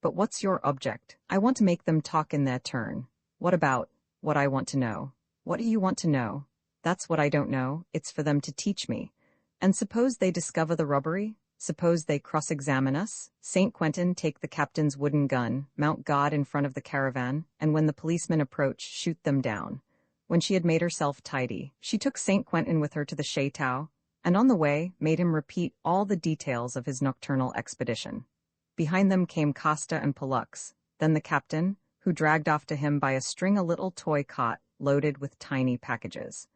"But what's your object?" "I want to make them talk in their turn." "What about?" "What I want to know." "What do you want to know?" That's what I don't know, it's for them to teach me. And suppose they discover the robbery? Suppose they cross-examine us? St. Quentin take the captain's wooden gun, mount guard in front of the caravan, and when the policemen approach, shoot them down. When she had made herself tidy, she took St. Quentin with her to the chateau, and on the way made him repeat all the details of his nocturnal expedition. Behind them came Costa and Pollux, then the captain, who dragged after him by a string a little toy cot loaded with tiny packages.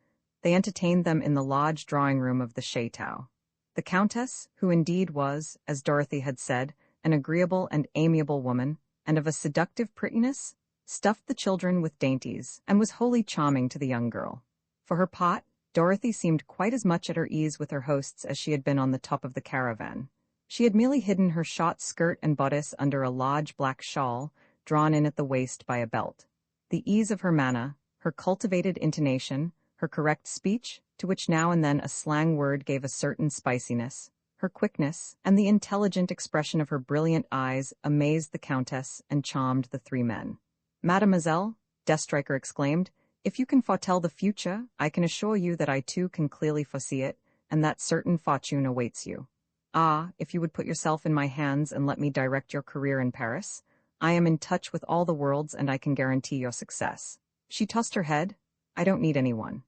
They entertained them in the large drawing-room of the chateau. The countess, who indeed was, as Dorothy had said, an agreeable and amiable woman, and of a seductive prettiness, stuffed the children with dainties, and was wholly charming to the young girl. For her part, Dorothy seemed quite as much at her ease with her hosts as she had been on the top of the caravan. She had merely hidden her short skirt and bodice under a large black shawl, drawn in at the waist by a belt. The ease of her manner, her cultivated intonation, her correct speech, to which now and then a slang word gave a certain spiciness, her quickness, and the intelligent expression of her brilliant eyes amazed the countess and charmed the three men. "Mademoiselle," Deathstriker exclaimed, "if you can foretell the future, I can assure you that I too can clearly foresee it, and that certain fortune awaits you. Ah, if you would put yourself in my hands and let me direct your career in Paris, I am in touch with all the worlds and I can guarantee your success." She tossed her head. "I don't need anyone."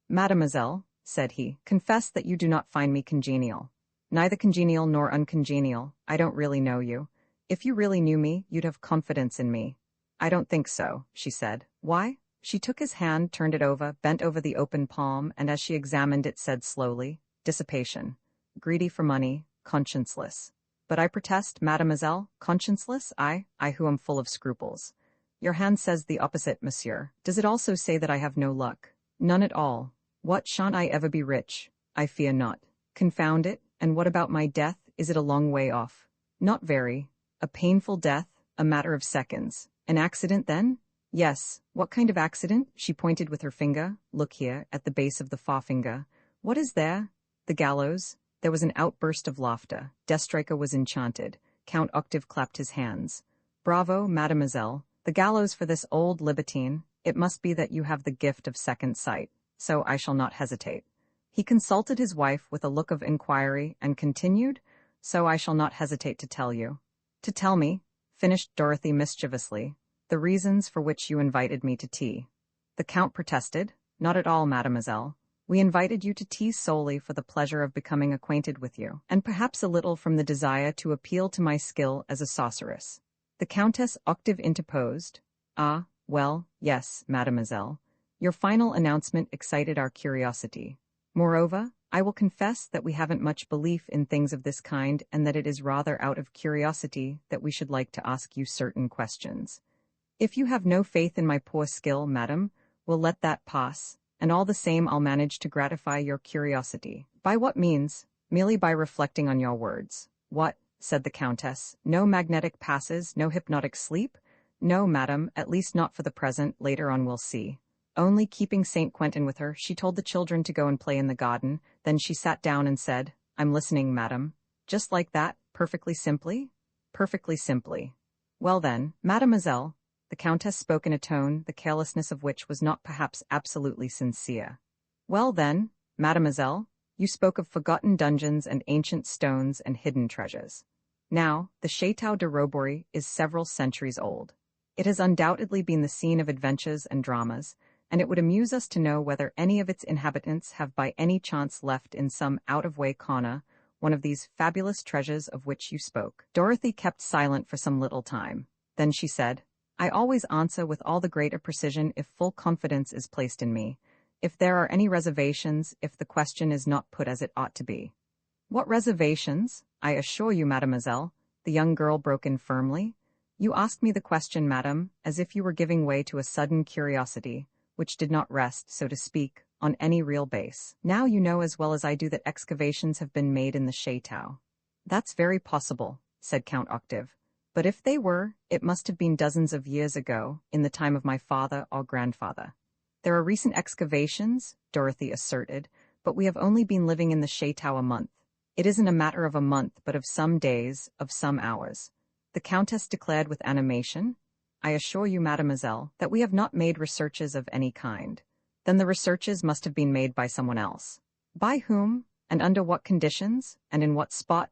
"Mademoiselle," said he, "confess that you do not find me congenial." "Neither congenial nor uncongenial. I don't really know you. If you really knew me, you'd have confidence in me." "I don't think so," she said. "Why?" She took his hand, turned it over, bent over the open palm, and as she examined it said slowly, "Dissipation. Greedy for money, conscienceless." "But I protest, mademoiselle, conscienceless, I who am full of scruples." "Your hand says the opposite, monsieur. Does it also say that I have no luck?" "None at all." "What, shan't I ever be rich?" "I fear not." "Confound it, and what about my death? Is it a long way off?" "Not very." "A painful death? A matter of seconds. An accident, then?" "Yes." "What kind of accident?" She pointed with her finger. "Look here, at the base of the forefinger." "What is there?" "The gallows." There was an outburst of laughter. Deathstriker was enchanted. Count Octave clapped his hands. "Bravo, mademoiselle. The gallows for this old libertine. It must be that you have the gift of second sight. So I shall not hesitate." He consulted his wife with a look of inquiry and continued, "So I shall not hesitate to tell you." "To tell me," finished Dorothy mischievously, "the reasons for which you invited me to tea." The Count protested. "Not at all, mademoiselle. We invited you to tea solely for the pleasure of becoming acquainted with you, and perhaps a little from the desire to appeal to my skill as a sorceress." The Countess Octave interposed. "Ah, well, yes, mademoiselle. Your final announcement excited our curiosity. Moreover, I will confess that we haven't much belief in things of this kind and that it is rather out of curiosity that we should like to ask you certain questions. If you have no faith in my poor skill, madam, we'll let that pass, and all the same I'll manage to gratify your curiosity." "By what means?" "Merely by reflecting on your words." "What?" said the Countess. "No magnetic passes, no hypnotic sleep?" "No, madam, at least not for the present, later on we'll see." Only keeping St. Quentin with her, she told the children to go and play in the garden, then she sat down and said, "I'm listening, madam." "Just like that, perfectly simply?" "Perfectly simply." "Well then, mademoiselle," the Countess spoke in a tone the carelessness of which was not perhaps absolutely sincere. "Well then, mademoiselle, you spoke of forgotten dungeons and ancient stones and hidden treasures. Now, the Château de Robory is several centuries old. It has undoubtedly been the scene of adventures and dramas, and it would amuse us to know whether any of its inhabitants have by any chance left in some out-of-way corner one of these fabulous treasures of which you spoke." Dorothy kept silent for some little time. Then she said, "I always answer with all the greater precision if full confidence is placed in me, if there are any reservations, if the question is not put as it ought to be." "What reservations? I assure you, mademoiselle," the young girl broke in firmly. "You asked me the question, madam, as if you were giving way to a sudden curiosity, which did not rest, so to speak, on any real base. Now you know as well as I do that excavations have been made in the chateau." "That's very possible," said Count Octave. "But if they were, it must have been dozens of years ago, in the time of my father or grandfather." "There are recent excavations," Dorothy asserted, "but we have only been living in the chateau a month." "It isn't a matter of a month, but of some days, of some hours," the Countess declared with animation. "I assure you, mademoiselle, that we have not made researches of any kind. Then the researches must have been made by someone else. By whom, and under what conditions, and in what spot?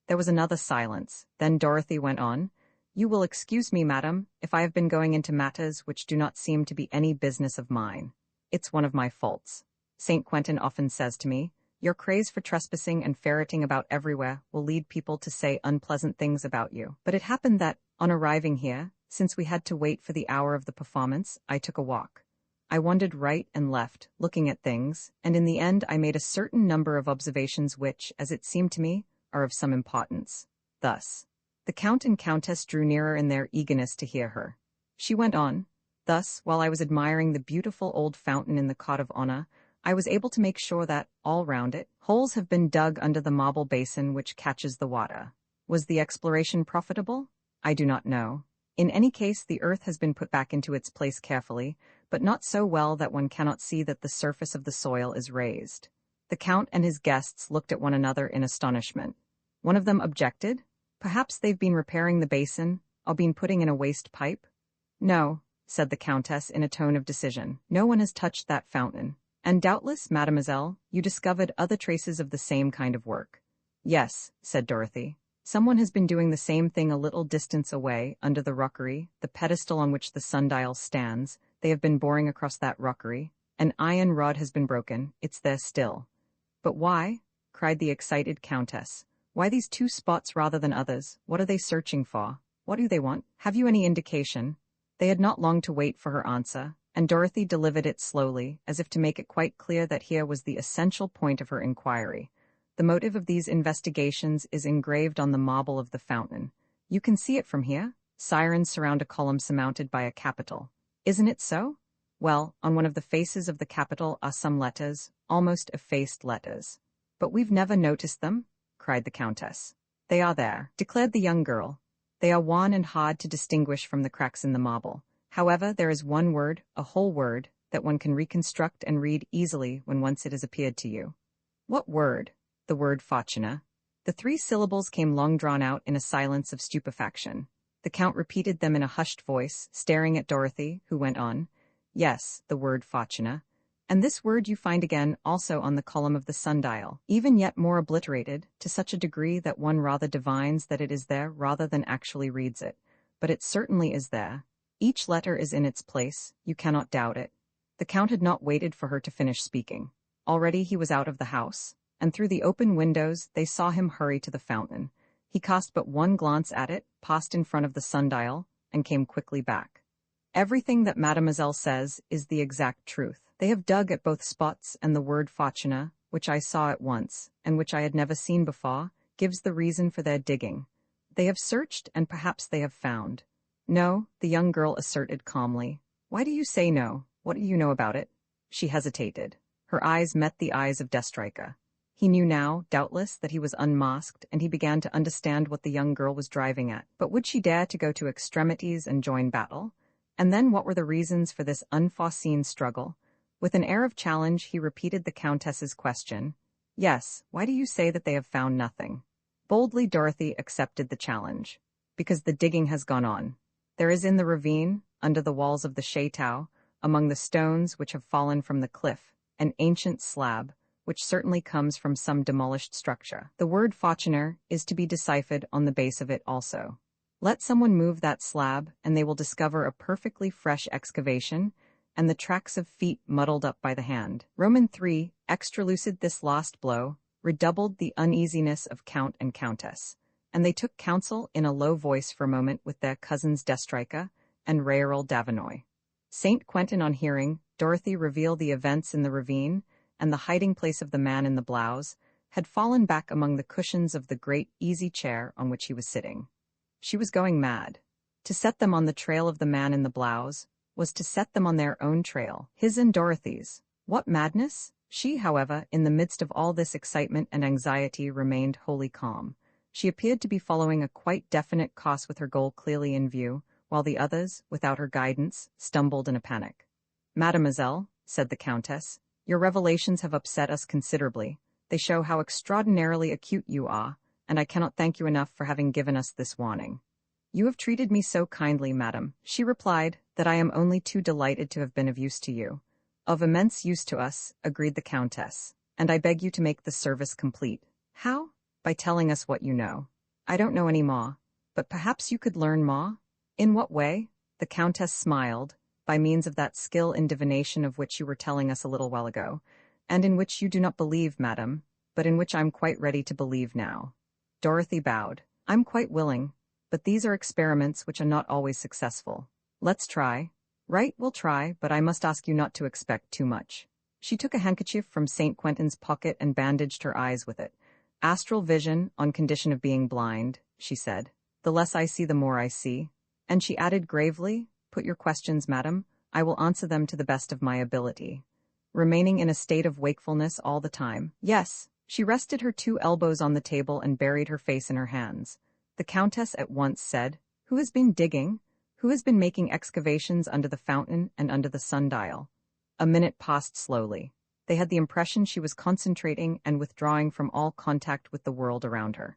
There was another silence. Then Dorothy went on. You will excuse me, madam, if I have been going into matters which do not seem to be any business of mine. It's one of my faults. St. Quentin often says to me, your craze for trespassing and ferreting about everywhere will lead people to say unpleasant things about you. But it happened that, on arriving here, since we had to wait for the hour of the performance, I took a walk. I wandered right and left, looking at things, and in the end I made a certain number of observations which, as it seemed to me, are of some importance. Thus, the Count and Countess drew nearer in their eagerness to hear her. She went on, thus, while I was admiring the beautiful old fountain in the cot of honor, I was able to make sure that, all round it, holes have been dug under the marble basin which catches the water. Was the exploration profitable? I do not know. In any case, the earth has been put back into its place carefully, but not so well that one cannot see that the surface of the soil is raised. The Count and his guests looked at one another in astonishment. One of them objected. Perhaps they've been repairing the basin, or been putting in a waste pipe? No, said the Countess in a tone of decision. No one has touched that fountain. And doubtless, mademoiselle, you discovered other traces of the same kind of work. Yes, said Dorothy. Someone has been doing the same thing a little distance away, under the rockery, the pedestal on which the sundial stands. They have been boring across that rockery. An iron rod has been broken. It's there still. But why? Cried the excited Countess. Why these two spots rather than others? What are they searching for? What do they want? Have you any indication? They had not long to wait for her answer, and Dorothy delivered it slowly, as if to make it quite clear that here was the essential point of her inquiry. The motive of these investigations is engraved on the marble of the fountain. You can see it from here. Sirens surround a column surmounted by a capital. Isn't it so? Well, on one of the faces of the capital are some letters, almost effaced letters. But we've never noticed them, cried the Countess. They are there, declared the young girl. They are wan and hard to distinguish from the cracks in the marble. However, there is one word, a whole word, that one can reconstruct and read easily when once it has appeared to you. What word? The word Fortuna. The 3 syllables came long drawn out in a silence of stupefaction. The Count repeated them in a hushed voice, staring at Dorothy, who went on. Yes, the word Fortuna. And this word you find again also on the column of the sundial, even yet more obliterated, to such a degree that one rather divines that it is there rather than actually reads it. But it certainly is there. Each letter is in its place, you cannot doubt it. The Count had not waited for her to finish speaking. Already he was out of the house, and through the open windows they saw him hurry to the fountain. He cast but one glance at it, passed in front of the sundial, and came quickly back. Everything that mademoiselle says is the exact truth. They have dug at both spots, and the word Fortuna, which I saw at once, and which I had never seen before, gives the reason for their digging. They have searched, and perhaps they have found. No, the young girl asserted calmly. Why do you say no? What do you know about it? She hesitated. Her eyes met the eyes of Destrica. He knew now, doubtless, that he was unmasked, and he began to understand what the young girl was driving at. But would she dare to go to extremities and join battle? And then what were the reasons for this unforeseen struggle? With an air of challenge, he repeated the Countess's question. Yes, why do you say that they have found nothing? Boldly Dorothy accepted the challenge. Because the digging has gone on. There is in the ravine, under the walls of the chateau, among the stones which have fallen from the cliff, an ancient slab, which certainly comes from some demolished structure. The word Fortuna is to be deciphered on the base of it also. Let someone move that slab, and they will discover a perfectly fresh excavation, and the tracks of feet muddled up by the hand. Roman 3, extralucid this last blow, redoubled the uneasiness of Count and Countess, and they took counsel in a low voice for a moment with their cousins Destrica and Raoul Davinoy. St. Quentin, on hearing Dorothy reveal the events in the ravine and the hiding place of the man in the blouse, had fallen back among the cushions of the great easy chair on which he was sitting. She was going mad. To set them on the trail of the man in the blouse was to set them on their own trail, his and Dorothy's. What madness? She, however, in the midst of all this excitement and anxiety, remained wholly calm. She appeared to be following a quite definite course with her goal clearly in view, while the others, without her guidance, stumbled in a panic. Mademoiselle, said the Countess, your revelations have upset us considerably. They show how extraordinarily acute you are, and I cannot thank you enough for having given us this warning. You have treated me so kindly, madam, she replied, that I am only too delighted to have been of use to you. Of immense use to us, agreed the Countess, and I beg you to make the service complete. How? By telling us what you know. I don't know any more, but perhaps you could learn more? In what way? The Countess smiled, by means of that skill in divination of which you were telling us a little while ago, and in which you do not believe, madam, but in which I'm quite ready to believe now. Dorothy bowed. I'm quite willing, but these are experiments which are not always successful. Let's try. Right, we'll try, but I must ask you not to expect too much. She took a handkerchief from St. Quentin's pocket and bandaged her eyes with it. Astral vision, on condition of being blind, she said. The less I see, the more I see. And she added gravely, put your questions, madam. I will answer them to the best of my ability. Remaining in a state of wakefulness all the time. Yes. She rested her 2 elbows on the table and buried her face in her hands. The Countess at once said, Who has been digging? Who has been making excavations under the fountain and under the sundial? A minute passed slowly. They had the impression she was concentrating and withdrawing from all contact with the world around her.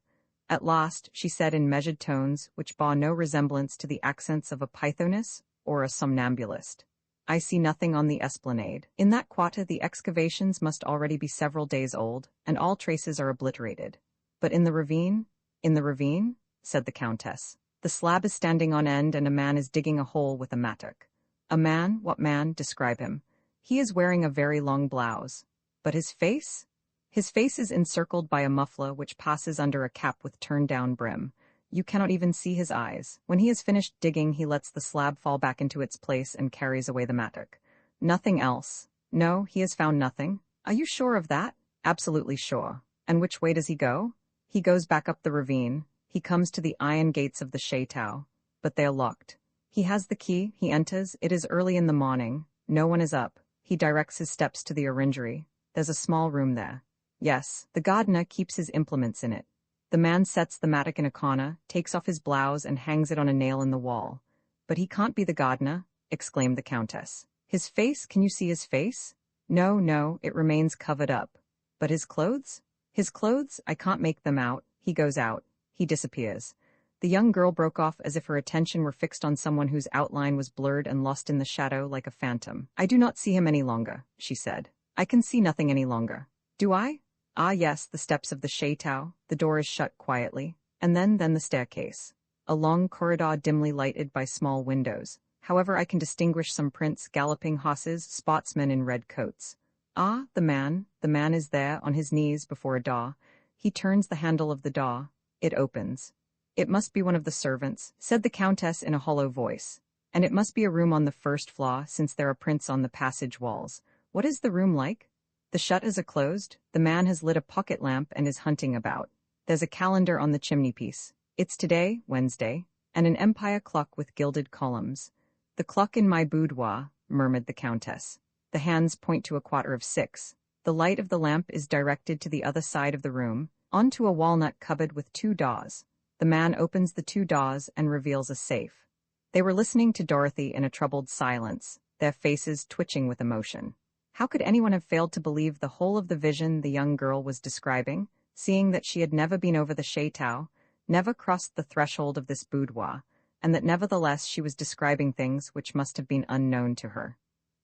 At last, she said in measured tones which bore no resemblance to the accents of a pythoness or a somnambulist, I see nothing on the esplanade. In that quarter the excavations must already be several days old, and all traces are obliterated. But in the ravine? In the ravine? Said the Countess. The slab is standing on end and a man is digging a hole with a mattock. A man? What man? Describe him. He is wearing a very long blouse. But his face? His face is encircled by a muffler which passes under a cap with turned-down brim. You cannot even see his eyes. When he has finished digging, he lets the slab fall back into its place and carries away the mattock. Nothing else. No, he has found nothing. Are you sure of that? Absolutely sure. And which way does he go? He goes back up the ravine. He comes to the iron gates of the chateau, but they are locked. He has the key. He enters. It is early in the morning. No one is up. He directs his steps to the orangery. There's a small room there. Yes, the gardener keeps his implements in it. The man sets the mattock in a corner, takes off his blouse and hangs it on a nail in the wall. But he can't be the gardener, exclaimed the Countess. His face? Can you see his face? No, it remains covered up. But his clothes? His clothes? I can't make them out. He goes out. He disappears. The young girl broke off as if her attention were fixed on someone whose outline was blurred and lost in the shadow like a phantom. I do not see him any longer, she said. I can see nothing any longer. Do I? Ah yes, the steps of the chateau, the door is shut quietly, and then the staircase. A long corridor dimly lighted by small windows. However, I can distinguish some prints, galloping horses, sportsmen in red coats. Ah, the man is there, on his knees before a door. He turns the handle of the door. It opens. It must be one of the servants, said the Countess in a hollow voice. And it must be a room on the first floor, since there are prints on the passage walls. What is the room like? The shutters are closed. The man has lit a pocket lamp and is hunting about. There's a calendar on the chimney-piece. It's today, Wednesday, and an empire clock with gilded columns. The clock in my boudoir, murmured the Countess. The hands point to 6:15. The light of the lamp is directed to the other side of the room, onto a walnut cupboard with 2 doors. The man opens the 2 doors and reveals a safe. They were listening to Dorothy in a troubled silence, their faces twitching with emotion. How could anyone have failed to believe the whole of the vision the young girl was describing, seeing that she had never been over the chateau, never crossed the threshold of this boudoir, and that nevertheless she was describing things which must have been unknown to her?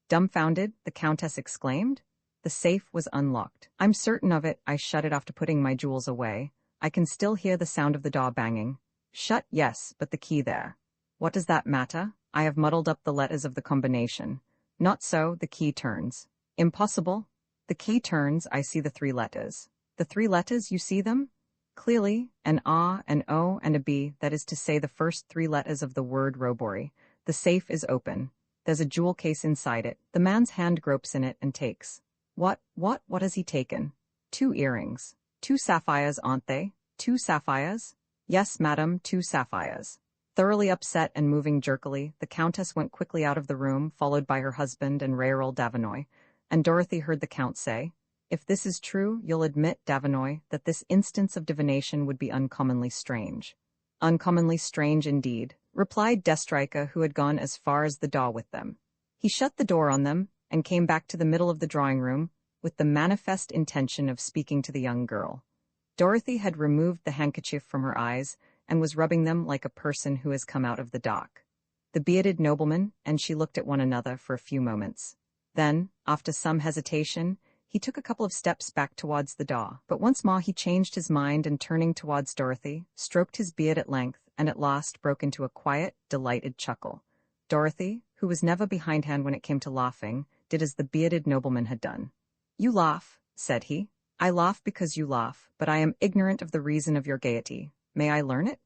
Dumbfounded, the Countess exclaimed. The safe was unlocked. I'm certain of it. I shut it after putting my jewels away. I can still hear the sound of the door banging. Shut, yes, but the key there. What does that matter? I have muddled up the letters of the combination. Not so, the key turns. Impossible. The key turns, I see the 3 letters. The 3 letters, you see them? Clearly, an A, an O, and a B, that is to say the first 3 letters of the word robbery. The safe is open. There's a jewel case inside it. The man's hand gropes in it and takes. What has he taken? 2 earrings. 2 sapphires, aren't they? 2 sapphires? Yes, madam, 2 sapphires. Thoroughly upset and moving jerkily, the Countess went quickly out of the room, followed by her husband and Raoul Davinoy, and Dorothy heard the Count say, If this is true, you'll admit, Davinoy, that this instance of divination would be uncommonly strange. Uncommonly strange indeed, replied Destrica, who had gone as far as the door with them. He shut the door on them, and came back to the middle of the drawing-room, with the manifest intention of speaking to the young girl. Dorothy had removed the handkerchief from her eyes, and was rubbing them like a person who has come out of the dock. The bearded nobleman and she looked at one another for a few moments. Then, after some hesitation, he took a couple of steps back towards the door. But once more he changed his mind and turning towards Dorothy, stroked his beard at length, and at last broke into a quiet, delighted chuckle. Dorothy, who was never behindhand when it came to laughing, did as the bearded nobleman had done. "You laugh," said he. "I laugh because you laugh, but I am ignorant of the reason of your gaiety. May I learn it?"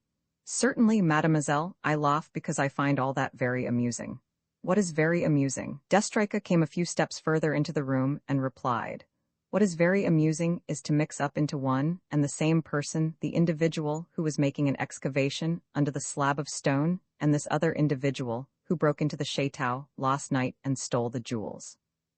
"Certainly, mademoiselle, I laugh because I find all that very amusing." "What is very amusing?" Destrica came a few steps further into the room and replied. "What is very amusing is to mix up into one and the same person the individual who was making an excavation under the slab of stone and this other individual who broke into the chateau last night and stole the jewels."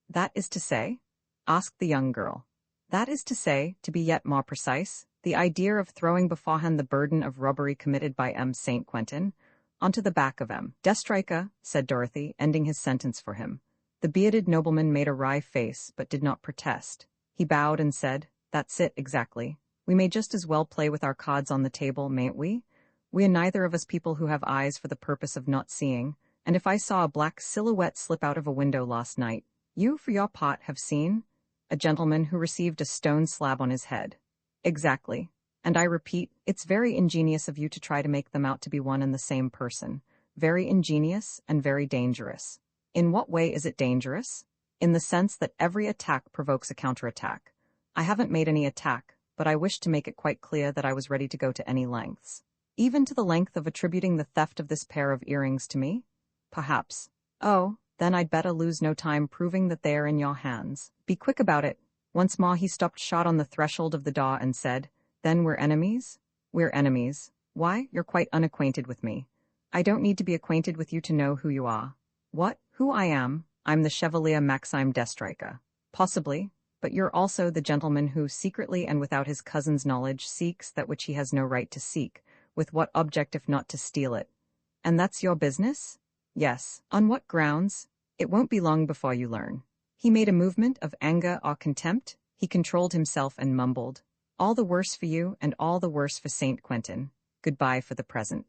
"That is to say?" asked the young girl. "That is to say, to be yet more precise, the idea of throwing beforehand the burden of robbery committed by M. St. Quentin onto the back of M. Destrica," said Dorothy, ending his sentence for him. The bearded nobleman made a wry face, but did not protest. He bowed and said, "That's it, exactly. We may just as well play with our cards on the table, mayn't we? We are neither of us people who have eyes for the purpose of not seeing, and if I saw a black silhouette slip out of a window last night, you, for your part, have seen a gentleman who received a stone slab on his head." "Exactly. And I repeat, it's very ingenious of you to try to make them out to be one and the same person. Very ingenious and very dangerous." "In what way is it dangerous?" "In the sense that every attack provokes a counterattack. I haven't made any attack, but I wished to make it quite clear that I was ready to go to any lengths." "Even to the length of attributing the theft of this pair of earrings to me?" "Perhaps." "Oh, then I'd better lose no time proving that they are in your hands. Be quick about it." Once more he stopped short on the threshold of the door and said, "Then we're enemies?" "We're enemies. Why, you're quite unacquainted with me." "I don't need to be acquainted with you to know who you are." "What? Who I am? I'm the Chevalier Maxime Destrica." "Possibly, but you're also the gentleman who, secretly and without his cousin's knowledge, seeks that which he has no right to seek. With what object if not to steal it?" "And that's your business?" "Yes." "On what grounds?" "It won't be long before you learn." He made a movement of anger or contempt. He controlled himself and mumbled, "All the worse for you, and all the worse for St. Quentin. Goodbye for the present."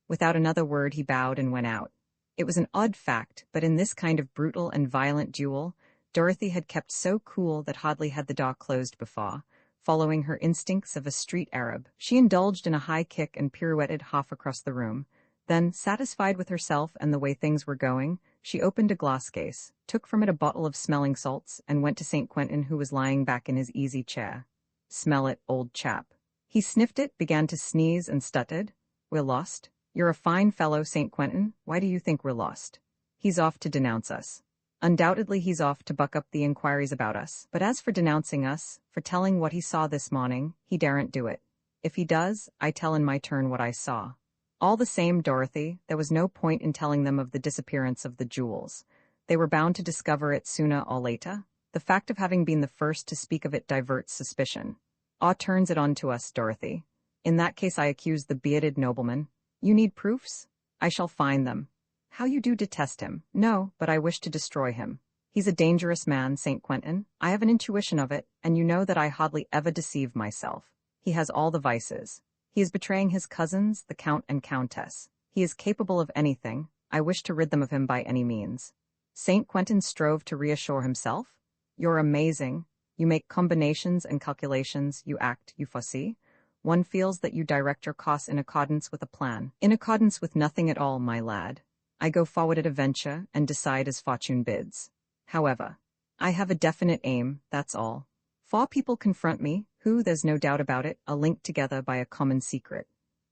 Without another word he bowed and went out. It was an odd fact, but in this kind of brutal and violent duel, Dorothy had kept so cool that hardly had the door closed before, following her instincts of a street Arab, she indulged in a high kick and pirouetted half across the room. Then, satisfied with herself and the way things were going, she opened a glass case, took from it a bottle of smelling salts, and went to St. Quentin, who was lying back in his easy chair. "Smell it, old chap." He sniffed it, began to sneeze, and stuttered. "We're lost." "You're a fine fellow, St. Quentin. Why do you think we're lost?" "He's off to denounce us." "Undoubtedly he's off to buck up the inquiries about us. But as for denouncing us, for telling what he saw this morning, he daren't do it. If he does, I tell in my turn what I saw." All the same, Dorothy, there was no point in telling them of the disappearance of the jewels. They were bound to discover it sooner or later. The fact of having been the first to speak of it diverts suspicion. "Aw turns it on to us, Dorothy. In that case I accuse the bearded nobleman." "You need proofs?" "I shall find them." "How you do detest him." "No, but I wish to destroy him. He's a dangerous man, St. Quentin. I have an intuition of it, and you know that I hardly ever deceive myself. He has all the vices. He is betraying his cousins, the Count and Countess. He is capable of anything. I wish to rid them of him by any means." St. Quentin strove to reassure himself. "You're amazing. You make combinations and calculations, you act, you foresee. One feels that you direct your course in accordance with a plan." "In accordance with nothing at all, my lad. I go forward at a venture and decide as fortune bids. However, I have a definite aim, that's all. 4 people confront me, who, there's no doubt about it, are linked together by a common secret.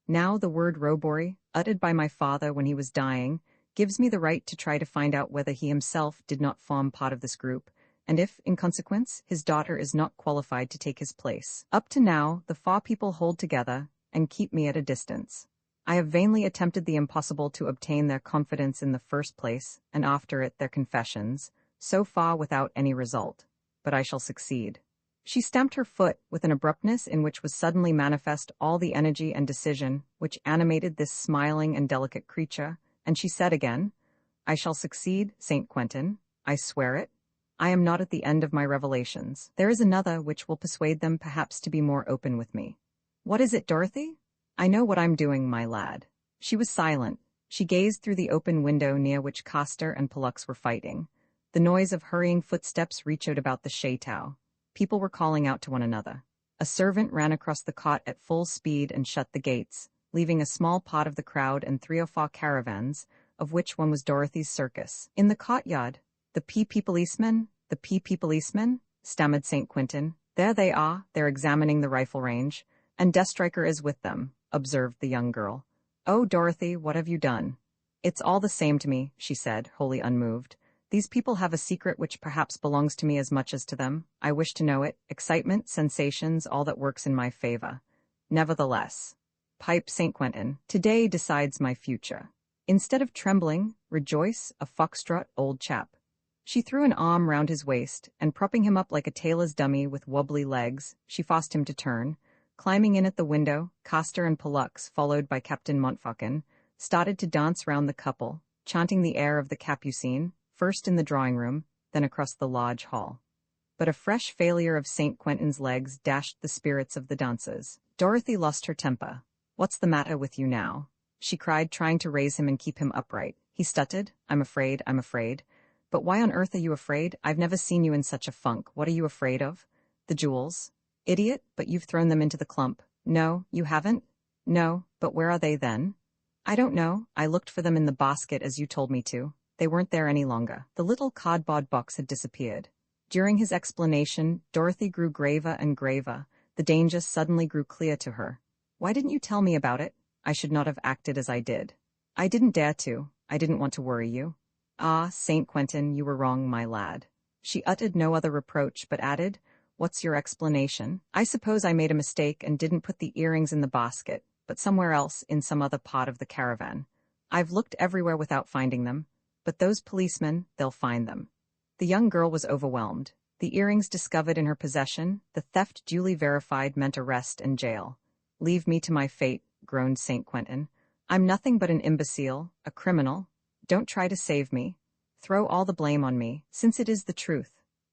Now the word robbery, uttered by my father when he was dying, gives me the right to try to find out whether he himself did not form part of this group, and if, in consequence, his daughter is not qualified to take his place. Up to now, the 4 people hold together and keep me at a distance. I have vainly attempted the impossible to obtain their confidence in the first place, and after it their confessions, so far without any result. But I shall succeed." She stamped her foot with an abruptness in which was suddenly manifest all the energy and decision which animated this smiling and delicate creature, and she said again, "I shall succeed, St. Quentin. I swear it. I am not at the end of my revelations. There is another which will persuade them perhaps to be more open with me." "What is it, Dorothy?" "I know what I'm doing, my lad." She was silent. She gazed through the open window near which Castor and Pollux were fighting. The noise of hurrying footsteps reached about the chateau. People were calling out to one another. A servant ran across the cot at full speed and shut the gates, leaving a small pot of the crowd and 3 or 4 caravans, of which one was Dorothy's circus. In the courtyard, the PP policemen, stammered St. Quentin. There they are, they're examining the rifle range, and Deathstriker is with them, observed the young girl. Oh, Dorothy, what have you done? It's all the same to me, she said, wholly unmoved. These people have a secret which perhaps belongs to me as much as to them. I wish to know it. Excitement, sensations, all that works in my favor. Nevertheless, piped St. Quentin, today decides my future. Instead of trembling, rejoice, a foxtrot old chap. She threw an arm round his waist, and propping him up like a tailor's dummy with wobbly legs, she forced him to turn. Climbing in at the window, Castor and Pollux, followed by Captain Montfaucon, started to dance round the couple, chanting the air of the Capucine, first in the drawing-room, then across the large hall. But a fresh failure of St. Quentin's legs dashed the spirits of the dancers. Dorothy lost her temper. What's the matter with you now? She cried, trying to raise him and keep him upright. He stuttered, I'm afraid. But why on earth are you afraid? I've never seen you in such a funk. What are you afraid of? The jewels. Idiot, but you've thrown them into the clump. No, you haven't? No, but where are they then? I don't know. I looked for them in the basket as you told me to. They weren't there any longer. The little cardboard box had disappeared. During his explanation, Dorothy grew graver and graver. The danger suddenly grew clear to her. Why didn't you tell me about it? I should not have acted as I did. I didn't dare to. I didn't want to worry you. Ah, St. Quentin, you were wrong, my lad. She uttered no other reproach, but added, What's your explanation? I suppose I made a mistake and didn't put the earrings in the basket, but somewhere else, in some other part of the caravan. I've looked everywhere without finding them, but those policemen, they'll find them. The young girl was overwhelmed. The earrings discovered in her possession, the theft duly verified, meant arrest and jail. Leave me to my fate, groaned St. Quentin. I'm nothing but an imbecile, a criminal. Don't try to save me. Throw all the blame on me, since it is the truth.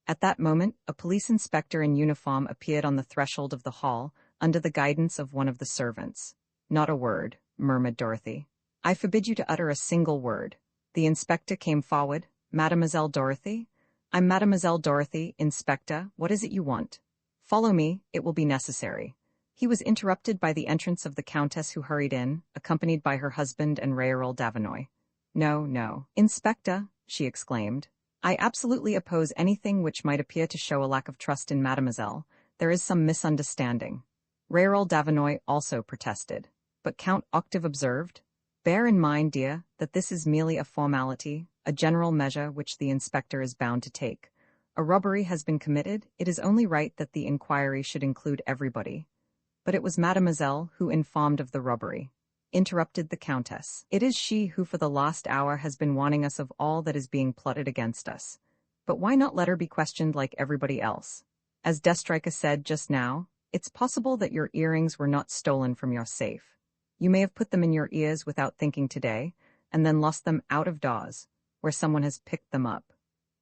At that moment, a police inspector in uniform appeared on the threshold of the hall, under the guidance of one of the servants. Not a word, murmured Dorothy. I forbid you to utter a single word. The inspector came forward. Mademoiselle Dorothy? I'm Mademoiselle Dorothy, Inspector. What is it you want? Follow me, it will be necessary. He was interrupted by the entrance of the Countess, who hurried in, accompanied by her husband and Raoul Davinoy. No. Inspector, she exclaimed. I absolutely oppose anything which might appear to show a lack of trust in Mademoiselle. There is some misunderstanding. Raoul Davinoy also protested. But Count Octave observed, Bear in mind, dear, that this is merely a formality, a general measure which the inspector is bound to take. A robbery has been committed. It is only right that the inquiry should include everybody. But it was Mademoiselle who informed of the robbery, interrupted the Countess. It is she who for the last hour has been warning us of all that is being plotted against us. But why not let her be questioned like everybody else? As Deathstriker said just now, it's possible that your earrings were not stolen from your safe. You may have put them in your ears without thinking today, and then lost them out of doors, where someone has picked them up.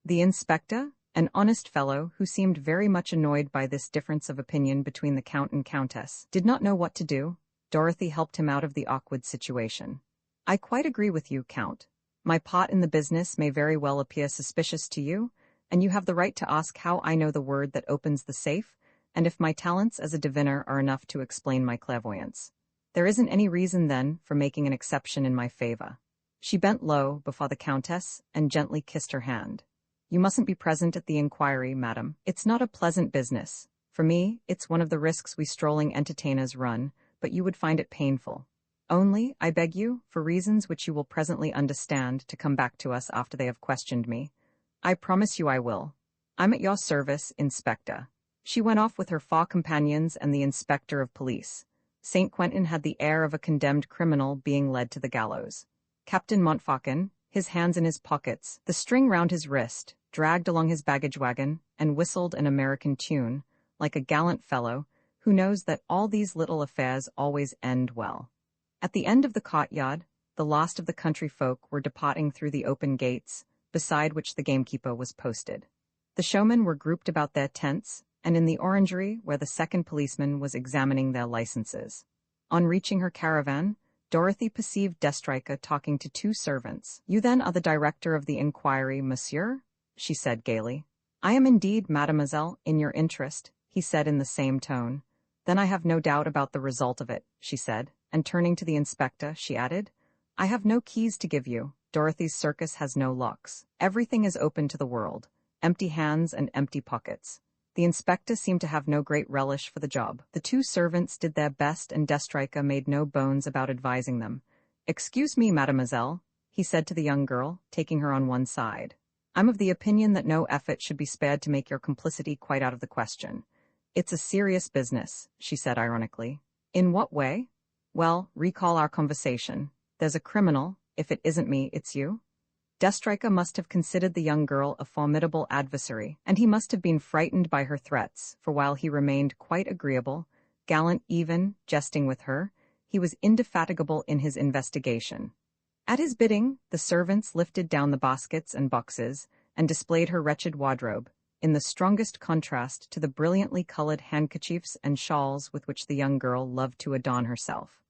The inspector, an honest fellow who seemed very much annoyed by this difference of opinion between the Count and Countess, did not know what to do. Dorothy helped him out of the awkward situation. I quite agree with you, Count. My part in the business may very well appear suspicious to you, and you have the right to ask how I know the word that opens the safe, and if my talents as a diviner are enough to explain my clairvoyance. There isn't any reason, then, for making an exception in my favor. She bent low before the Countess and gently kissed her hand. You mustn't be present at the inquiry, madam. It's not a pleasant business. For me, it's one of the risks we strolling entertainers run, but you would find it painful. Only, I beg you, for reasons which you will presently understand, to come back to us after they have questioned me. I promise you I will. I'm at your service, Inspector. She went off with her 4 companions and the inspector of police. St. Quentin had the air of a condemned criminal being led to the gallows. Captain Montfaucon, his hands in his pockets, the string round his wrist, dragged along his baggage wagon and whistled an American tune, like a gallant fellow who knows that all these little affairs always end well. At the end of the courtyard, the last of the country folk were departing through the open gates, beside which the gamekeeper was posted. The showmen were grouped about their tents, and in the orangery where the second policeman was examining their licenses. On reaching her caravan, Dorothy perceived Deathstriker talking to 2 servants. You then are the director of the inquiry, monsieur? she said gaily. I am indeed, mademoiselle, in your interest, he said in the same tone. Then I have no doubt about the result of it, she said, and turning to the inspector, she added, I have no keys to give you. Dorothy's circus has no locks. Everything is open to the world. Empty hands and empty pockets. The inspector seemed to have no great relish for the job. The two servants did their best and Destrica made no bones about advising them. Excuse me, mademoiselle, he said to the young girl, taking her on one side. I'm of the opinion that no effort should be spared to make your complicity quite out of the question. It's a serious business, she said ironically. In what way? Well, recall our conversation. There's a criminal. If it isn't me, it's you. Destrica must have considered the young girl a formidable adversary, and he must have been frightened by her threats, for while he remained quite agreeable, gallant even, jesting with her, he was indefatigable in his investigation. At his bidding, the servants lifted down the baskets and boxes, and displayed her wretched wardrobe, in the strongest contrast to the brilliantly colored handkerchiefs and shawls with which the young girl loved to adorn herself.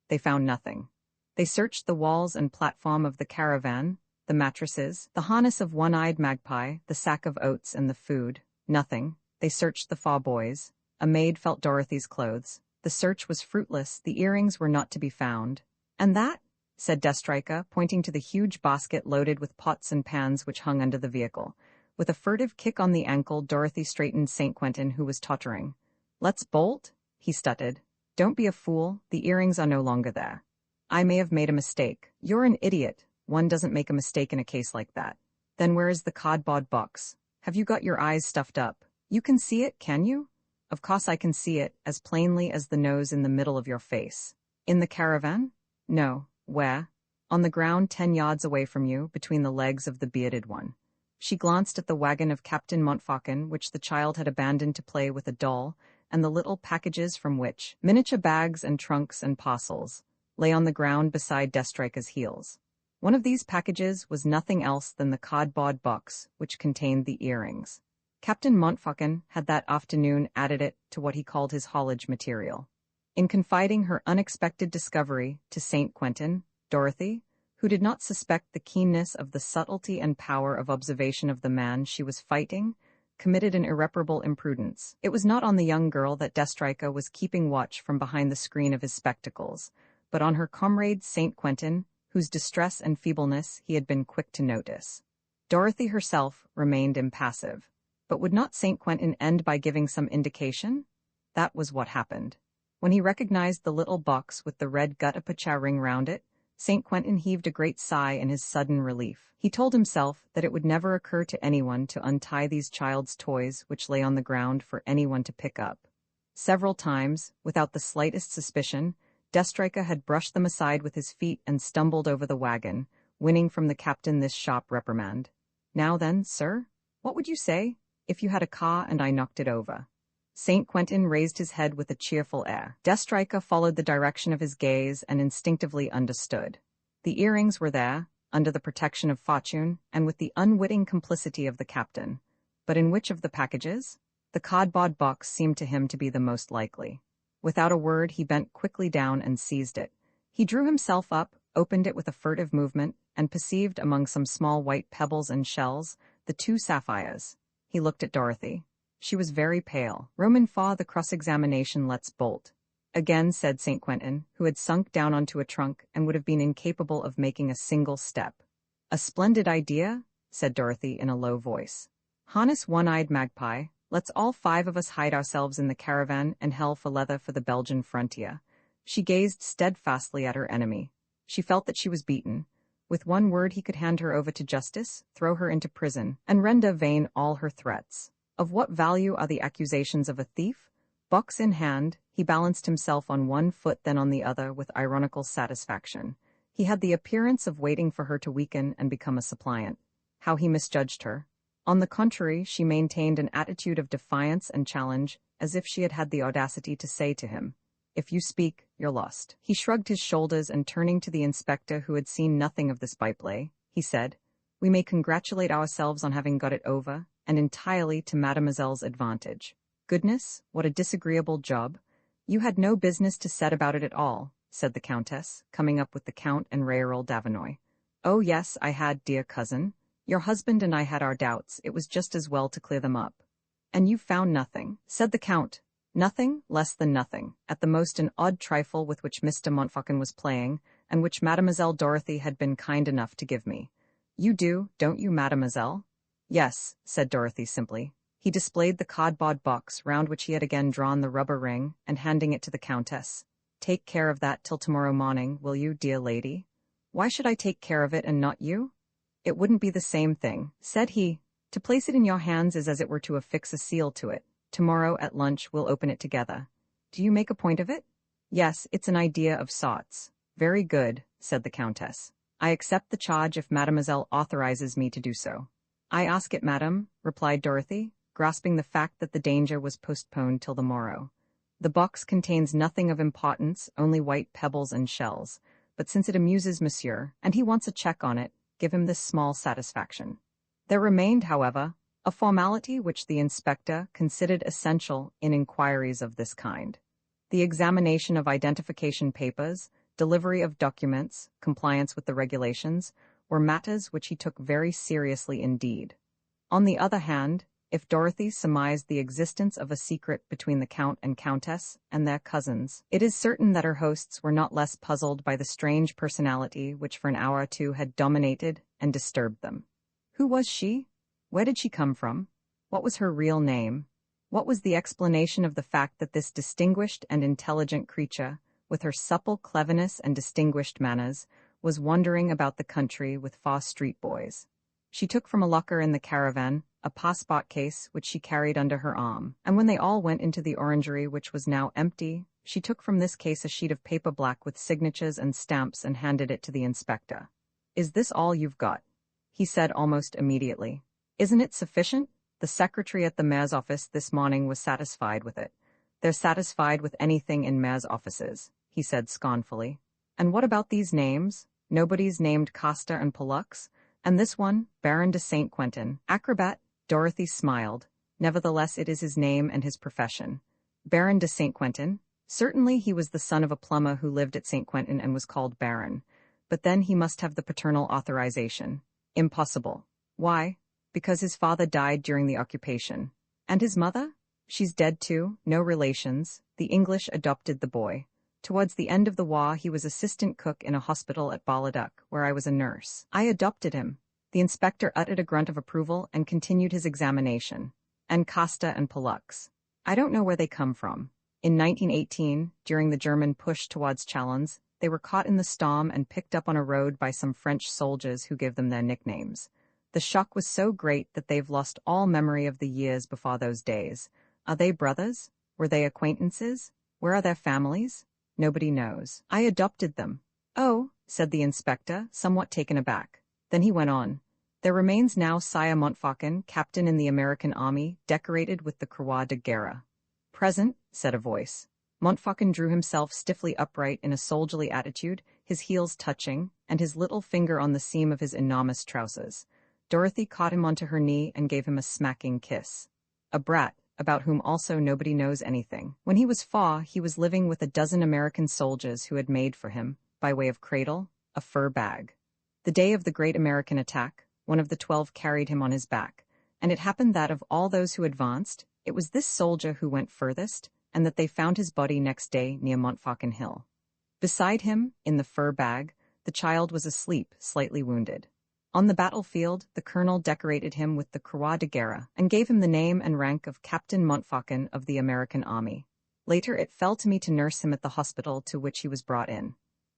They found nothing. They searched the walls and platform of the caravan, the mattresses, the harness of one-eyed magpie, the sack of oats and the food. Nothing. They searched the four boys. A maid felt Dorothy's clothes. The search was fruitless. The earrings were not to be found. And that? Said Destrica, pointing to the huge basket loaded with pots and pans which hung under the vehicle. With a furtive kick on the ankle, Dorothy straightened St. Quentin, who was tottering. Let's bolt? He stuttered. Don't be a fool. The earrings are no longer there. I may have made a mistake. You're an idiot. One doesn't make a mistake in a case like that. Then where is the cardboard box? Have you got your eyes stuffed up? You can see it, can you? Of course I can see it, as plainly as the nose in the middle of your face. In the caravan? No. Where? On the ground 10 yards away from you, between the legs of the bearded one. She glanced at the wagon of Captain Montfaucon, which the child had abandoned to play with a doll, and the little packages from which, miniature bags and trunks and parcels, lay on the ground beside Destrica's heels. One of these packages was nothing else than the cardboard box which contained the earrings. Captain Montfaucon had that afternoon added it to what he called his haulage material. In confiding her unexpected discovery to St. Quentin, Dorothy, who did not suspect the keenness of the subtlety and power of observation of the man she was fighting, committed an irreparable imprudence. It was not on the young girl that Destrica was keeping watch from behind the screen of his spectacles, but on her comrade St. Quentin, whose distress and feebleness he had been quick to notice. Dorothy herself remained impassive. But would not St. Quentin end by giving some indication? That was what happened. When he recognized the little box with the red gutta-percha ring round it, St. Quentin heaved a great sigh in his sudden relief. He told himself that it would never occur to anyone to untie these child's toys which lay on the ground for anyone to pick up. Several times, without the slightest suspicion, Destrica had brushed them aside with his feet and stumbled over the wagon, winning from the captain this sharp reprimand. Now then, sir, what would you say if you had a car and I knocked it over? St. Quentin raised his head with a cheerful air. Destrica followed the direction of his gaze and instinctively understood. The earrings were there, under the protection of fortune, and with the unwitting complicity of the captain. But in which of the packages? The cardboard box seemed to him to be the most likely. Without a word, he bent quickly down and seized it. He drew himself up, opened it with a furtive movement, and perceived among some small white pebbles and shells the 2 sapphires. He looked at Dorothy. She was very pale. Roman fa the cross-examination, let's bolt. Again, said St. Quentin, who had sunk down onto a trunk and would have been incapable of making a single step. A splendid idea, said Dorothy in a low voice. Harness one-eyed magpie. Let's all 5 of us hide ourselves in the caravan and hell for leather for the Belgian frontier. She gazed steadfastly at her enemy. She felt that she was beaten. With one word he could hand her over to justice, throw her into prison, and render vain all her threats. Of what value are the accusations of a thief? Box in hand, he balanced himself on one foot then on the other with ironical satisfaction. He had the appearance of waiting for her to weaken and become a suppliant. How he misjudged her. On the contrary, she maintained an attitude of defiance and challenge, as if she had had the audacity to say to him, "If you speak, you're lost." He shrugged his shoulders and turning to the inspector who had seen nothing of this byplay, he said, "We may congratulate ourselves on having got it over, and entirely to mademoiselle's advantage. Goodness, what a disagreeable job. You had no business to set about it at all," said the Countess, coming up with the Count and Raoul d'Avenoy. "Oh yes, I had, dear cousin. Your husband and I had our doubts, it was just as well to clear them up. And you found nothing, said the Count. Nothing, less than nothing, at the most an odd trifle with which Mr. Montfaucon was playing, and which Mademoiselle Dorothy had been kind enough to give me. You do, don't you, mademoiselle? Yes, said Dorothy simply. He displayed the cardboard box round which he had again drawn the rubber ring, and handing it to the Countess. Take care of that till tomorrow morning, will you, dear lady? Why should I take care of it and not you? It wouldn't be the same thing, said he. To place it in your hands is as it were to affix a seal to it. Tomorrow at lunch we'll open it together. Do you make a point of it? Yes, it's an idea of sorts. Very good, said the Countess. I accept the charge if mademoiselle authorizes me to do so. I ask it, madam, replied Dorothy, grasping the fact that the danger was postponed till the morrow. The box contains nothing of importance, only white pebbles and shells, but since it amuses monsieur, and he wants a check on it, give him this small satisfaction. There remained, however, a formality which the inspector considered essential in inquiries of this kind. The examination of identification papers, delivery of documents, compliance with the regulations, were matters which he took very seriously indeed. On the other hand, if Dorothy surmised the existence of a secret between the Count and Countess and their cousins, it is certain that her hosts were not less puzzled by the strange personality which for an hour or two had dominated and disturbed them. Who was she? Where did she come from? What was her real name? What was the explanation of the fact that this distinguished and intelligent creature, with her supple cleverness and distinguished manners, was wandering about the country with far street boys? She took from a locker in the caravan a passport case which she carried under her arm, and when they all went into the orangery which was now empty, she took from this case a sheet of paper black with signatures and stamps and handed it to the inspector. Is this all you've got? He said almost immediately. Isn't it sufficient? The secretary at the mayor's office this morning was satisfied with it. They're satisfied with anything in mayor's offices, he said scornfully. And what about these names? Nobody's named Costa and Pollux, and this one, Baron de Saint Quentin, acrobat. Dorothy smiled. Nevertheless, it is his name and his profession. Baron de Saint Quentin? Certainly he was the son of a plumber who lived at Saint Quentin and was called Baron. But then he must have the paternal authorization. Impossible. Why? Because his father died during the occupation. And his mother? She's dead too, no relations. The English adopted the boy. Towards the end of the war, he was assistant cook in a hospital at Balladuk, where I was a nurse. I adopted him. The inspector uttered a grunt of approval and continued his examination. And Costa and Pollux. I don't know where they come from. In 1918, during the German push towards Chalons, they were caught in the storm and picked up on a road by some French soldiers who gave them their nicknames. The shock was so great that they've lost all memory of the years before those days. Are they brothers? Were they acquaintances? Where are their families? Nobody knows. I adopted them. Oh, said the inspector, somewhat taken aback. Then he went on. There remains now Sire Montfaucon, captain in the American army, decorated with the Croix de Guerre. Present, said a voice. Montfaucon drew himself stiffly upright in a soldierly attitude, his heels touching, and his little finger on the seam of his enormous trousers. Dorothy caught him onto her knee and gave him a smacking kiss. A brat, about whom also nobody knows anything. When he was 4, he was living with a dozen American soldiers who had made for him, by way of cradle, a fur bag. The day of the great American attack, one of the 12 carried him on his back, and it happened that of all those who advanced, it was this soldier who went furthest, and that they found his body next day near Montfaucon Hill. Beside him, in the fur bag, the child was asleep, slightly wounded. On the battlefield, the colonel decorated him with the Croix de Guerre and gave him the name and rank of Captain Montfaucon of the American Army. Later it fell to me to nurse him at the hospital to which he was brought in.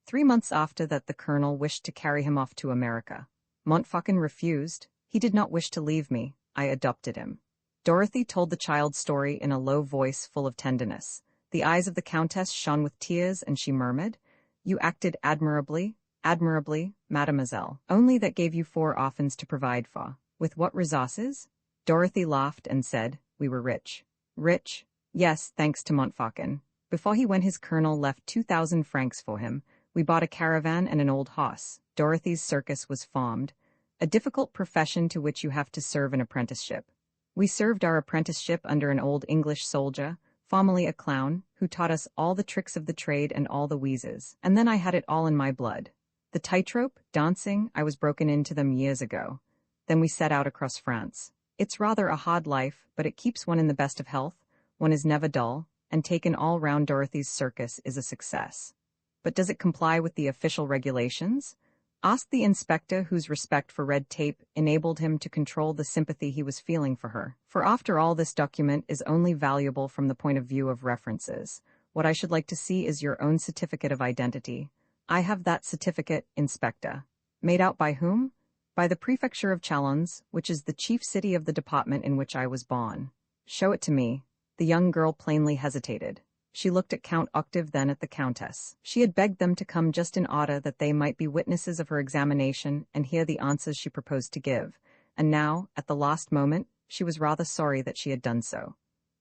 3 months after that the colonel wished to carry him off to America. Montfaucon refused. He did not wish to leave me. I adopted him. Dorothy told the child's story in a low voice full of tenderness. The eyes of the Countess shone with tears, and she murmured, "You acted admirably, admirably, mademoiselle. Only that gave you 4 orphans to provide for. With what resources?" Dorothy laughed and said, "We were rich." Rich? Yes, thanks to Montfaucon. Before he went his colonel left 2,000 francs for him. We bought a caravan and an old horse. Dorothy's circus was formed, a difficult profession to which you have to serve an apprenticeship. We served our apprenticeship under an old English soldier, formerly a clown, who taught us all the tricks of the trade and all the wheezes, and then I had it all in my blood. The tightrope, dancing, I was broken into them years ago. Then we set out across France. It's rather a hard life, but it keeps one in the best of health, one is never dull, and taken all round Dorothy's circus is a success. But does it comply with the official regulations? Asked the inspector, whose respect for red tape enabled him to control the sympathy he was feeling for her. For after all, this document is only valuable from the point of view of references. What I should like to see is your own certificate of identity. I have that certificate, Inspector. Made out by whom? By the prefecture of Chalons, which is the chief city of the department in which I was born. Show it to me. The young girl plainly hesitated. She looked at Count Octave, then at the Countess. She had begged them to come just in order that they might be witnesses of her examination and hear the answers she proposed to give, and now, at the last moment, she was rather sorry that she had done so.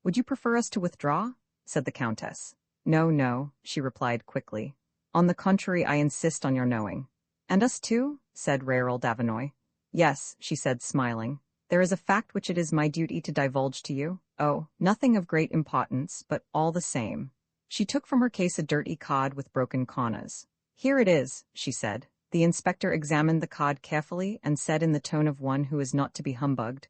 "Would you prefer us to withdraw?" said the Countess. "No, no," she replied quickly. "On the contrary, I insist on your knowing." "And us too?" said Raoul Davinoy. "Yes," she said, smiling. "There is a fact which it is my duty to divulge to you. Oh, nothing of great importance, but all the same." She took from her case a dirty card with broken corners. "Here it is," she said. The inspector examined the card carefully and said in the tone of one who is not to be humbugged,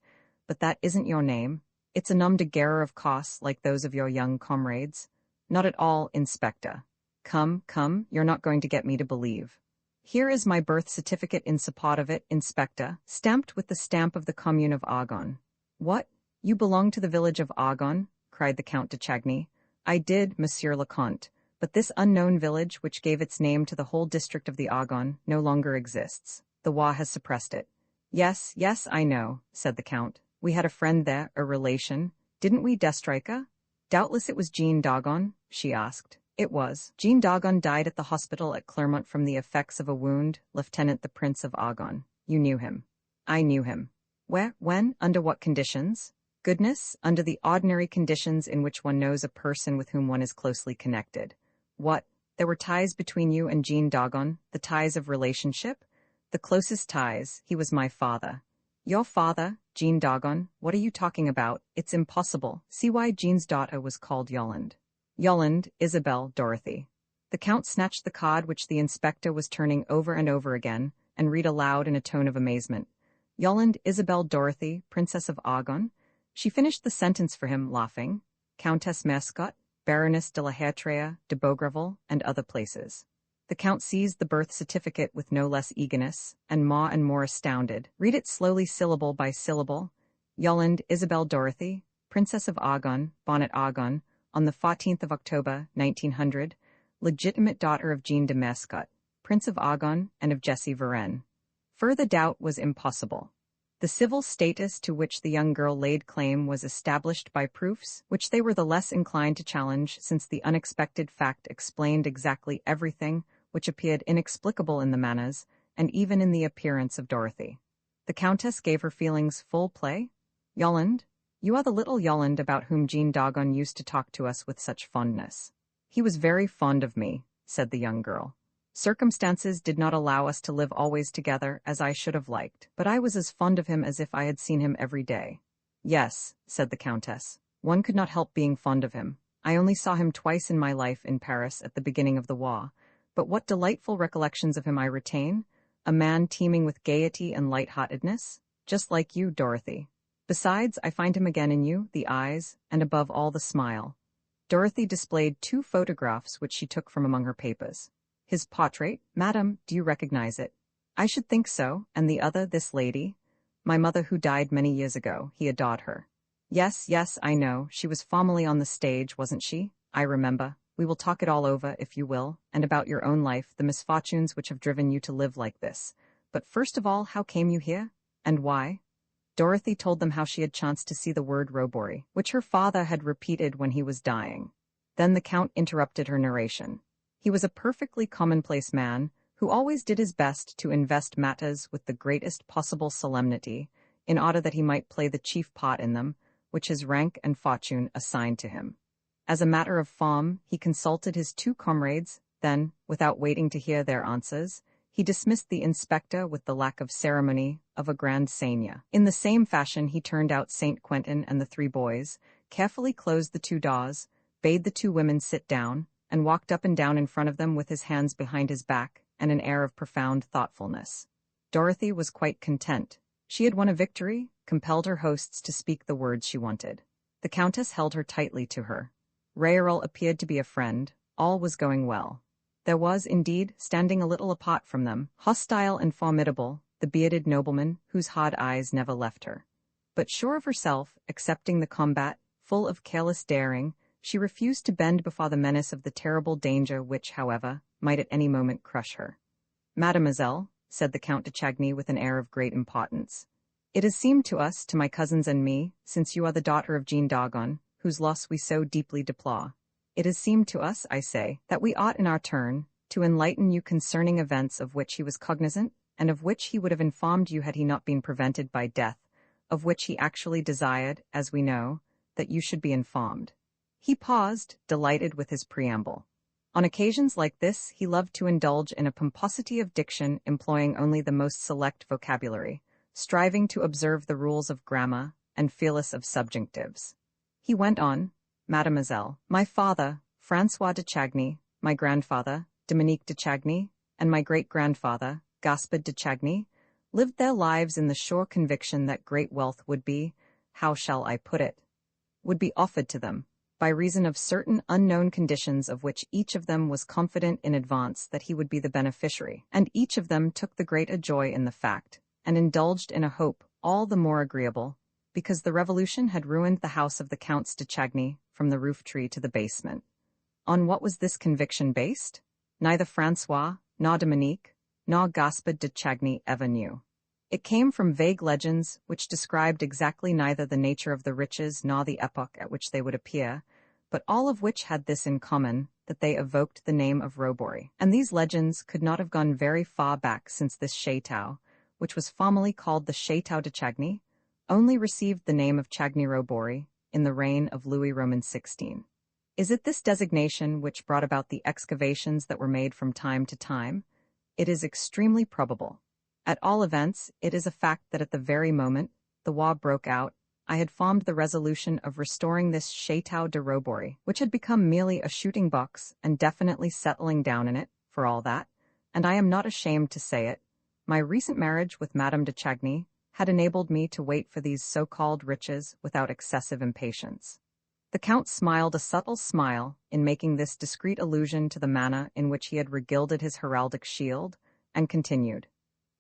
"But that isn't your name. It's a nom de guerre, of course, like those of your young comrades." "Not at all, Inspector." Come, you're not going to get me to believe." "Here is my birth certificate in support of it, Inspector, stamped with the stamp of the commune of Argonne." "What? You belong to the village of Argonne?" cried the Count de Chagny. "I did, Monsieur le Comte, but this unknown village, which gave its name to the whole district of the Argonne, no longer exists. The war has suppressed it." Yes, I know," said the Count. "We had a friend there, a relation. Didn't we, d'Estreika?" "Doubtless it was Jean d'Argonne?" she asked. "It was. Jean d'Argonne died at the hospital at Clermont from the effects of a wound, Lieutenant the Prince of Argonne. You knew him." "I knew him." "Where, when, under what conditions?" "Goodness, under the ordinary conditions in which one knows a person with whom one is closely connected." "What? There were ties between you and Jean d'Argonne, the ties of relationship?" "The closest ties. He was my father." "Your father, Jean d'Argonne? What are you talking about? It's impossible. See why Jean's daughter was called Yolande." "Yolande, Isabel, Dorothy." The Count snatched the card which the inspector was turning over and over again, and read aloud in a tone of amazement. "Yolande, Isabel, Dorothy, Princess of Argonne." She finished the sentence for him, laughing. "Countess Merscott, Baroness de la Hertrée, de Beaugreville, and other places." The Count seized the birth certificate with no less eagerness, and more astounded. "Read it slowly, syllable by syllable." "Yolande, Isabel, Dorothy, Princess of Argonne, Bonnet Argonne, on the 14th of October, 1900, legitimate daughter of Jean de Merscott, Prince of Argonne, and of Jessie Varenne." Further doubt was impossible. The civil status to which the young girl laid claim was established by proofs which they were the less inclined to challenge, since the unexpected fact explained exactly everything which appeared inexplicable in the manners and even in the appearance of Dorothy. The Countess gave her feelings full play. "Yolande, you are the little Yolande about whom Jean d'Argonne used to talk to us with such fondness." "He was very fond of me," said the young girl. "Circumstances did not allow us to live always together as I should have liked, but I was as fond of him as if I had seen him every day." "Yes," said the Countess, "one could not help being fond of him. I only saw him twice in my life in Paris at the beginning of the war, but what delightful recollections of him I retain, a man teeming with gaiety and light-heartedness, just like you, Dorothy. Besides, I find him again in you, the eyes, and above all the smile." Dorothy displayed 2 photographs which she took from among her papers. "His portrait, madam, do you recognize it?" "I should think so. And the other, this lady?" "My mother, who died many years ago. He adored her." Yes, I know. She was formerly on the stage, wasn't she? I remember. We will talk it all over, if you will, and about your own life, the misfortunes which have driven you to live like this. But first of all, how came you here? And why?" Dorothy told them how she had chanced to see the word Robory, which her father had repeated when he was dying. Then the Count interrupted her narration. He was a perfectly commonplace man, who always did his best to invest matters with the greatest possible solemnity, in order that he might play the chief part in them, which his rank and fortune assigned to him. As a matter of form, he consulted his 2 comrades, then, without waiting to hear their answers, he dismissed the inspector with the lack of ceremony of a grand seigneur. In the same fashion he turned out Saint Quentin and the 3 boys, carefully closed the 2 doors, bade the 2 women sit down, and walked up and down in front of them with his hands behind his back and an air of profound thoughtfulness. Dorothy was quite content. She had won a victory, compelled her hosts to speak the words she wanted. The Countess held her tightly to her. Raoul appeared to be a friend. All was going well. There was, indeed, standing a little apart from them, hostile and formidable, the bearded nobleman whose hard eyes never left her. But sure of herself, accepting the combat, full of careless daring, she refused to bend before the menace of the terrible danger which, however, might at any moment crush her. "Mademoiselle," said the Count de Chagny with an air of great importance, "it has seemed to us, to my cousins and me, since you are the daughter of Jean d'Argonne, whose loss we so deeply deplore, it has seemed to us, I say, that we ought in our turn to enlighten you concerning events of which he was cognizant, and of which he would have informed you had he not been prevented by death, of which he actually desired, as we know, that you should be informed." He paused, delighted with his preamble. On occasions like this he loved to indulge in a pomposity of diction employing only the most select vocabulary, striving to observe the rules of grammar, and fearless of subjunctives. He went on, "Mademoiselle, my father, François de Chagny, my grandfather, Dominique de Chagny, and my great-grandfather, Gaspard de Chagny, lived their lives in the sure conviction that great wealth would be, how shall I put it, would be offered to them, by reason of certain unknown conditions of which each of them was confident in advance that he would be the beneficiary, and each of them took the greater joy in the fact, and indulged in a hope all the more agreeable, because the revolution had ruined the house of the Counts de Chagny from the roof-tree to the basement. On what was this conviction based? Neither François, nor Dominique, nor Gaspard de Chagny ever knew. It came from vague legends which described exactly neither the nature of the riches nor the epoch at which they would appear, but all of which had this in common, that they evoked the name of Robory. And these legends could not have gone very far back, since this château, which was formerly called the Château de Chagny, only received the name of Chagny-Robory in the reign of Louis Roman XVI. Is it this designation which brought about the excavations that were made from time to time? It is extremely probable. At all events, it is a fact that at the very moment the war broke out, I had formed the resolution of restoring this Château de Robory, which had become merely a shooting box, and definitely settling down in it, for all that, and I am not ashamed to say it, my recent marriage with Madame de Chagny had enabled me to wait for these so-called riches without excessive impatience. The Count smiled a subtle smile in making this discreet allusion to the manner in which he had regilded his heraldic shield, and continued,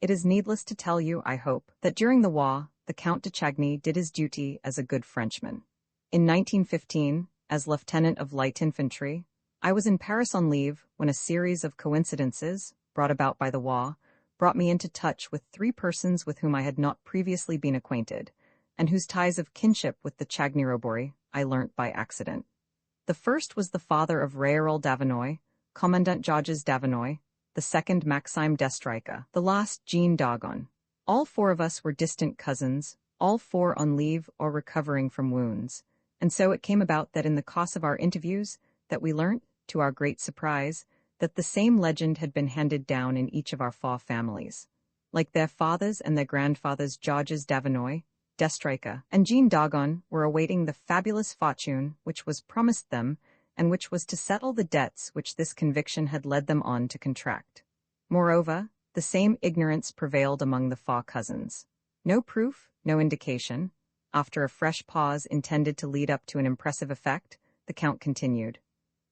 "It is needless to tell you, I hope, that during the war, the Count de Chagny did his duty as a good Frenchman. In 1915, as lieutenant of light infantry, I was in Paris on leave when a series of coincidences, brought about by the war, brought me into touch with three persons with whom I had not previously been acquainted, and whose ties of kinship with the Chagny-Robory I learnt by accident. The first was the father of Raoul d'Avenoy, Commandant Georges d'Avenoy, the second Maxime d'Estreica, the last Jean d'Argonne. All four of us were distant cousins, all four on leave or recovering from wounds, and so it came about that in the course of our interviews that we learnt, to our great surprise, that the same legend had been handed down in each of our four families. Like their fathers and their grandfathers, Georges d'Avenoy, d'Estreica, and Jean d'Argonne were awaiting the fabulous fortune which was promised them, and which was to settle the debts which this conviction had led them on to contract. Moreover, the same ignorance prevailed among the four cousins. No proof, no indication. After a fresh pause intended to lead up to an impressive effect, the Count continued.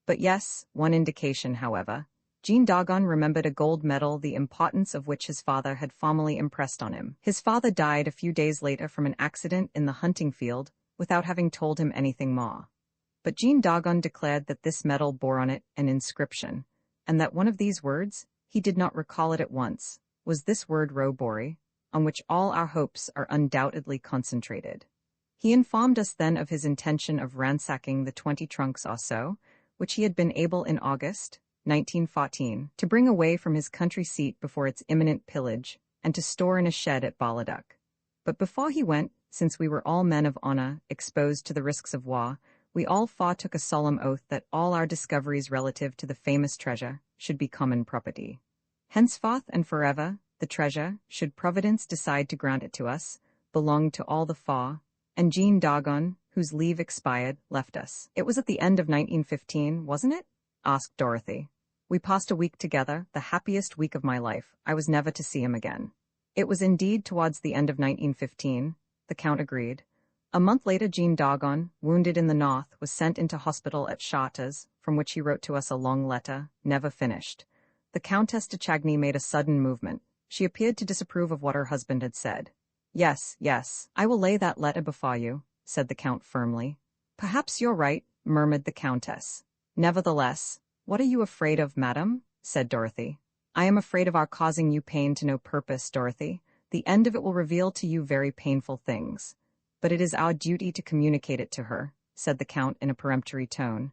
But yes, one indication, however. Jean d'Argonne remembered a gold medal the importance of which his father had formerly impressed on him. His father died a few days later from an accident in the hunting field, without having told him anything more. But Jean d'Argonne declared that this medal bore on it an inscription, and that one of these words, he did not recall it at once, was this word Robory, on which all our hopes are undoubtedly concentrated. He informed us then of his intention of ransacking the 20 trunks or so, which he had been able in August 1914 to bring away from his country seat before its imminent pillage, and to store in a shed at Baladuc. But before he went, since we were all men of honor exposed to the risks of war, we all four took a solemn oath that all our discoveries relative to the famous treasure should be common property. Henceforth and forever, the treasure, should Providence decide to grant it to us, belonged to all the four, and Jean d'Argonne, whose leave expired, left us. It was at the end of 1915, wasn't it? Asked Dorothy. We passed a week together, the happiest week of my life. I was never to see him again. It was indeed towards the end of 1915, the Count agreed. A month later Jean Dogon, wounded in the north, was sent into hospital at Chartres, from which he wrote to us a long letter, never finished. The Countess de Chagny made a sudden movement. She appeared to disapprove of what her husband had said. Yes, yes, I will lay that letter before you, said the Count firmly. Perhaps you're right, murmured the Countess. Nevertheless, what are you afraid of, madam? Said Dorothy. I am afraid of our causing you pain to no purpose, Dorothy. The end of it will reveal to you very painful things. But it is our duty to communicate it to her, said the Count in a peremptory tone,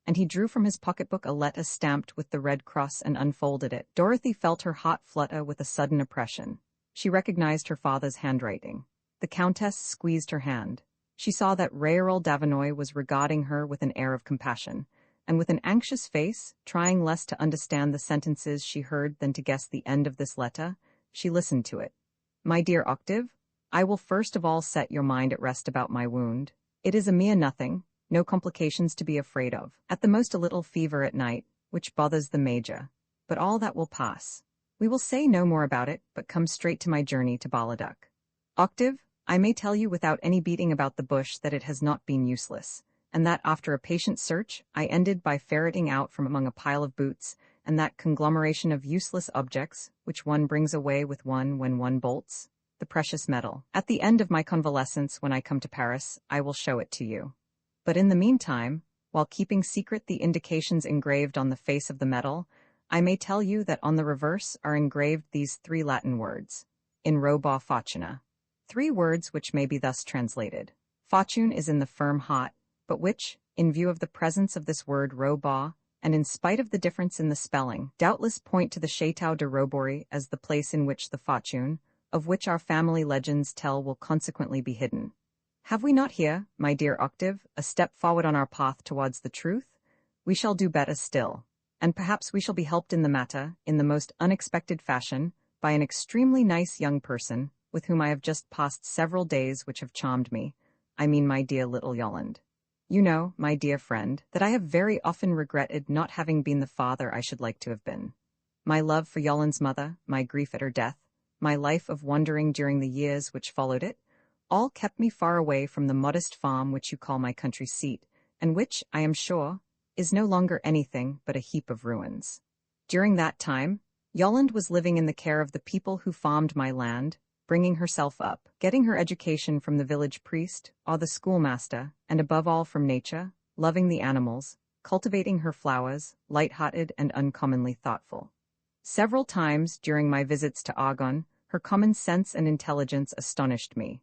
and he drew from his pocketbook a letter stamped with the Red Cross and unfolded it. Dorothy felt her heart flutter with a sudden oppression. She recognized her father's handwriting. The Countess squeezed her hand. She saw that Raoul Davinoy was regarding her with an air of compassion, and with an anxious face, trying less to understand the sentences she heard than to guess the end of this letter, she listened to it. My dear Octave, I will first of all set your mind at rest about my wound. It is a mere nothing, no complications to be afraid of. At the most a little fever at night, which bothers the major. But all that will pass. We will say no more about it, but come straight to my journey to Baladuc. Octave, I may tell you without any beating about the bush that it has not been useless, and that after a patient search, I ended by ferreting out from among a pile of boots, and that conglomeration of useless objects, which one brings away with one when one bolts, the precious metal. At the end of my convalescence, when I come to Paris, I will show it to you. But in the meantime, while keeping secret the indications engraved on the face of the metal, I may tell you that on the reverse are engraved these 3 Latin words, in roba fortuna. 3 words which may be thus translated. Fortune is in the firm heart, but which, in view of the presence of this word roba, and in spite of the difference in the spelling, doubtless point to the Château de Robory as the place in which the fortune, of which our family legends tell, will consequently be hidden. Have we not here, my dear Octave, a step forward on our path towards the truth? We shall do better still, and perhaps we shall be helped in the matter, in the most unexpected fashion, by an extremely nice young person, with whom I have just passed several days which have charmed me. I mean my dear little Yolande. You know, my dear friend, that I have very often regretted not having been the father I should like to have been. My love for Yolande's mother, my grief at her death, my life of wandering during the years which followed it, all kept me far away from the modest farm which you call my country seat, and which, I am sure, is no longer anything but a heap of ruins. During that time, Yolande was living in the care of the people who farmed my land, bringing herself up, getting her education from the village priest or the schoolmaster, and above all from nature, loving the animals, cultivating her flowers, light-hearted and uncommonly thoughtful. Several times during my visits to Argonne, her common sense and intelligence astonished me.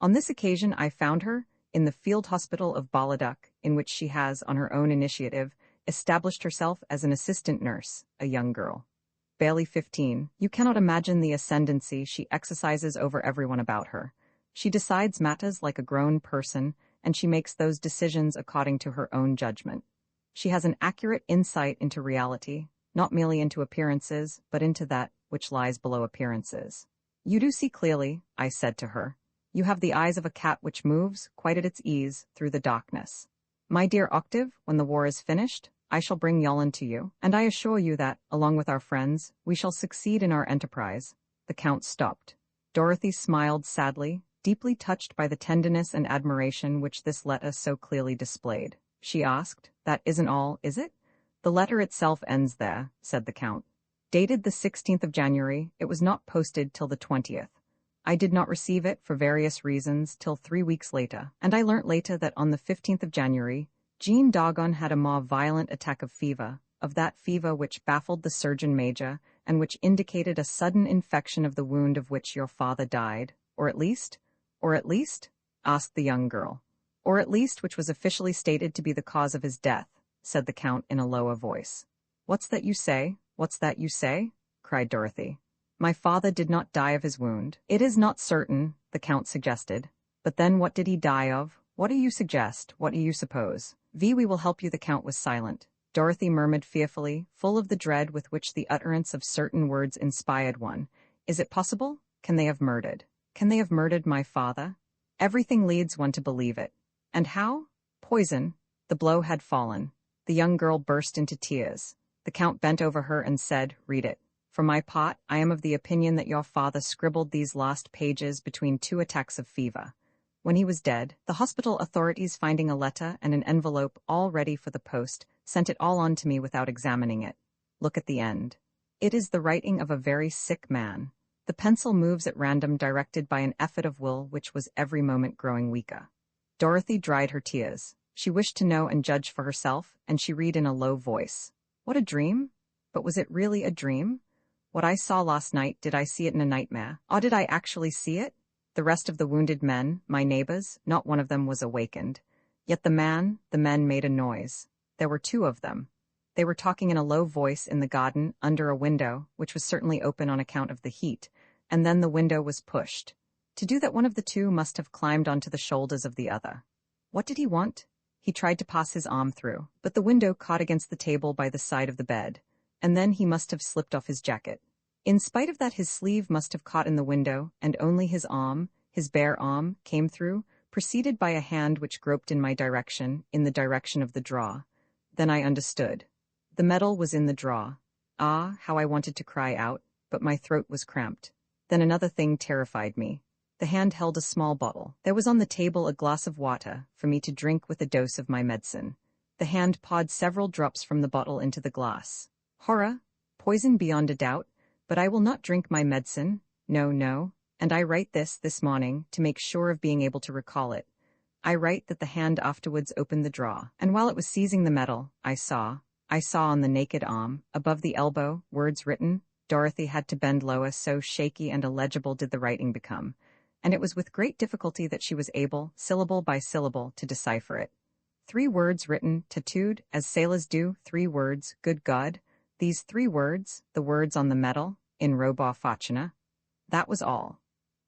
On this occasion I found her in the field hospital of Baladuc, in which she has, on her own initiative, established herself as an assistant nurse, a young girl. Barely 15, you cannot imagine the ascendancy she exercises over everyone about her. She decides matters like a grown person, and she makes those decisions according to her own judgment. She has an accurate insight into reality, not merely into appearances, but into that which lies below appearances. You do see clearly, I said to her. You have the eyes of a cat which moves, quite at its ease, through the darkness. My dear Octave, when the war is finished, I shall bring Yolande to you, and I assure you that, along with our friends, we shall succeed in our enterprise. The Count stopped. Dorothy smiled sadly, deeply touched by the tenderness and admiration which this letter so clearly displayed. She asked, "That isn't all, is it?" "The letter itself ends there," said the Count. "Dated the 16th of January, it was not posted till the 20th. I did not receive it, for various reasons, till 3 weeks later, and I learnt later that on the 15th of January, Jean Dogon had a more violent attack of fever, of that fever which baffled the surgeon major, and which indicated a sudden infection of the wound of which your father died, or at least, asked the young girl. Or at least which was officially stated to be the cause of his death, said the Count in a lower voice. What's that you say? What's that you say? Cried Dorothy. My father did not die of his wound. It is not certain, the Count suggested. But then what did he die of? What do you suggest? What do you suppose? We will help you. The Count was silent. Dorothy murmured fearfully, full of the dread with which the utterance of certain words inspired one. Is it possible? Can they have murdered? Can they have murdered my father? Everything leads one to believe it. And how? Poison. The blow had fallen. The young girl burst into tears. The Count bent over her and said, "Read it." For my part, I am of the opinion that your father scribbled these last pages between 2 attacks of fever. When he was dead, the hospital authorities, finding a letter and an envelope all ready for the post, sent it all on to me without examining it. Look at the end. It is the writing of a very sick man. The pencil moves at random, directed by an effort of will which was every moment growing weaker. Dorothy dried her tears. She wished to know and judge for herself, and she read in a low voice. What a dream? But was it really a dream? What I saw last night, did I see it in a nightmare? Or did I actually see it? The rest of the wounded men, my neighbors, not one of them was awakened. Yet the men made a noise. There were 2 of them. They were talking in a low voice in the garden, under a window, which was certainly open on account of the heat, and then the window was pushed. To do that, one of the 2 must have climbed onto the shoulders of the other. What did he want? He tried to pass his arm through, but the window caught against the table by the side of the bed, and then he must have slipped off his jacket. In spite of that, his sleeve must have caught in the window, and only his arm, his bare arm, came through, preceded by a hand which groped in my direction, in the direction of the drawer. Then I understood. The metal was in the drawer. Ah, how I wanted to cry out, but my throat was cramped. Then another thing terrified me. The hand held a small bottle. There was on the table a glass of water, for me to drink with a dose of my medicine. The hand poured several drops from the bottle into the glass. Horror! Poison beyond a doubt, but I will not drink my medicine. No, and I write this morning, to make sure of being able to recall it. I write that the hand afterwards opened the drawer, and while it was seizing the metal, I saw on the naked arm, above the elbow, words written. Dorothy had to bend lower, so shaky and illegible did the writing become, and it was with great difficulty that she was able, syllable by syllable, to decipher it. 3 words written, tattooed, as sailors do, 3 words, good God. These 3 words, the words on the metal, in roba facina. That was all.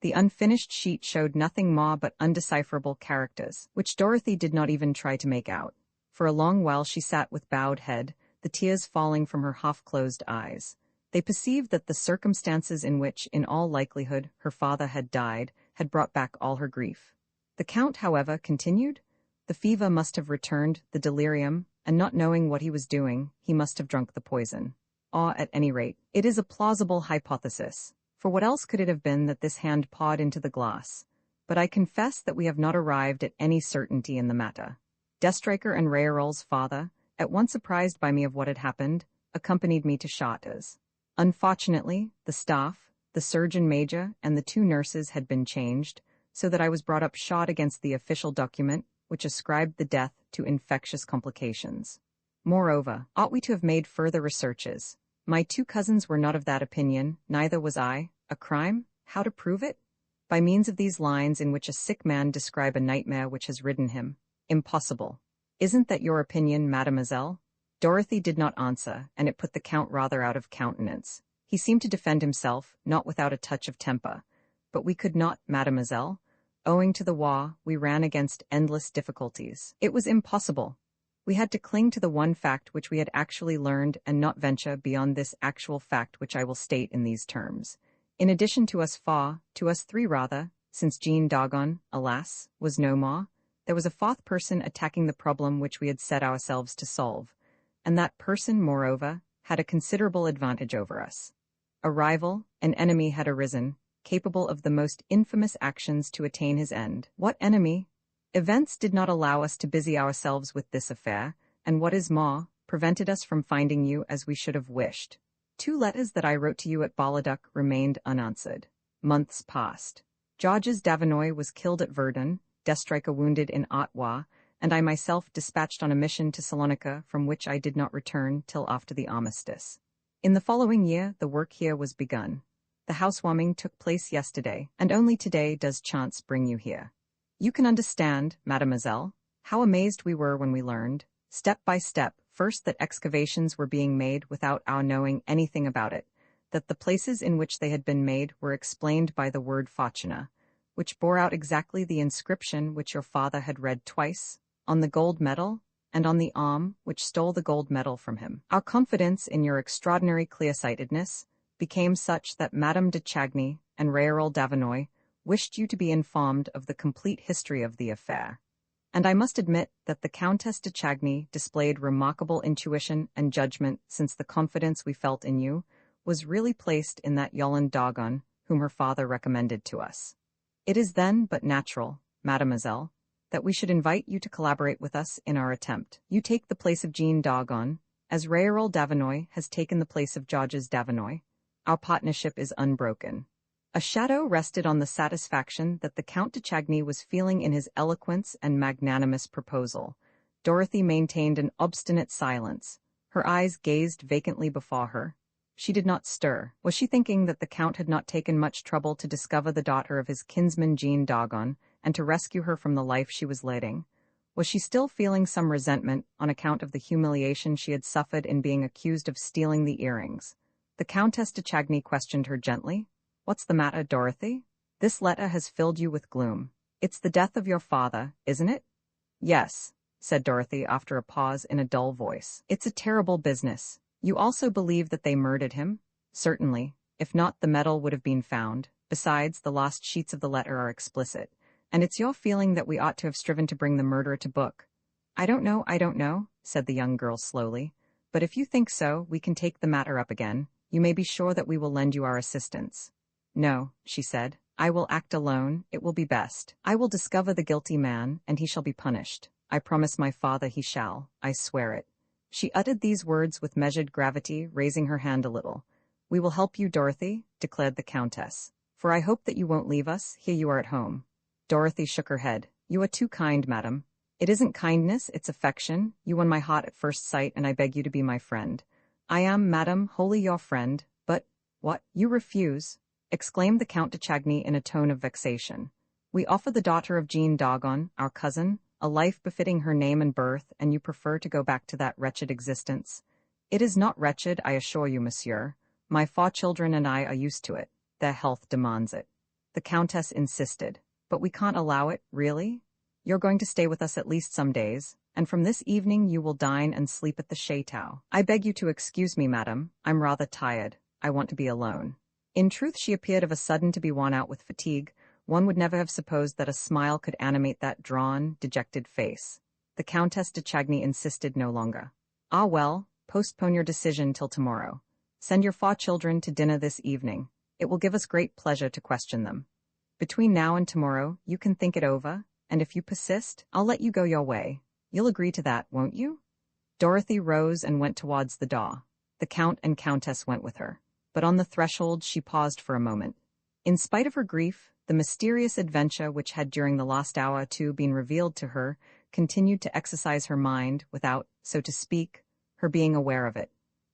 The unfinished sheet showed nothing more but undecipherable characters, which Dorothy did not even try to make out. For a long while she sat with bowed head, the tears falling from her half-closed eyes. They perceived that the circumstances in which, in all likelihood, her father had died, had brought back all her grief. The Count, however, continued. The fever must have returned, the delirium, and not knowing what he was doing, he must have drunk the poison. Or, at any rate, it is a plausible hypothesis. For what else could it have been that this hand pawed into the glass? But I confess that we have not arrived at any certainty in the matter. Destriker and Railroll's father, at once apprised by me of what had happened, accompanied me to Chartres. Unfortunately, the staff, the surgeon major, and the 2 nurses had been changed, so that I was brought up short against the official document, which ascribed the death to infectious complications. Moreover, ought we to have made further researches? My 2 cousins were not of that opinion, neither was I. A crime? How to prove it? By means of these lines in which a sick man describe a nightmare which has ridden him. Impossible. Isn't that your opinion, mademoiselle? Dorothy did not answer, and it put the Count rather out of countenance. He seemed to defend himself, not without a touch of temper. But we could not, mademoiselle. Owing to the war, we ran against endless difficulties. It was impossible. We had to cling to the one fact which we had actually learned and not venture beyond this actual fact, which I will state in these terms. In addition to us 3 rather, since Jean Dogon, alas, was no more, there was a 4th person attacking the problem which we had set ourselves to solve, and that person, moreover, had a considerable advantage over us. A rival, an enemy had arisen, capable of the most infamous actions to attain his end. What enemy? Events did not allow us to busy ourselves with this affair, and what is more, prevented us from finding you as we should have wished. 2 letters that I wrote to you at Bolliduc remained unanswered. Months passed. Georges Davinoy was killed at Verdun, Destriker wounded in Artois, and I myself dispatched on a mission to Salonika, from which I did not return till after the armistice. In the following year, the work here was begun. The housewarming took place yesterday, and only today does chance bring you here. You can understand, mademoiselle, how amazed we were when we learned, step by step, first that excavations were being made without our knowing anything about it, that the places in which they had been made were explained by the word facina, which bore out exactly the inscription which your father had read twice, on the gold medal, and on the arm which stole the gold medal from him. Our confidence in your extraordinary clear-sightedness became such that Madame de Chagny and Railroll Davinoy wished you to be informed of the complete history of the affair, and I must admit that the Countess de Chagny displayed remarkable intuition and judgment, since the confidence we felt in you was really placed in that Yolande Dogon, whom her father recommended to us. It is then but natural, mademoiselle, that we should invite you to collaborate with us in our attempt. You take the place of Jean Dogon, as Raoul Davinoy has taken the place of Georges Davinoy. Our partnership is unbroken. A shadow rested on the satisfaction that the Count de Chagny was feeling in his eloquence and magnanimous proposal. Dorothy maintained an obstinate silence. Her eyes gazed vacantly before her. She did not stir. Was she thinking that the Count had not taken much trouble to discover the daughter of his kinsman Jean Dogon, and to rescue her from the life she was leading? Was she still feeling some resentment on account of the humiliation she had suffered in being accused of stealing the earrings? The Countess de Chagny questioned her gently. "What's the matter, Dorothy? This letter has filled you with gloom. It's the death of your father, isn't it?" "Yes," said Dorothy after a pause in a dull voice. "It's a terrible business. You also believe that they murdered him?" "Certainly. If not, the medal would have been found. Besides, the last sheets of the letter are explicit. And it's your feeling that we ought to have striven to bring the murderer to book." I don't know," said the young girl slowly. "But if you think so, we can take the matter up again. You may be sure that we will lend you our assistance." "No," she said. "I will act alone. It will be best. I will discover the guilty man, and he shall be punished. I promise my father he shall. I swear it." She uttered these words with measured gravity, raising her hand a little. "We will help you, Dorothy," declared the Countess. "For I hope that you won't leave us. Here you are at home." Dorothy shook her head. "You are too kind, madam." "It isn't kindness, it's affection. You won my heart at first sight, and I beg you to be my friend." "I am, madam, wholly your friend, but—" "What, you refuse?" exclaimed the Count de Chagny in a tone of vexation. "We offer the daughter of Jean Dogon, our cousin, a life befitting her name and birth, and you prefer to go back to that wretched existence." "It is not wretched, I assure you, monsieur. My 4 children and I are used to it. Their health demands it." The Countess insisted. "But we can't allow it, really? You're going to stay with us at least some days, and from this evening you will dine and sleep at the chateau." "I beg you to excuse me, madam. I'm rather tired. I want to be alone." In truth, she appeared of a sudden to be worn out with fatigue. One would never have supposed that a smile could animate that drawn, dejected face. The Countess de Chagny insisted no longer. "Ah well, postpone your decision till tomorrow. Send your 4 children to dinner this evening. It will give us great pleasure to question them. Between now and tomorrow, you can think it over, and if you persist, I'll let you go your way. You'll agree to that, won't you?" Dorothy rose and went towards the door. The Count and Countess went with her. But on the threshold she paused for a moment. In spite of her grief, the mysterious adventure which had during the last hour or two been revealed to her continued to exercise her mind without, so to speak, her being aware of it.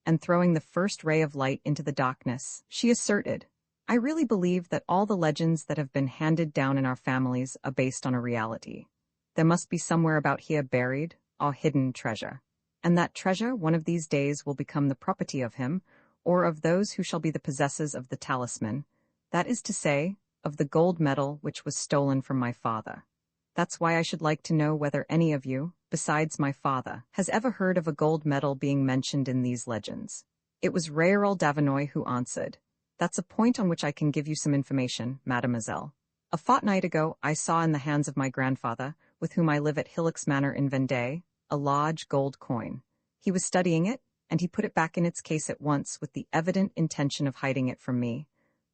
And throwing the first ray of light into the darkness, she asserted, "I really believe that all the legends that have been handed down in our families are based on a reality. There must be somewhere about here buried, a hidden treasure. And that treasure one of these days will become the property of him, or of those who shall be the possessors of the talisman, that is to say, of the gold medal which was stolen from my father. That's why I should like to know whether any of you, besides my father, has ever heard of a gold medal being mentioned in these legends." It was Raoul Davinoy who answered. "That's a point on which I can give you some information, mademoiselle. A fortnight ago I saw in the hands of my grandfather, with whom I live at Hillock's Manor in Vendée, a large gold coin. He was studying it, and he put it back in its case at once with the evident intention of hiding it from me."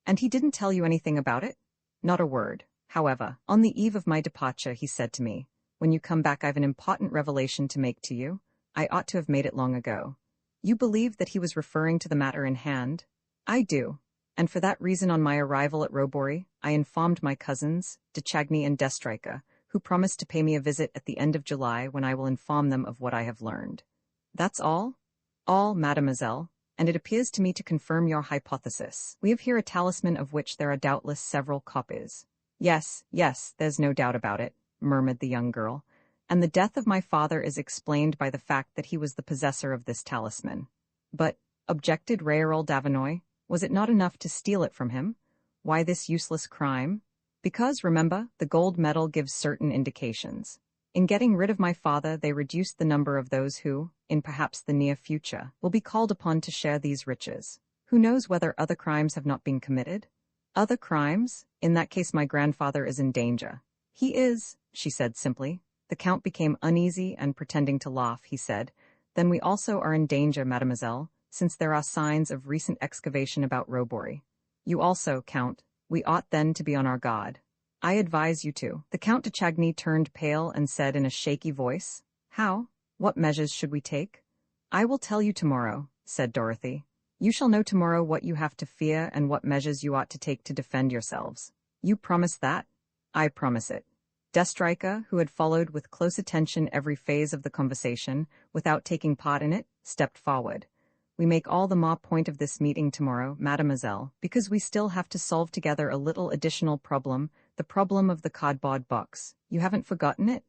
"And he didn't tell you anything about it?" "Not a word. However, on the eve of my departure he said to me, 'When you come back I've an important revelation to make to you. I ought to have made it long ago.'" "You believe that he was referring to the matter in hand?" "I do. And for that reason on my arrival at Robory, I informed my cousins, de Chagny and d'Estreicher, who promised to pay me a visit at the end of July when I will inform them of what I have learned." "That's all?" "All, mademoiselle, and it appears to me to confirm your hypothesis. We have here a talisman of which there are doubtless several copies." Yes, there's no doubt about it," murmured the young girl. "And the death of my father is explained by the fact that he was the possessor of this talisman." "But," objected Raoul Davinoy, "was it not enough to steal it from him? Why this useless crime?" "Because, remember, the gold medal gives certain indications. In getting rid of my father, they reduced the number of those who, in perhaps the near future, will be called upon to share these riches. Who knows whether other crimes have not been committed?" "Other crimes? In that case my grandfather is in danger." "He is," she said simply. The Count became uneasy and, pretending to laugh, he said, "Then we also are in danger, mademoiselle, since there are signs of recent excavation about Robory. You also, Count, we ought then to be on our guard. I advise you to. The Count de Chagny turned pale and said in a shaky voice, How? What measures should we take? I will tell you tomorrow, said Dorothy. You shall know tomorrow what you have to fear and what measures you ought to take to defend yourselves. You promise that? I promise it. Destriker, who had followed with close attention every phase of the conversation, without taking part in it, stepped forward. We make all the more point of this meeting tomorrow, mademoiselle, because we still have to solve together a little additional problem, the problem of the cardboard box. You haven't forgotten it?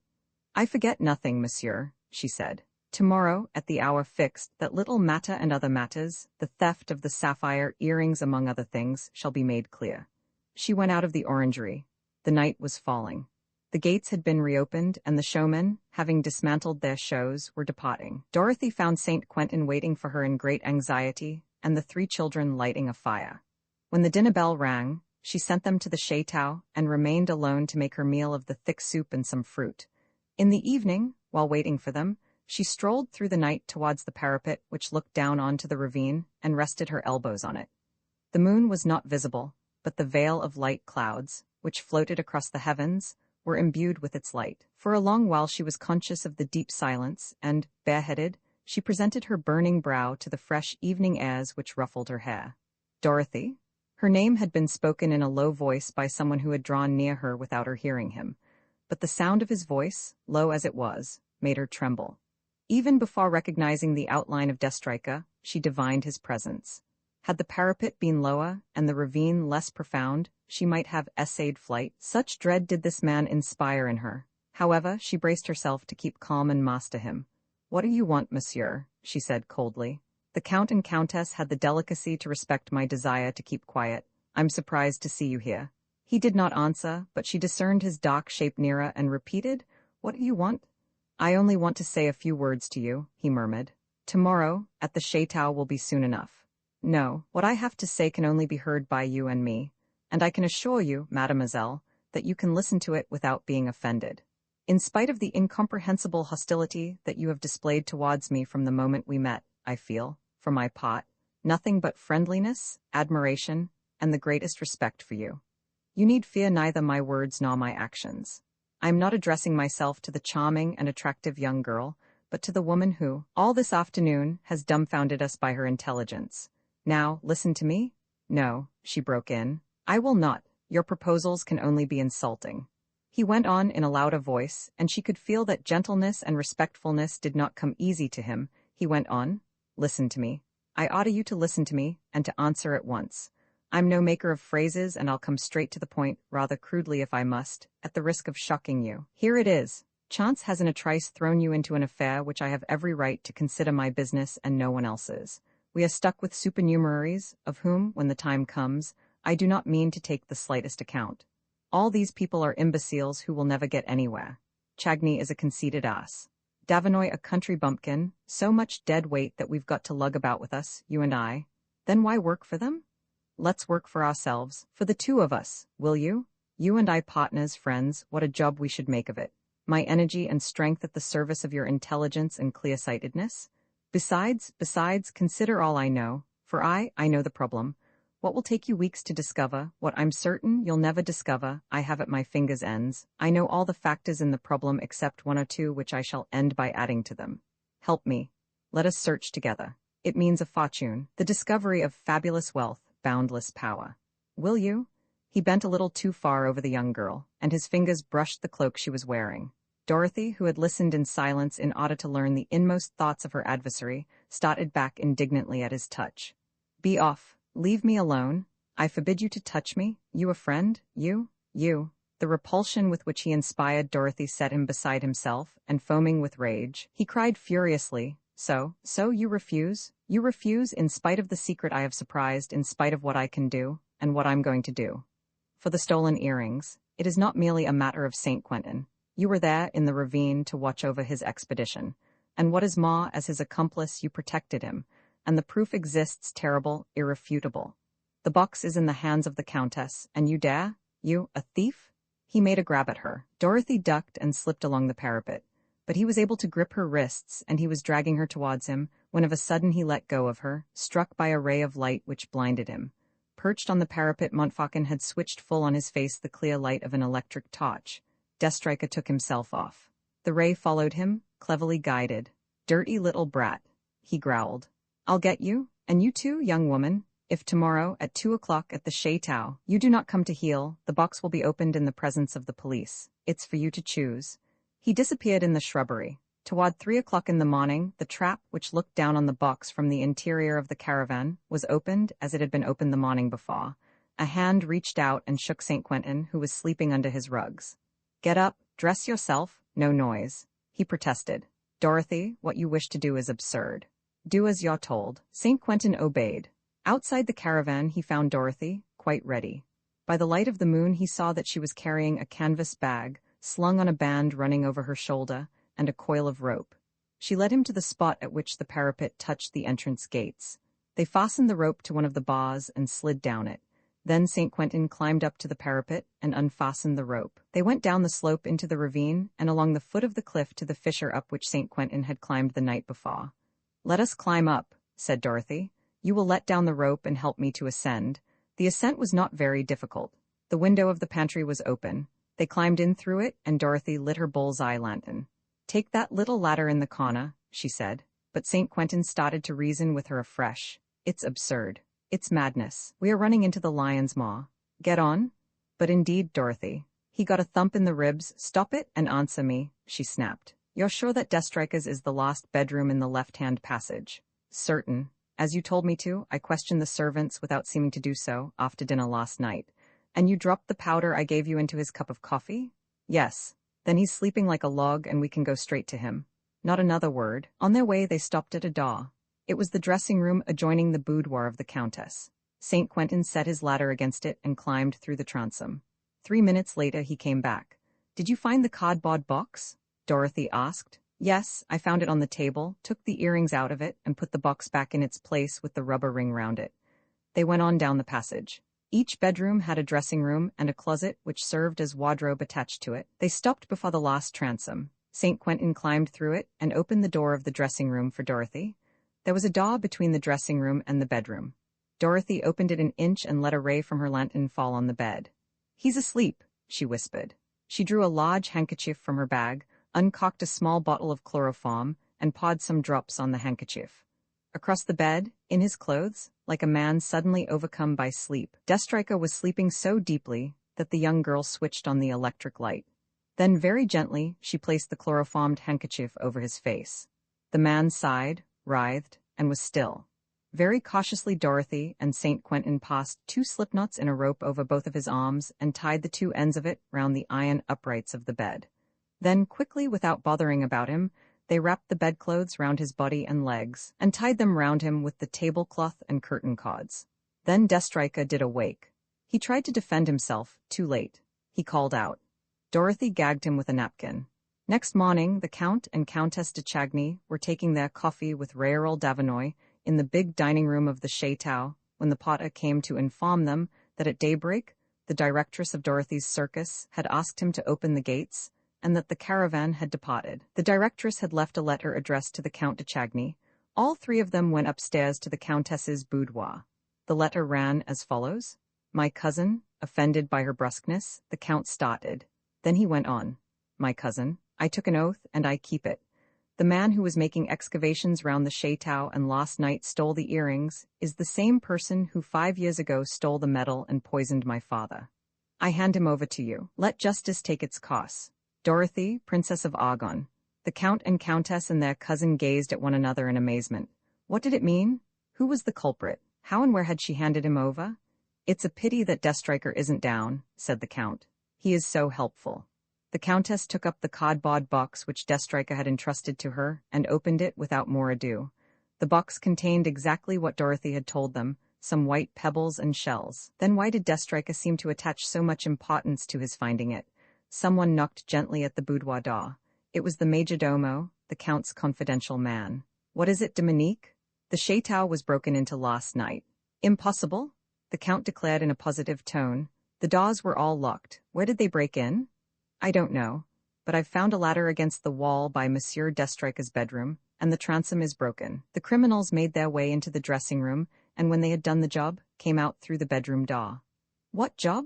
I forget nothing, monsieur, she said. Tomorrow, at the hour fixed, that little matter and other matters, the theft of the sapphire earrings among other things, shall be made clear. She went out of the orangery. The night was falling. The gates had been reopened, and the showmen, having dismantled their shows, were departing. Dorothy found St. Quentin waiting for her in great anxiety, and the 3 children lighting a fire. When the dinner bell rang, she sent them to the chateau and remained alone to make her meal of the thick soup and some fruit. In the evening, while waiting for them, she strolled through the night towards the parapet which looked down onto the ravine and rested her elbows on it. The moon was not visible, but the veil of light clouds, which floated across the heavens, were imbued with its light. For a long while she was conscious of the deep silence, and, bareheaded, she presented her burning brow to the fresh evening airs which ruffled her hair. Dorothy? Her name had been spoken in a low voice by someone who had drawn near her without her hearing him, but the sound of his voice, low as it was, made her tremble. Even before recognizing the outline of Destriker, she divined his presence. Had the parapet been lower and the ravine less profound, she might have essayed flight. Such dread did this man inspire in her. However, she braced herself to keep calm and master him. What do you want, monsieur? She said coldly. The Count and Countess had the delicacy to respect my desire to keep quiet. I'm surprised to see you here. He did not answer, but she discerned his dark shape nearer and repeated, What do you want? I only want to say a few words to you, he murmured. Tomorrow, at the chateau will be soon enough. No, what I have to say can only be heard by you and me, and I can assure you, mademoiselle, that you can listen to it without being offended. In spite of the incomprehensible hostility that you have displayed towards me from the moment we met, I feel, for my part, nothing but friendliness, admiration, and the greatest respect for you. You need fear neither my words nor my actions. I am not addressing myself to the charming and attractive young girl, but to the woman who, all this afternoon, has dumbfounded us by her intelligence. Now, listen to me? No, she broke in. I will not. Your proposals can only be insulting. He went on in a louder voice, and she could feel that gentleness and respectfulness did not come easy to him. He went on, Listen to me. I order you to listen to me, and to answer at once. I'm no maker of phrases, and I'll come straight to the point, rather crudely if I must, at the risk of shocking you. Here it is. Chance has in a trice thrown you into an affair which I have every right to consider my business and no one else's. We are stuck with supernumeraries, of whom, when the time comes, I do not mean to take the slightest account. All these people are imbeciles who will never get anywhere. Chagny is a conceited ass. Davinoy a country bumpkin, so much dead weight that we've got to lug about with us, you and I. Then why work for them? Let's work for ourselves, for the 2 of us, will you? You and I partners, friends, what a job we should make of it. My energy and strength at the service of your intelligence and clear-sightedness. Besides, consider all I know, for I know the problem. What will take you weeks to discover, what I'm certain you'll never discover, I have at my fingers' ends. I know all the factors in the problem except 1 or 2 which I shall end by adding to them. Help me. Let us search together. It means a fortune, the discovery of fabulous wealth, boundless power. Will you? He bent a little too far over the young girl, and his fingers brushed the cloak she was wearing. Dorothy, who had listened in silence in order to learn the inmost thoughts of her adversary, started back indignantly at his touch. Be off. Leave me alone. I forbid you to touch me. You a friend? You. The repulsion with which he inspired Dorothy set him beside himself, and foaming with rage, he cried furiously, So you refuse? You refuse in spite of the secret I have surprised, in spite of what I can do, and what I'm going to do. For the stolen earrings, it is not merely a matter of St. Quentin. You were there in the ravine to watch over his expedition, and what is more, as his accomplice you protected him, and the proof exists, terrible, irrefutable. The box is in the hands of the Countess, and you dare? You, a thief? He made a grab at her. Dorothy ducked and slipped along the parapet. but he was able to grip her wrists and he was dragging her towards him when of a sudden he let go of her, struck by a ray of light which blinded him. Perched on the parapet, Montfaucon had switched full on his face the clear light of an electric torch. Destrica took himself off. The ray followed him, cleverly guided. "Dirty little brat," he growled. "I'll get you, and you too, young woman. If tomorrow, at 2 o'clock at the Chateau, you do not come to heel, the box will be opened in the presence of the police. It's for you to choose." He disappeared in the shrubbery. Toward 3 o'clock in the morning, the trap, which looked down on the box from the interior of the caravan, was opened as it had been opened the morning before. A hand reached out and shook St. Quentin, who was sleeping under his rugs. "Get up, dress yourself, no noise," he protested. "Dorothy, what you wish to do is absurd. Do as you're told." St. Quentin obeyed. Outside the caravan he found Dorothy, quite ready. By the light of the moon he saw that she was carrying a canvas bag, slung on a band running over her shoulder, and a coil of rope. She led him to the spot at which the parapet touched the entrance gates. They fastened the rope to one of the bars and slid down it. Then St. Quentin climbed up to the parapet and unfastened the rope. They went down the slope into the ravine and along the foot of the cliff to the fissure up which St. Quentin had climbed the night before. "Let us climb up," said Dorothy. "You will let down the rope and help me to ascend." The ascent was not very difficult. The window of the pantry was open. They climbed in through it, and Dorothy lit her bull's-eye lantern. "Take that little ladder in the corner," she said. But St. Quentin started to reason with her afresh. "It's absurd. It's madness. We are running into the lion's maw. Get on." "But indeed, Dorothy." He got a thump in the ribs. "Stop it and answer me," she snapped. "You're sure that Destrica's is the last bedroom in the left-hand passage?" "Certain. As you told me to, I questioned the servants without seeming to do so, after dinner last night." "And you dropped the powder I gave you into his cup of coffee?" "Yes." "Then he's sleeping like a log and we can go straight to him." Not another word. On their way they stopped at a door. It was the dressing room adjoining the boudoir of the Countess. St. Quentin set his ladder against it and climbed through the transom. 3 minutes later he came back. "Did you find the cardboard box?" Dorothy asked. "Yes, I found it on the table, took the earrings out of it, and put the box back in its place with the rubber ring round it." They went on down the passage. Each bedroom had a dressing room and a closet which served as wardrobe attached to it. They stopped before the last transom. St. Quentin climbed through it and opened the door of the dressing room for Dorothy. There was a door between the dressing room and the bedroom. Dorothy opened it an inch and let a ray from her lantern fall on the bed. "He's asleep," she whispered. She drew a large handkerchief from her bag, uncorked a small bottle of chloroform, and poured some drops on the handkerchief. Across the bed, in his clothes, like a man suddenly overcome by sleep, Destrica was sleeping so deeply that the young girl switched on the electric light. Then very gently she placed the chloroformed handkerchief over his face. The man sighed, writhed, and was still. Very cautiously Dorothy and St. Quentin passed 2 slipknots in a rope over both of his arms and tied the 2 ends of it round the iron uprights of the bed. Then quickly, without bothering about him, they wrapped the bedclothes round his body and legs, and tied them round him with the tablecloth and curtain cords. Then Destrica did awake. He tried to defend himself, too late. He called out. Dorothy gagged him with a napkin. Next morning, the Count and Countess de Chagny were taking their coffee with Raoul Davinoy in the big dining room of the Chateau when the Potter came to inform them that at daybreak, the directress of Dorothy's circus had asked him to open the gates, and that the caravan had departed. The directress had left a letter addressed to the Count de Chagny. All 3 of them went upstairs to the Countess's boudoir. The letter ran as follows. "My cousin," offended by her brusqueness, the Count started. Then he went on. "My cousin, I took an oath, and I keep it. The man who was making excavations round the Chateau and last night stole the earrings is the same person who 5 years ago stole the medal and poisoned my father. I hand him over to you. Let justice take its course." Dorothy, Princess of Argonne. The Count and Countess and their cousin gazed at one another in amazement. What did it mean? Who was the culprit? How and where had she handed him over? "It's a pity that Destrica isn't down," said the Count. "He is so helpful." The Countess took up the cardboard box which Destrica had entrusted to her and opened it without more ado. The box contained exactly what Dorothy had told them, some white pebbles and shells. Then why did Destrica seem to attach so much importance to his finding it? Someone knocked gently at the boudoir door. It was the majordomo, the Count's confidential man. "What is it, Dominique?" "The Chateau was broken into last night." "Impossible," the Count declared in a positive tone. "The doors were all locked. Where did they break in?" "I don't know." but I've found a ladder against the wall by Monsieur Destrika's bedroom, and the transom is broken. The criminals made their way into the dressing room, and when they had done the job, came out through the bedroom door. What job?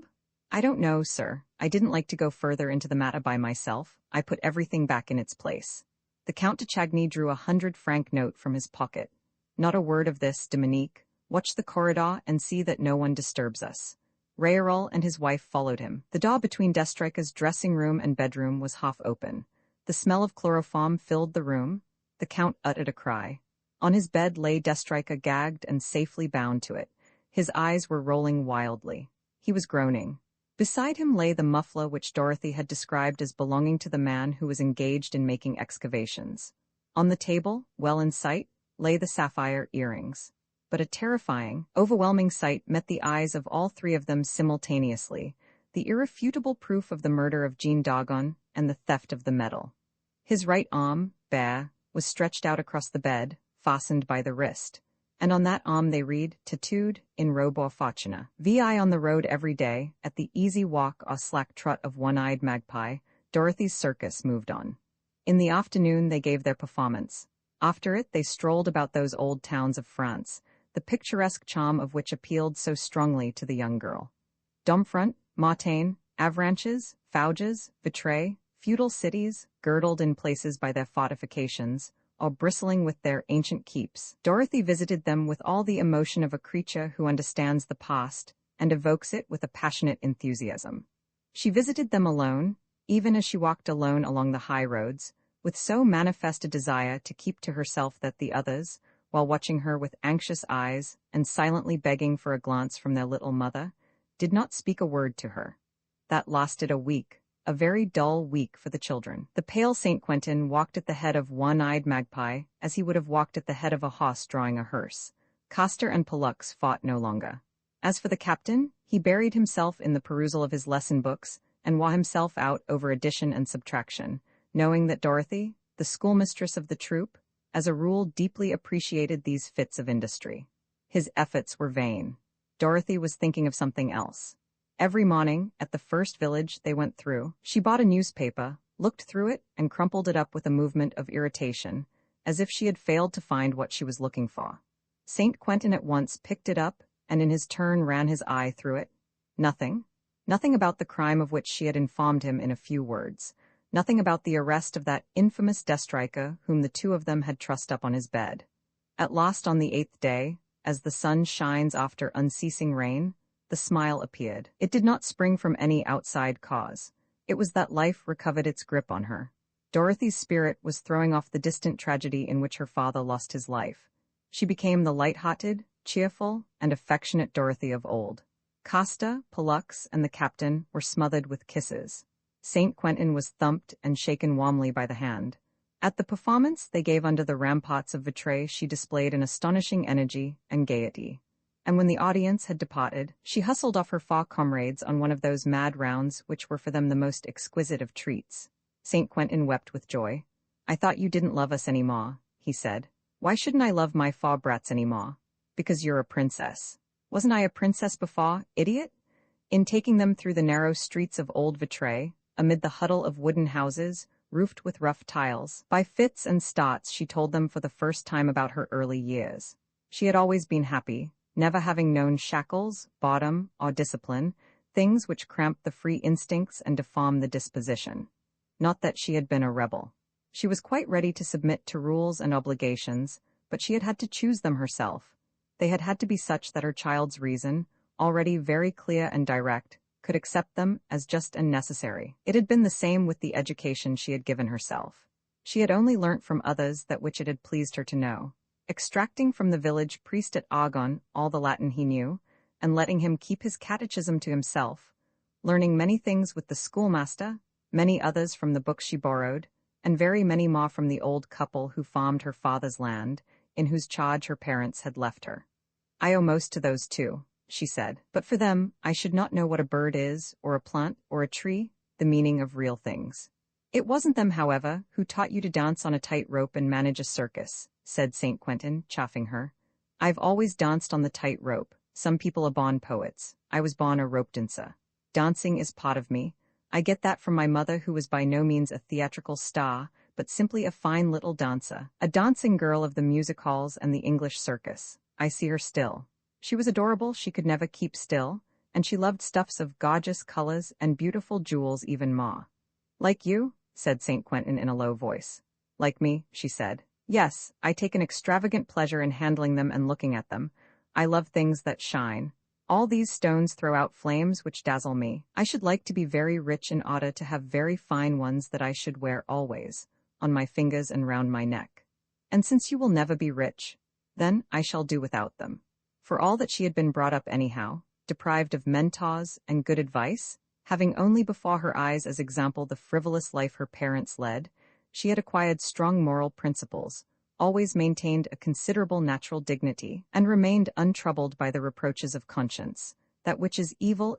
I don't know, sir. I didn't like to go further into the matter by myself. I put everything back in its place. The Count de Chagny drew 100-franc note from his pocket. Not a word of this, Dominique. Watch the corridor and see that no one disturbs us. Rayrol and his wife followed him. The door between Destrika's dressing room and bedroom was half open. The smell of chloroform filled the room. The Count uttered a cry. On his bed lay Destrika, gagged and safely bound to it. His eyes were rolling wildly. He was groaning. Beside him lay the muffler which Dorothy had described as belonging to the man who was engaged in making excavations. On the table, well in sight, lay the sapphire earrings. But a terrifying, overwhelming sight met the eyes of all three of them simultaneously, the irrefutable proof of the murder of Jean Dogon and the theft of the medal. His right arm, bare, was stretched out across the bed, fastened by the wrist, and on that arm they read, tattooed, in robe or fortuna. Vi on the road every day, at the easy walk or slack trot of one-eyed magpie, Dorothy's circus moved on. In the afternoon they gave their performance. After it they strolled about those old towns of France, the picturesque charm of which appealed so strongly to the young girl. Domfront, Mortagne, Avranches, Fouges, Vitré, feudal cities, girdled in places by their fortifications, or bristling with their ancient keeps. Dorothy visited them with all the emotion of a creature who understands the past and evokes it with a passionate enthusiasm. She visited them alone, even as she walked alone along the high roads, with so manifest a desire to keep to herself that the others, while watching her with anxious eyes and silently begging for a glance from their little mother, did not speak a word to her. That lasted a week, a very dull week for the children. The pale St. Quentin walked at the head of one-eyed magpie, as he would have walked at the head of a horse drawing a hearse. Castor and Pollux fought no longer. As for the captain, he buried himself in the perusal of his lesson books and wore himself out over addition and subtraction, knowing that Dorothy, the schoolmistress of the troop, as a rule deeply appreciated these fits of industry. His efforts were vain. Dorothy was thinking of something else. Every morning, at the first village they went through, she bought a newspaper, looked through it, and crumpled it up with a movement of irritation, as if she had failed to find what she was looking for. St. Quentin at once picked it up, and in his turn ran his eye through it. Nothing. Nothing about the crime of which she had informed him in a few words. Nothing about the arrest of that infamous Destrika whom the two of them had trussed up on his bed. At last, on the 8th day, as the sun shines after unceasing rain, the smile appeared. It did not spring from any outside cause. It was that life recovered its grip on her. Dorothy's spirit was throwing off the distant tragedy in which her father lost his life. She became the light-hearted, cheerful, and affectionate Dorothy of old. Castor, Pollux, and the captain were smothered with kisses. St. Quentin was thumped and shaken warmly by the hand. At the performance they gave under the ramparts of Vitré she displayed an astonishing energy and gaiety. And when the audience had departed, she hustled off her four comrades on one of those mad rounds which were for them the most exquisite of treats. St. Quentin wept with joy. "I thought you didn't love us any more," he said. "Why shouldn't I love my four brats any more? Because you're a princess. Wasn't I a princess before, idiot?" In taking them through the narrow streets of old Vitré, amid the huddle of wooden houses, roofed with rough tiles, by fits and starts she told them for the first time about her early years. She had always been happy, never having known shackles, boredom, or discipline, things which cramp the free instincts and deform the disposition. Not that she had been a rebel. She was quite ready to submit to rules and obligations, but she had had to choose them herself. They had had to be such that her child's reason, already very clear and direct, could accept them as just and necessary. It had been the same with the education she had given herself. She had only learnt from others that which it had pleased her to know, extracting from the village priest at Argonne all the Latin he knew, and letting him keep his catechism to himself, learning many things with the schoolmaster, many others from the books she borrowed, and very many more from the old couple who farmed her father's land, in whose charge her parents had left her. "I owe most to those two," she said. "But for them, I should not know what a bird is, or a plant, or a tree, the meaning of real things." "It wasn't them, however, who taught you to dance on a tight rope and manage a circus," said St. Quentin, chaffing her. "I've always danced on the tight rope. Some people are born poets. I was born a rope dancer. Dancing is part of me. I get that from my mother, who was by no means a theatrical star, but simply a fine little dancer, a dancing girl of the music halls and the English circus. I see her still. She was adorable, she could never keep still, and she loved stuffs of gorgeous colors and beautiful jewels even more. Like you? Said St. Quentin in a low voice. Like me, she said. Yes, I take an extravagant pleasure in handling them and looking at them. I love things that shine. All these stones throw out flames which dazzle me. I should like to be very rich in order to have very fine ones that I should wear always, on my fingers and round my neck. And since you will never be rich, then I shall do without them. For all that she had been brought up anyhow, deprived of mentors and good advice, having only before her eyes as example the frivolous life her parents led, she had acquired strong moral principles, always maintained a considerable natural dignity, and remained untroubled by the reproaches of conscience. That which is evil,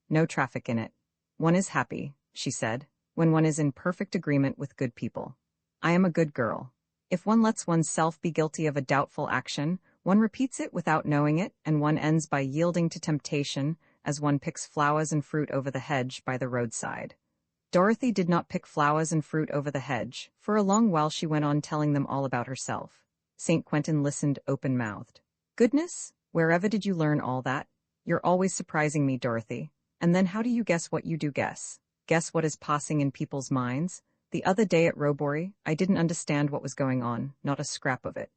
no traffic in it. One is happy, she said, when one is in perfect agreement with good people. I am a good girl. If one lets one's self be guilty of a doubtful action, one repeats it without knowing it, and one ends by yielding to temptation, as one picks flowers and fruit over the hedge by the roadside. Dorothy did not pick flowers and fruit over the hedge. For a long while she went on telling them all about herself. St. Quentin listened open-mouthed. Goodness, wherever did you learn all that? You're always surprising me, Dorothy. And then how do you guess what you do guess? Guess what is passing in people's minds? The other day at Roebury, I didn't understand what was going on, not a scrap of it.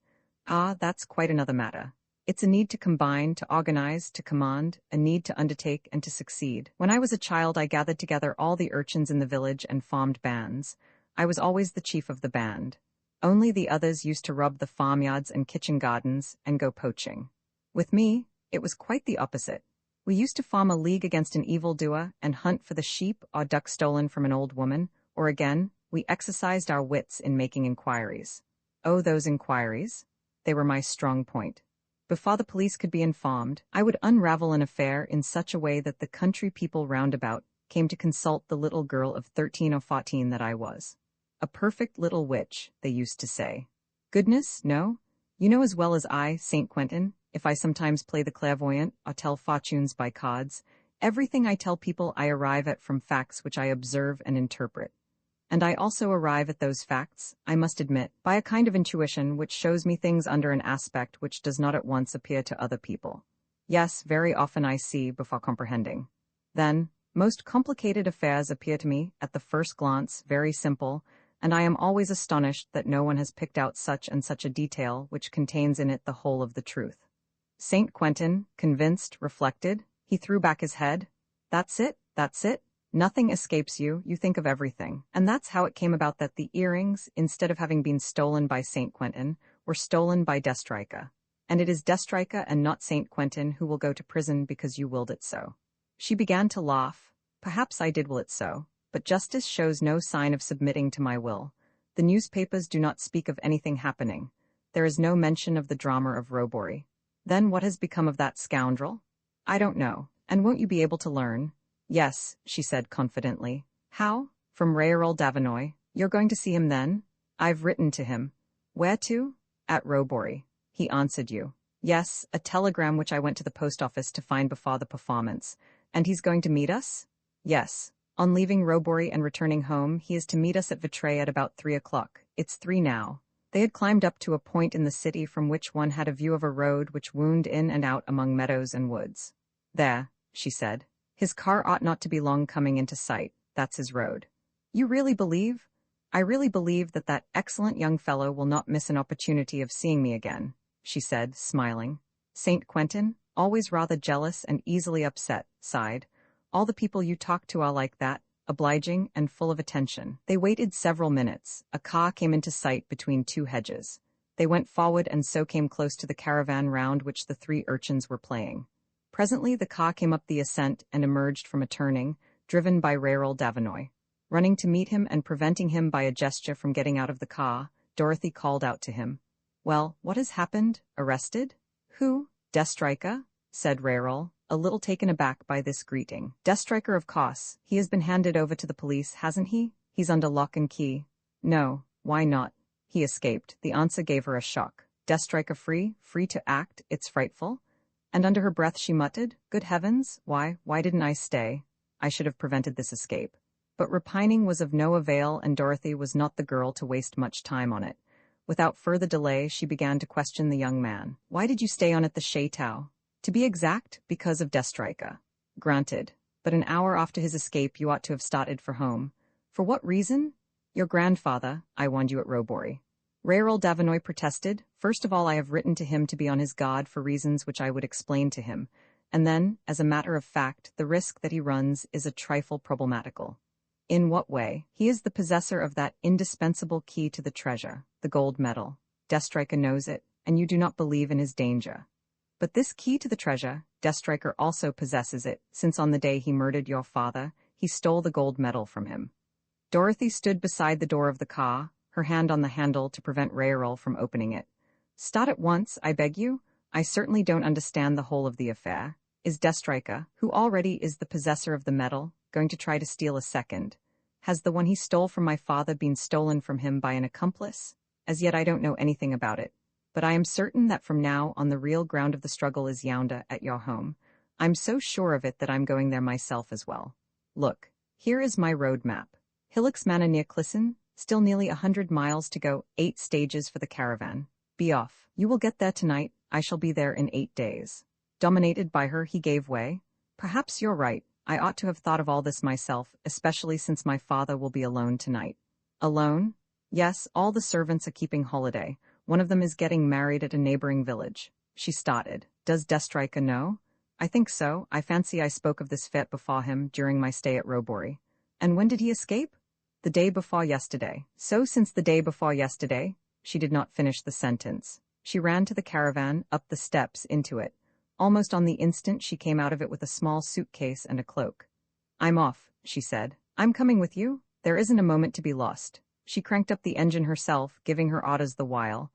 Ah, that's quite another matter. It's a need to combine, to organize, to command, a need to undertake and to succeed. When I was a child, I gathered together all the urchins in the village and formed bands. I was always the chief of the band. Only the others used to rub the farmyards and kitchen gardens and go poaching. With me, it was quite the opposite. We used to form a league against an evildoer and hunt for the sheep or duck stolen from an old woman, or again, we exercised our wits in making inquiries. Oh, those inquiries! They were my strong point. Before the police could be informed, I would unravel an affair in such a way that the country people round about came to consult the little girl of 13 or 14 that I was. A perfect little witch, they used to say. Goodness, no? You know as well as I, St. Quentin, if I sometimes play the clairvoyant or tell fortunes by cards, everything I tell people I arrive at from facts which I observe and interpret. And I also arrive at those facts, I must admit, by a kind of intuition which shows me things under an aspect which does not at once appear to other people. Yes, very often I see before comprehending. Then, most complicated affairs appear to me, at the first glance, very simple, and I am always astonished that no one has picked out such and such a detail which contains in it the whole of the truth. St. Quentin, convinced, reflected. He threw back his head. That's it, that's it. Nothing escapes you, you think of everything. And that's how it came about that the earrings, instead of having been stolen by St. Quentin, were stolen by Destrica. And it is Destrica and not St. Quentin who will go to prison because you willed it so. She began to laugh. Perhaps I did will it so, but justice shows no sign of submitting to my will. The newspapers do not speak of anything happening. There is no mention of the drama of Roebury. Then what has become of that scoundrel? I don't know. And won't you be able to learn? Yes, she said confidently. How? From Raoul Davinoy. You're going to see him then? I've written to him. Where to? At Roebury. He answered you. Yes, a telegram which I went to the post office to find before the performance. And he's going to meet us? Yes. On leaving Roebury and returning home, he is to meet us at Vitré at about 3 o'clock. It's 3 now. They had climbed up to a point in the city from which one had a view of a road which wound in and out among meadows and woods. There, she said. His car ought not to be long coming into sight. That's his road. You really believe? I really believe that that excellent young fellow will not miss an opportunity of seeing me again, she said, smiling. St. Quentin, always rather jealous and easily upset, sighed. All the people you talk to are like that, obliging and full of attention. They waited several minutes. A car came into sight between 2 hedges. They went forward and so came close to the caravan round which the 3 urchins were playing. Presently the car came up the ascent and emerged from a turning, driven by Raoul Davinoy. Running to meet him and preventing him by a gesture from getting out of the car, Dorothy called out to him. Well, what has happened? Arrested? Who? Destrica? Said Raoul, a little taken aback by this greeting. Destrica, of course. He has been handed over to the police, hasn't he? He's under lock and key. No, why not? He escaped. The answer gave her a shock. Destrica free? Free to act? It's frightful. And under her breath she muttered, Good heavens, why didn't I stay? I should have prevented this escape. But repining was of no avail, and Dorothy was not the girl to waste much time on it. Without further delay, she began to question the young man. Why did you stay on at the Chateau? To be exact, because of Destrika. Granted. But an hour after his escape you ought to have started for home. For what reason? Your grandfather, I warned you at Robory. Raoul Davinoy protested. First of all, I have written to him to be on his guard for reasons which I would explain to him. And then, as a matter of fact, the risk that he runs is a trifle problematical. In what way? He is the possessor of that indispensable key to the treasure, the gold medal. Destrika knows it, and you do not believe in his danger. But this key to the treasure, Destrika also possesses it, since on the day he murdered your father, he stole the gold medal from him. Dorothy stood beside the door of the car, her hand on the handle to prevent Raoul from opening it. Start at once, I beg you. I certainly don't understand the whole of the affair. Is Destrika, who already is the possessor of the medal, going to try to steal a second? Has the one he stole from my father been stolen from him by an accomplice? As yet I don't know anything about it. But I am certain that from now on the real ground of the struggle is yonder at your home. I'm so sure of it that I'm going there myself as well. Look, here is my road map. Hillock's Manor near Clisson, still nearly 100 miles to go, 8 stages for the caravan. Be off. You will get there tonight. I shall be there in 8 days. Dominated by her, he gave way. Perhaps you're right. I ought to have thought of all this myself, especially since my father will be alone tonight. Alone? Yes, all the servants are keeping holiday. One of them is getting married at a neighboring village. She started. Does Destrika know? I think so. I fancy I spoke of this fete before him during my stay at Robory. And when did he escape? The day before yesterday. So since the day before yesterday, she did not finish the sentence. She ran to the caravan, up the steps, into it. Almost on the instant she came out of it with a small suitcase and a cloak. I'm off, she said. I'm coming with you. There isn't a moment to be lost. She cranked up the engine herself, giving her orders the while.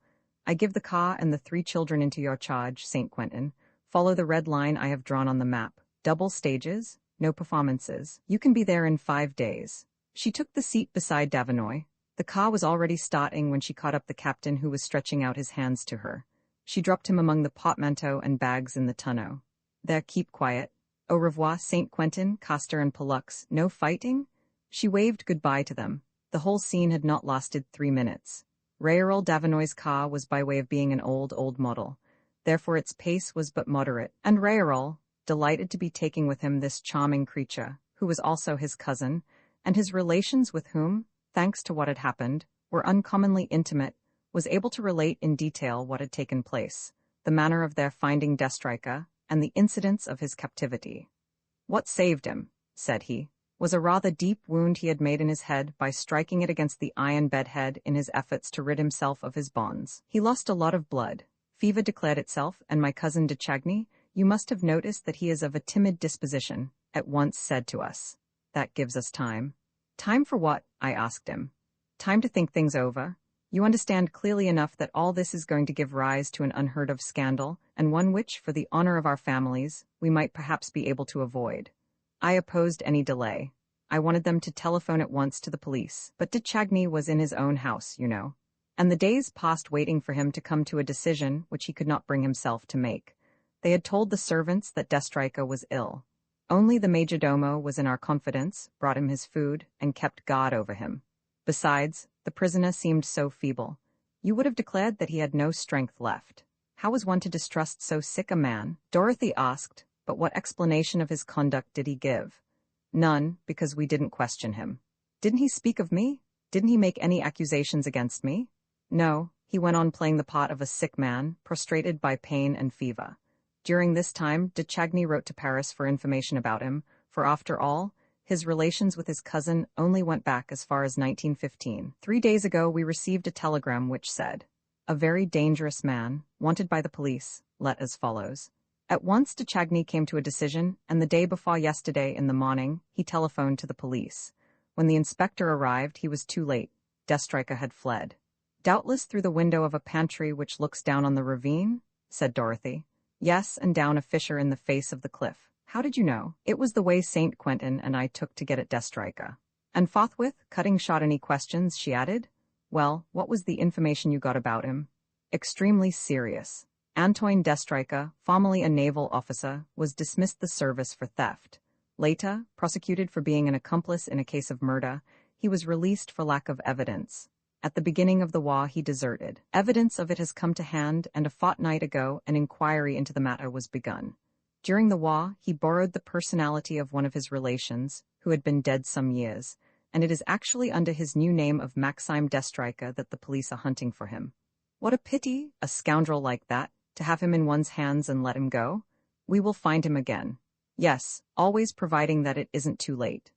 I give the car and the 3 children into your charge, St. Quentin. Follow the red line I have drawn on the map. Double stages, no performances. You can be there in 5 days. She took the seat beside Davinoy. The car was already starting when she caught up the captain, who was stretching out his hands to her. She dropped him among the portmanteau and bags in the tonneau. There, keep quiet. Au revoir, St. Quentin, Castor and Pollux. No fighting? She waved goodbye to them. The whole scene had not lasted 3 minutes. Raoul Davinoy's car was by way of being an old model. Therefore its pace was but moderate, and Raoul, delighted to be taking with him this charming creature, who was also his cousin, and his relations with whom, thanks to what had happened, were uncommonly intimate, was able to relate in detail what had taken place, the manner of their finding Destrika, and the incidents of his captivity. What saved him, said he, was a rather deep wound he had made in his head by striking it against the iron bedhead in his efforts to rid himself of his bonds. He lost a lot of blood. Fever declared itself, and my cousin de Chagny, you must have noticed that he is of a timid disposition, at once said to us, that gives us time. Time for what? I asked him. Time to think things over. You understand clearly enough that all this is going to give rise to an unheard-of scandal, and one which, for the honor of our families, we might perhaps be able to avoid. I opposed any delay. I wanted them to telephone at once to the police, but de Chagny was in his own house, you know. And the days passed waiting for him to come to a decision which he could not bring himself to make. They had told the servants that Destrika was ill. Only the majordomo was in our confidence, brought him his food, and kept guard over him. Besides, the prisoner seemed so feeble. You would have declared that he had no strength left. How was one to distrust so sick a man? Dorothy asked, but what explanation of his conduct did he give? None, because we didn't question him. Didn't he speak of me? Didn't he make any accusations against me? No, he went on playing the part of a sick man, prostrated by pain and fever. During this time, de Chagny wrote to Paris for information about him, for after all, his relations with his cousin only went back as far as 1915. 3 days ago we received a telegram which said, "A very dangerous man, wanted by the police, let as follows." At once de Chagny came to a decision, and the day before yesterday in the morning, he telephoned to the police. When the inspector arrived, he was too late. Destrika had fled. Doubtless through the window of a pantry which looks down on the ravine, said Dorothy. Yes, and down a fissure in the face of the cliff. How did you know? It was the way St. Quentin and I took to get at Destrika. And forthwith, cutting short any questions, she added, "Well, what was the information you got about him?" "Extremely serious. Antoine Destrika, formerly a naval officer, was dismissed the service for theft. Later, prosecuted for being an accomplice in a case of murder, he was released for lack of evidence. At the beginning of the war, he deserted. Evidence of it has come to hand, and a fortnight ago, an inquiry into the matter was begun. During the war, he borrowed the personality of one of his relations, who had been dead some years, and it is actually under his new name of Maxime Destriker that the police are hunting for him. What a pity, a scoundrel like that, to have him in one's hands and let him go. We will find him again. Yes, always providing that it isn't too late.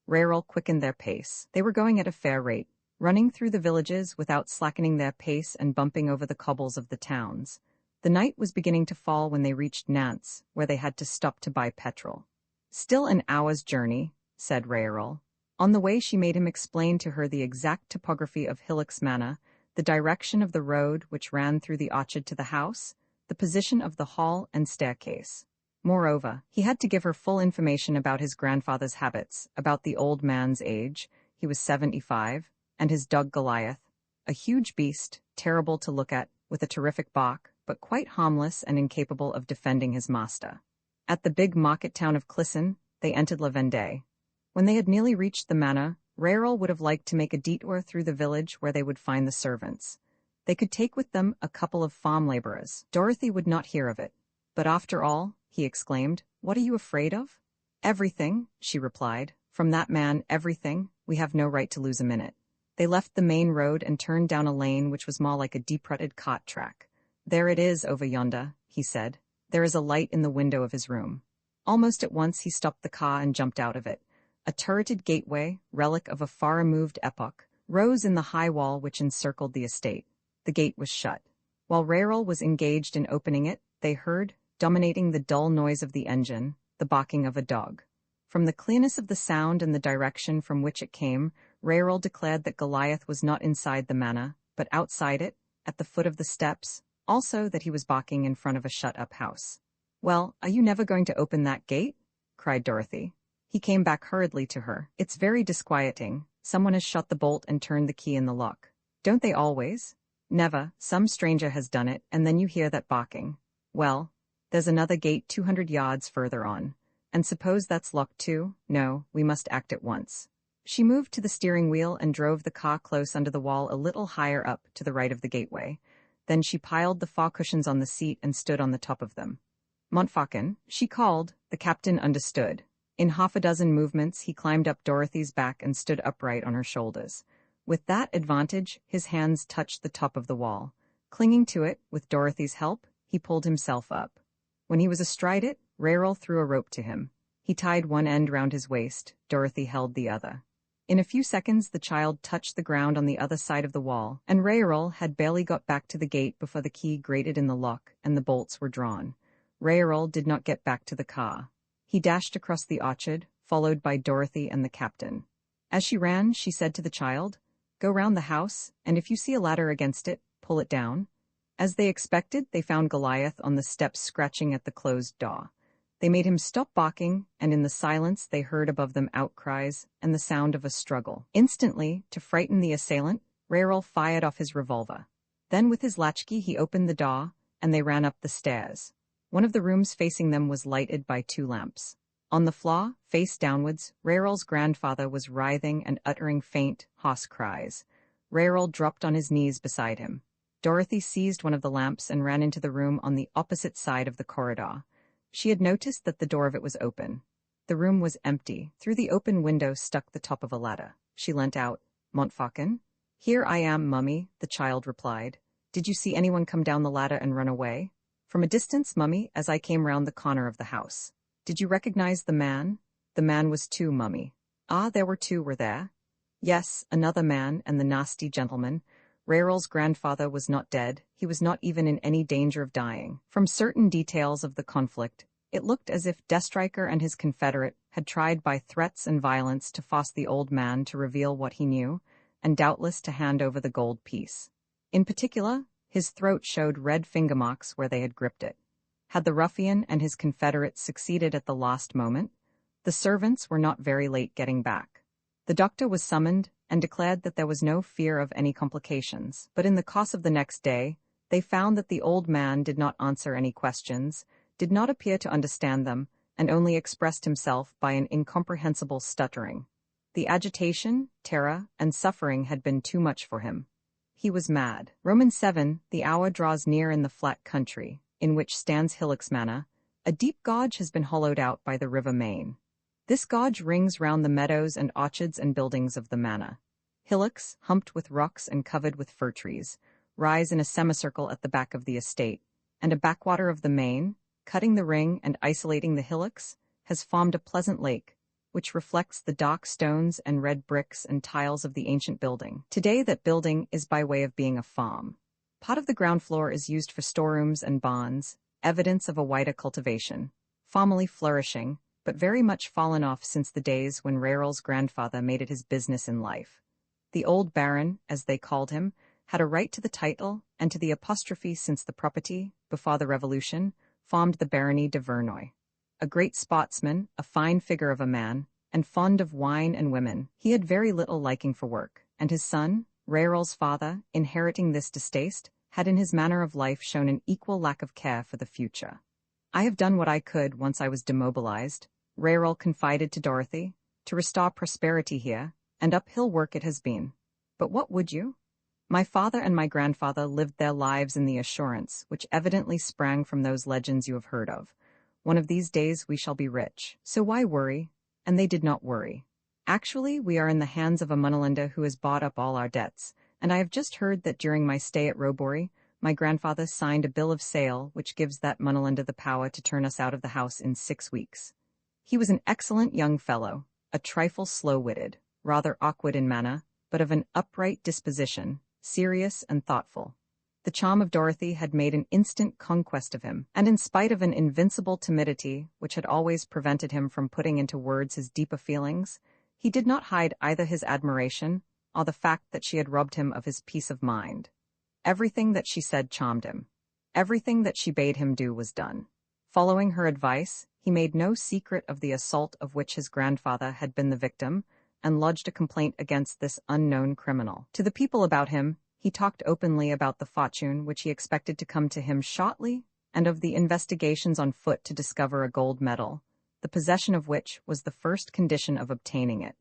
Raoul quickened their pace. They were going at a fair rate, running through the villages without slackening their pace and bumping over the cobbles of the towns. The night was beginning to fall when they reached Nantes, where they had to stop to buy petrol. Still an hour's journey, said Raoul. On the way she made him explain to her the exact topography of Hillock's manor, the direction of the road which ran through the orchard to the house, the position of the hall and staircase. Moreover, he had to give her full information about his grandfather's habits, about the old man's age, he was 75, and his dog Goliath, a huge beast, terrible to look at, with a terrific bark, but quite harmless and incapable of defending his master. At the big market town of Clisson, they entered La Vendée. When they had nearly reached the manor, Raoul would have liked to make a detour through the village where they would find the servants. They could take with them a couple of farm laborers. Dorothy would not hear of it. But after all, he exclaimed, what are you afraid of? Everything, she replied. From that man, everything. We have no right to lose a minute. They left the main road and turned down a lane which was more like a deep-rutted cart track. There it is over yonder, he said. There is a light in the window of his room. Almost at once he stopped the car and jumped out of it. A turreted gateway, relic of a far-removed epoch, rose in the high wall which encircled the estate. The gate was shut. While Raoul was engaged in opening it, they heard, dominating the dull noise of the engine, the barking of a dog. From the clearness of the sound and the direction from which it came, Raoul declared that Goliath was not inside the manor, but outside it, at the foot of the steps, also that he was barking in front of a shut-up house. Well, are you never going to open that gate? Cried Dorothy. He came back hurriedly to her. It's very disquieting. Someone has shut the bolt and turned the key in the lock. Don't they always? Never. Some stranger has done it, and then you hear that barking. Well, there's another gate 200 yards further on. And suppose that's locked too? No, we must act at once. She moved to the steering wheel and drove the car close under the wall a little higher up to the right of the gateway. Then she piled the far cushions on the seat and stood on the top of them. Montfaucon, she called. The captain understood. In half a dozen movements, he climbed up Dorothy's back and stood upright on her shoulders. With that advantage, his hands touched the top of the wall. Clinging to it, with Dorothy's help, he pulled himself up. When he was astride it, Raoul threw a rope to him. He tied one end round his waist. Dorothy held the other. In a few seconds, the child touched the ground on the other side of the wall, and Raoul had barely got back to the gate before the key grated in the lock and the bolts were drawn. Raoul did not get back to the car. He dashed across the orchard, followed by Dorothy and the captain. As she ran, she said to the child, "Go round the house, and if you see a ladder against it, pull it down." As they expected, they found Goliath on the steps scratching at the closed door. They made him stop barking, and in the silence they heard above them outcries and the sound of a struggle. Instantly, to frighten the assailant, Raoul fired off his revolver. Then with his latchkey he opened the door, and they ran up the stairs. One of the rooms facing them was lighted by 2 lamps. On the floor, face downwards, Raoul's grandfather was writhing and uttering faint, hoarse cries. Raoul dropped on his knees beside him. Dorothy seized one of the lamps and ran into the room on the opposite side of the corridor. She had noticed that the door of it was open. The room was empty. Through the open window stuck the top of a ladder. She leant out. "Montfaucon?" "Here I am, Mummy," the child replied. "Did you see anyone come down the ladder and run away?" "From a distance, Mummy, as I came round the corner of the house." "Did you recognize the man?" "The man was 2, Mummy." "Ah, there were 2, were there?" "Yes, another man and the nasty gentleman." Raoul's grandfather was not dead. He was not even in any danger of dying. From certain details of the conflict, it looked as if Destriker and his confederate had tried by threats and violence to force the old man to reveal what he knew, and doubtless to hand over the gold piece. In particular, his throat showed red finger marks where they had gripped it. Had the ruffian and his confederate succeeded at the last moment? The servants were not very late getting back. The doctor was summoned and declared that there was no fear of any complications, but in the course of the next day, they found that the old man did not answer any questions, did not appear to understand them, and only expressed himself by an incomprehensible stuttering. The agitation, terror, and suffering had been too much for him. He was mad. Roman 7. The hour draws near in the flat country, in which stands Hillock's manor. A deep gorge has been hollowed out by the river Main. This gorge rings round the meadows and orchards and buildings of the manor. Hillocks, humped with rocks and covered with fir trees, rise in a semicircle at the back of the estate, and a backwater of the Main, cutting the ring and isolating the hillocks, has formed a pleasant lake, which reflects the dark stones and red bricks and tiles of the ancient building. Today that building is by way of being a farm. Part of the ground floor is used for storerooms and barns, evidence of a wider cultivation, formerly flourishing, but very much fallen off since the days when Rarel's grandfather made it his business in life. The old baron, as they called him, had a right to the title and to the apostrophe since the property, before the Revolution, formed the barony de Verneuil. A great sportsman, a fine figure of a man, and fond of wine and women, he had very little liking for work, and his son, Rarel's father, inheriting this distaste, had in his manner of life shown an equal lack of care for the future. "I have done what I could once I was demobilized," Rarel confided to Dorothy, "to restore prosperity here, and uphill work it has been. But what would you? My father and my grandfather lived their lives in the assurance, which evidently sprang from those legends you have heard of. One of these days we shall be rich, so why worry?" And they did not worry. "Actually, we are in the hands of a moneylender who has bought up all our debts, and I have just heard that during my stay at Robory, my grandfather signed a bill of sale which gives that moneylender the power to turn us out of the house in 6 weeks. He was an excellent young fellow, a trifle slow-witted, rather awkward in manner, but of an upright disposition, serious and thoughtful. The charm of Dorothy had made an instant conquest of him, and in spite of an invincible timidity which had always prevented him from putting into words his deeper feelings, he did not hide either his admiration or the fact that she had robbed him of his peace of mind. Everything that she said charmed him. Everything that she bade him do was done. Following her advice, he made no secret of the assault of which his grandfather had been the victim, and lodged a complaint against this unknown criminal. To the people about him, he talked openly about the fortune which he expected to come to him shortly, and of the investigations on foot to discover a gold medal, the possession of which was the first condition of obtaining it.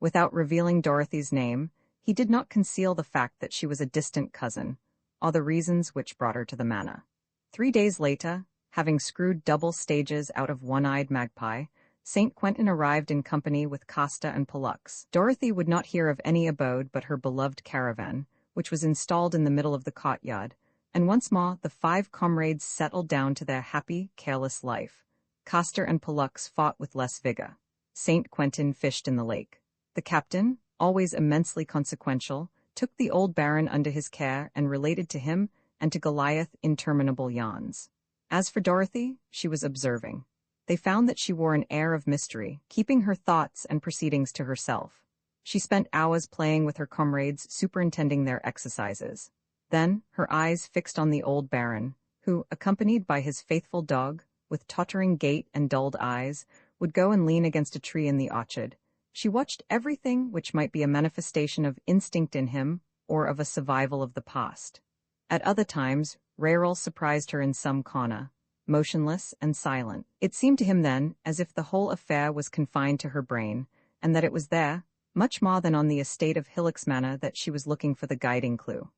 Without revealing Dorothy's name, he did not conceal the fact that she was a distant cousin, or the reasons which brought her to the manor. 3 days later, having screwed double stages out of One-Eyed Magpie, St. Quentin arrived in company with Costa and Pollux. Dorothy would not hear of any abode but her beloved caravan, which was installed in the middle of the courtyard, and once more the 5 comrades settled down to their happy, careless life. Costa and Pollux fought with less vigor. St. Quentin fished in the lake. The captain, always immensely consequential, took the old baron under his care and related to him and to Goliath interminable yarns. As for Dorothy, she was observing. They found that she wore an air of mystery, keeping her thoughts and proceedings to herself. She spent hours playing with her comrades, superintending their exercises. Then, her eyes fixed on the old baron, who, accompanied by his faithful dog, with tottering gait and dulled eyes, would go and lean against a tree in the orchard. She watched everything which might be a manifestation of instinct in him or of a survival of the past. At other times, Rarel surprised her in some corner, motionless and silent. It seemed to him then as if the whole affair was confined to her brain, and that it was there, much more than on the estate of Hillock's Manor, that she was looking for the guiding clue.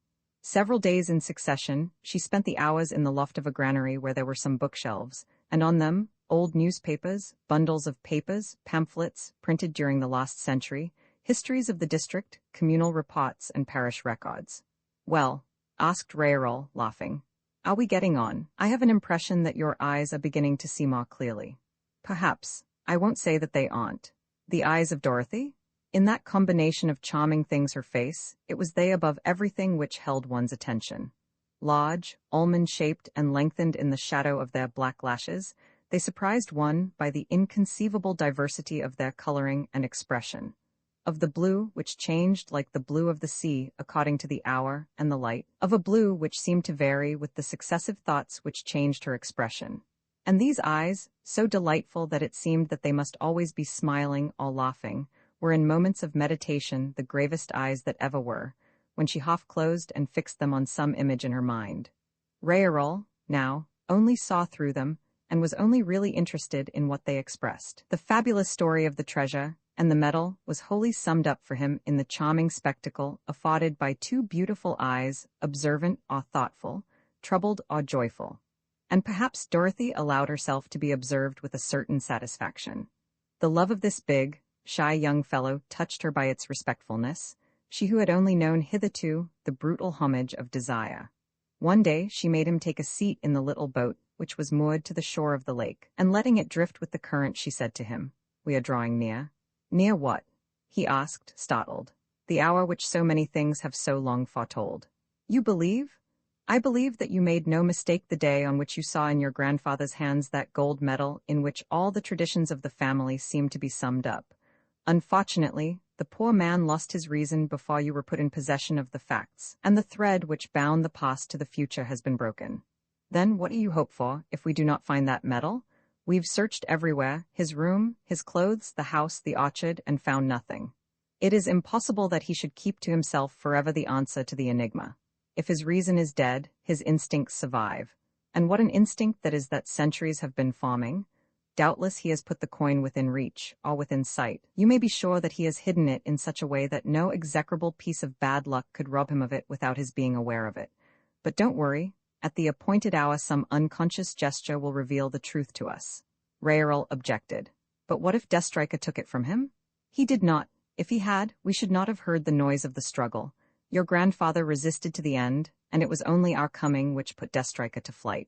Several days in succession, she spent the hours in the loft of a granary where there were some bookshelves, and on them, old newspapers, bundles of papers, pamphlets, printed during the last century, histories of the district, communal reports, and parish records. "Well," asked Rarel, laughing, "are we getting on? I have an impression that your eyes are beginning to see more clearly." "Perhaps. I won't say that they aren't." The eyes of Dorothy? In that combination of charming things her face, it was they above everything which held one's attention. Large, almond-shaped and lengthened in the shadow of their black lashes, they surprised one by the inconceivable diversity of their coloring and expression. Of the blue which changed like the blue of the sea according to the hour and the light, of a blue which seemed to vary with the successive thoughts which changed her expression. And these eyes, so delightful that it seemed that they must always be smiling or laughing, were in moments of meditation the gravest eyes that ever were, when she half-closed and fixed them on some image in her mind. Rarel, now, only saw through them, and was only really interested in what they expressed. The fabulous story of the treasure and the medal was wholly summed up for him in the charming spectacle afforded by two beautiful eyes, observant or thoughtful, troubled or joyful. And perhaps Dorothy allowed herself to be observed with a certain satisfaction. The love of this big, shy young fellow touched her by its respectfulness, she who had only known hitherto the brutal homage of desire. One day she made him take a seat in the little boat which was moored to the shore of the lake, and letting it drift with the current she said to him, "We are drawing near." "Near what?" he asked, startled. "The hour which so many things have so long foretold." "You believe?" "I believe that you made no mistake the day on which you saw in your grandfather's hands that gold medal in which all the traditions of the family seem to be summed up. Unfortunately, the poor man lost his reason before you were put in possession of the facts, and the thread which bound the past to the future has been broken. Then what do you hope for, if we do not find that medal? We've searched everywhere, his room, his clothes, the house, the orchard, and found nothing. It is impossible that he should keep to himself forever the answer to the enigma. If his reason is dead, his instincts survive. And what an instinct that is that centuries have been forming! Doubtless he has put the coin within reach, or within sight. You may be sure that he has hidden it in such a way that no execrable piece of bad luck could rob him of it without his being aware of it. But don't worry. At the appointed hour some unconscious gesture will reveal the truth to us." Raoul objected. "But what if Destrica took it from him?" "He did not. If he had, we should not have heard the noise of the struggle. Your grandfather resisted to the end, and it was only our coming which put Destrica to flight."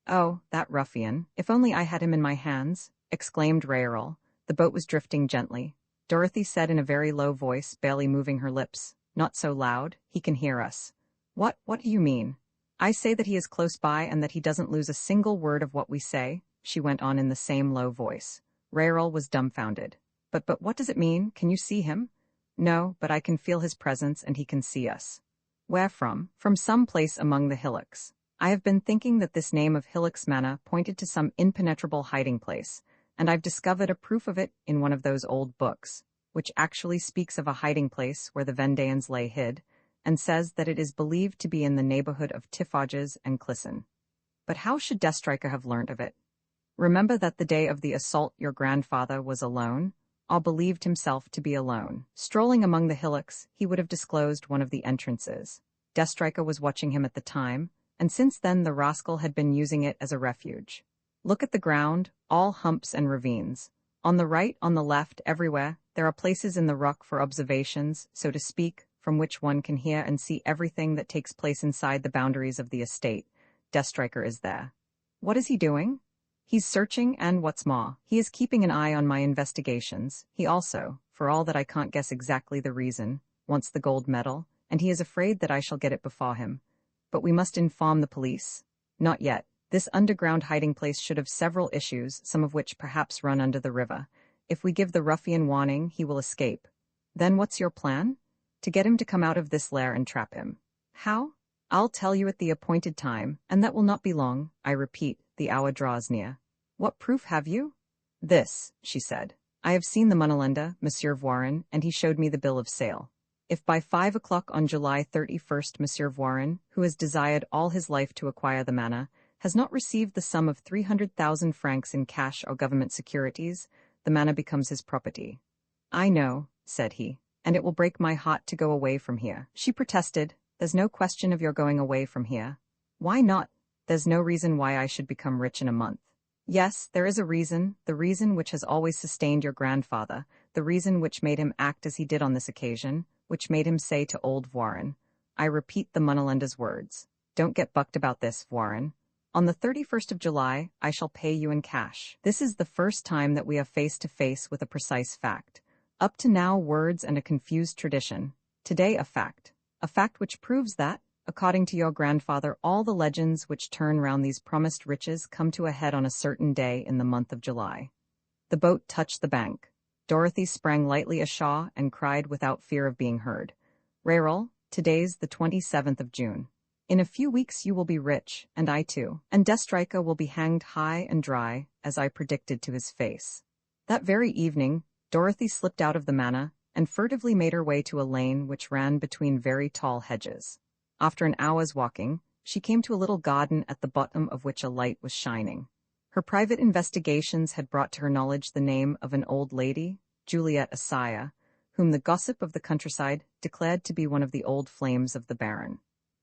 "Oh, that ruffian! If only I had him in my hands!" exclaimed Raoul. The boat was drifting gently. Dorothy said in a very low voice, barely moving her lips, "Not so loud. He can hear us." What do you mean?" "I say that he is close by and that he doesn't lose a single word of what we say," she went on in the same low voice. Raoul was dumbfounded. But what does it mean? Can you see him?" "No, but I can feel his presence and he can see us." "Where from?" "From some place among the hillocks. I have been thinking that this name of Hillocks Manor pointed to some impenetrable hiding place, and I've discovered a proof of it in one of those old books, which actually speaks of a hiding place where the Vendéans lay hid, and says that it is believed to be in the neighborhood of Tiffages and Clisson. But how should Destrica have learnt of it? Remember that the day of the assault your grandfather was alone, or believed himself to be alone. Strolling among the hillocks, he would have disclosed one of the entrances. Destrica was watching him at the time, and since then the rascal had been using it as a refuge. Look at the ground, all humps and ravines. On the right, on the left, everywhere, there are places in the rock for observations, so to speak, from which one can hear and see everything that takes place inside the boundaries of the estate. Destrica is there. What is he doing? He's searching, and what's more, he is keeping an eye on my investigations. He also, for all that I can't guess exactly the reason, wants the gold medal, and he is afraid that I shall get it before him. But we must inform the police. Not yet. This underground hiding place should have several issues, some of which perhaps run under the river. If we give the ruffian warning, he will escape. Then what's your plan? To get him to come out of this lair and trap him. How? I'll tell you at the appointed time, and that will not be long. I repeat, the hour draws near. What proof have you? This, she said. I have seen the moneylender, Monsieur Voiron, and he showed me the bill of sale. If by 5 o'clock on July 31st Monsieur Voiron, who has desired all his life to acquire the manor, has not received the sum of 300,000 francs in cash or government securities, the manor becomes his property. I know, said he, and it will break my heart to go away from here. She protested, there's no question of your going away from here. Why not? There's no reason why I should become rich in a month. Yes, there is a reason, the reason which has always sustained your grandfather, the reason which made him act as he did on this occasion, which made him say to old Voiron, I repeat the moneylender's words. Don't get bucked about this, Voiron. On the 31st of July, I shall pay you in cash. This is the first time that we are face to face with a precise fact. Up to now, words and a confused tradition. Today, a fact which proves that, according to your grandfather, all the legends which turn round these promised riches come to a head on a certain day in the month of July. The boat touched the bank. Dorothy sprang lightly ashore and cried without fear of being heard. Raoul, today's the 27th of June. In a few weeks you will be rich, and I too, and Destrica will be hanged high and dry, as I predicted to his face. That very evening, Dorothy slipped out of the manor, and furtively made her way to a lane which ran between very tall hedges. After an hour's walking, she came to a little garden at the bottom of which a light was shining. Her private investigations had brought to her knowledge the name of an old lady, Juliet Asaya, whom the gossip of the countryside declared to be one of the old flames of the Baron.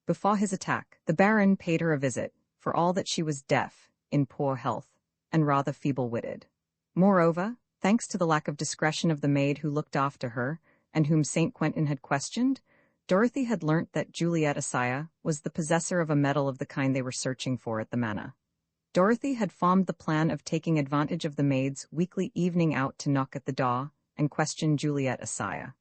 Before his attack, the Baron paid her a visit, for all that she was deaf, in poor health, and rather feeble-witted. Moreover, thanks to the lack of discretion of the maid who looked after her, and whom St. Quentin had questioned, Dorothy had learnt that Juliet Asaya was the possessor of a medal of the kind they were searching for at the manor. Dorothy had formed the plan of taking advantage of the maid's weekly evening out to knock at the door and question Juliet Asaya.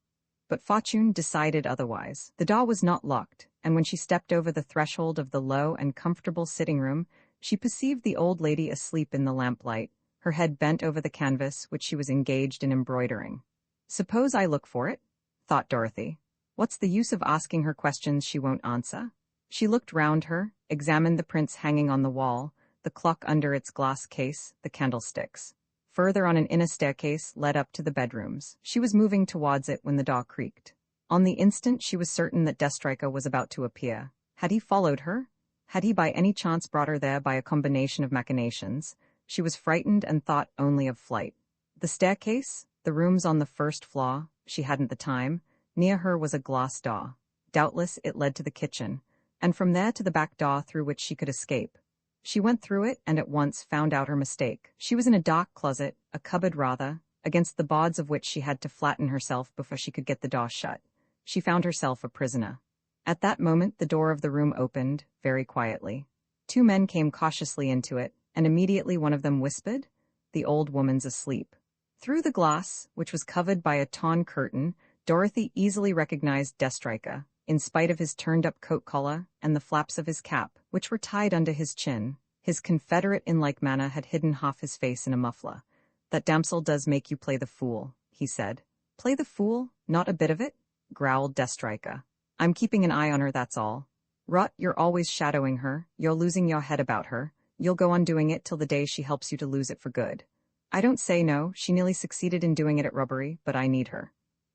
But fortune decided otherwise. The door was not locked, and when she stepped over the threshold of the low and comfortable sitting room, she perceived the old lady asleep in the lamplight, her head bent over the canvas which she was engaged in embroidering. "Suppose I look for it?" thought Dorothy. "What's the use of asking her questions she won't answer?" She looked round her, examined the prints hanging on the wall, the clock under its glass case, the candlesticks. Further on, an inner staircase led up to the bedrooms. She was moving towards it when the door creaked. On the instant she was certain that Destriker was about to appear. Had he followed her? Had he by any chance brought her there by a combination of machinations? She was frightened and thought only of flight. The staircase, the rooms on the first floor, she hadn't the time. Near her was a glass door. Doubtless it led to the kitchen, and from there to the back door through which she could escape. She went through it and at once found out her mistake. She was in a dark closet, a cupboard rather, against the boards of which she had to flatten herself before she could get the door shut. She found herself a prisoner. At that moment the door of the room opened, very quietly. Two men came cautiously into it, and immediately one of them whispered, "The old woman's asleep." Through the glass, which was covered by a torn curtain, Dorothy easily recognized Destriker, in spite of his turned-up coat collar and the flaps of his cap, which were tied under his chin. His confederate in like manner had hidden half his face in a muffler. "That damsel does make you play the fool," he said. "Play the fool? Not a bit of it," growled Destriker. "I'm keeping an eye on her, that's all." "Rot, you're always shadowing her, you're losing your head about her, you'll go on doing it till the day she helps you to lose it for good." "I don't say no, she nearly succeeded in doing it at Robbery, but I need her."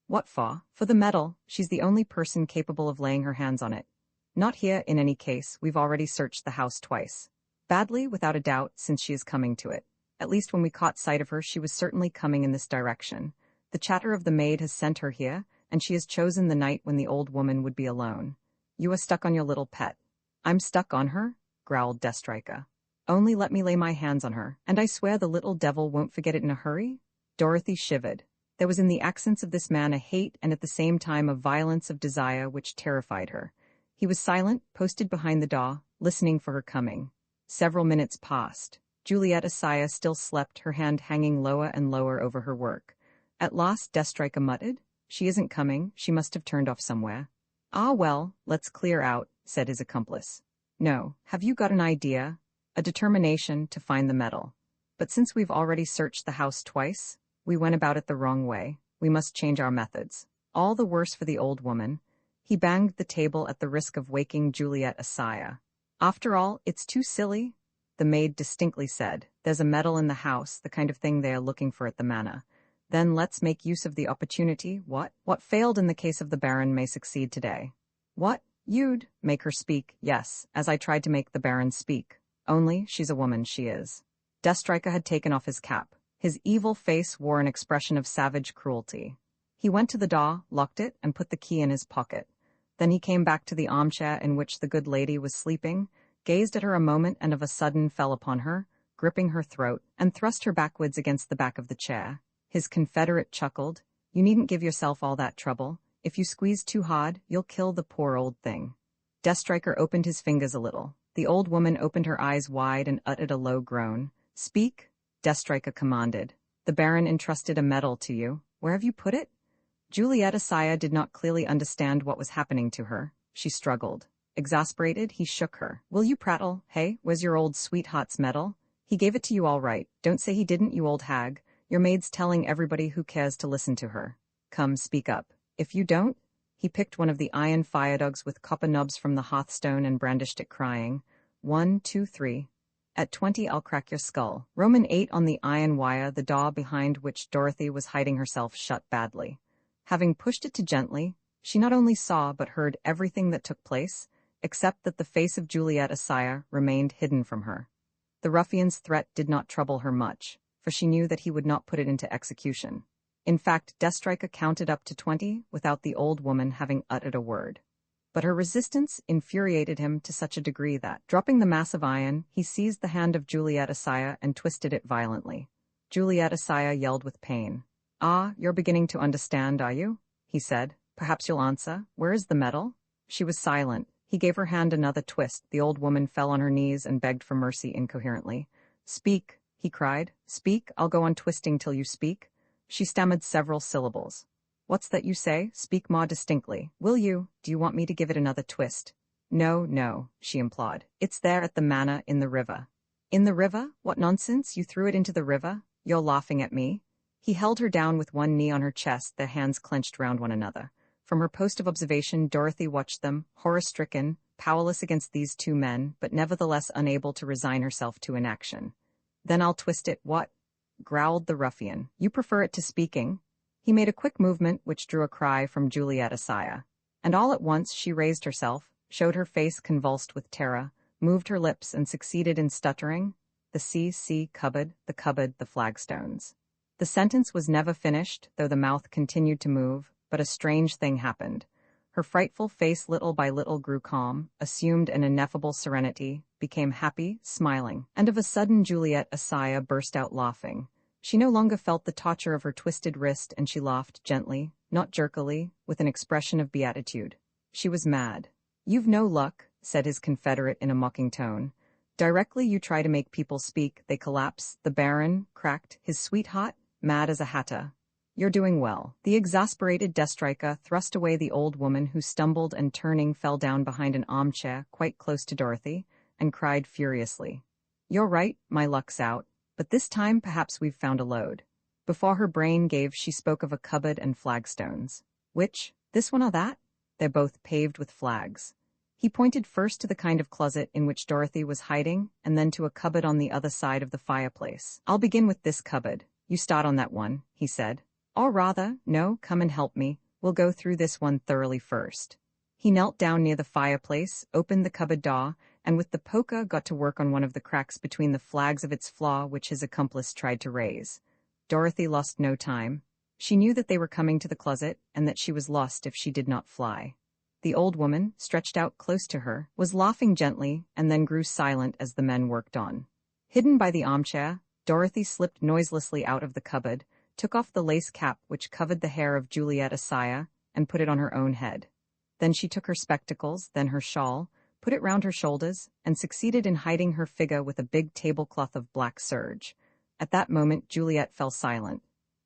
"What for?" "For the medal, she's the only person capable of laying her hands on it." "Not here, in any case, we've already searched the house twice." "Badly, without a doubt, since she is coming to it. At least when we caught sight of her she was certainly coming in this direction. The chatter of the maid has sent her here, and she has chosen the night when the old woman would be alone. You are stuck on your little pet." "I'm stuck on her?" growled Destriker. "Only let me lay my hands on her, and I swear the little devil won't forget it in a hurry." Dorothy shivered. There was in the accents of this man a hate and at the same time a violence of desire which terrified her. He was silent, posted behind the door, listening for her coming. Several minutes passed. Juliet Asaya still slept, her hand hanging lower and lower over her work. At last Destriker muttered, "She isn't coming, she must have turned off somewhere." "Ah well, let's clear out," said his accomplice. "No, have you got an idea? A determination to find the medal. But since we've already searched the house twice, we went about it the wrong way. We must change our methods. All the worse for the old woman." He banged the table at the risk of waking Juliet Asaya. "After all, it's too silly," the maid distinctly said. "There's a medal in the house, the kind of thing they are looking for at the manor. Then let's make use of the opportunity. What failed in the case of the Baron may succeed today." "What? You'd make her speak?" "Yes, as I tried to make the Baron speak. Only, she's a woman, she is." Destriker had taken off his cap. His evil face wore an expression of savage cruelty. He went to the door, locked it, and put the key in his pocket. Then he came back to the armchair in which the good lady was sleeping, gazed at her a moment and of a sudden fell upon her, gripping her throat, and thrust her backwards against the back of the chair. His confederate chuckled. "You needn't give yourself all that trouble. If you squeeze too hard, you'll kill the poor old thing." Destriker opened his fingers a little. The old woman opened her eyes wide and uttered a low groan. "Speak," Destriker commanded. "The Baron entrusted a medal to you. Where have you put it?" Juliet Asaya did not clearly understand what was happening to her. She struggled. Exasperated, he shook her. "Will you prattle? Hey, where's your old sweetheart's medal? He gave it to you all right. Don't say he didn't, you old hag. Your maid's telling everybody who cares to listen to her. Come, speak up. If you don't—" He picked one of the iron firedogs with copper knobs from the hearthstone and brandished it, crying, 1, 2, 3. At 20 I'll crack your skull." Roman 8 on the iron wire, the door behind which Dorothy was hiding herself shut badly. Having pushed it to gently, she not only saw but heard everything that took place, except that the face of Juliet Asaya remained hidden from her. The ruffian's threat did not trouble her much, for she knew that he would not put it into execution. In fact, Destrica counted up to 20 without the old woman having uttered a word. But her resistance infuriated him to such a degree that, dropping the massive iron, he seized the hand of Juliet Asaya and twisted it violently. Juliet Asaya yelled with pain. "Ah, you're beginning to understand, are you?" he said. "Perhaps you'll answer. Where is the medal?" She was silent. He gave her hand another twist. The old woman fell on her knees and begged for mercy incoherently. "Speak," he cried. "Speak, I'll go on twisting till you speak." She stammered several syllables. "What's that you say? Speak more distinctly. Will you? Do you want me to give it another twist?" "No, no," she implored. "It's there at the manor in the river." "In the river? What nonsense! You threw it into the river? You're laughing at me?" He held her down with one knee on her chest, their hands clenched round one another. From her post of observation, Dorothy watched them, horror-stricken, powerless against these two men, but nevertheless unable to resign herself to inaction. "Then I'll twist it, what?" growled the ruffian. "You prefer it to speaking?" He made a quick movement which drew a cry from Juliet Asaya. And all at once she raised herself, showed her face convulsed with terror, moved her lips and succeeded in stuttering, "The cupboard, the flagstones." The sentence was never finished, though the mouth continued to move, but a strange thing happened. Her frightful face little by little grew calm, assumed an ineffable serenity, became happy, smiling, and of a sudden Juliet Asaya burst out laughing. She no longer felt the torture of her twisted wrist, and she laughed gently, not jerkily, with an expression of beatitude. She was mad. "You've no luck," said his confederate in a mocking tone. "Directly you try to make people speak, they collapse." The Baron cracked, his sweetheart, mad as a hatter. "You're doing well." The exasperated Destrica thrust away the old woman, who stumbled and turning fell down behind an armchair quite close to Dorothy, and cried furiously. "You're right, my luck's out. But this time perhaps we've found a load." Before her brain gave, she spoke of a cupboard and flagstones. "Which? This one or that?" "They're both paved with flags." He pointed first to the kind of closet in which Dorothy was hiding, and then to a cupboard on the other side of the fireplace. "I'll begin with this cupboard. You start on that one," he said. "Or rather, no, come and help me. We'll go through this one thoroughly first." He knelt down near the fireplace, opened the cupboard door, and with the poker got to work on one of the cracks between the flags of its flaw which his accomplice tried to raise. Dorothy lost no time. She knew that they were coming to the closet, and that she was lost if she did not fly. The old woman, stretched out close to her, was laughing gently, and then grew silent as the men worked on. Hidden by the armchair, Dorothy slipped noiselessly out of the cupboard, took off the lace cap which covered the hair of Juliet Asaya, and put it on her own head. Then she took her spectacles, then her shawl, put it round her shoulders, and succeeded in hiding her figure with a big tablecloth of black serge. At that moment Juliet fell silent.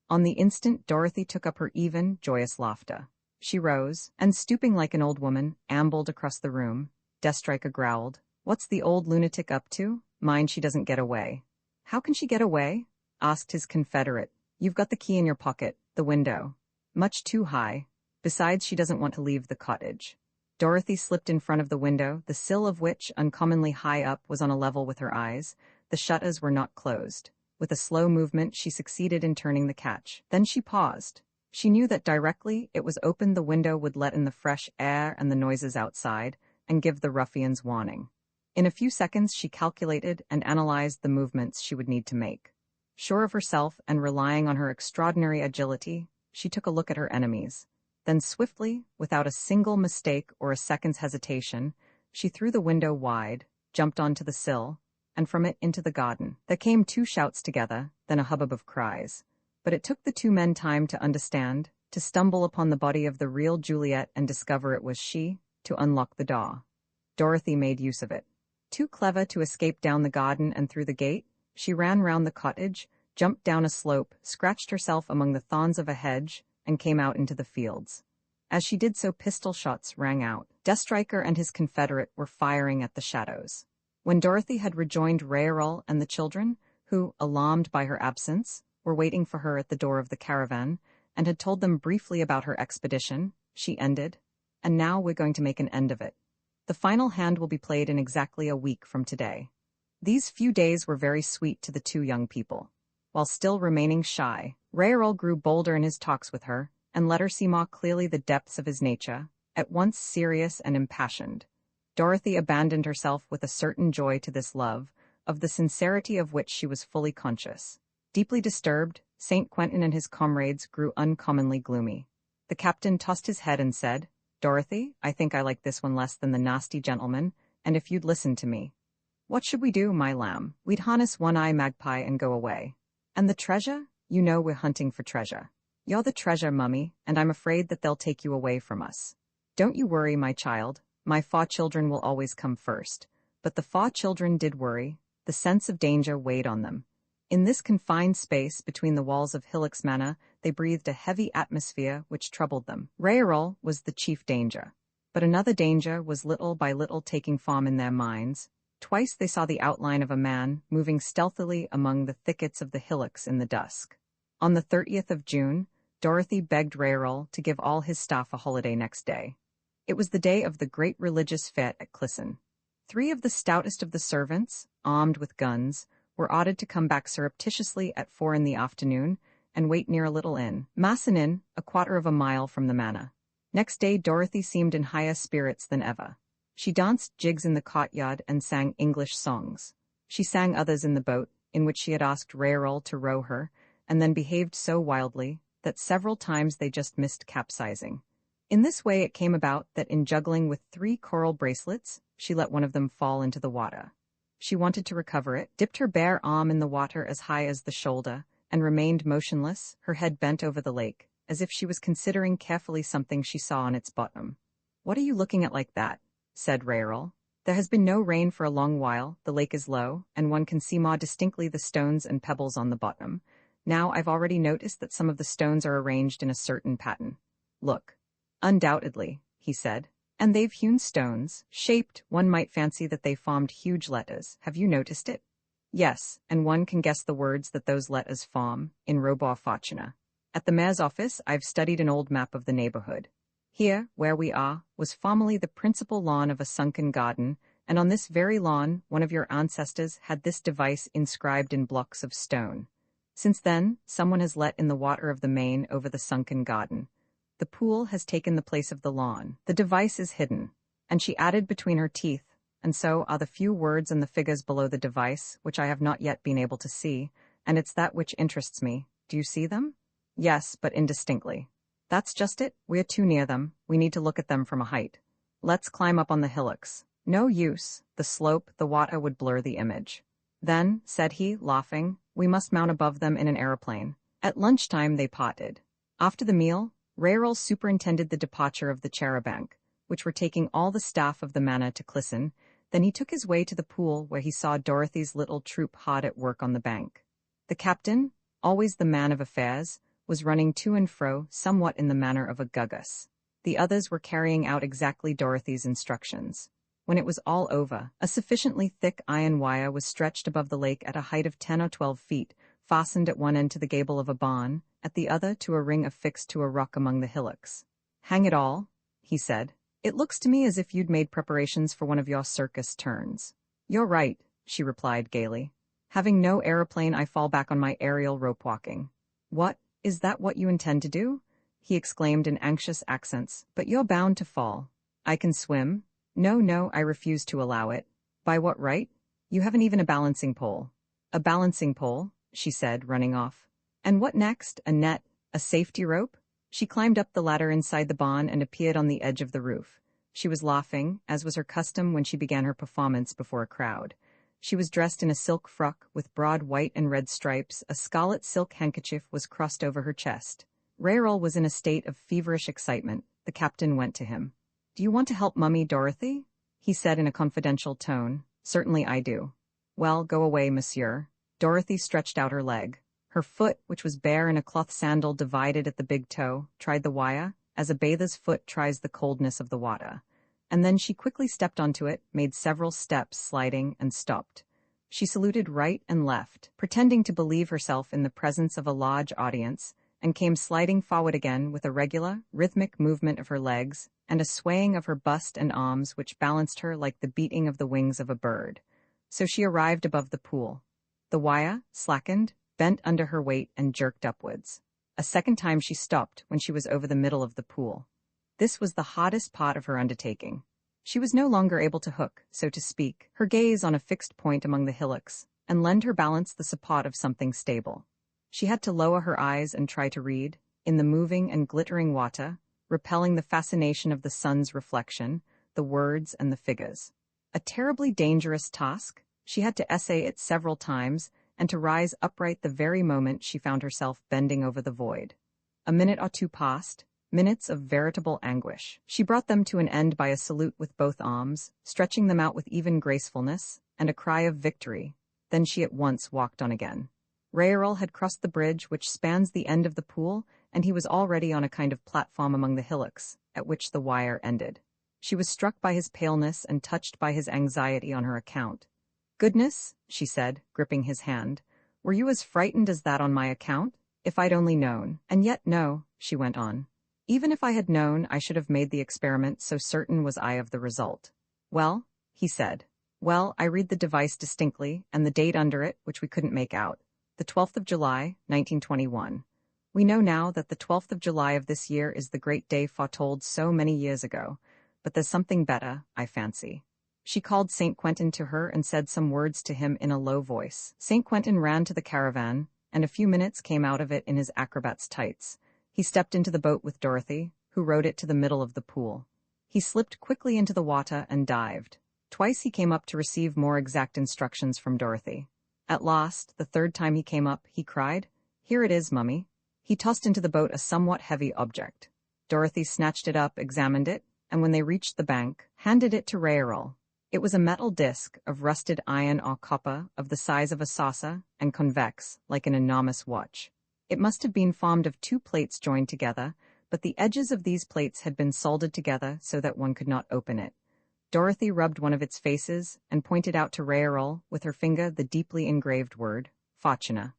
On the instant Dorothy took up her even, joyous laughter. She rose, and stooping like an old woman, ambled across the room. Destrica growled. "What's the old lunatic up to? Mind she doesn't get away." "How can she get away?" asked his confederate. "You've got the key in your pocket. The window. Much too high. Besides, she doesn't want to leave the cottage." Dorothy slipped in front of the window, the sill of which, uncommonly high up, was on a level with her eyes. The shutters were not closed. With a slow movement she succeeded in turning the catch. Then she paused. She knew that directly it was opened the window would let in the fresh air and the noises outside, and give the ruffians warning. In a few seconds she calculated and analyzed the movements she would need to make. Sure of herself and relying on her extraordinary agility, she took a look at her enemies. Then swiftly, without a single mistake or a second's hesitation, she threw the window wide, jumped onto the sill, and from it into the garden. There came two shouts together, then a hubbub of cries. But it took the two men time to understand, to stumble upon the body of the real Juliet and discover it was she, to unlock the door. Dorothy made use of it. Too clever to escape down the garden and through the gate, she ran round the cottage, jumped down a slope, scratched herself among the thorns of a hedge, and came out into the fields. As she did so, pistol shots rang out. Destrica and his confederate were firing at the shadows. When Dorothy had rejoined Raoul and the children, who, alarmed by her absence, were waiting for her at the door of the caravan, and had told them briefly about her expedition, she ended, "And now we're going to make an end of it. The final hand will be played in exactly a week from today." These few days were very sweet to the two young people. While still remaining shy, Raoul grew bolder in his talks with her, and let her see more clearly the depths of his nature, at once serious and impassioned. Dorothy abandoned herself with a certain joy to this love, of the sincerity of which she was fully conscious. Deeply disturbed, St. Quentin and his comrades grew uncommonly gloomy. The captain tossed his head and said, "Dorothy, I think I like this one less than the nasty gentleman, and if you'd listen to me." "What should we do, my lamb?" "We'd harness One-Eye Magpie and go away." "And the treasure? You know we're hunting for treasure." "You're the treasure, Mummy, and I'm afraid that they'll take you away from us." "Don't you worry, my child. My 4 children will always come first." But the 4 children did worry. The sense of danger weighed on them. In this confined space between the walls of Hillock's Manor, they breathed a heavy atmosphere which troubled them. Raoul was the chief danger. But another danger was little by little taking form in their minds. Twice they saw the outline of a man moving stealthily among the thickets of the hillocks in the dusk. On the 30th of June, Dorothy begged Raoul to give all his staff a holiday next day. It was the day of the great religious fête at Clisson. 3 of the stoutest of the servants, armed with guns, were ordered to come back surreptitiously at 4 in the afternoon and wait near a little inn, Masson Inn, a quarter of a mile from the manor. Next day Dorothy seemed in higher spirits than ever. She danced jigs in the courtyard and sang English songs. She sang others in the boat, in which she had asked Raoul to row her, and then behaved so wildly that several times they just missed capsizing. In this way it came about that in juggling with 3 coral bracelets, she let one of them fall into the water. She wanted to recover it, dipped her bare arm in the water as high as the shoulder, and remained motionless, her head bent over the lake, as if she was considering carefully something she saw on its bottom. "What are you looking at like that?" said Raoul. "There has been no rain for a long while, the lake is low, and one can see more distinctly the stones and pebbles on the bottom. Now I've already noticed that some of the stones are arranged in a certain pattern. Look." "Undoubtedly," he said. "And they've hewn stones, shaped, one might fancy that they formed huge letters. Have you noticed it?" "Yes, and one can guess the words that those letters form, in Robur Fortuna. At the mayor's office I've studied an old map of the neighborhood. Here, where we are, was formerly the principal lawn of a sunken garden, and on this very lawn one of your ancestors had this device inscribed in blocks of stone. Since then, someone has let in the water of the main over the sunken garden. The pool has taken the place of the lawn. The device is hidden." And she added between her teeth, "And so are the few words and the figures below the device, which I have not yet been able to see, and it's that which interests me. Do you see them?" "Yes, but indistinctly." "That's just it. We're too near them. We need to look at them from a height. Let's climb up on the hillocks." "No use. The slope, the water would blur the image." "Then," said he, laughing, "we must mount above them in an aeroplane." At lunchtime they parted. After the meal, Raoul superintended the departure of the charabanc, which were taking all the staff of the manor to Clisson. Then he took his way to the pool where he saw Dorothy's little troop hard at work on the bank. The captain, always the man of affairs, was running to and fro somewhat in the manner of a gugus. The others were carrying out exactly Dorothy's instructions. When it was all over, a sufficiently thick iron wire was stretched above the lake at a height of 10 or 12 feet, fastened at one end to the gable of a barn, at the other to a ring affixed to a rock among the hillocks. "Hang it all," he said. "It looks to me as if you'd made preparations for one of your circus turns." "You're right," she replied gaily. "Having no aeroplane, I fall back on my aerial rope walking." "What? Is that what you intend to do?" he exclaimed in anxious accents. "But you're bound to fall." "I can swim." No, I refuse to allow it." "By what right? You haven't even a balancing pole." "A balancing pole," she said, running off. "And what next? A net? A safety rope?" She climbed up the ladder inside the barn and appeared on the edge of the roof. She was laughing, as was her custom when she began her performance before a crowd. She was dressed in a silk frock with broad white and red stripes. A scarlet silk handkerchief was crossed over her chest. Raoul was in a state of feverish excitement. The captain went to him. "Do you want to help Mummy, Dorothy?" he said in a confidential tone. "Certainly I do." "Well, go away, monsieur." Dorothy stretched out her leg. Her foot, which was bare in a cloth sandal divided at the big toe, tried the wire, as a bather's foot tries the coldness of the water. And then she quickly stepped onto it, made several steps, sliding, and stopped. She saluted right and left, pretending to believe herself in the presence of a large audience, and came sliding forward again with a regular, rhythmic movement of her legs, and a swaying of her bust and arms which balanced her like the beating of the wings of a bird. So she arrived above the pool. The wire, slackened, bent under her weight and jerked upwards. A second time she stopped when she was over the middle of the pool. This was the hardest part of her undertaking. She was no longer able to hook, so to speak, her gaze on a fixed point among the hillocks, and lend her balance the support of something stable. She had to lower her eyes and try to read, in the moving and glittering water, repelling the fascination of the sun's reflection, the words and the figures. A terribly dangerous task. She had to essay it several times, and to rise upright the very moment she found herself bending over the void. A minute or two passed, minutes of veritable anguish. She brought them to an end by a salute with both arms, stretching them out with even gracefulness, and a cry of victory. Then she at once walked on again. Raoul had crossed the bridge which spans the end of the pool, and he was already on a kind of platform among the hillocks, at which the wire ended. She was struck by his paleness and touched by his anxiety on her account. "Goodness," she said, gripping his hand, "were you as frightened as that on my account? If I'd only known." "And yet no," she went on. "Even if I had known, I should have made the experiment, so certain was I of the result." "Well," he said. "Well, I read the device distinctly, and the date under it, which we couldn't make out. The 12th of July, 1921. We know now that the 12th of July of this year is the great day foretold so many years ago, but there's something better, I fancy." She called St. Quentin to her and said some words to him in a low voice. St. Quentin ran to the caravan, and a few minutes came out of it in his acrobat's tights. He stepped into the boat with Dorothy, who rowed it to the middle of the pool. He slipped quickly into the water and dived. Twice he came up to receive more exact instructions from Dorothy. At last, the third time he came up, he cried, "Here it is, Mummy." He tossed into the boat a somewhat heavy object. Dorothy snatched it up, examined it, and when they reached the bank, handed it to Raoul. It was a metal disc of rusted iron or copper of the size of a saucer and convex, like an enormous watch. It must have been formed of two plates joined together, but the edges of these plates had been soldered together so that one could not open it. Dorothy rubbed one of its faces and pointed out to Raoul with her finger the deeply engraved word, Fortuna.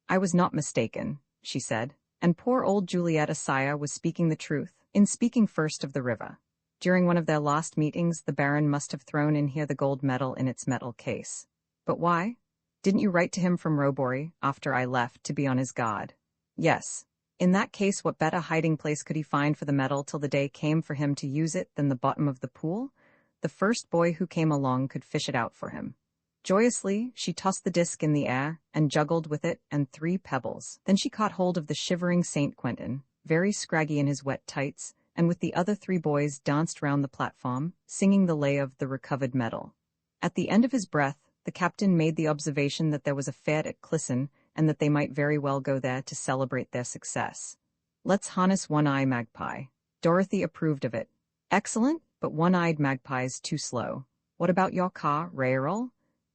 "I was not mistaken," she said, and poor old Juliet Asaya was speaking the truth, in speaking first of the river. During one of their last meetings, the Baron must have thrown in here the gold medal in its metal case. But why? Didn't you write to him from Robory, after I left, to be on his guard? Yes. In that case, what better hiding place could he find for the medal till the day came for him to use it than the bottom of the pool? The first boy who came along could fish it out for him. Joyously, she tossed the disc in the air, and juggled with it and 3 pebbles. Then she caught hold of the shivering St. Quentin, very scraggy in his wet tights, and with the other 3 boys danced round the platform, singing the lay of the recovered medal. At the end of his breath, the captain made the observation that there was a fete at Clisson, and that they might very well go there to celebrate their success. "Let's harness One-Eye Magpie." Dorothy approved of it. "Excellent, but One-Eyed Magpie's too slow. What about your car, Raoul?"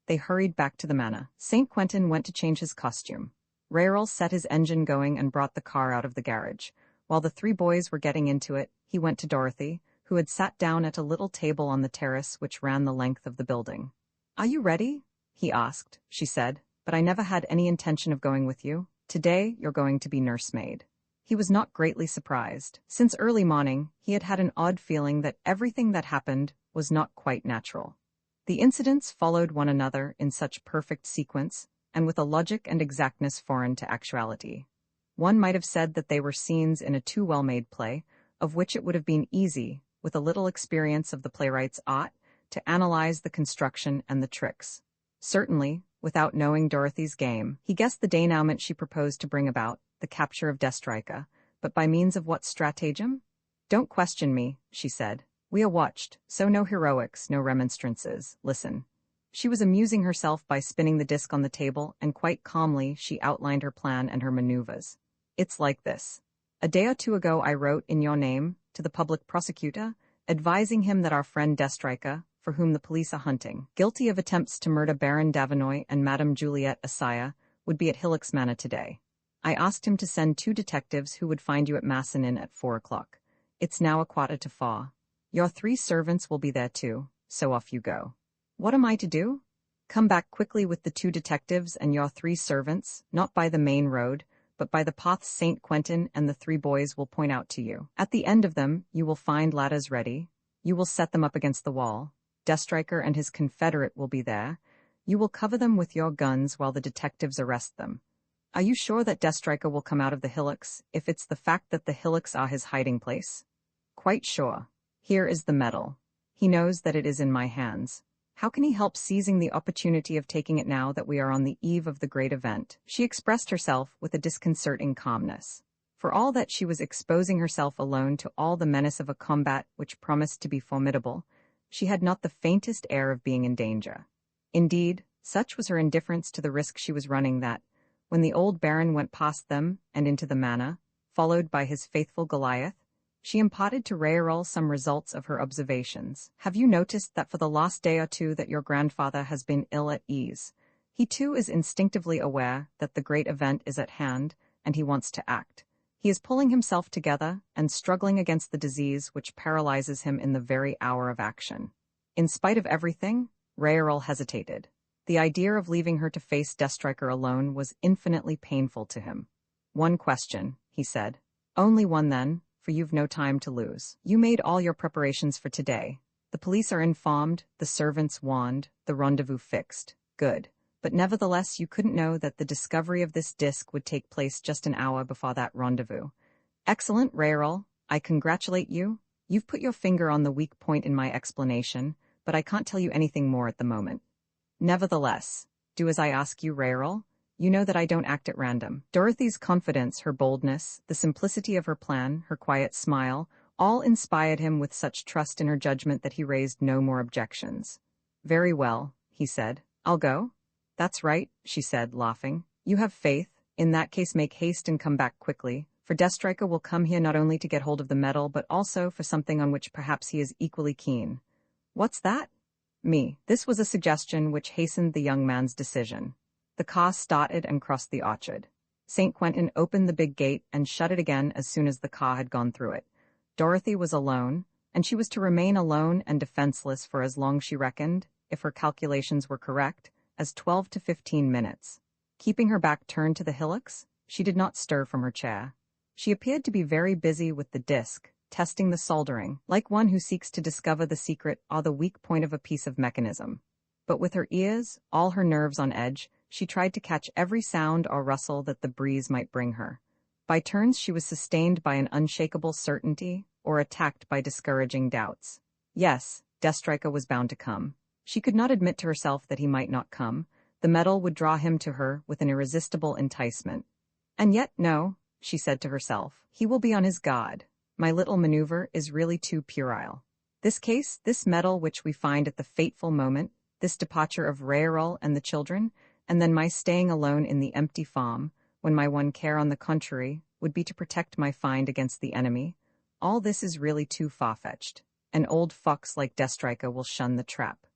They hurried back to the manor. St. Quentin went to change his costume. Raoul set his engine going and brought the car out of the garage. While the 3 boys were getting into it, he went to Dorothy, who had sat down at a little table on the terrace which ran the length of the building. "Are you ready?" he asked. She said, "But I never had any intention of going with you. Today you're going to be nursemaid." He was not greatly surprised. Since early morning, he had had an odd feeling that everything that happened was not quite natural. The incidents followed one another in such perfect sequence, and with a logic and exactness foreign to actuality. One might have said that they were scenes in a too well-made play, of which it would have been easy, with a little experience of the playwright's art, to analyze the construction and the tricks. Certainly, without knowing Dorothy's game, he guessed the denouement she proposed to bring about, the capture of Destrica, but by means of what stratagem? "Don't question me," she said. "We are watched, so no heroics, no remonstrances. Listen." She was amusing herself by spinning the disc on the table, and quite calmly she outlined her plan and her maneuvers. "It's like this. A day or 2 ago I wrote, in your name, to the public prosecutor, advising him that our friend Destrica, for whom the police are hunting, guilty of attempts to murder Baron Davinoy and Madame Juliet Asaya, would be at Hillock's Manor today. I asked him to send 2 detectives who would find you at Massonin at 4 o'clock. It's now 3:15. Your 3 servants will be there too, so off you go. What am I to do? Come back quickly with the 2 detectives and your 3 servants, not by the main road, but by the paths St. Quentin and the 3 boys will point out to you. At the end of them, you will find ladders ready. You will set them up against the wall. Destriker and his confederate will be there. You will cover them with your guns while the detectives arrest them. Are you sure that Destrica will come out of the hillocks, if it's the fact that the hillocks are his hiding place? Quite sure. Here is the medal." He knows that it is in my hands. How can he help seizing the opportunity of taking it now that we are on the eve of the great event? She expressed herself with a disconcerting calmness. For all that she was exposing herself alone to all the menace of a combat which promised to be formidable, she had not the faintest air of being in danger. Indeed, such was her indifference to the risk she was running that, when the old baron went past them and into the manor, followed by his faithful Goliath, she imparted to Raoul some results of her observations. Have you noticed that for the last day or two that your grandfather has been ill at ease? He too is instinctively aware that the great event is at hand, and he wants to act. He is pulling himself together and struggling against the disease which paralyzes him in the very hour of action. In spite of everything, Raoul hesitated. The idea of leaving her to face Deathstriker alone was infinitely painful to him. One question, he said. Only one then, for you've no time to lose. You made all your preparations for today. The police are informed, the servants warned, the rendezvous fixed. Good. But nevertheless you couldn't know that the discovery of this disc would take place just an hour before that rendezvous. Excellent, Raoul. I congratulate you. You've put your finger on the weak point in my explanation, but I can't tell you anything more at the moment. Nevertheless, do as I ask you, Raoul. You know that I don't act at random. Dorothy's confidence, her boldness, the simplicity of her plan, her quiet smile, all inspired him with such trust in her judgment that he raised no more objections. Very well, he said. I'll go. That's right, she said, laughing. You have faith. In that case make haste and come back quickly, for Deathstriker will come here not only to get hold of the medal but also for something on which perhaps he is equally keen. What's that? Me. This was a suggestion which hastened the young man's decision. The car started and crossed the orchard. St. Quentin opened the big gate and shut it again as soon as the car had gone through it. Dorothy was alone, and she was to remain alone and defenseless for as long, she reckoned, if her calculations were correct, as 12 to 15 minutes. Keeping her back turned to the hillocks, she did not stir from her chair. She appeared to be very busy with the disc, testing the soldering, like one who seeks to discover the secret or the weak point of a piece of mechanism. But with her ears, all her nerves on edge, she tried to catch every sound or rustle that the breeze might bring her. By turns she was sustained by an unshakable certainty or attacked by discouraging doubts. Yes, Deathstriker was bound to come. She could not admit to herself that he might not come. The medal would draw him to her with an irresistible enticement. And yet, no, she said to herself, he will be on his guard. My little maneuver is really too puerile. This case, this medal which we find at the fateful moment, this departure of Raoul and the children, and then my staying alone in the empty farm, when my one care, on the contrary, would be to protect my find against the enemy, all this is really too far-fetched. An old fox like Deathstriker will shun the trap.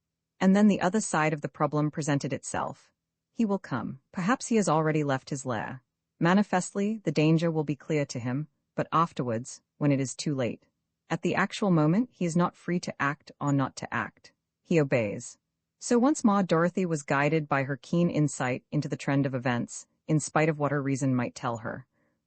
And then the other side of the problem presented itself. He will come. Perhaps he has already left his lair. Manifestly, the danger will be clear to him, but afterwards, when it is too late. At the actual moment, he is not free to act or not to act. He obeys. So once more Dorothy was guided by her keen insight into the trend of events, in spite of what her reason might tell her.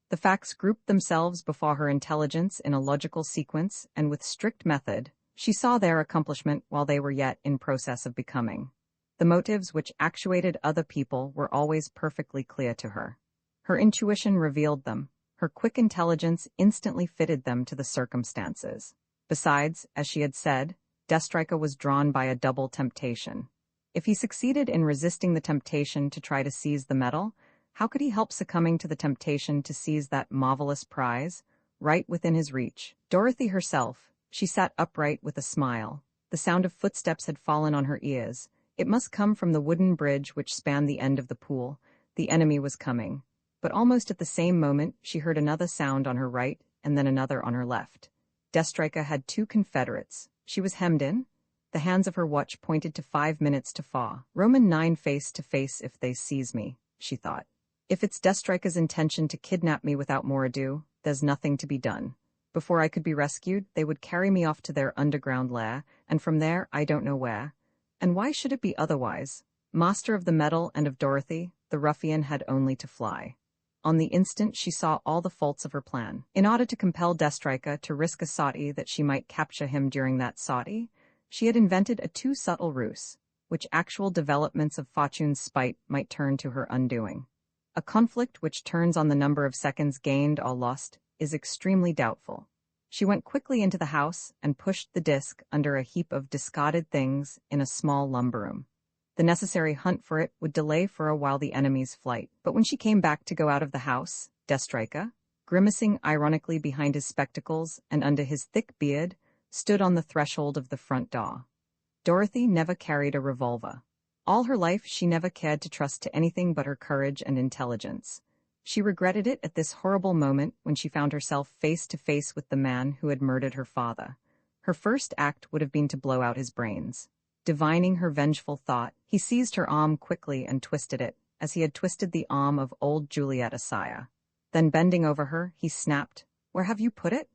The facts grouped themselves before her intelligence in a logical sequence, and with strict method, she saw their accomplishment while they were yet in process of becoming. The motives which actuated other people were always perfectly clear to her. Her intuition revealed them. Her quick intelligence instantly fitted them to the circumstances. Besides, as she had said, Deathstriker was drawn by a double temptation. If he succeeded in resisting the temptation to try to seize the medal, how could he help succumbing to the temptation to seize that marvelous prize, right within his reach? Dorothy herself, she sat upright with a smile. The sound of footsteps had fallen on her ears. It must come from the wooden bridge which spanned the end of the pool. The enemy was coming. But almost at the same moment, she heard another sound on her right, and then another on her left. Deathstriker had two confederates. She was hemmed in. The hands of her watch pointed to 5 minutes to fall. Roman 9 face to face if they seize me, she thought. If it's Deathstriker's intention to kidnap me without more ado, there's nothing to be done. Before I could be rescued, they would carry me off to their underground lair, and from there I don't know where. And why should it be otherwise? Master of the medal and of Dorothy, the ruffian had only to fly. On the instant she saw all the faults of her plan. In order to compel Deathstriker to risk a sortie that she might capture him during that sortie, she had invented a too subtle ruse, which actual developments of Fortune's spite might turn to her undoing. A conflict which turns on the number of seconds gained or lost is extremely doubtful. She went quickly into the house and pushed the disc under a heap of discarded things in a small lumber room. The necessary hunt for it would delay for a while the enemy's flight, but when she came back to go out of the house, Destrika, grimacing ironically behind his spectacles and under his thick beard, stood on the threshold of the front door. Dorothy never carried a revolver. All her life she never cared to trust to anything but her courage and intelligence. She regretted it at this horrible moment when she found herself face to face with the man who had murdered her father. Her first act would have been to blow out his brains. Divining her vengeful thought, he seized her arm quickly and twisted it, as he had twisted the arm of old Juliet Asaya. Then bending over her, he snapped, "Where have you put it?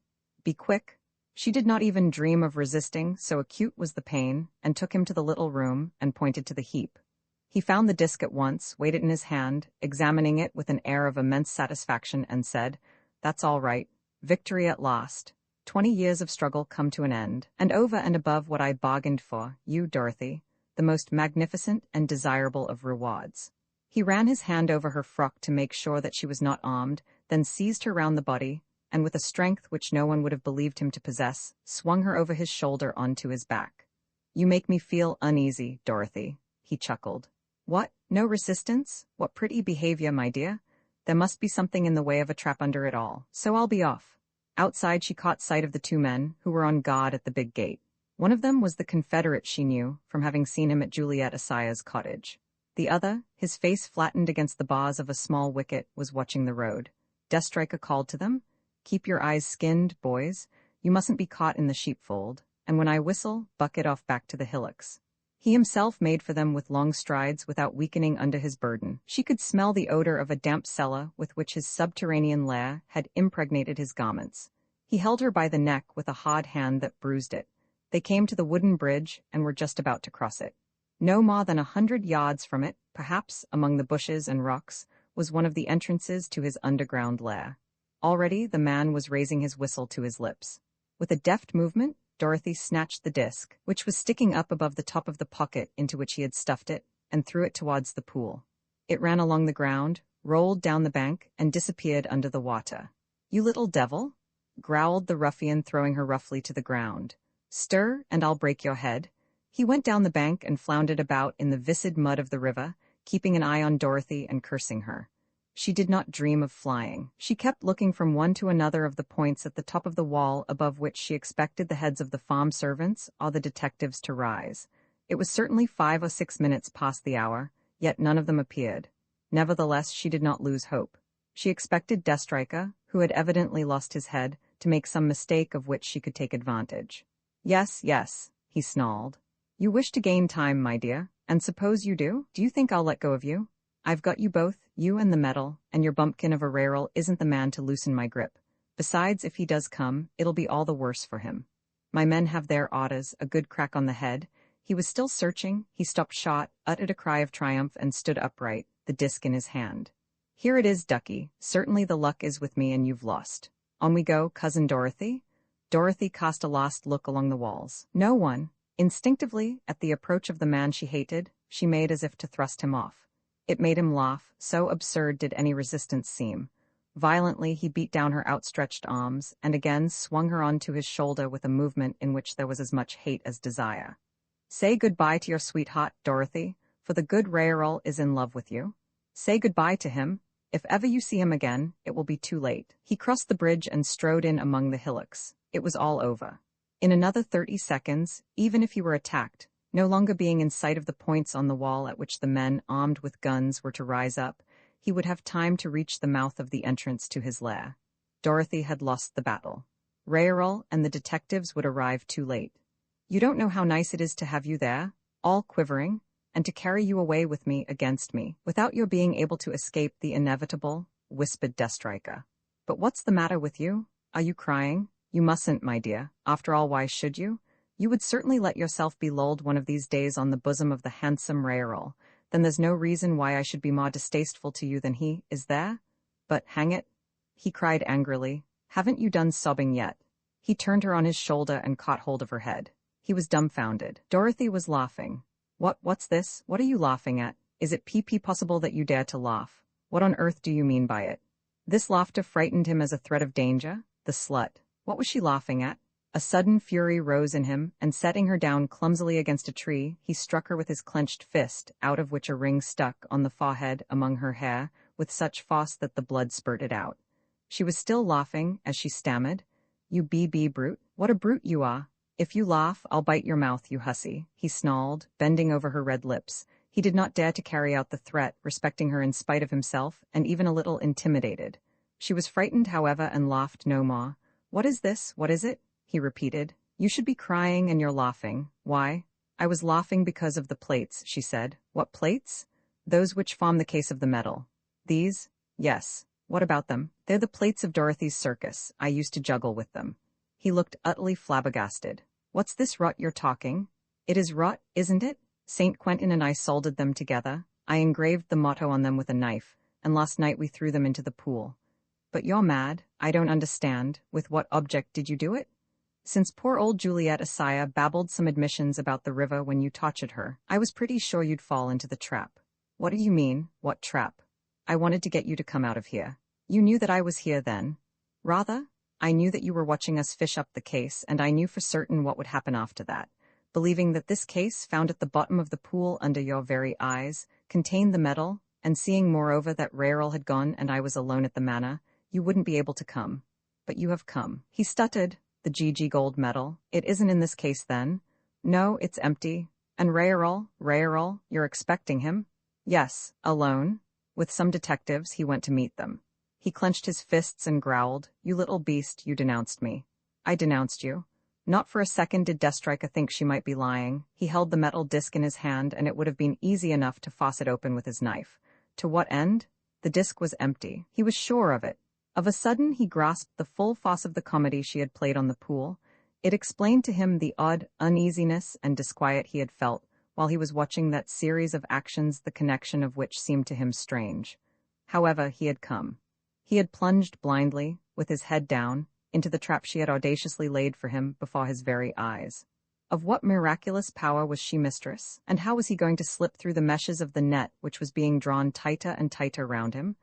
Be quick." She did not even dream of resisting, so acute was the pain, and took him to the little room and pointed to the heap. He found the disc at once, weighed it in his hand, examining it with an air of immense satisfaction, and said, "That's all right. Victory at last. 20 years of struggle come to an end, and over and above what I bargained for, you, Dorothy, the most magnificent and desirable of rewards." He ran his hand over her frock to make sure that she was not armed, then seized her round the body, and with a strength which no one would have believed him to possess, swung her over his shoulder onto his back. "You make me feel uneasy, Dorothy," he chuckled. "What? No resistance? What pretty behavior, my dear. There must be something in the way of a trap under it all, so I'll be off." Outside she caught sight of the two men, who were on guard at the big gate. One of them was the Confederate she knew, from having seen him at Juliet Asaya's cottage. The other, his face flattened against the bars of a small wicket, was watching the road. Destrika called to them, "Keep your eyes skinned, boys. You mustn't be caught in the sheepfold, and when I whistle, buck it off back to the hillocks." He himself made for them with long strides without weakening under his burden. She could smell the odor of a damp cellar with which his subterranean lair had impregnated his garments. He held her by the neck with a hard hand that bruised it. They came to the wooden bridge and were just about to cross it. No more than 100 yards from it, perhaps among the bushes and rocks, was one of the entrances to his underground lair. Already the man was raising his whistle to his lips. With a deft movement, Dorothy snatched the disc, which was sticking up above the top of the pocket into which he had stuffed it, and threw it towards the pool. It ran along the ground, rolled down the bank, and disappeared under the water. "You little devil," growled the ruffian, throwing her roughly to the ground. "Stir, and I'll break your head." He went down the bank and floundered about in the viscid mud of the river, keeping an eye on Dorothy and cursing her. She did not dream of flying. She kept looking from one to another of the points at the top of the wall above which she expected the heads of the farm servants or the detectives to rise. It was certainly 5 or 6 minutes past the hour, yet none of them appeared. Nevertheless, she did not lose hope. She expected Destrika, who had evidently lost his head, to make some mistake of which she could take advantage. "Yes, yes," he snarled. "You wish to gain time, my dear, and suppose you do? Do you think I'll let go of you? I've got you both, you and the medal, and your bumpkin of a Raral isn't the man to loosen my grip. Besides, if he does come, it'll be all the worse for him. My men have their orders, a good crack on the head." He was still searching. He stopped short, uttered a cry of triumph, and stood upright, the disc in his hand. "Here it is, ducky. Certainly the luck is with me and you've lost. On we go, Cousin Dorothy." Dorothy cast a lost look along the walls. No one. Instinctively, at the approach of the man she hated, she made as if to thrust him off. It made him laugh, so absurd did any resistance seem. Violently he beat down her outstretched arms, and again swung her onto his shoulder with a movement in which there was as much hate as desire. "Say goodbye to your sweetheart, Dorothy, for the good Raral is in love with you. Say goodbye to him. If ever you see him again, it will be too late." He crossed the bridge and strode in among the hillocks. It was all over. In another 30 seconds, even if he were attacked, no longer being in sight of the points on the wall at which the men armed with guns were to rise up, he would have time to reach the mouth of the entrance to his lair. Dorothy had lost the battle. Raral and the detectives would arrive too late. "You don't know how nice it is to have you there, all quivering, and to carry you away with me against me, without your being able to escape the inevitable," whispered Destrika. "But what's the matter with you? Are you crying? You mustn't, my dear. After all, why should you? You would certainly let yourself be lulled one of these days on the bosom of the handsome Raral. Then there's no reason why I should be more distasteful to you than he, is there? But, hang it," he cried angrily, "haven't you done sobbing yet?" He turned her on his shoulder and caught hold of her head. He was dumbfounded. Dorothy was laughing. What's this? What are you laughing at? Is it possible that you dare to laugh? What on earth do you mean by it?" This laughter frightened him as a threat of danger. The slut. What was she laughing at? A sudden fury rose in him, and setting her down clumsily against a tree, he struck her with his clenched fist, out of which a ring stuck on the forehead among her hair, with such force that the blood spurted out. She was still laughing as she stammered, "You BB brute, what a brute you are! If you laugh, I'll bite your mouth, you hussy," he snarled, bending over her red lips. He did not dare to carry out the threat, respecting her in spite of himself, and even a little intimidated. She was frightened, however, and laughed no more. "What is this? What is it?" he repeated. "You should be crying and you're laughing. Why?" "I was laughing because of the plates," she said. "What plates?" "Those which form the case of the medal." "These?" "Yes." "What about them?" "They're the plates of Dorothy's circus. I used to juggle with them." He looked utterly flabbergasted. "What's this rot you're talking?" "It is rot, isn't it? St. Quentin and I soldered them together. I engraved the motto on them with a knife, and last night we threw them into the pool." "But you're mad. I don't understand. With what object did you do it?" "Since poor old Juliet Asaya babbled some admissions about the river when you tortured her, I was pretty sure you'd fall into the trap." "What do you mean, what trap?" "I wanted to get you to come out of here." "You knew that I was here then?" "Rather. I knew that you were watching us fish up the case, and I knew for certain what would happen after that. Believing that this case, found at the bottom of the pool under your very eyes, contained the medal, and seeing moreover that Raoul had gone and I was alone at the manor, you wouldn't be able to come. But you have come." He stuttered. "The GG gold medal. It isn't in this case then?" "No, it's empty." "And Raoul, you're expecting him?" "Yes, alone. With some detectives, he went to meet them." He clenched his fists and growled, "You little beast, you denounced me." "I denounced you?" Not for a second did Destriker think she might be lying. He held the metal disc in his hand, and it would have been easy enough to force it open with his knife. To what end? The disc was empty. He was sure of it. Of a sudden, he grasped the full force of the comedy she had played on the pool. It explained to him the odd uneasiness and disquiet he had felt while he was watching that series of actions, the connection of which seemed to him strange. However, he had come. He had plunged blindly, with his head down, into the trap she had audaciously laid for him before his very eyes. Of what miraculous power was she mistress, and how was he going to slip through the meshes of the net which was being drawn tighter and tighter round him?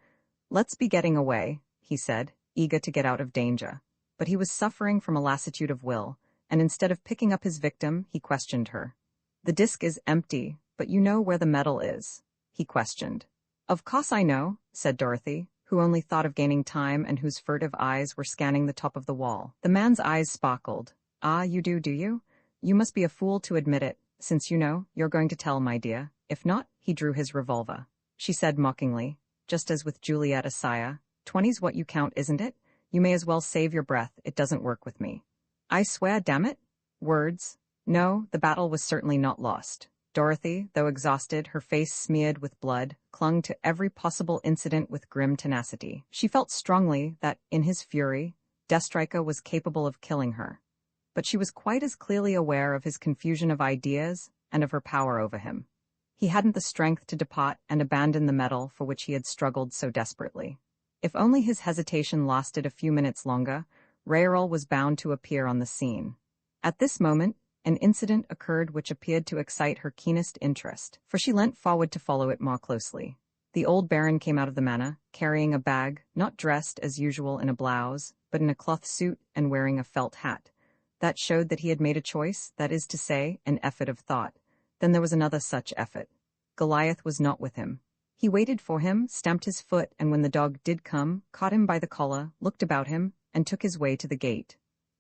"Let's be getting away," he said, eager to get out of danger. But he was suffering from a lassitude of will, and instead of picking up his victim, he questioned her. "The disc is empty, but you know where the medal is?" he questioned. "Of course I know," said Dorothy, who only thought of gaining time and whose furtive eyes were scanning the top of the wall. The man's eyes sparkled. "Ah, you do you? You must be a fool to admit it, since you know, you're going to tell, my dear. If not," he drew his revolver. She said mockingly, just as with Juliet Asaya, "20's what you count, isn't it? You may as well save your breath, it doesn't work with me." "I swear, damn it." Words. No, the battle was certainly not lost. Dorothy, though exhausted, her face smeared with blood, clung to every possible incident with grim tenacity. She felt strongly that, in his fury, Destriker was capable of killing her. But she was quite as clearly aware of his confusion of ideas and of her power over him. He hadn't the strength to depart and abandon the medal for which he had struggled so desperately. If only his hesitation lasted a few minutes longer, Raoul was bound to appear on the scene. At this moment, an incident occurred which appeared to excite her keenest interest, for she leant forward to follow it more closely. The old baron came out of the manor, carrying a bag, not dressed as usual in a blouse, but in a cloth suit and wearing a felt hat. That showed that he had made a choice, that is to say, an effort of thought. Then there was another such effort. Goliath was not with him. He waited for him, stamped his foot, and when the dog did come, caught him by the collar, looked about him, and took his way to the gate.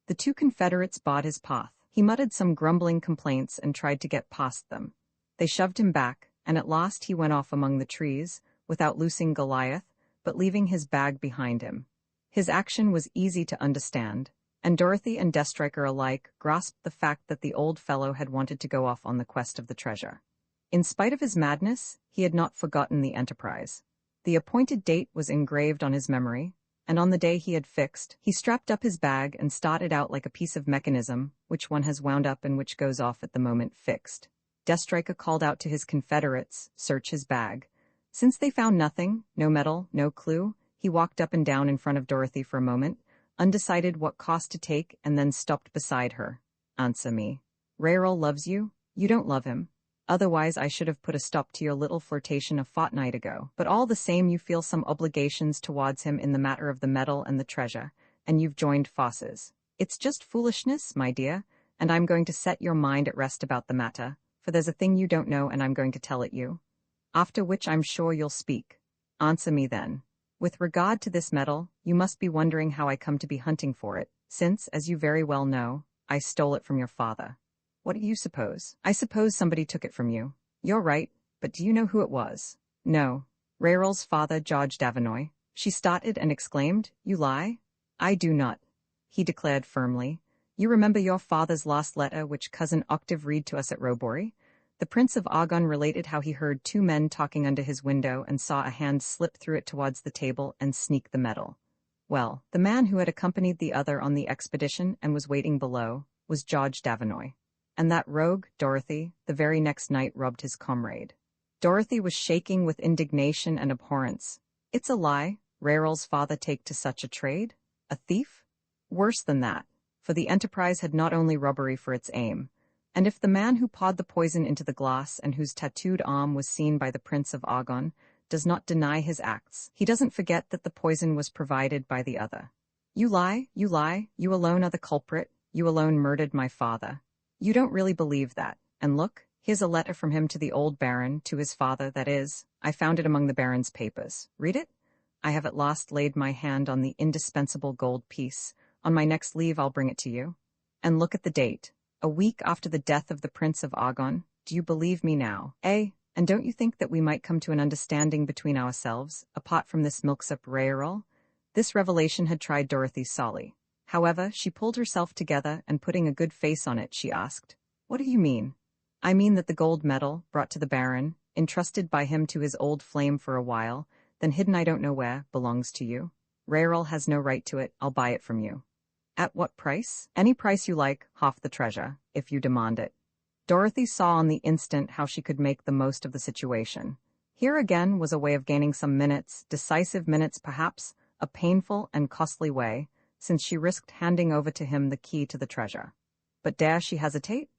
The two Confederates barred his path. He muttered some grumbling complaints and tried to get past them. They shoved him back, and at last he went off among the trees, without loosing Goliath, but leaving his bag behind him. His action was easy to understand, and Dorothy and Destriker alike grasped the fact that the old fellow had wanted to go off on the quest of the treasure. In spite of his madness, he had not forgotten the enterprise. The appointed date was engraved on his memory, and on the day he had fixed, he strapped up his bag and started out like a piece of mechanism, which one has wound up and which goes off at the moment fixed. Destriker called out to his Confederates, "Search his bag." Since they found nothing, no medal, no clue, he walked up and down in front of Dorothy for a moment, undecided what course to take, and then stopped beside her. "Answer me. Raoul loves you? You don't love him. Otherwise I should have put a stop to your little flirtation a fortnight ago. But all the same you feel some obligations towards him in the matter of the medal and the treasure, and you've joined forces. It's just foolishness, my dear, and I'm going to set your mind at rest about the matter, for there's a thing you don't know and I'm going to tell it you. After which I'm sure you'll speak. Answer me then. With regard to this medal, you must be wondering how I come to be hunting for it, since, as you very well know, I stole it from your father. What do you suppose? I suppose somebody took it from you. You're right, but do you know who it was? No. Raoul's father, George Davinoy. She started and exclaimed, You lie? I do not, he declared firmly. You remember your father's last letter which Cousin Octave read to us at Robory? The Prince of Argonne related how he heard two men talking under his window and saw a hand slip through it towards the table and sneak the medal. Well, the man who had accompanied the other on the expedition and was waiting below was George Davinoy. And that rogue, Dorothy, the very next night robbed his comrade. Dorothy was shaking with indignation and abhorrence. It's a lie. Raoul's father take to such a trade? A thief? Worse than that, for the enterprise had not only robbery for its aim, and if the man who poured the poison into the glass and whose tattooed arm was seen by the Prince of Argonne does not deny his acts, he doesn't forget that the poison was provided by the other. You lie, you alone are the culprit, you alone murdered my father. You don't really believe that, and look, here's a letter from him to the old Baron, to his father, that is. I found it among the Baron's papers. Read it? I have at last laid my hand on the indispensable gold piece. On my next leave I'll bring it to you. And look at the date. A week after the death of the Prince of Argonne. Do you believe me now? And don't you think that we might come to an understanding between ourselves, apart from this milksop Raoul? This revelation had tried Dorothy sorely. However, she pulled herself together, and putting a good face on it, she asked, What do you mean? I mean that the gold medal, brought to the Baron, entrusted by him to his old flame for a while, then hidden I don't know where, belongs to you. Raoul has no right to it, I'll buy it from you. At what price? Any price you like, half the treasure, if you demand it. Dorothy saw on the instant how she could make the most of the situation. Here again was a way of gaining some minutes, decisive minutes perhaps, a painful and costly way, since she risked handing over to him the key to the treasure. But dare she hesitate?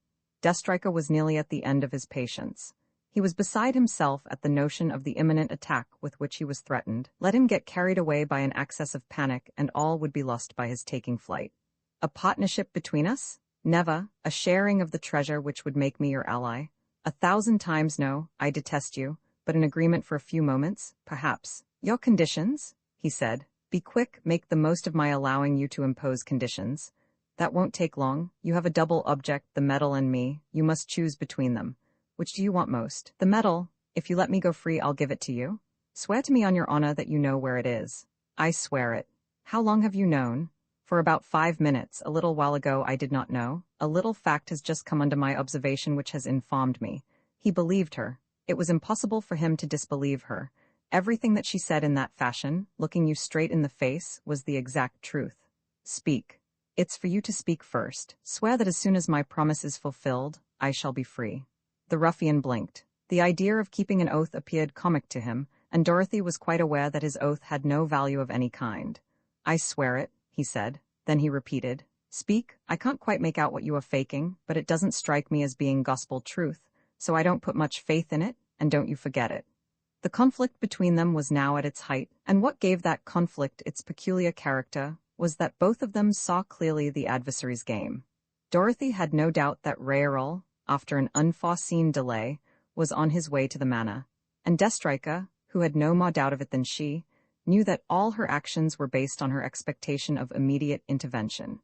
Destriker was nearly at the end of his patience. He was beside himself at the notion of the imminent attack with which he was threatened. Let him get carried away by an access of panic, and all would be lost by his taking flight. A partnership between us? Never. A sharing of the treasure which would make me your ally? 1,000 times no, I detest you, but an agreement for a few moments, perhaps. Your conditions? He said. Be quick, make the most of my allowing you to impose conditions. That won't take long. You have a double object, the medal and me. You must choose between them. Which do you want most? The medal. If you let me go free, I'll give it to you. Swear to me on your honor that you know where it is. I swear it. How long have you known? For about 5 minutes. A little while ago I did not know. A little fact has just come under my observation which has informed me. He believed her. It was impossible for him to disbelieve her. Everything that she said in that fashion, looking you straight in the face, was the exact truth. Speak. It's for you to speak first. Swear that as soon as my promise is fulfilled, I shall be free. The ruffian blinked. The idea of keeping an oath appeared comic to him, and Dorothy was quite aware that his oath had no value of any kind. I swear it, he said. Then he repeated, Speak. I can't quite make out what you are faking, but it doesn't strike me as being gospel truth, so I don't put much faith in it, and don't you forget it. The conflict between them was now at its height, and what gave that conflict its peculiar character was that both of them saw clearly the adversary's game. Dorothy had no doubt that Raoul, after an unforeseen delay, was on his way to the manor, and Destriker, who had no more doubt of it than she, knew that all her actions were based on her expectation of immediate intervention.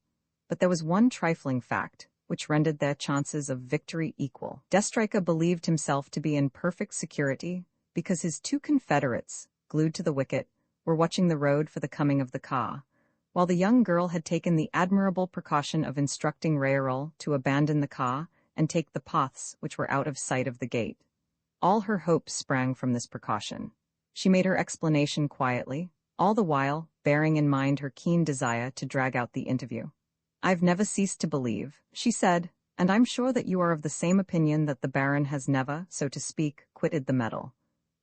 But there was one trifling fact, which rendered their chances of victory equal. Destriker believed himself to be in perfect security, because his two confederates, glued to the wicket, were watching the road for the coming of the car, while the young girl had taken the admirable precaution of instructing Raoul to abandon the car and take the paths which were out of sight of the gate. All her hopes sprang from this precaution. She made her explanation quietly, all the while bearing in mind her keen desire to drag out the interview. I've never ceased to believe, she said, and I'm sure that you are of the same opinion that the Baron has never, so to speak, quitted the medal.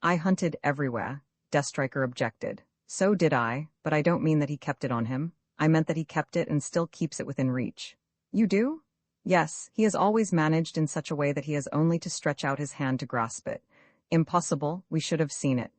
I hunted everywhere, Destriker objected. So did I, but I don't mean that he kept it on him. I meant that he kept it and still keeps it within reach. You do? Yes, he has always managed in such a way that he has only to stretch out his hand to grasp it. Impossible, we should have seen it.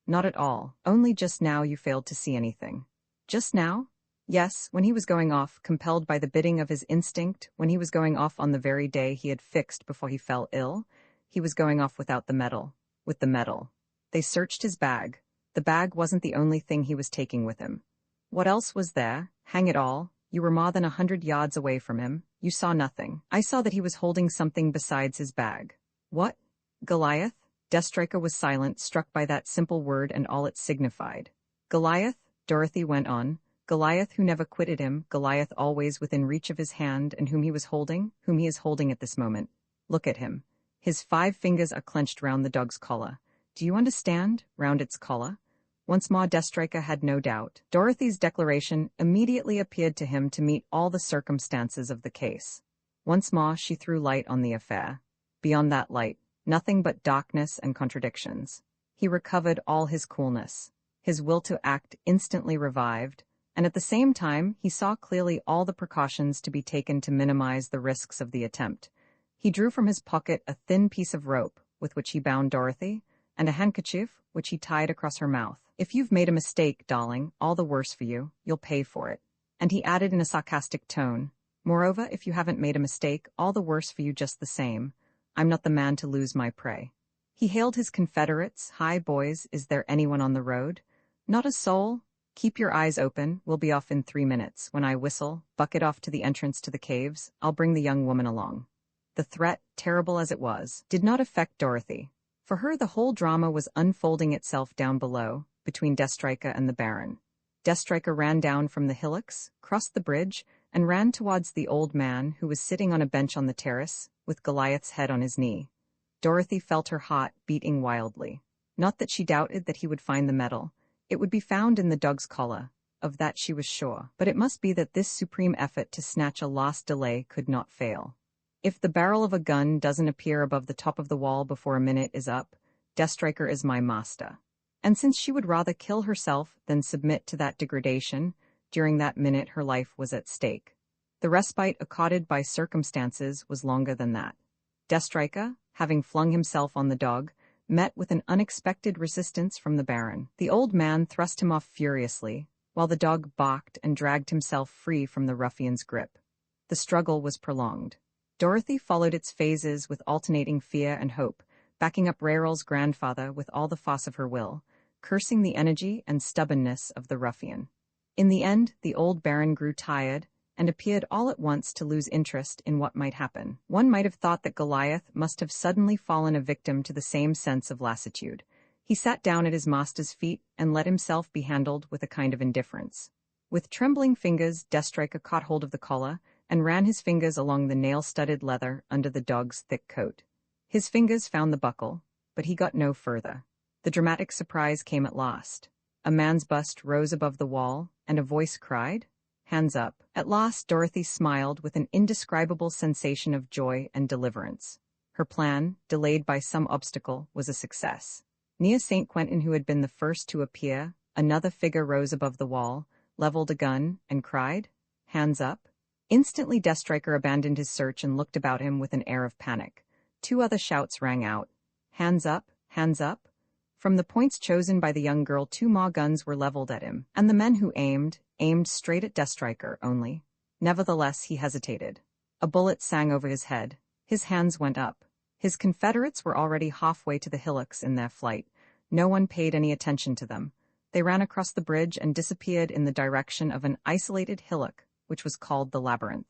Not at all, only just now you failed to see anything. Just now? Yes, when he was going off, compelled by the bidding of his instinct, when he was going off on the very day he had fixed before he fell ill, he was going off without the medal. With the medal. They searched his bag. The bag wasn't the only thing he was taking with him. What else was there? Hang it all. You were more than 100 yards away from him. You saw nothing. I saw that he was holding something besides his bag. What? Goliath? Deathstriker was silent, struck by that simple word and all it signified. Goliath? Dorothy went on. Goliath who never quitted him, Goliath always within reach of his hand, and whom he is holding at this moment. Look at him. His 5 fingers are clenched round the dog's collar. Do you understand? Round its collar? Once more Deathstriker had no doubt. Dorothy's declaration immediately appeared to him to meet all the circumstances of the case. Once more she threw light on the affair. Beyond that light, nothing but darkness and contradictions. He recovered all his coolness. His will to act instantly revived, and at the same time he saw clearly all the precautions to be taken to minimize the risks of the attempt. He drew from his pocket a thin piece of rope, with which he bound Dorothy, and a handkerchief, which he tied across her mouth. If you've made a mistake, darling, all the worse for you, you'll pay for it. And he added in a sarcastic tone, moreover, if you haven't made a mistake, all the worse for you just the same. I'm not the man to lose my prey. He hailed his confederates. Hi, boys, is there anyone on the road? Not a soul. Keep your eyes open. We'll be off in 3 minutes. When I whistle, bucket off to the entrance to the caves. I'll bring the young woman along. The threat, terrible as it was, did not affect Dorothy. For her the whole drama was unfolding itself down below, between Deathstriker and the Baron. Deathstriker ran down from the hillocks, crossed the bridge, and ran towards the old man who was sitting on a bench on the terrace, with Goliath's head on his knee. Dorothy felt her heart beating wildly. Not that she doubted that he would find the medal. It would be found in the dog's collar. Of that she was sure. But it must be that this supreme effort to snatch a lost delay could not fail. If the barrel of a gun doesn't appear above the top of the wall before a minute is up, Deathstriker is my master. And since she would rather kill herself than submit to that degradation, during that minute her life was at stake. The respite accorded by circumstances was longer than that. Deathstriker, having flung himself on the dog, met with an unexpected resistance from the Baron. The old man thrust him off furiously, while the dog balked and dragged himself free from the ruffian's grip. The struggle was prolonged. Dorothy followed its phases with alternating fear and hope, backing up Rarel's grandfather with all the force of her will, cursing the energy and stubbornness of the ruffian. In the end, the old Baron grew tired, and appeared all at once to lose interest in what might happen. One might have thought that Goliath must have suddenly fallen a victim to the same sense of lassitude. He sat down at his master's feet and let himself be handled with a kind of indifference. With trembling fingers, Deathstriker caught hold of the collar and ran his fingers along the nail-studded leather under the dog's thick coat. His fingers found the buckle, but he got no further. The dramatic surprise came at last. A man's bust rose above the wall, and a voice cried, "Hands up." At last Dorothy smiled with an indescribable sensation of joy and deliverance. Her plan, delayed by some obstacle, was a success. Near St. Quentin, who had been the first to appear, another figure rose above the wall, leveled a gun, and cried, "Hands up." Instantly Deathstriker abandoned his search and looked about him with an air of panic. 2 other shouts rang out, "Hands up, hands up." From the points chosen by the young girl 2 more guns were leveled at him, and the men who aimed straight at Deathstriker only. Nevertheless he hesitated. A bullet sang over his head. His hands went up. His confederates were already halfway to the hillocks in their flight. No one paid any attention to them. They ran across the bridge and disappeared in the direction of an isolated hillock, which was called the Labyrinth.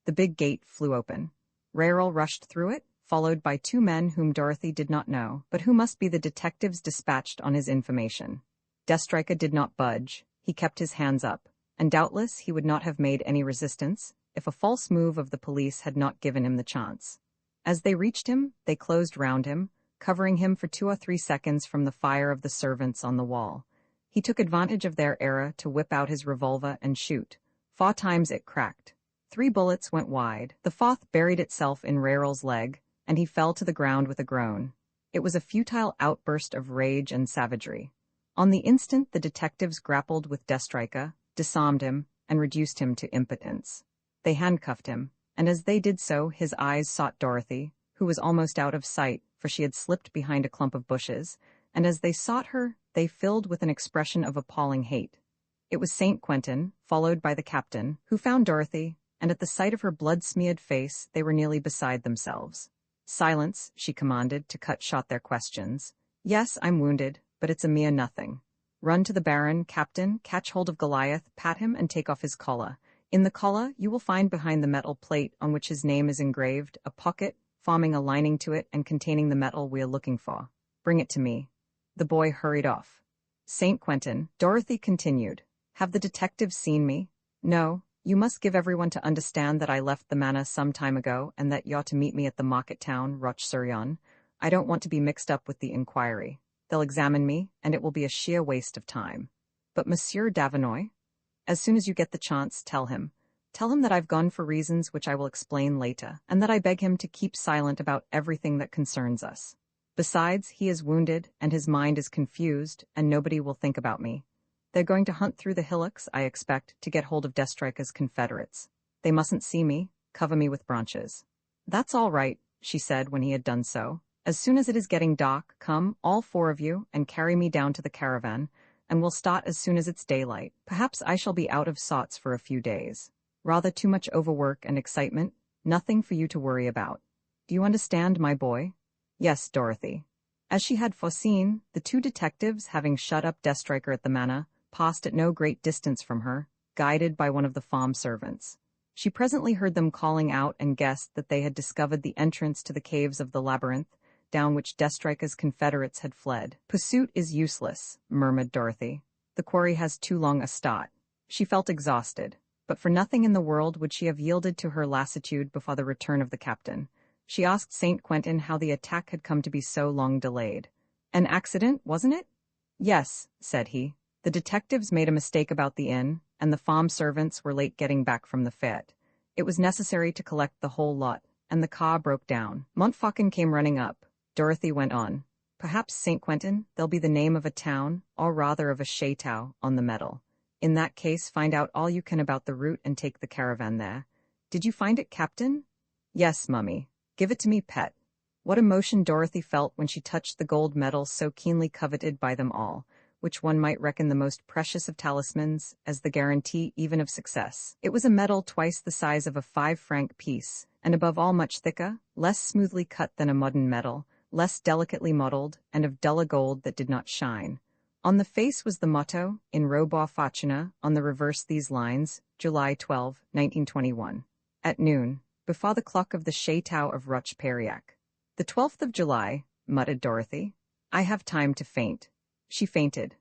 The big gate flew open. Rarel rushed through it, followed by 2 men whom Dorothy did not know, but who must be the detectives dispatched on his information. Deathstriker did not budge. He kept his hands up, and doubtless he would not have made any resistance if a false move of the police had not given him the chance. As they reached him, they closed round him, covering him for 2 or 3 seconds from the fire of the servants on the wall. He took advantage of their error to whip out his revolver and shoot. 4 times it cracked. 3 bullets went wide. The 4th buried itself in Rarel's leg, and he fell to the ground with a groan. It was a futile outburst of rage and savagery. On the instant the detectives grappled with Deathstriker, disarmed him, and reduced him to impotence. They handcuffed him, and as they did so his eyes sought Dorothy, who was almost out of sight, for she had slipped behind a clump of bushes, and as they sought her, they filled with an expression of appalling hate. It was Saint Quentin, followed by the captain, who found Dorothy, and at the sight of her blood-smeared face, they were nearly beside themselves. "Silence," she commanded to cut short their questions. "Yes, I'm wounded, but it's a mere nothing. Run to the Baron, Captain, catch hold of Goliath, pat him, and take off his collar. In the collar, you will find behind the metal plate on which his name is engraved a pocket, forming a lining to it and containing the metal we are looking for. Bring it to me." The boy hurried off. "Saint Quentin," Dorothy continued. "Have the detectives seen me?" "No. You must give everyone to understand that I left the manor some time ago and that you're to meet me at the market town, Roche-sur-Yon. I don't want to be mixed up with the inquiry. They'll examine me, and it will be a sheer waste of time. But Monsieur Davinoy? As soon as you get the chance, tell him. Tell him that I've gone for reasons which I will explain later, and that I beg him to keep silent about everything that concerns us. Besides, he is wounded, and his mind is confused, and nobody will think about me. They're going to hunt through the hillocks, I expect, to get hold of Destrica's confederates. They mustn't see me, cover me with branches." "That's all right," she said when he had done so. "As soon as it is getting dark, come, all four of you, and carry me down to the caravan, and we'll start as soon as it's daylight. Perhaps I shall be out of sorts for a few days. Rather too much overwork and excitement, nothing for you to worry about. Do you understand, my boy?" "Yes, Dorothy." As she had foreseen, the two detectives, having shut up Destrica at the manor, passed at no great distance from her, guided by one of the farm servants. She presently heard them calling out and guessed that they had discovered the entrance to the caves of the labyrinth, down which Destrica's confederates had fled. "Pursuit is useless," murmured Dorothy. "The quarry has too long a start." She felt exhausted, but for nothing in the world would she have yielded to her lassitude before the return of the captain. She asked Saint Quentin how the attack had come to be so long delayed. "An accident, wasn't it?" "Yes," said he. "The detectives made a mistake about the inn, and the farm servants were late getting back from the fete. It was necessary to collect the whole lot, and the car broke down. Montfaucon came running up." Dorothy went on. "Perhaps, Saint Quentin, there'll be the name of a town, or rather of a chateau, on the medal. In that case, find out all you can about the route and take the caravan there. Did you find it, Captain?" "Yes, Mummy. Give it to me, pet." What emotion Dorothy felt when she touched the gold medal so keenly coveted by them all, which one might reckon the most precious of talismans, as the guarantee even of success. It was a medal twice the size of a 5-franc piece, and above all much thicker, less smoothly cut than a modern medal, less delicately modelled, and of duller gold that did not shine. On the face was the motto, in Robert Fortuner, on the reverse these lines, July 12, 1921. At noon, before the clock of the chateau of Roche-Périac. "The 12th of July," muttered Dorothy. "I have time to faint." She fainted,